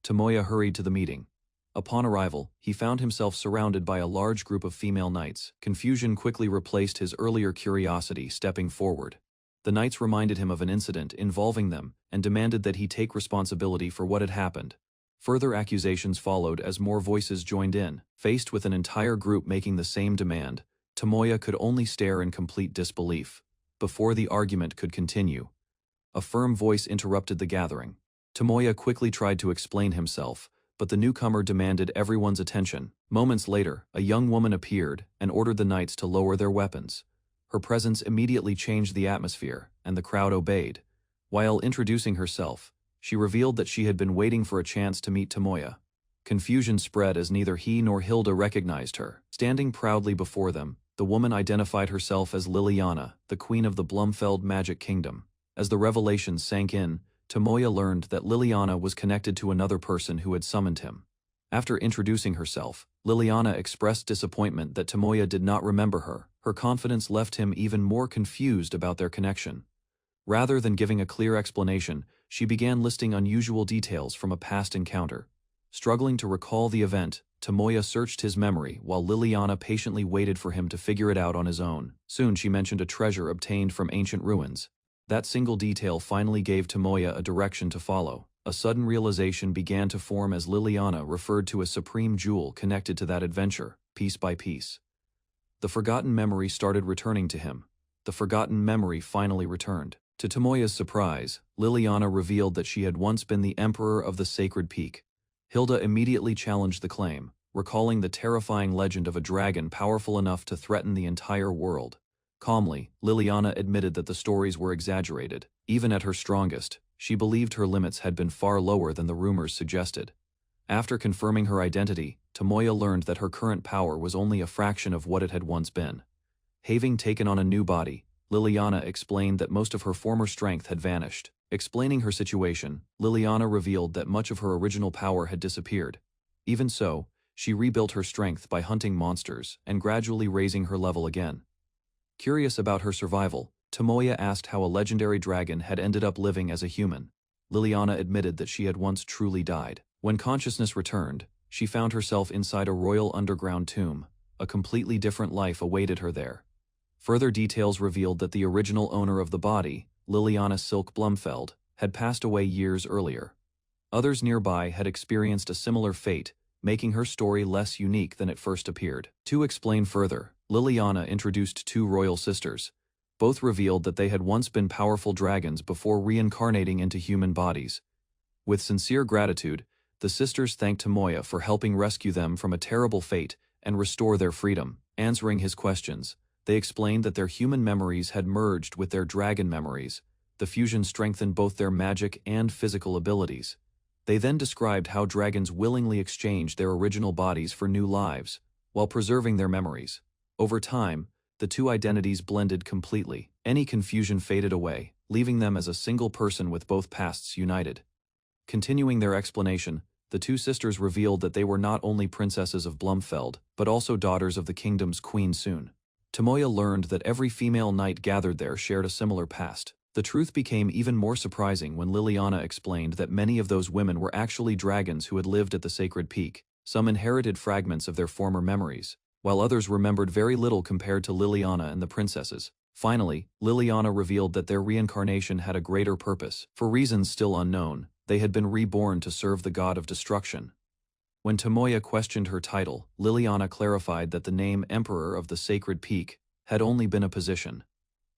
Speaker 1: Tomoya hurried to the meeting. Upon arrival, he found himself surrounded by a large group of female knights. Confusion quickly replaced his earlier curiosity. Stepping forward, the knights reminded him of an incident involving them and demanded that he take responsibility for what had happened. Further accusations followed as more voices joined in. Faced with an entire group making the same demand, Tomoya could only stare in complete disbelief. Before the argument could continue, a firm voice interrupted the gathering. Tomoya quickly tried to explain himself, but the newcomer demanded everyone's attention. Moments later, a young woman appeared and ordered the knights to lower their weapons. Her presence immediately changed the atmosphere, and the crowd obeyed. While introducing herself, she revealed that she had been waiting for a chance to meet Tomoya. Confusion spread as neither he nor Hilda recognized her. Standing proudly before them, the woman identified herself as Liliana, the queen of the Blumfeld Magic Kingdom. As the revelations sank in, Tomoya learned that Liliana was connected to another person who had summoned him. After introducing herself, Liliana expressed disappointment that Tomoya did not remember her. Her confidence left him even more confused about their connection. Rather than giving a clear explanation, she began listing unusual details from a past encounter. Struggling to recall the event, Tomoya searched his memory while Liliana patiently waited for him to figure it out on his own. Soon she mentioned a treasure obtained from ancient ruins. That single detail finally gave Tomoya a direction to follow. A sudden realization began to form as Liliana referred to a supreme jewel connected to that adventure, piece by piece. The forgotten memory started returning to him. The forgotten memory finally returned. To Tomoya's surprise, Liliana revealed that she had once been the Emperor of the Sacred Peak. Hilda immediately challenged the claim, recalling the terrifying legend of a dragon powerful enough to threaten the entire world. Calmly, Liliana admitted that the stories were exaggerated. Even at her strongest, she believed her limits had been far lower than the rumors suggested. After confirming her identity, Tomoya learned that her current power was only a fraction of what it had once been. Having taken on a new body, Liliana explained that most of her former strength had vanished. Explaining her situation, Liliana revealed that much of her original power had disappeared. Even so, she rebuilt her strength by hunting monsters and gradually raising her level again. Curious about her survival, Tomoya asked how a legendary dragon had ended up living as a human. Liliana admitted that she had once truly died. When consciousness returned, she found herself inside a royal underground tomb. A completely different life awaited her there. Further details revealed that the original owner of the body, Liliana Silk Blumfeld, had passed away years earlier. Others nearby had experienced a similar fate, making her story less unique than it first appeared. To explain further, Liliana introduced two royal sisters. Both revealed that they had once been powerful dragons before reincarnating into human bodies. With sincere gratitude, the sisters thanked Tomoya for helping rescue them from a terrible fate and restore their freedom. Answering his questions, they explained that their human memories had merged with their dragon memories. The fusion strengthened both their magic and physical abilities. They then described how dragons willingly exchanged their original bodies for new lives, while preserving their memories. Over time, the two identities blended completely. Any confusion faded away, leaving them as a single person with both pasts united. Continuing their explanation, the two sisters revealed that they were not only princesses of Blumfeld, but also daughters of the kingdom's queen soon. Tomoya learned that every female knight gathered there shared a similar past. The truth became even more surprising when Liliana explained that many of those women were actually dragons who had lived at the Sacred Peak. Some inherited fragments of their former memories, while others remembered very little compared to Liliana and the princesses. Finally, Liliana revealed that their reincarnation had a greater purpose. For reasons still unknown, they had been reborn to serve the god of destruction. When Tomoya questioned her title, Liliana clarified that the name Emperor of the Sacred Peak had only been a position.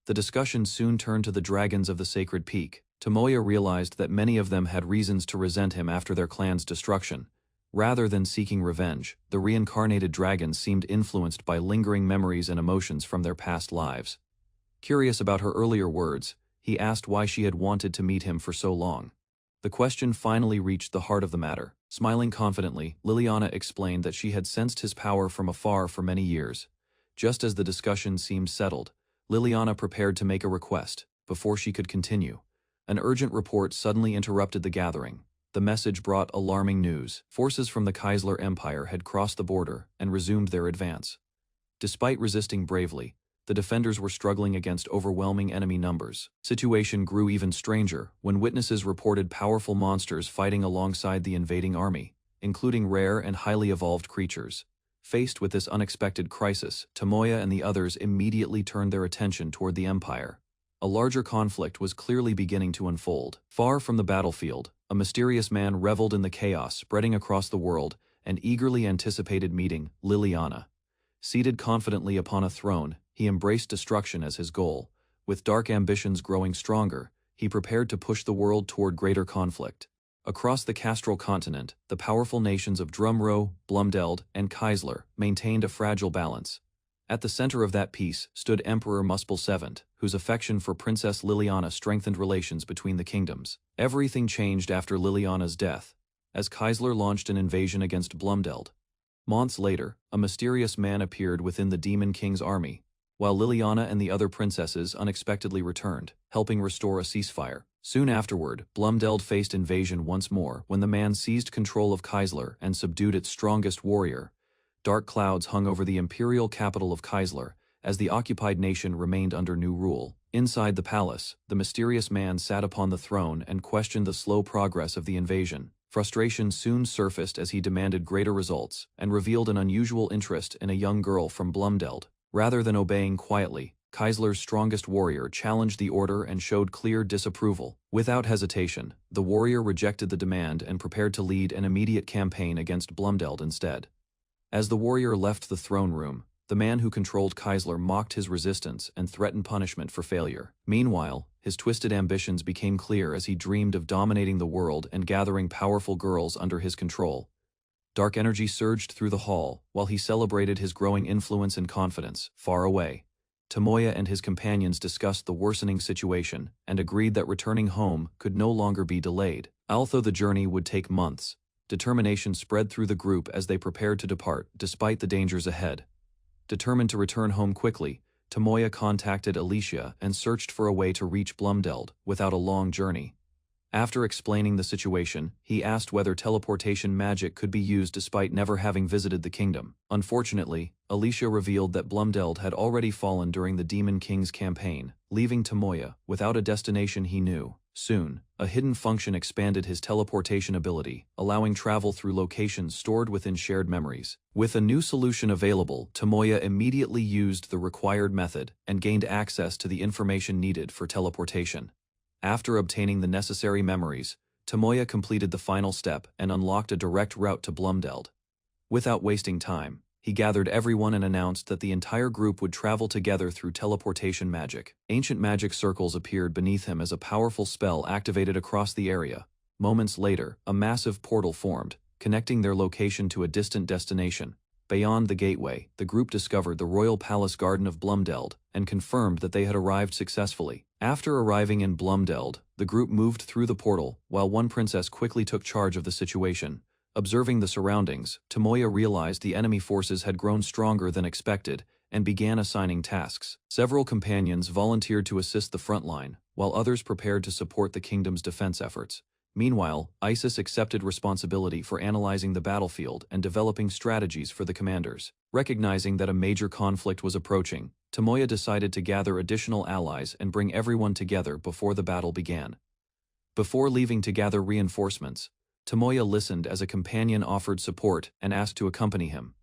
Speaker 1: The discussion soon turned to the dragons of the Sacred Peak. Tomoya realized that many of them had reasons to resent him after their clan's destruction. Rather than seeking revenge, the reincarnated dragons seemed influenced by lingering memories and emotions from their past lives. Curious about her earlier words, he asked why she had wanted to meet him for so long. The question finally reached the heart of the matter. Smiling confidently, Liliana explained that she had sensed his power from afar for many years. Just as the discussion seemed settled, Liliana prepared to make a request. Before she could continue, an urgent report suddenly interrupted the gathering. The message brought alarming news. Forces from the Kaisler Empire had crossed the border and resumed their advance. Despite resisting bravely, the defenders were struggling against overwhelming enemy numbers. Situation grew even stranger when witnesses reported powerful monsters fighting alongside the invading army, including rare and highly evolved creatures. Faced with this unexpected crisis, Tomoya and the others immediately turned their attention toward the Empire. A larger conflict was clearly beginning to unfold. Far from the battlefield, a mysterious man reveled in the chaos spreading across the world and eagerly anticipated meeting Liliana. Seated confidently upon a throne, he embraced destruction as his goal. With dark ambitions growing stronger, he prepared to push the world toward greater conflict. Across the Castral continent, the powerful nations of Drumro, Blumdeld, and Kaisler maintained a fragile balance. At the center of that peace stood Emperor Muspel VII, whose affection for Princess Liliana strengthened relations between the kingdoms. Everything changed after Liliana's death, as Kaisler launched an invasion against Blumdeld. Months later, a mysterious man appeared within the Demon King's army, while Liliana and the other princesses unexpectedly returned, helping restore a ceasefire. Soon afterward, Blumdeld faced invasion once more when the man seized control of Kaisler and subdued its strongest warrior. Dark clouds hung over the imperial capital of Kaisler, as the occupied nation remained under new rule. Inside the palace, the mysterious man sat upon the throne and questioned the slow progress of the invasion. Frustration soon surfaced as he demanded greater results and revealed an unusual interest in a young girl from Blumdeld. Rather than obeying quietly, Kaisler's strongest warrior challenged the order and showed clear disapproval. Without hesitation, the warrior rejected the demand and prepared to lead an immediate campaign against Blumdeld instead. As the warrior left the throne room, the man who controlled Kaisler mocked his resistance and threatened punishment for failure. Meanwhile, his twisted ambitions became clear as he dreamed of dominating the world and gathering powerful girls under his control. Dark energy surged through the hall while he celebrated his growing influence and confidence. Far away, Tomoya and his companions discussed the worsening situation and agreed that returning home could no longer be delayed. Although the journey would take months, determination spread through the group as they prepared to depart despite the dangers ahead. Determined to return home quickly, Tomoya contacted Alicia and searched for a way to reach Blumdeld without a long journey. After explaining the situation, he asked whether teleportation magic could be used despite never having visited the kingdom. Unfortunately, Alicia revealed that Blumdeld had already fallen during the Demon King's campaign, leaving Tomoya without a destination he knew. Soon, a hidden function expanded his teleportation ability, allowing travel through locations stored within shared memories. With a new solution available, Tomoya immediately used the required method and gained access to the information needed for teleportation. After obtaining the necessary memories, Tomoya completed the final step and unlocked a direct route to Blumdeld. Without wasting time, he gathered everyone and announced that the entire group would travel together through teleportation magic. Ancient magic circles appeared beneath him as a powerful spell activated across the area. Moments later, a massive portal formed, connecting their location to a distant destination. Beyond the gateway, the group discovered the royal palace garden of Blumdeld and confirmed that they had arrived successfully. After arriving in Blumdeld, the group moved through the portal, while one princess quickly took charge of the situation. Observing the surroundings, Tomoya realized the enemy forces had grown stronger than expected and began assigning tasks. Several companions volunteered to assist the front line, while others prepared to support the kingdom's defense efforts. Meanwhile, Isis accepted responsibility for analyzing the battlefield and developing strategies for the commanders. Recognizing that a major conflict was approaching, Tomoya decided to gather additional allies and bring everyone together before the battle began. Before leaving to gather reinforcements, Tomoya listened as a companion offered support and asked to accompany him.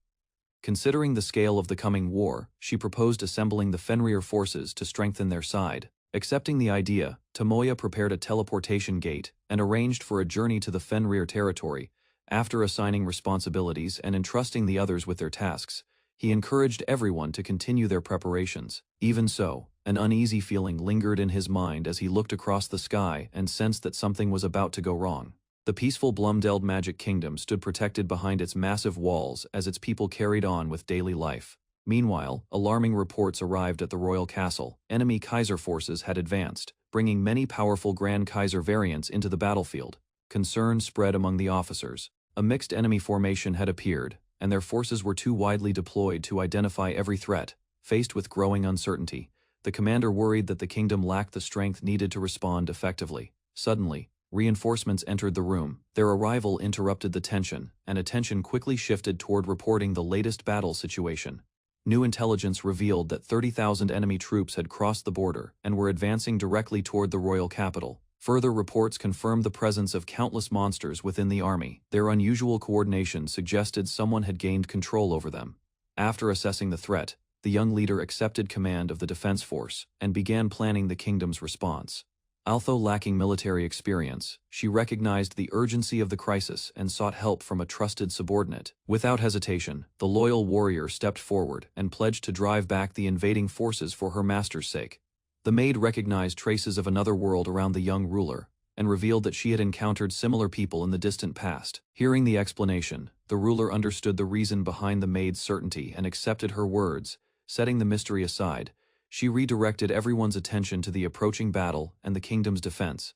Speaker 1: Considering the scale of the coming war, she proposed assembling the Fenrir forces to strengthen their side. Accepting the idea, Tomoya prepared a teleportation gate and arranged for a journey to the Fenrir territory. After assigning responsibilities and entrusting the others with their tasks, he encouraged everyone to continue their preparations. Even so, an uneasy feeling lingered in his mind as he looked across the sky and sensed that something was about to go wrong. The peaceful Blumdeld Magic Kingdom stood protected behind its massive walls as its people carried on with daily life. Meanwhile, alarming reports arrived at the royal castle. Enemy Kaiser forces had advanced, bringing many powerful Grand Kaiser variants into the battlefield. Concern spread among the officers. A mixed enemy formation had appeared, and their forces were too widely deployed to identify every threat. Faced with growing uncertainty, the commander worried that the kingdom lacked the strength needed to respond effectively. Suddenly, reinforcements entered the room. Their arrival interrupted the tension, and attention quickly shifted toward reporting the latest battle situation. New intelligence revealed that 30,000 enemy troops had crossed the border and were advancing directly toward the royal capital. Further reports confirmed the presence of countless monsters within the army. Their unusual coordination suggested someone had gained control over them. After assessing the threat, the young leader accepted command of the defense force and began planning the kingdom's response. Although lacking military experience, she recognized the urgency of the crisis and sought help from a trusted subordinate. Without hesitation, the loyal warrior stepped forward and pledged to drive back the invading forces for her master's sake. The maid recognized traces of another world around the young ruler and revealed that she had encountered similar people in the distant past. Hearing the explanation, the ruler understood the reason behind the maid's certainty and accepted her words. Setting the mystery aside, she redirected everyone's attention to the approaching battle and the kingdom's defense.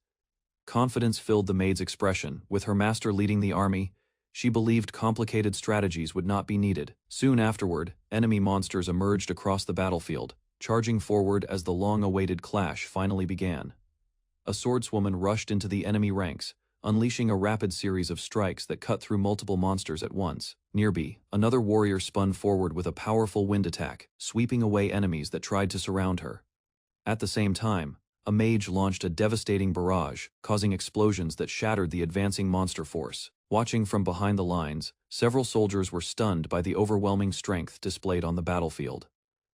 Speaker 1: Confidence filled the maid's expression. With her master leading the army, she believed complicated strategies would not be needed. Soon afterward, enemy monsters emerged across the battlefield, charging forward as the long-awaited clash finally began. A swordswoman rushed into the enemy ranks, unleashing a rapid series of strikes that cut through multiple monsters at once. Nearby, another warrior spun forward with a powerful wind attack, sweeping away enemies that tried to surround her. At the same time, a mage launched a devastating barrage, causing explosions that shattered the advancing monster force. Watching from behind the lines, several soldiers were stunned by the overwhelming strength displayed on the battlefield.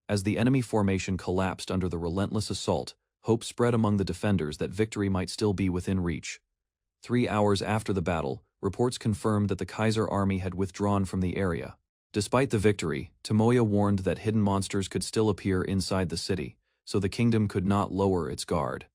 Speaker 1: As the enemy formation collapsed under the relentless assault, hope spread among the defenders that victory might still be within reach. 3 hours after the battle, reports confirmed that the Kaiser army had withdrawn from the area. Despite the victory, Tomoya warned that hidden monsters could still appear inside the city, so the kingdom could not lower its guard.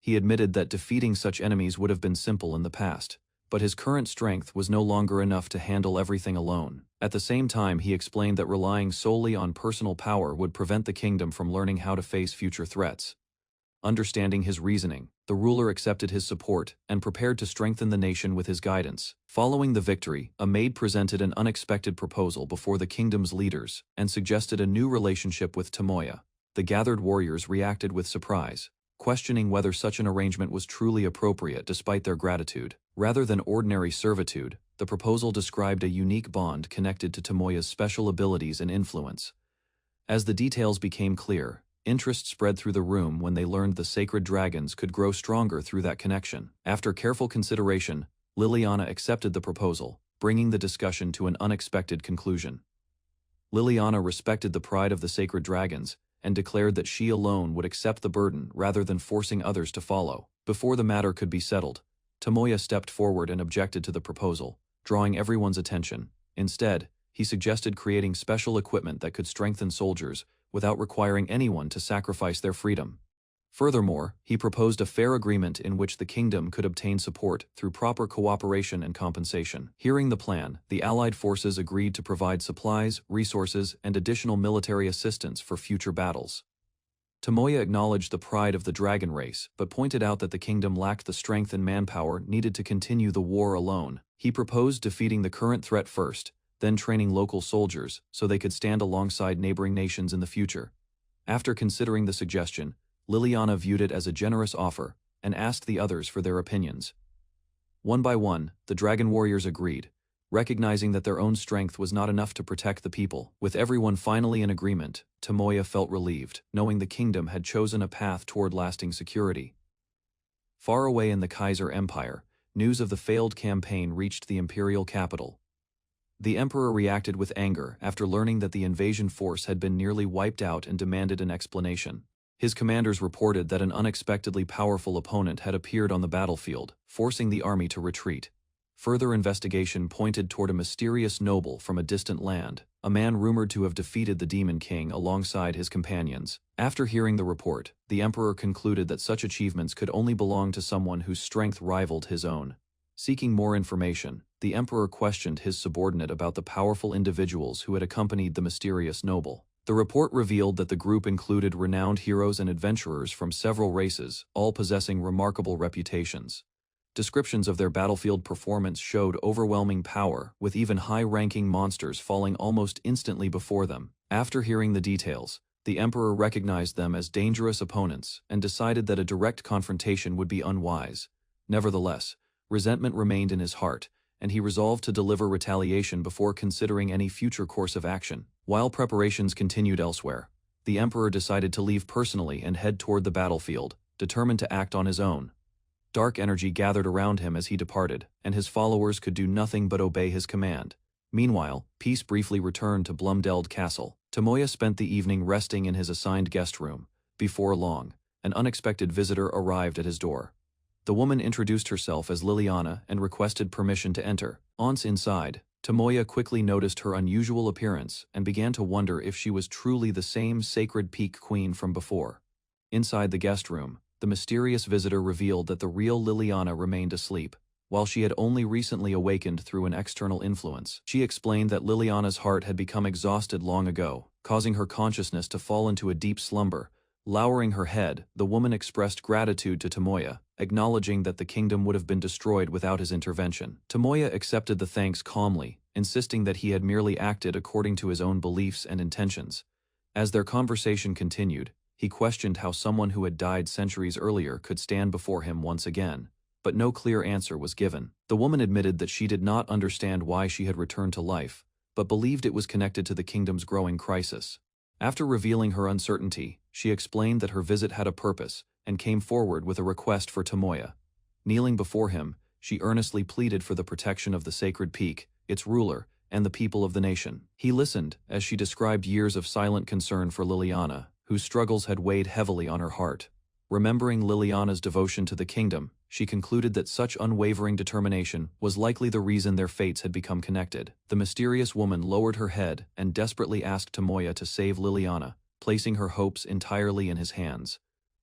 Speaker 1: He admitted that defeating such enemies would have been simple in the past, but his current strength was no longer enough to handle everything alone. At the same time, he explained that relying solely on personal power would prevent the kingdom from learning how to face future threats. Understanding his reasoning, the ruler accepted his support and prepared to strengthen the nation with his guidance. Following the victory, a maid presented an unexpected proposal before the kingdom's leaders and suggested a new relationship with Tomoya. The gathered warriors reacted with surprise, questioning whether such an arrangement was truly appropriate despite their gratitude. Rather than ordinary servitude, the proposal described a unique bond connected to Tomoya's special abilities and influence. As the details became clear, interest spread through the room when they learned the sacred dragons could grow stronger through that connection. After careful consideration, Liliana accepted the proposal, bringing the discussion to an unexpected conclusion. Liliana respected the pride of the sacred dragons and declared that she alone would accept the burden rather than forcing others to follow. Before the matter could be settled, Tomoya stepped forward and objected to the proposal, drawing everyone's attention. Instead, he suggested creating special equipment that could strengthen soldiers without requiring anyone to sacrifice their freedom. Furthermore, he proposed a fair agreement in which the kingdom could obtain support through proper cooperation and compensation. Hearing the plan, the Allied forces agreed to provide supplies, resources, and additional military assistance for future battles. Tomoya acknowledged the pride of the dragon race, but pointed out that the kingdom lacked the strength and manpower needed to continue the war alone. He proposed defeating the current threat first, then training local soldiers so they could stand alongside neighboring nations in the future. After considering the suggestion, Liliana viewed it as a generous offer and asked the others for their opinions. One by one, the dragon warriors agreed, recognizing that their own strength was not enough to protect the people. With everyone finally in agreement, Tomoya felt relieved, knowing the kingdom had chosen a path toward lasting security. Far away in the Kaiser Empire, news of the failed campaign reached the imperial capital. The emperor reacted with anger after learning that the invasion force had been nearly wiped out and demanded an explanation. His commanders reported that an unexpectedly powerful opponent had appeared on the battlefield, forcing the army to retreat. Further investigation pointed toward a mysterious noble from a distant land, a man rumored to have defeated the Demon King alongside his companions. After hearing the report, the emperor concluded that such achievements could only belong to someone whose strength rivaled his own. Seeking more information, the emperor questioned his subordinate about the powerful individuals who had accompanied the mysterious noble. The report revealed that the group included renowned heroes and adventurers from several races, all possessing remarkable reputations. Descriptions of their battlefield performance showed overwhelming power, with even high-ranking monsters falling almost instantly before them. After hearing the details, the emperor recognized them as dangerous opponents and decided that a direct confrontation would be unwise. Nevertheless, resentment remained in his heart, and he resolved to deliver retaliation before considering any future course of action. While preparations continued elsewhere, the emperor decided to leave personally and head toward the battlefield, determined to act on his own. Dark energy gathered around him as he departed, and his followers could do nothing but obey his command. Meanwhile, peace briefly returned to Blumdeld Castle. Tomoya spent the evening resting in his assigned guest room. Before long, an unexpected visitor arrived at his door. The woman introduced herself as Liliana and requested permission to enter. Once inside, Tomoya quickly noticed her unusual appearance and began to wonder if she was truly the same Sacred Peak Queen from before. Inside the guest room, the mysterious visitor revealed that the real Liliana remained asleep, while she had only recently awakened through an external influence. She explained that Liliana's heart had become exhausted long ago, causing her consciousness to fall into a deep slumber. Lowering her head, the woman expressed gratitude to Tomoya, acknowledging that the kingdom would have been destroyed without his intervention. Tomoya accepted the thanks calmly, insisting that he had merely acted according to his own beliefs and intentions. As their conversation continued, he questioned how someone who had died centuries earlier could stand before him once again, but no clear answer was given. The woman admitted that she did not understand why she had returned to life, but believed it was connected to the kingdom's growing crisis. After revealing her uncertainty, she explained that her visit had a purpose and came forward with a request for Tomoya. Kneeling before him, she earnestly pleaded for the protection of the Sacred Peak, its ruler, and the people of the nation. He listened as she described years of silent concern for Liliana, whose struggles had weighed heavily on her heart. Remembering Liliana's devotion to the kingdom, she concluded that such unwavering determination was likely the reason their fates had become connected. The mysterious woman lowered her head and desperately asked Tomoya to save Liliana, placing her hopes entirely in his hands.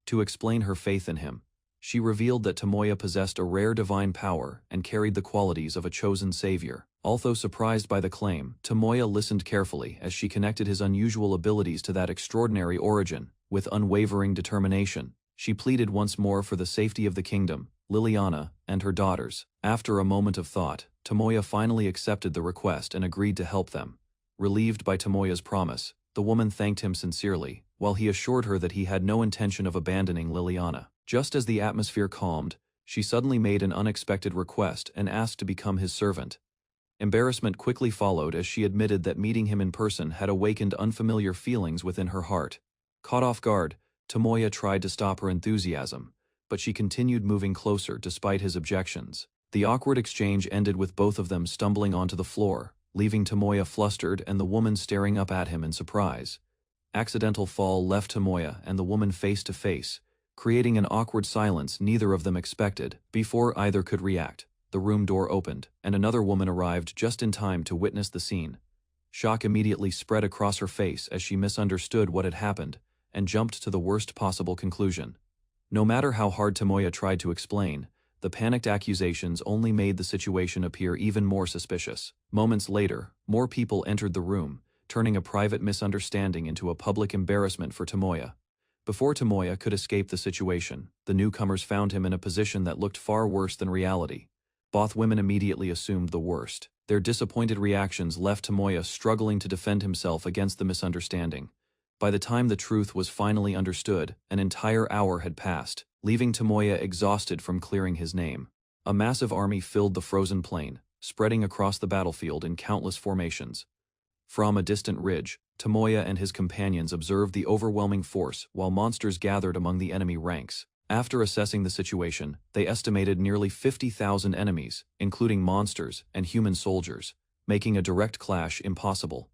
Speaker 1: To explain her faith in him, she revealed that Tomoya possessed a rare divine power and carried the qualities of a chosen savior. Although surprised by the claim, Tomoya listened carefully as she connected his unusual abilities to that extraordinary origin. With unwavering determination, she pleaded once more for the safety of the kingdom, Liliana, and her daughters. After a moment of thought, Tomoya finally accepted the request and agreed to help them. Relieved by Tomoya's promise, the woman thanked him sincerely, while he assured her that he had no intention of abandoning Liliana. Just as the atmosphere calmed, she suddenly made an unexpected request and asked to become his servant. Embarrassment quickly followed as she admitted that meeting him in person had awakened unfamiliar feelings within her heart. Caught off guard, Tomoya tried to stop her enthusiasm, but she continued moving closer despite his objections. The awkward exchange ended with both of them stumbling onto the floor, leaving Tomoya flustered and the woman staring up at him in surprise. Accidental fall left Tomoya and the woman face to face, creating an awkward silence neither of them expected. Before either could react, the room door opened, and another woman arrived just in time to witness the scene. Shock immediately spread across her face as she misunderstood what had happened, and jumped to the worst possible conclusion. No matter how hard Tomoya tried to explain, the panicked accusations only made the situation appear even more suspicious. Moments later, more people entered the room, turning a private misunderstanding into a public embarrassment for Tomoya. Before Tomoya could escape the situation, the newcomers found him in a position that looked far worse than reality. Both women immediately assumed the worst. Their disappointed reactions left Tomoya struggling to defend himself against the misunderstanding. By the time the truth was finally understood, an entire hour had passed, leaving Tomoya exhausted from clearing his name. A massive army filled the frozen plain, spreading across the battlefield in countless formations. From a distant ridge, Tomoya and his companions observed the overwhelming force while monsters gathered among the enemy ranks. After assessing the situation, they estimated nearly 50,000 enemies, including monsters and human soldiers, making a direct clash impossible.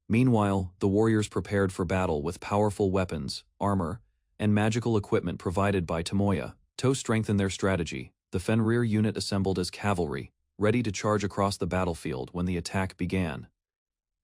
Speaker 1: Meanwhile, the warriors prepared for battle with powerful weapons, armor, and magical equipment provided by Tomoya. To strengthen their strategy, the Fenrir unit assembled as cavalry, ready to charge across the battlefield when the attack began.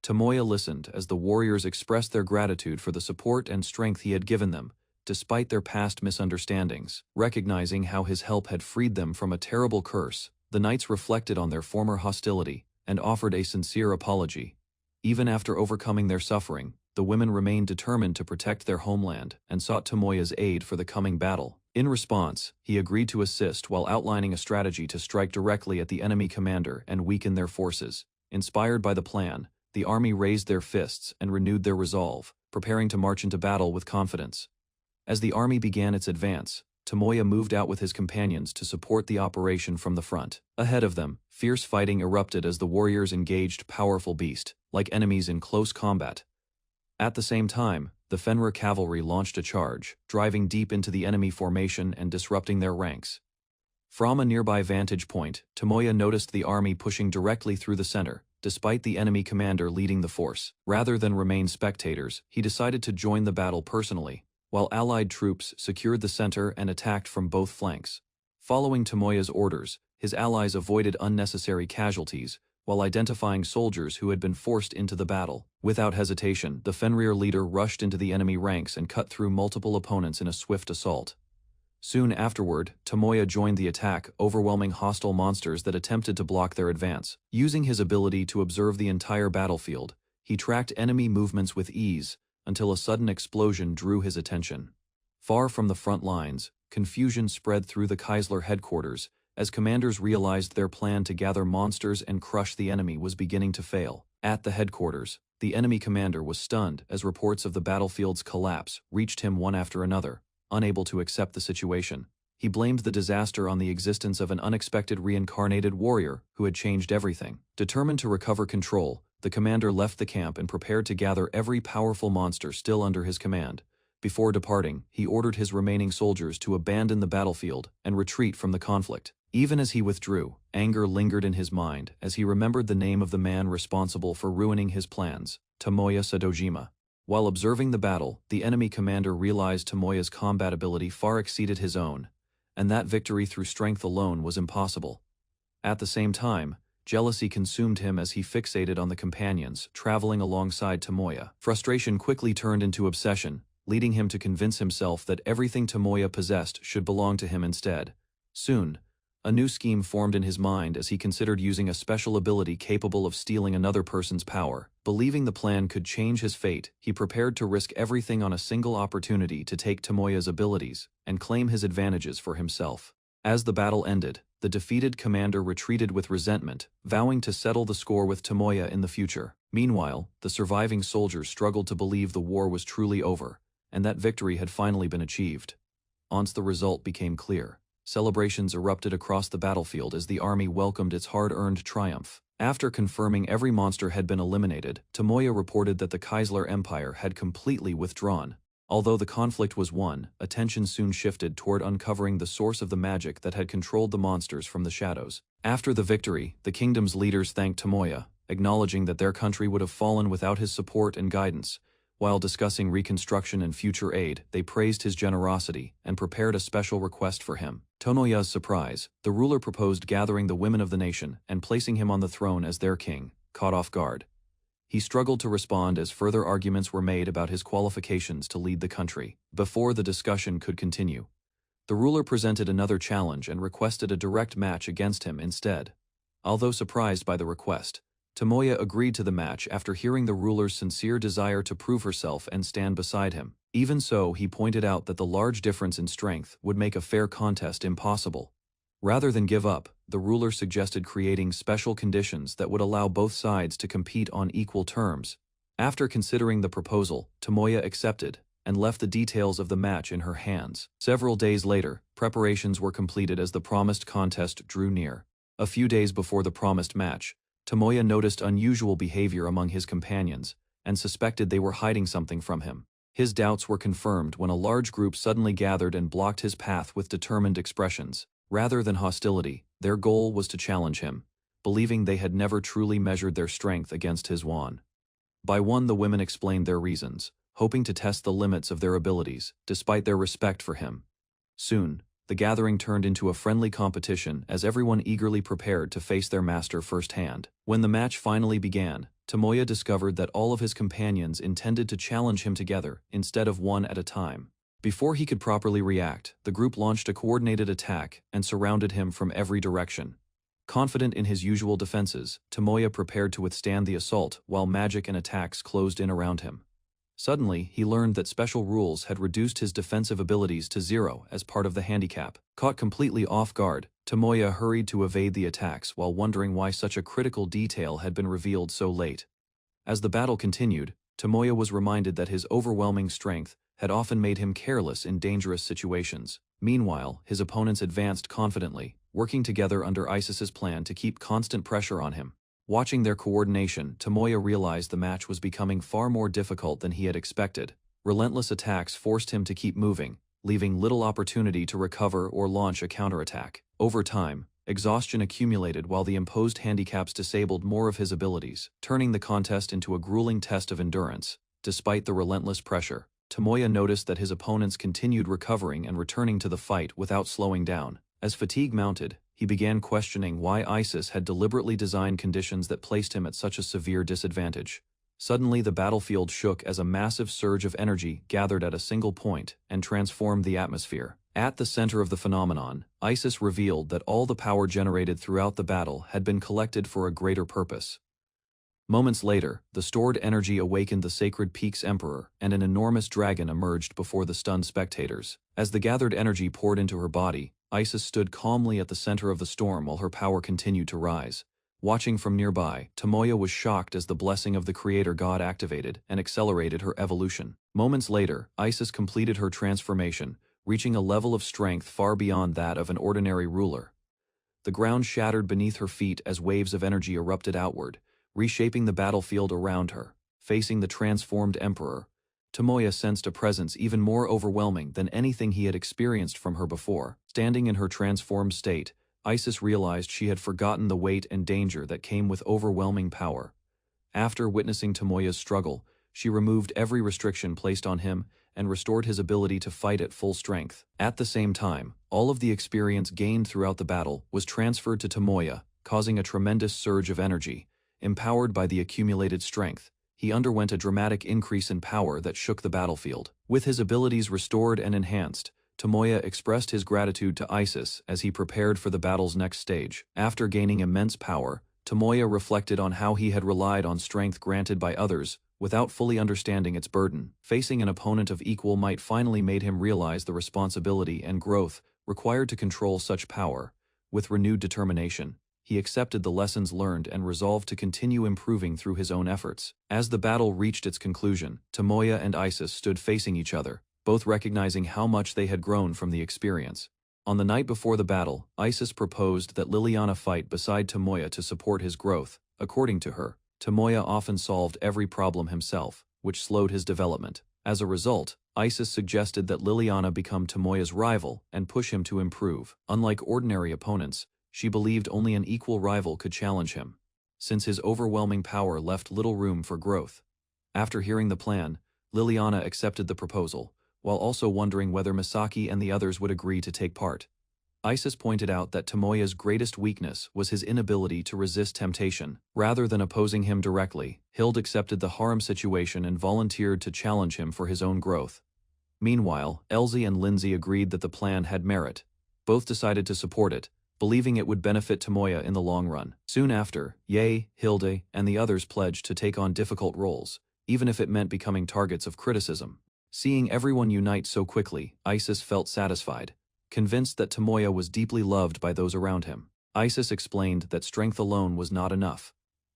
Speaker 1: Tomoya listened as the warriors expressed their gratitude for the support and strength he had given them, despite their past misunderstandings. Recognizing how his help had freed them from a terrible curse, the knights reflected on their former hostility and offered a sincere apology. Even after overcoming their suffering, the women remained determined to protect their homeland and sought Tomoya's aid for the coming battle. In response, he agreed to assist while outlining a strategy to strike directly at the enemy commander and weaken their forces. Inspired by the plan, the army raised their fists and renewed their resolve, preparing to march into battle with confidence. As the army began its advance, Tomoya moved out with his companions to support the operation from the front. Ahead of them, fierce fighting erupted as the warriors engaged powerful beasts, like enemies in close combat. At the same time, the Fenrir cavalry launched a charge, driving deep into the enemy formation and disrupting their ranks. From a nearby vantage point, Tomoya noticed the army pushing directly through the center, despite the enemy commander leading the force. Rather than remain spectators, he decided to join the battle personally, while allied troops secured the center and attacked from both flanks. Following Tomoya's orders, his allies avoided unnecessary casualties, while identifying soldiers who had been forced into the battle. Without hesitation, the Fenrir leader rushed into the enemy ranks and cut through multiple opponents in a swift assault. Soon afterward, Tomoya joined the attack, overwhelming hostile monsters that attempted to block their advance. Using his ability to observe the entire battlefield, he tracked enemy movements with ease, until a sudden explosion drew his attention. Far from the front lines, confusion spread through the Kaisler headquarters, as commanders realized their plan to gather monsters and crush the enemy was beginning to fail. At the headquarters, the enemy commander was stunned as reports of the battlefield's collapse reached him one after another. Unable to accept the situation, he blamed the disaster on the existence of an unexpected reincarnated warrior who had changed everything. Determined to recover control, the commander left the camp and prepared to gather every powerful monster still under his command. Before departing, he ordered his remaining soldiers to abandon the battlefield and retreat from the conflict. Even as he withdrew, anger lingered in his mind as he remembered the name of the man responsible for ruining his plans, Tomoya Sadojima. While observing the battle, the enemy commander realized Tomoya's combat ability far exceeded his own, and that victory through strength alone was impossible. At the same time, jealousy consumed him as he fixated on the companions traveling alongside Tomoya. Frustration quickly turned into obsession, leading him to convince himself that everything Tomoya possessed should belong to him instead. Soon, a new scheme formed in his mind as he considered using a special ability capable of stealing another person's power. Believing the plan could change his fate, he prepared to risk everything on a single opportunity to take Tomoya's abilities and claim his advantages for himself. As the battle ended, the defeated commander retreated with resentment, vowing to settle the score with Tomoya in the future. Meanwhile, the surviving soldiers struggled to believe the war was truly over, and that victory had finally been achieved. Once the result became clear, celebrations erupted across the battlefield as the army welcomed its hard-earned triumph. After confirming every monster had been eliminated, Tomoya reported that the Kaisler Empire had completely withdrawn. Although the conflict was won, attention soon shifted toward uncovering the source of the magic that had controlled the monsters from the shadows. After the victory, the kingdom's leaders thanked Tomoya, acknowledging that their country would have fallen without his support and guidance. While discussing reconstruction and future aid, they praised his generosity and prepared a special request for him. To Tomoya's surprise, the ruler proposed gathering the women of the nation and placing him on the throne as their king. Caught off guard, he struggled to respond as further arguments were made about his qualifications to lead the country. Before the discussion could continue, the ruler presented another challenge and requested a direct match against him instead. Although surprised by the request, Tomoya agreed to the match after hearing the ruler's sincere desire to prove herself and stand beside him. Even so, he pointed out that the large difference in strength would make a fair contest impossible. Rather than give up, the ruler suggested creating special conditions that would allow both sides to compete on equal terms. After considering the proposal, Tomoya accepted and left the details of the match in her hands. Several days later, preparations were completed as the promised contest drew near. A few days before the promised match, Tomoya noticed unusual behavior among his companions and suspected they were hiding something from him. His doubts were confirmed when a large group suddenly gathered and blocked his path with determined expressions. Rather than hostility, their goal was to challenge him, believing they had never truly measured their strength against his won. By one, the women explained their reasons, hoping to test the limits of their abilities, despite their respect for him. Soon, the gathering turned into a friendly competition as everyone eagerly prepared to face their master firsthand. When the match finally began, Tomoya discovered that all of his companions intended to challenge him together instead of one at a time. Before he could properly react, the group launched a coordinated attack and surrounded him from every direction. Confident in his usual defenses, Tomoya prepared to withstand the assault while magic and attacks closed in around him. Suddenly, he learned that special rules had reduced his defensive abilities to 0 as part of the handicap. Caught completely off guard, Tomoya hurried to evade the attacks while wondering why such a critical detail had been revealed so late. As the battle continued, Tomoya was reminded that his overwhelming strength had often made him careless in dangerous situations. Meanwhile, his opponents advanced confidently, working together under Isis's plan to keep constant pressure on him. Watching their coordination, Tomoya realized the match was becoming far more difficult than he had expected. Relentless attacks forced him to keep moving, leaving little opportunity to recover or launch a counterattack. Over time, exhaustion accumulated while the imposed handicaps disabled more of his abilities, turning the contest into a grueling test of endurance. Despite the relentless pressure, Tomoya noticed that his opponents continued recovering and returning to the fight without slowing down. As fatigue mounted, he began questioning why Isis had deliberately designed conditions that placed him at such a severe disadvantage. Suddenly the battlefield shook as a massive surge of energy gathered at a single point and transformed the atmosphere. At the center of the phenomenon, Isis revealed that all the power generated throughout the battle had been collected for a greater purpose. Moments later, the stored energy awakened the Sacred Peak's Emperor, and an enormous dragon emerged before the stunned spectators. As the gathered energy poured into her body, Isis stood calmly at the center of the storm while her power continued to rise. Watching from nearby, Tomoya was shocked as the blessing of the Creator God activated and accelerated her evolution. Moments later, Isis completed her transformation, reaching a level of strength far beyond that of an ordinary ruler. The ground shattered beneath her feet as waves of energy erupted outward, reshaping the battlefield around her. Facing the transformed Emperor, Tomoya sensed a presence even more overwhelming than anything he had experienced from her before. Standing in her transformed state, Isis realized she had forgotten the weight and danger that came with overwhelming power. After witnessing Tomoya's struggle, she removed every restriction placed on him and restored his ability to fight at full strength. At the same time, all of the experience gained throughout the battle was transferred to Tomoya, causing a tremendous surge of energy. Empowered by the accumulated strength, he underwent a dramatic increase in power that shook the battlefield. With his abilities restored and enhanced, Tomoya expressed his gratitude to Isis as he prepared for the battle's next stage. After gaining immense power, Tomoya reflected on how he had relied on strength granted by others without fully understanding its burden. Facing an opponent of equal might finally made him realize the responsibility and growth required to control such power. With renewed determination, he accepted the lessons learned and resolved to continue improving through his own efforts. As the battle reached its conclusion, Tomoya and Isis stood facing each other, both recognizing how much they had grown from the experience. On the night before the battle, Isis proposed that Liliana fight beside Tomoya to support his growth. According to her, Tomoya often solved every problem himself, which slowed his development. As a result, Isis suggested that Liliana become Tomoya's rival and push him to improve. Unlike ordinary opponents, she believed only an equal rival could challenge him, since his overwhelming power left little room for growth. After hearing the plan, Liliana accepted the proposal, while also wondering whether Misaki and the others would agree to take part. Isis pointed out that Tomoya's greatest weakness was his inability to resist temptation. Rather than opposing him directly, Hild accepted the harem situation and volunteered to challenge him for his own growth. Meanwhile, Elsie and Lindsay agreed that the plan had merit. Both decided to support it, believing it would benefit Tomoya in the long run. Soon after, Yae, Hilde, and the others pledged to take on difficult roles, even if it meant becoming targets of criticism. Seeing everyone unite so quickly, Isis felt satisfied, convinced that Tomoya was deeply loved by those around him. Isis explained that strength alone was not enough.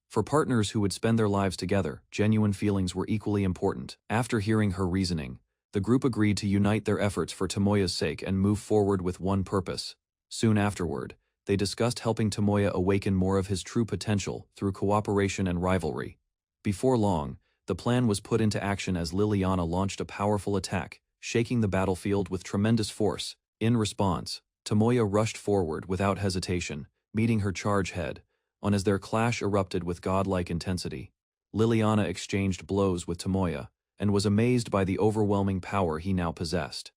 Speaker 1: For partners who would spend their lives together, genuine feelings were equally important. After hearing her reasoning, the group agreed to unite their efforts for Tomoya's sake and move forward with one purpose. Soon afterward, they discussed helping Tomoya awaken more of his true potential through cooperation and rivalry. Before long, the plan was put into action as Liliana launched a powerful attack, shaking the battlefield with tremendous force. In response, Tomoya rushed forward without hesitation, meeting her charge head on as their clash erupted with godlike intensity. Liliana exchanged blows with Tomoya and was amazed by the overwhelming power he now possessed.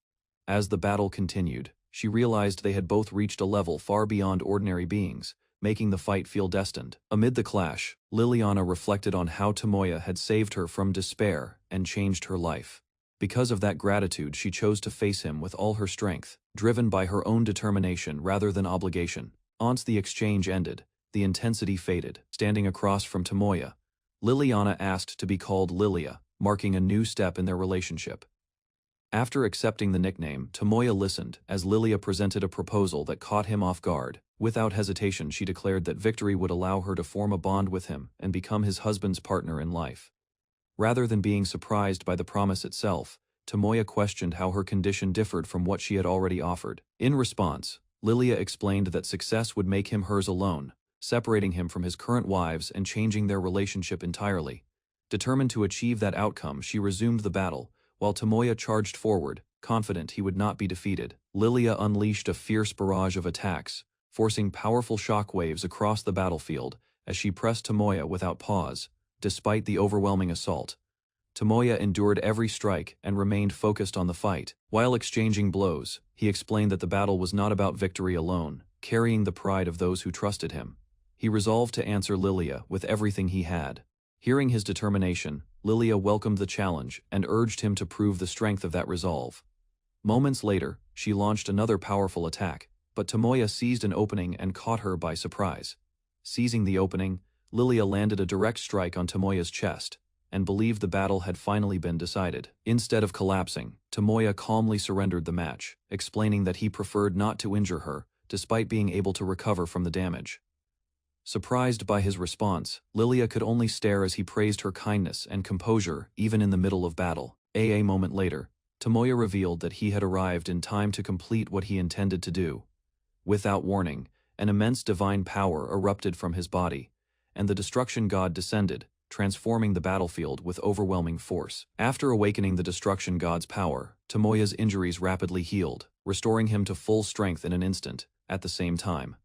Speaker 1: As the battle continued, she realized they had both reached a level far beyond ordinary beings, making the fight feel destined. Amid the clash, Liliana reflected on how Tomoya had saved her from despair and changed her life. Because of that gratitude, she chose to face him with all her strength, driven by her own determination rather than obligation. Once the exchange ended, the intensity faded. Standing across from Tomoya, Liliana asked to be called Lilia, marking a new step in their relationship. After accepting the nickname, Tomoya listened as Lilia presented a proposal that caught him off guard. Without hesitation, she declared that victory would allow her to form a bond with him and become his husband's partner in life. Rather than being surprised by the promise itself, Tomoya questioned how her condition differed from what she had already offered. In response, Lilia explained that success would make him hers alone, separating him from his current wives and changing their relationship entirely. Determined to achieve that outcome, she resumed the battle, while Tomoya charged forward, confident he would not be defeated. Lilia unleashed a fierce barrage of attacks, forcing powerful shock waves across the battlefield as she pressed Tomoya without pause. Despite the overwhelming assault, Tomoya endured every strike and remained focused on the fight. While exchanging blows, he explained that the battle was not about victory alone, carrying the pride of those who trusted him. He resolved to answer Lilia with everything he had. Hearing his determination, Lilia welcomed the challenge and urged him to prove the strength of that resolve. Moments later, she launched another powerful attack, but Tomoya seized an opening and caught her by surprise. Seizing the opening, Lilia landed a direct strike on Tomoya's chest, and believed the battle had finally been decided. Instead of collapsing, Tomoya calmly surrendered the match, explaining that he preferred not to injure her, despite being able to recover from the damage. Surprised by his response, Lilia could only stare as he praised her kindness and composure even in the middle of battle. A moment later, Tomoya revealed that he had arrived in time to complete what he intended to do. Without warning, an immense divine power erupted from his body, and the destruction god descended, transforming the battlefield with overwhelming force. After awakening the destruction god's power, Tomoya's injuries rapidly healed, restoring him to full strength in an instant. At the same time,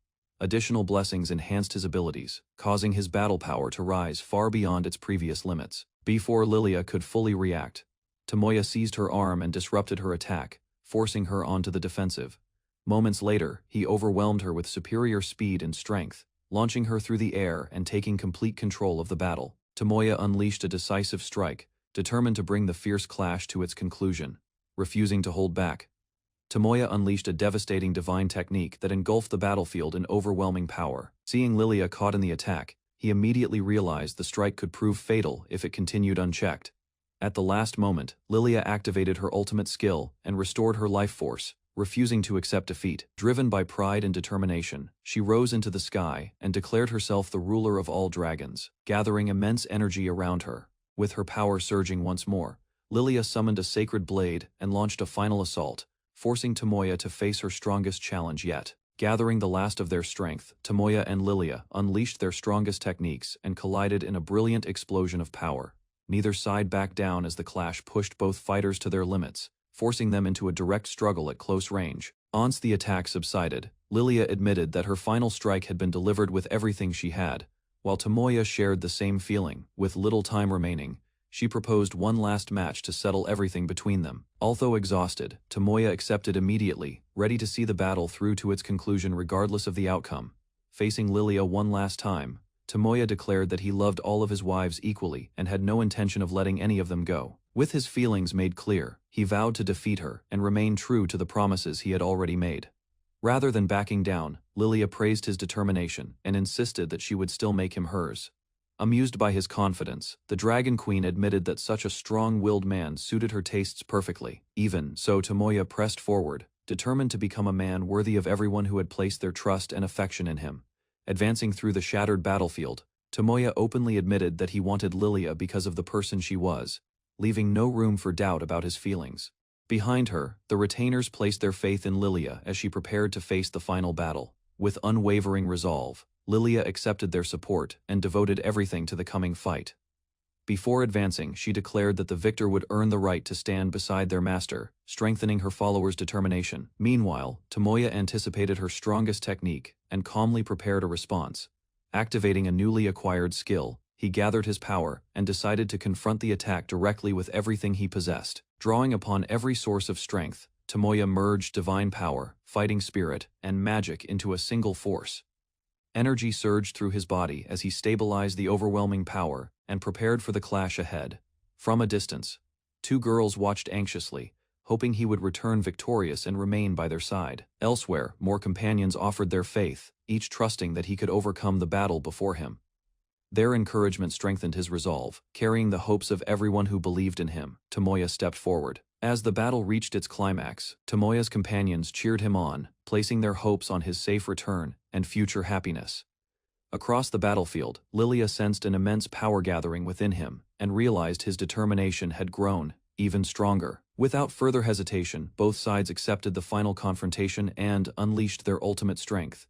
Speaker 1: additional blessings enhanced his abilities, causing his battle power to rise far beyond its previous limits. Before Lilia could fully react, Tomoya seized her arm and disrupted her attack, forcing her onto the defensive. Moments later, he overwhelmed her with superior speed and strength, launching her through the air and taking complete control of the battle. Tomoya unleashed a decisive strike, determined to bring the fierce clash to its conclusion. Refusing to hold back, Tomoya unleashed a devastating divine technique that engulfed the battlefield in overwhelming power. Seeing Lilia caught in the attack, he immediately realized the strike could prove fatal if it continued unchecked. At the last moment, Lilia activated her ultimate skill and restored her life force, refusing to accept defeat. Driven by pride and determination, she rose into the sky and declared herself the ruler of all dragons, gathering immense energy around her. With her power surging once more, Lilia summoned a sacred blade and launched a final assault, forcing Tomoya to face her strongest challenge yet. Gathering the last of their strength, Tomoya and Lilia unleashed their strongest techniques and collided in a brilliant explosion of power. Neither side backed down as the clash pushed both fighters to their limits, forcing them into a direct struggle at close range. Once the attack subsided, Lilia admitted that her final strike had been delivered with everything she had, while Tomoya shared the same feeling. With little time remaining, she proposed one last match to settle everything between them. Although exhausted, Tomoya accepted immediately, ready to see the battle through to its conclusion regardless of the outcome. Facing Lilia one last time, Tomoya declared that he loved all of his wives equally and had no intention of letting any of them go. With his feelings made clear, he vowed to defeat her and remain true to the promises he had already made. Rather than backing down, Lilia praised his determination and insisted that she would still make him hers. Amused by his confidence, the Dragon Queen admitted that such a strong-willed man suited her tastes perfectly. Even so, Tomoya pressed forward, determined to become a man worthy of everyone who had placed their trust and affection in him. Advancing through the shattered battlefield, Tomoya openly admitted that he wanted Lilia because of the person she was, leaving no room for doubt about his feelings. Behind her, the retainers placed their faith in Lilia as she prepared to face the final battle. With unwavering resolve, Lilia accepted their support and devoted everything to the coming fight. Before advancing, she declared that the victor would earn the right to stand beside their master, strengthening her followers' determination. Meanwhile, Tomoya anticipated her strongest technique and calmly prepared a response. Activating a newly acquired skill, he gathered his power and decided to confront the attack directly with everything he possessed. Drawing upon every source of strength, Tomoya merged divine power, fighting spirit, and magic into a single force. Energy surged through his body as he stabilized the overwhelming power and prepared for the clash ahead. From a distance, two girls watched anxiously, hoping he would return victorious and remain by their side. Elsewhere, more companions offered their faith, each trusting that he could overcome the battle before him. Their encouragement strengthened his resolve, carrying the hopes of everyone who believed in him. Tomoya stepped forward. As the battle reached its climax, Tomoya's companions cheered him on, placing their hopes on his safe return and future happiness. Across the battlefield, Lilia sensed an immense power gathering within him and realized his determination had grown even stronger. Without further hesitation, both sides accepted the final confrontation and unleashed their ultimate strength.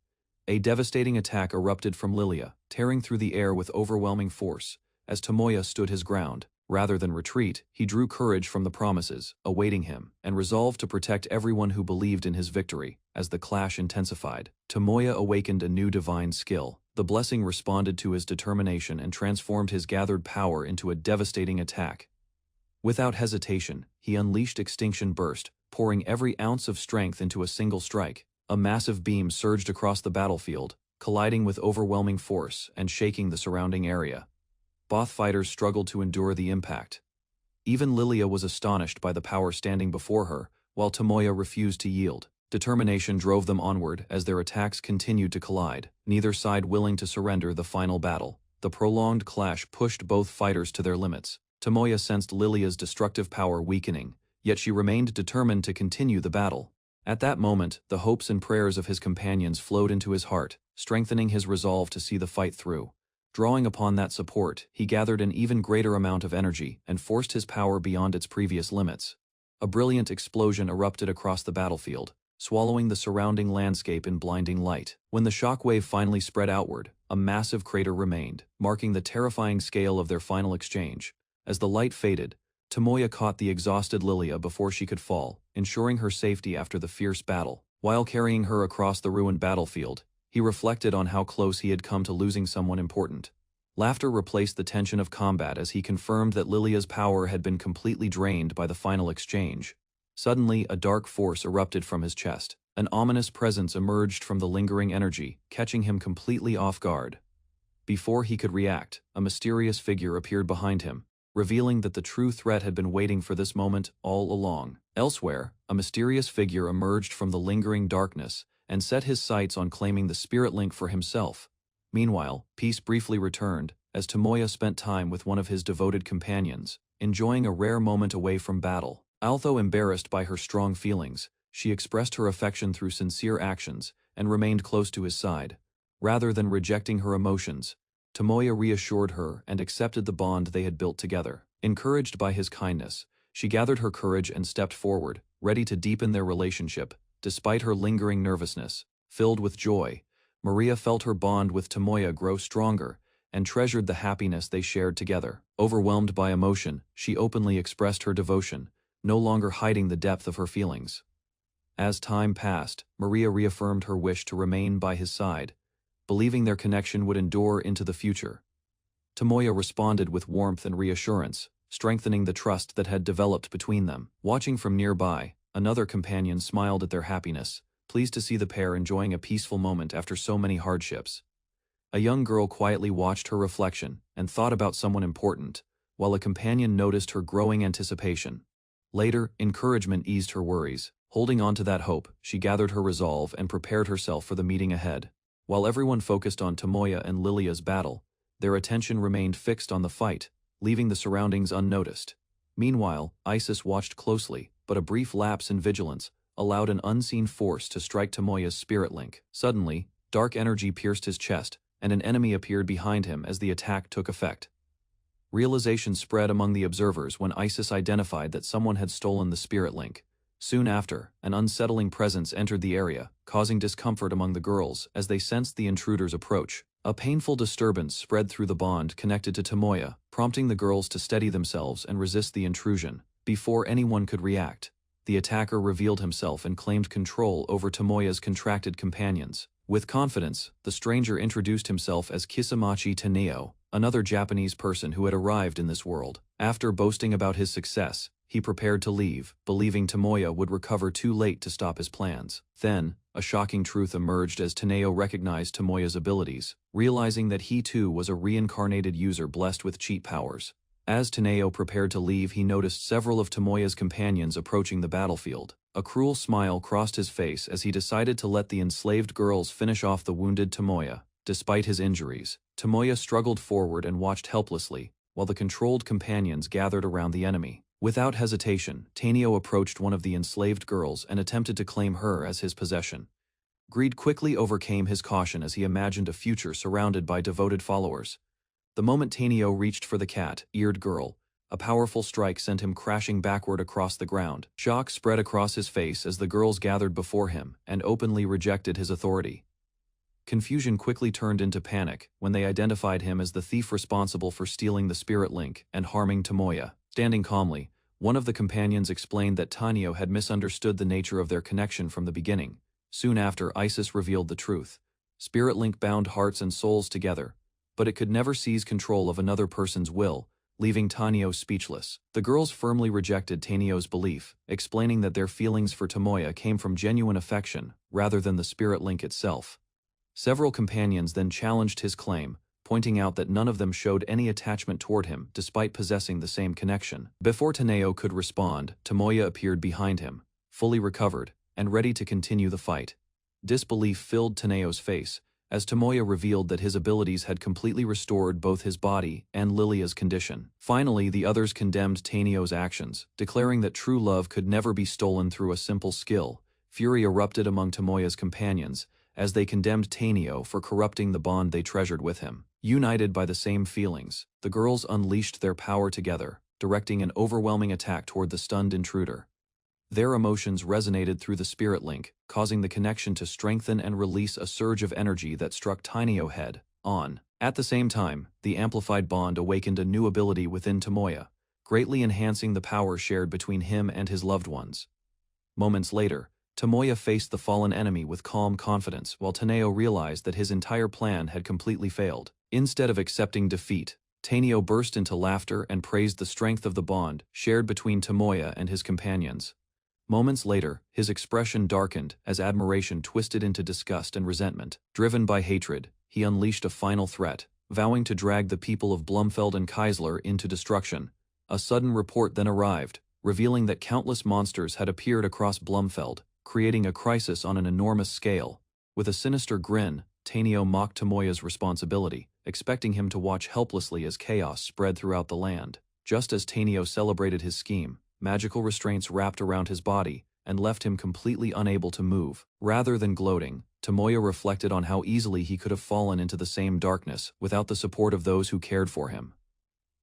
Speaker 1: A devastating attack erupted from Lilia, tearing through the air with overwhelming force. As Tomoya stood his ground, rather than retreat, he drew courage from the promises awaiting him and resolved to protect everyone who believed in his victory. As the clash intensified, Tomoya awakened a new divine skill. The blessing responded to his determination and transformed his gathered power into a devastating attack. Without hesitation, he unleashed Extinction Burst, pouring every ounce of strength into a single strike. A massive beam surged across the battlefield, colliding with overwhelming force and shaking the surrounding area. Both fighters struggled to endure the impact. Even Lilia was astonished by the power standing before her, while Tomoya refused to yield. Determination drove them onward as their attacks continued to collide, neither side willing to surrender the final battle. The prolonged clash pushed both fighters to their limits. Tomoya sensed Lilia's destructive power weakening, yet she remained determined to continue the battle. At that moment, the hopes and prayers of his companions flowed into his heart, strengthening his resolve to see the fight through. Drawing upon that support, he gathered an even greater amount of energy and forced his power beyond its previous limits. A brilliant explosion erupted across the battlefield, swallowing the surrounding landscape in blinding light. When the shockwave finally spread outward, a massive crater remained, marking the terrifying scale of their final exchange. As the light faded, Tomoya caught the exhausted Lilia before she could fall, ensuring her safety after the fierce battle. While carrying her across the ruined battlefield, he reflected on how close he had come to losing someone important. Laughter replaced the tension of combat as he confirmed that Lilia's power had been completely drained by the final exchange. Suddenly, a dark force erupted from his chest. An ominous presence emerged from the lingering energy, catching him completely off guard. Before he could react, a mysterious figure appeared behind him, revealing that the true threat had been waiting for this moment all along. Elsewhere, a mysterious figure emerged from the lingering darkness and set his sights on claiming the spirit link for himself. Meanwhile, peace briefly returned, as Tomoya spent time with one of his devoted companions, enjoying a rare moment away from battle. Although embarrassed by her strong feelings, she expressed her affection through sincere actions and remained close to his side. Rather than rejecting her emotions, Tomoya reassured her and accepted the bond they had built together. Encouraged by his kindness, she gathered her courage and stepped forward, ready to deepen their relationship. Despite her lingering nervousness, filled with joy, Maria felt her bond with Tomoya grow stronger and treasured the happiness they shared together. Overwhelmed by emotion, she openly expressed her devotion, no longer hiding the depth of her feelings. As time passed, Maria reaffirmed her wish to remain by his side, believing their connection would endure into the future. Tomoya responded with warmth and reassurance, strengthening the trust that had developed between them. Watching from nearby, another companion smiled at their happiness, pleased to see the pair enjoying a peaceful moment after so many hardships. A young girl quietly watched her reflection and thought about someone important, while a companion noticed her growing anticipation. Later, encouragement eased her worries. Holding on to that hope, she gathered her resolve and prepared herself for the meeting ahead. While everyone focused on Tomoya and Lilia's battle, their attention remained fixed on the fight, leaving the surroundings unnoticed. Meanwhile, Isis watched closely, but a brief lapse in vigilance allowed an unseen force to strike Tomoya's spirit link. Suddenly, dark energy pierced his chest, and an enemy appeared behind him as the attack took effect. Realization spread among the observers when Isis identified that someone had stolen the spirit link. Soon after, an unsettling presence entered the area, causing discomfort among the girls as they sensed the intruder's approach. A painful disturbance spread through the bond connected to Tomoya, prompting the girls to steady themselves and resist the intrusion. Before anyone could react, the attacker revealed himself and claimed control over Tomoya's contracted companions. With confidence, the stranger introduced himself as Kisamachi Taneo, another Japanese person who had arrived in this world. After boasting about his success, he prepared to leave, believing Tomoya would recover too late to stop his plans. Then, a shocking truth emerged as Taneo recognized Tomoya's abilities, realizing that he too was a reincarnated user blessed with cheat powers. As Taneo prepared to leave, he noticed several of Tomoya's companions approaching the battlefield. A cruel smile crossed his face as he decided to let the enslaved girls finish off the wounded Tomoya. Despite his injuries, Tomoya struggled forward and watched helplessly, while the controlled companions gathered around the enemy. Without hesitation, Taneo approached one of the enslaved girls and attempted to claim her as his possession. Greed quickly overcame his caution as he imagined a future surrounded by devoted followers. The moment Taneo reached for the cat-eared girl, a powerful strike sent him crashing backward across the ground. Shock spread across his face as the girls gathered before him and openly rejected his authority. Confusion quickly turned into panic when they identified him as the thief responsible for stealing the spirit link and harming Tomoya. Standing calmly, one of the companions explained that Tanio had misunderstood the nature of their connection from the beginning. Soon after, Isis revealed the truth. Spirit link bound hearts and souls together, but it could never seize control of another person's will, leaving Tanio speechless. The girls firmly rejected Tanio's belief, explaining that their feelings for Tomoya came from genuine affection, rather than the spirit link itself. Several companions then challenged his claim, pointing out that none of them showed any attachment toward him despite possessing the same connection. Before Taneo could respond, Tomoya appeared behind him, fully recovered, and ready to continue the fight. Disbelief filled Taneo's face, as Tomoya revealed that his abilities had completely restored both his body and Lilia's condition. Finally, the others condemned Taneo's actions, declaring that true love could never be stolen through a simple skill. Fury erupted among Tomoya's companions, as they condemned Taneo for corrupting the bond they treasured with him. United by the same feelings, the girls unleashed their power together, directing an overwhelming attack toward the stunned intruder. Their emotions resonated through the spirit link, causing the connection to strengthen and release a surge of energy that struck Taneo head on. At the same time, the amplified bond awakened a new ability within Tomoya, greatly enhancing the power shared between him and his loved ones. Moments later, Tomoya faced the fallen enemy with calm confidence, while Taneo realized that his entire plan had completely failed. Instead of accepting defeat, Taneo burst into laughter and praised the strength of the bond shared between Tomoya and his companions. Moments later, his expression darkened as admiration twisted into disgust and resentment. Driven by hatred, he unleashed a final threat, vowing to drag the people of Blumfeld and Keisler into destruction. A sudden report then arrived, revealing that countless monsters had appeared across Blumfeld, creating a crisis on an enormous scale. With a sinister grin, Taneo mocked Tomoya's responsibility, expecting him to watch helplessly as chaos spread throughout the land. Just as Taneo celebrated his scheme, magical restraints wrapped around his body and left him completely unable to move. Rather than gloating, Tomoya reflected on how easily he could have fallen into the same darkness without the support of those who cared for him.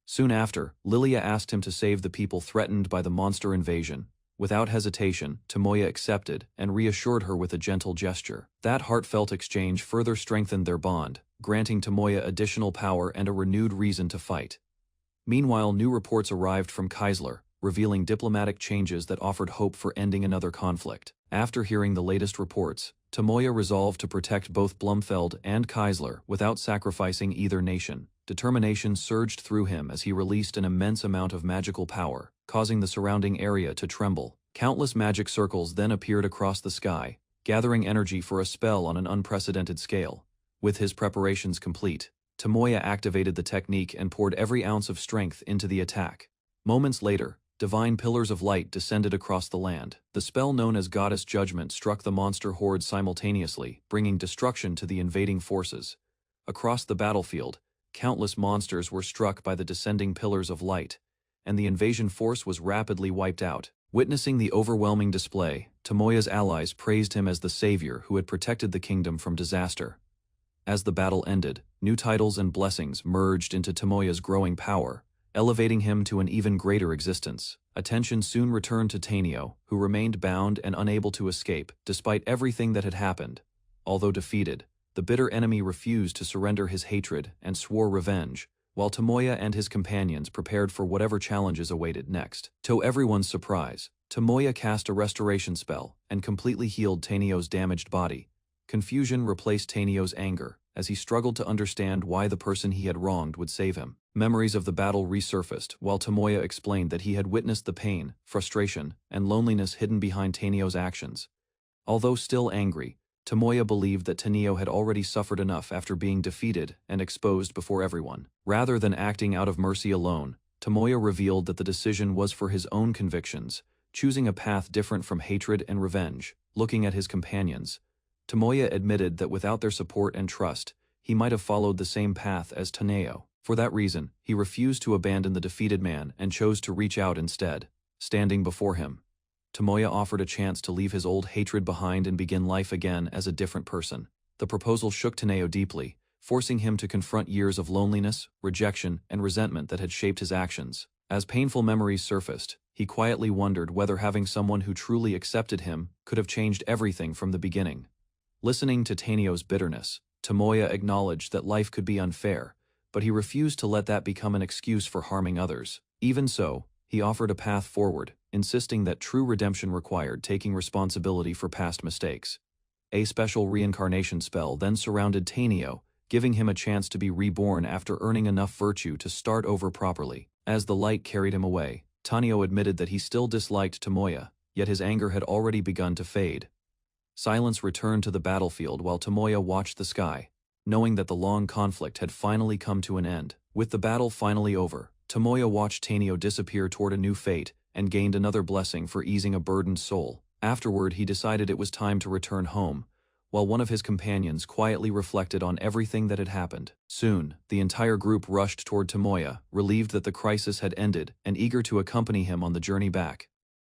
Speaker 1: Soon after, Lilia asked him to save the people threatened by the monster invasion. Without hesitation, Tomoya accepted and reassured her with a gentle gesture. That heartfelt exchange further strengthened their bond, granting Tomoya additional power and a renewed reason to fight. Meanwhile, new reports arrived from Keisler, revealing diplomatic changes that offered hope for ending another conflict. After hearing the latest reports, Tomoya resolved to protect both Blumfeld and Keisler without sacrificing either nation. Determination surged through him as he released an immense amount of magical power, causing the surrounding area to tremble. Countless magic circles then appeared across the sky, gathering energy for a spell on an unprecedented scale. With his preparations complete, Tomoya activated the technique and poured every ounce of strength into the attack. Moments later, divine pillars of light descended across the land. The spell known as Goddess Judgment struck the monster horde simultaneously, bringing destruction to the invading forces. Across the battlefield, countless monsters were struck by the descending pillars of light, and the invasion force was rapidly wiped out. Witnessing the overwhelming display, Tomoya's allies praised him as the savior who had protected the kingdom from disaster. As the battle ended, new titles and blessings merged into Tomoya's growing power, elevating him to an even greater existence. Attention soon returned to Taneo, who remained bound and unable to escape, despite everything that had happened. Although defeated, the bitter enemy refused to surrender his hatred and swore revenge, while Tomoya and his companions prepared for whatever challenges awaited next. To everyone's surprise, Tomoya cast a restoration spell and completely healed Taneo's damaged body. Confusion replaced Taneo's anger, as he struggled to understand why the person he had wronged would save him. Memories of the battle resurfaced, while Tomoya explained that he had witnessed the pain, frustration, and loneliness hidden behind Taneo's actions. Although still angry, Tomoya believed that Taneo had already suffered enough after being defeated and exposed before everyone. Rather than acting out of mercy alone, Tomoya revealed that the decision was for his own convictions, choosing a path different from hatred and revenge. Looking at his companions, Tomoya admitted that without their support and trust, he might have followed the same path as Taneo. For that reason, he refused to abandon the defeated man and chose to reach out instead. Standing before him, Tomoya offered a chance to leave his old hatred behind and begin life again as a different person. The proposal shook Taneo deeply, forcing him to confront years of loneliness, rejection, and resentment that had shaped his actions. As painful memories surfaced, he quietly wondered whether having someone who truly accepted him could have changed everything from the beginning. Listening to Taneo's bitterness, Tomoya acknowledged that life could be unfair, but he refused to let that become an excuse for harming others. Even so, he offered a path forward, insisting that true redemption required taking responsibility for past mistakes. A special reincarnation spell then surrounded Tanio, giving him a chance to be reborn after earning enough virtue to start over properly. As the light carried him away, Tanio admitted that he still disliked Tomoya, yet his anger had already begun to fade. Silence returned to the battlefield while Tomoya watched the sky, knowing that the long conflict had finally come to an end. With the battle finally over, Tomoya watched Tanio disappear toward a new fate and gained another blessing for easing a burdened soul. Afterward, he decided it was time to return home, while one of his companions quietly reflected on everything that had happened. Soon, the entire group rushed toward Tomoya, relieved that the crisis had ended and eager to accompany him on the journey back.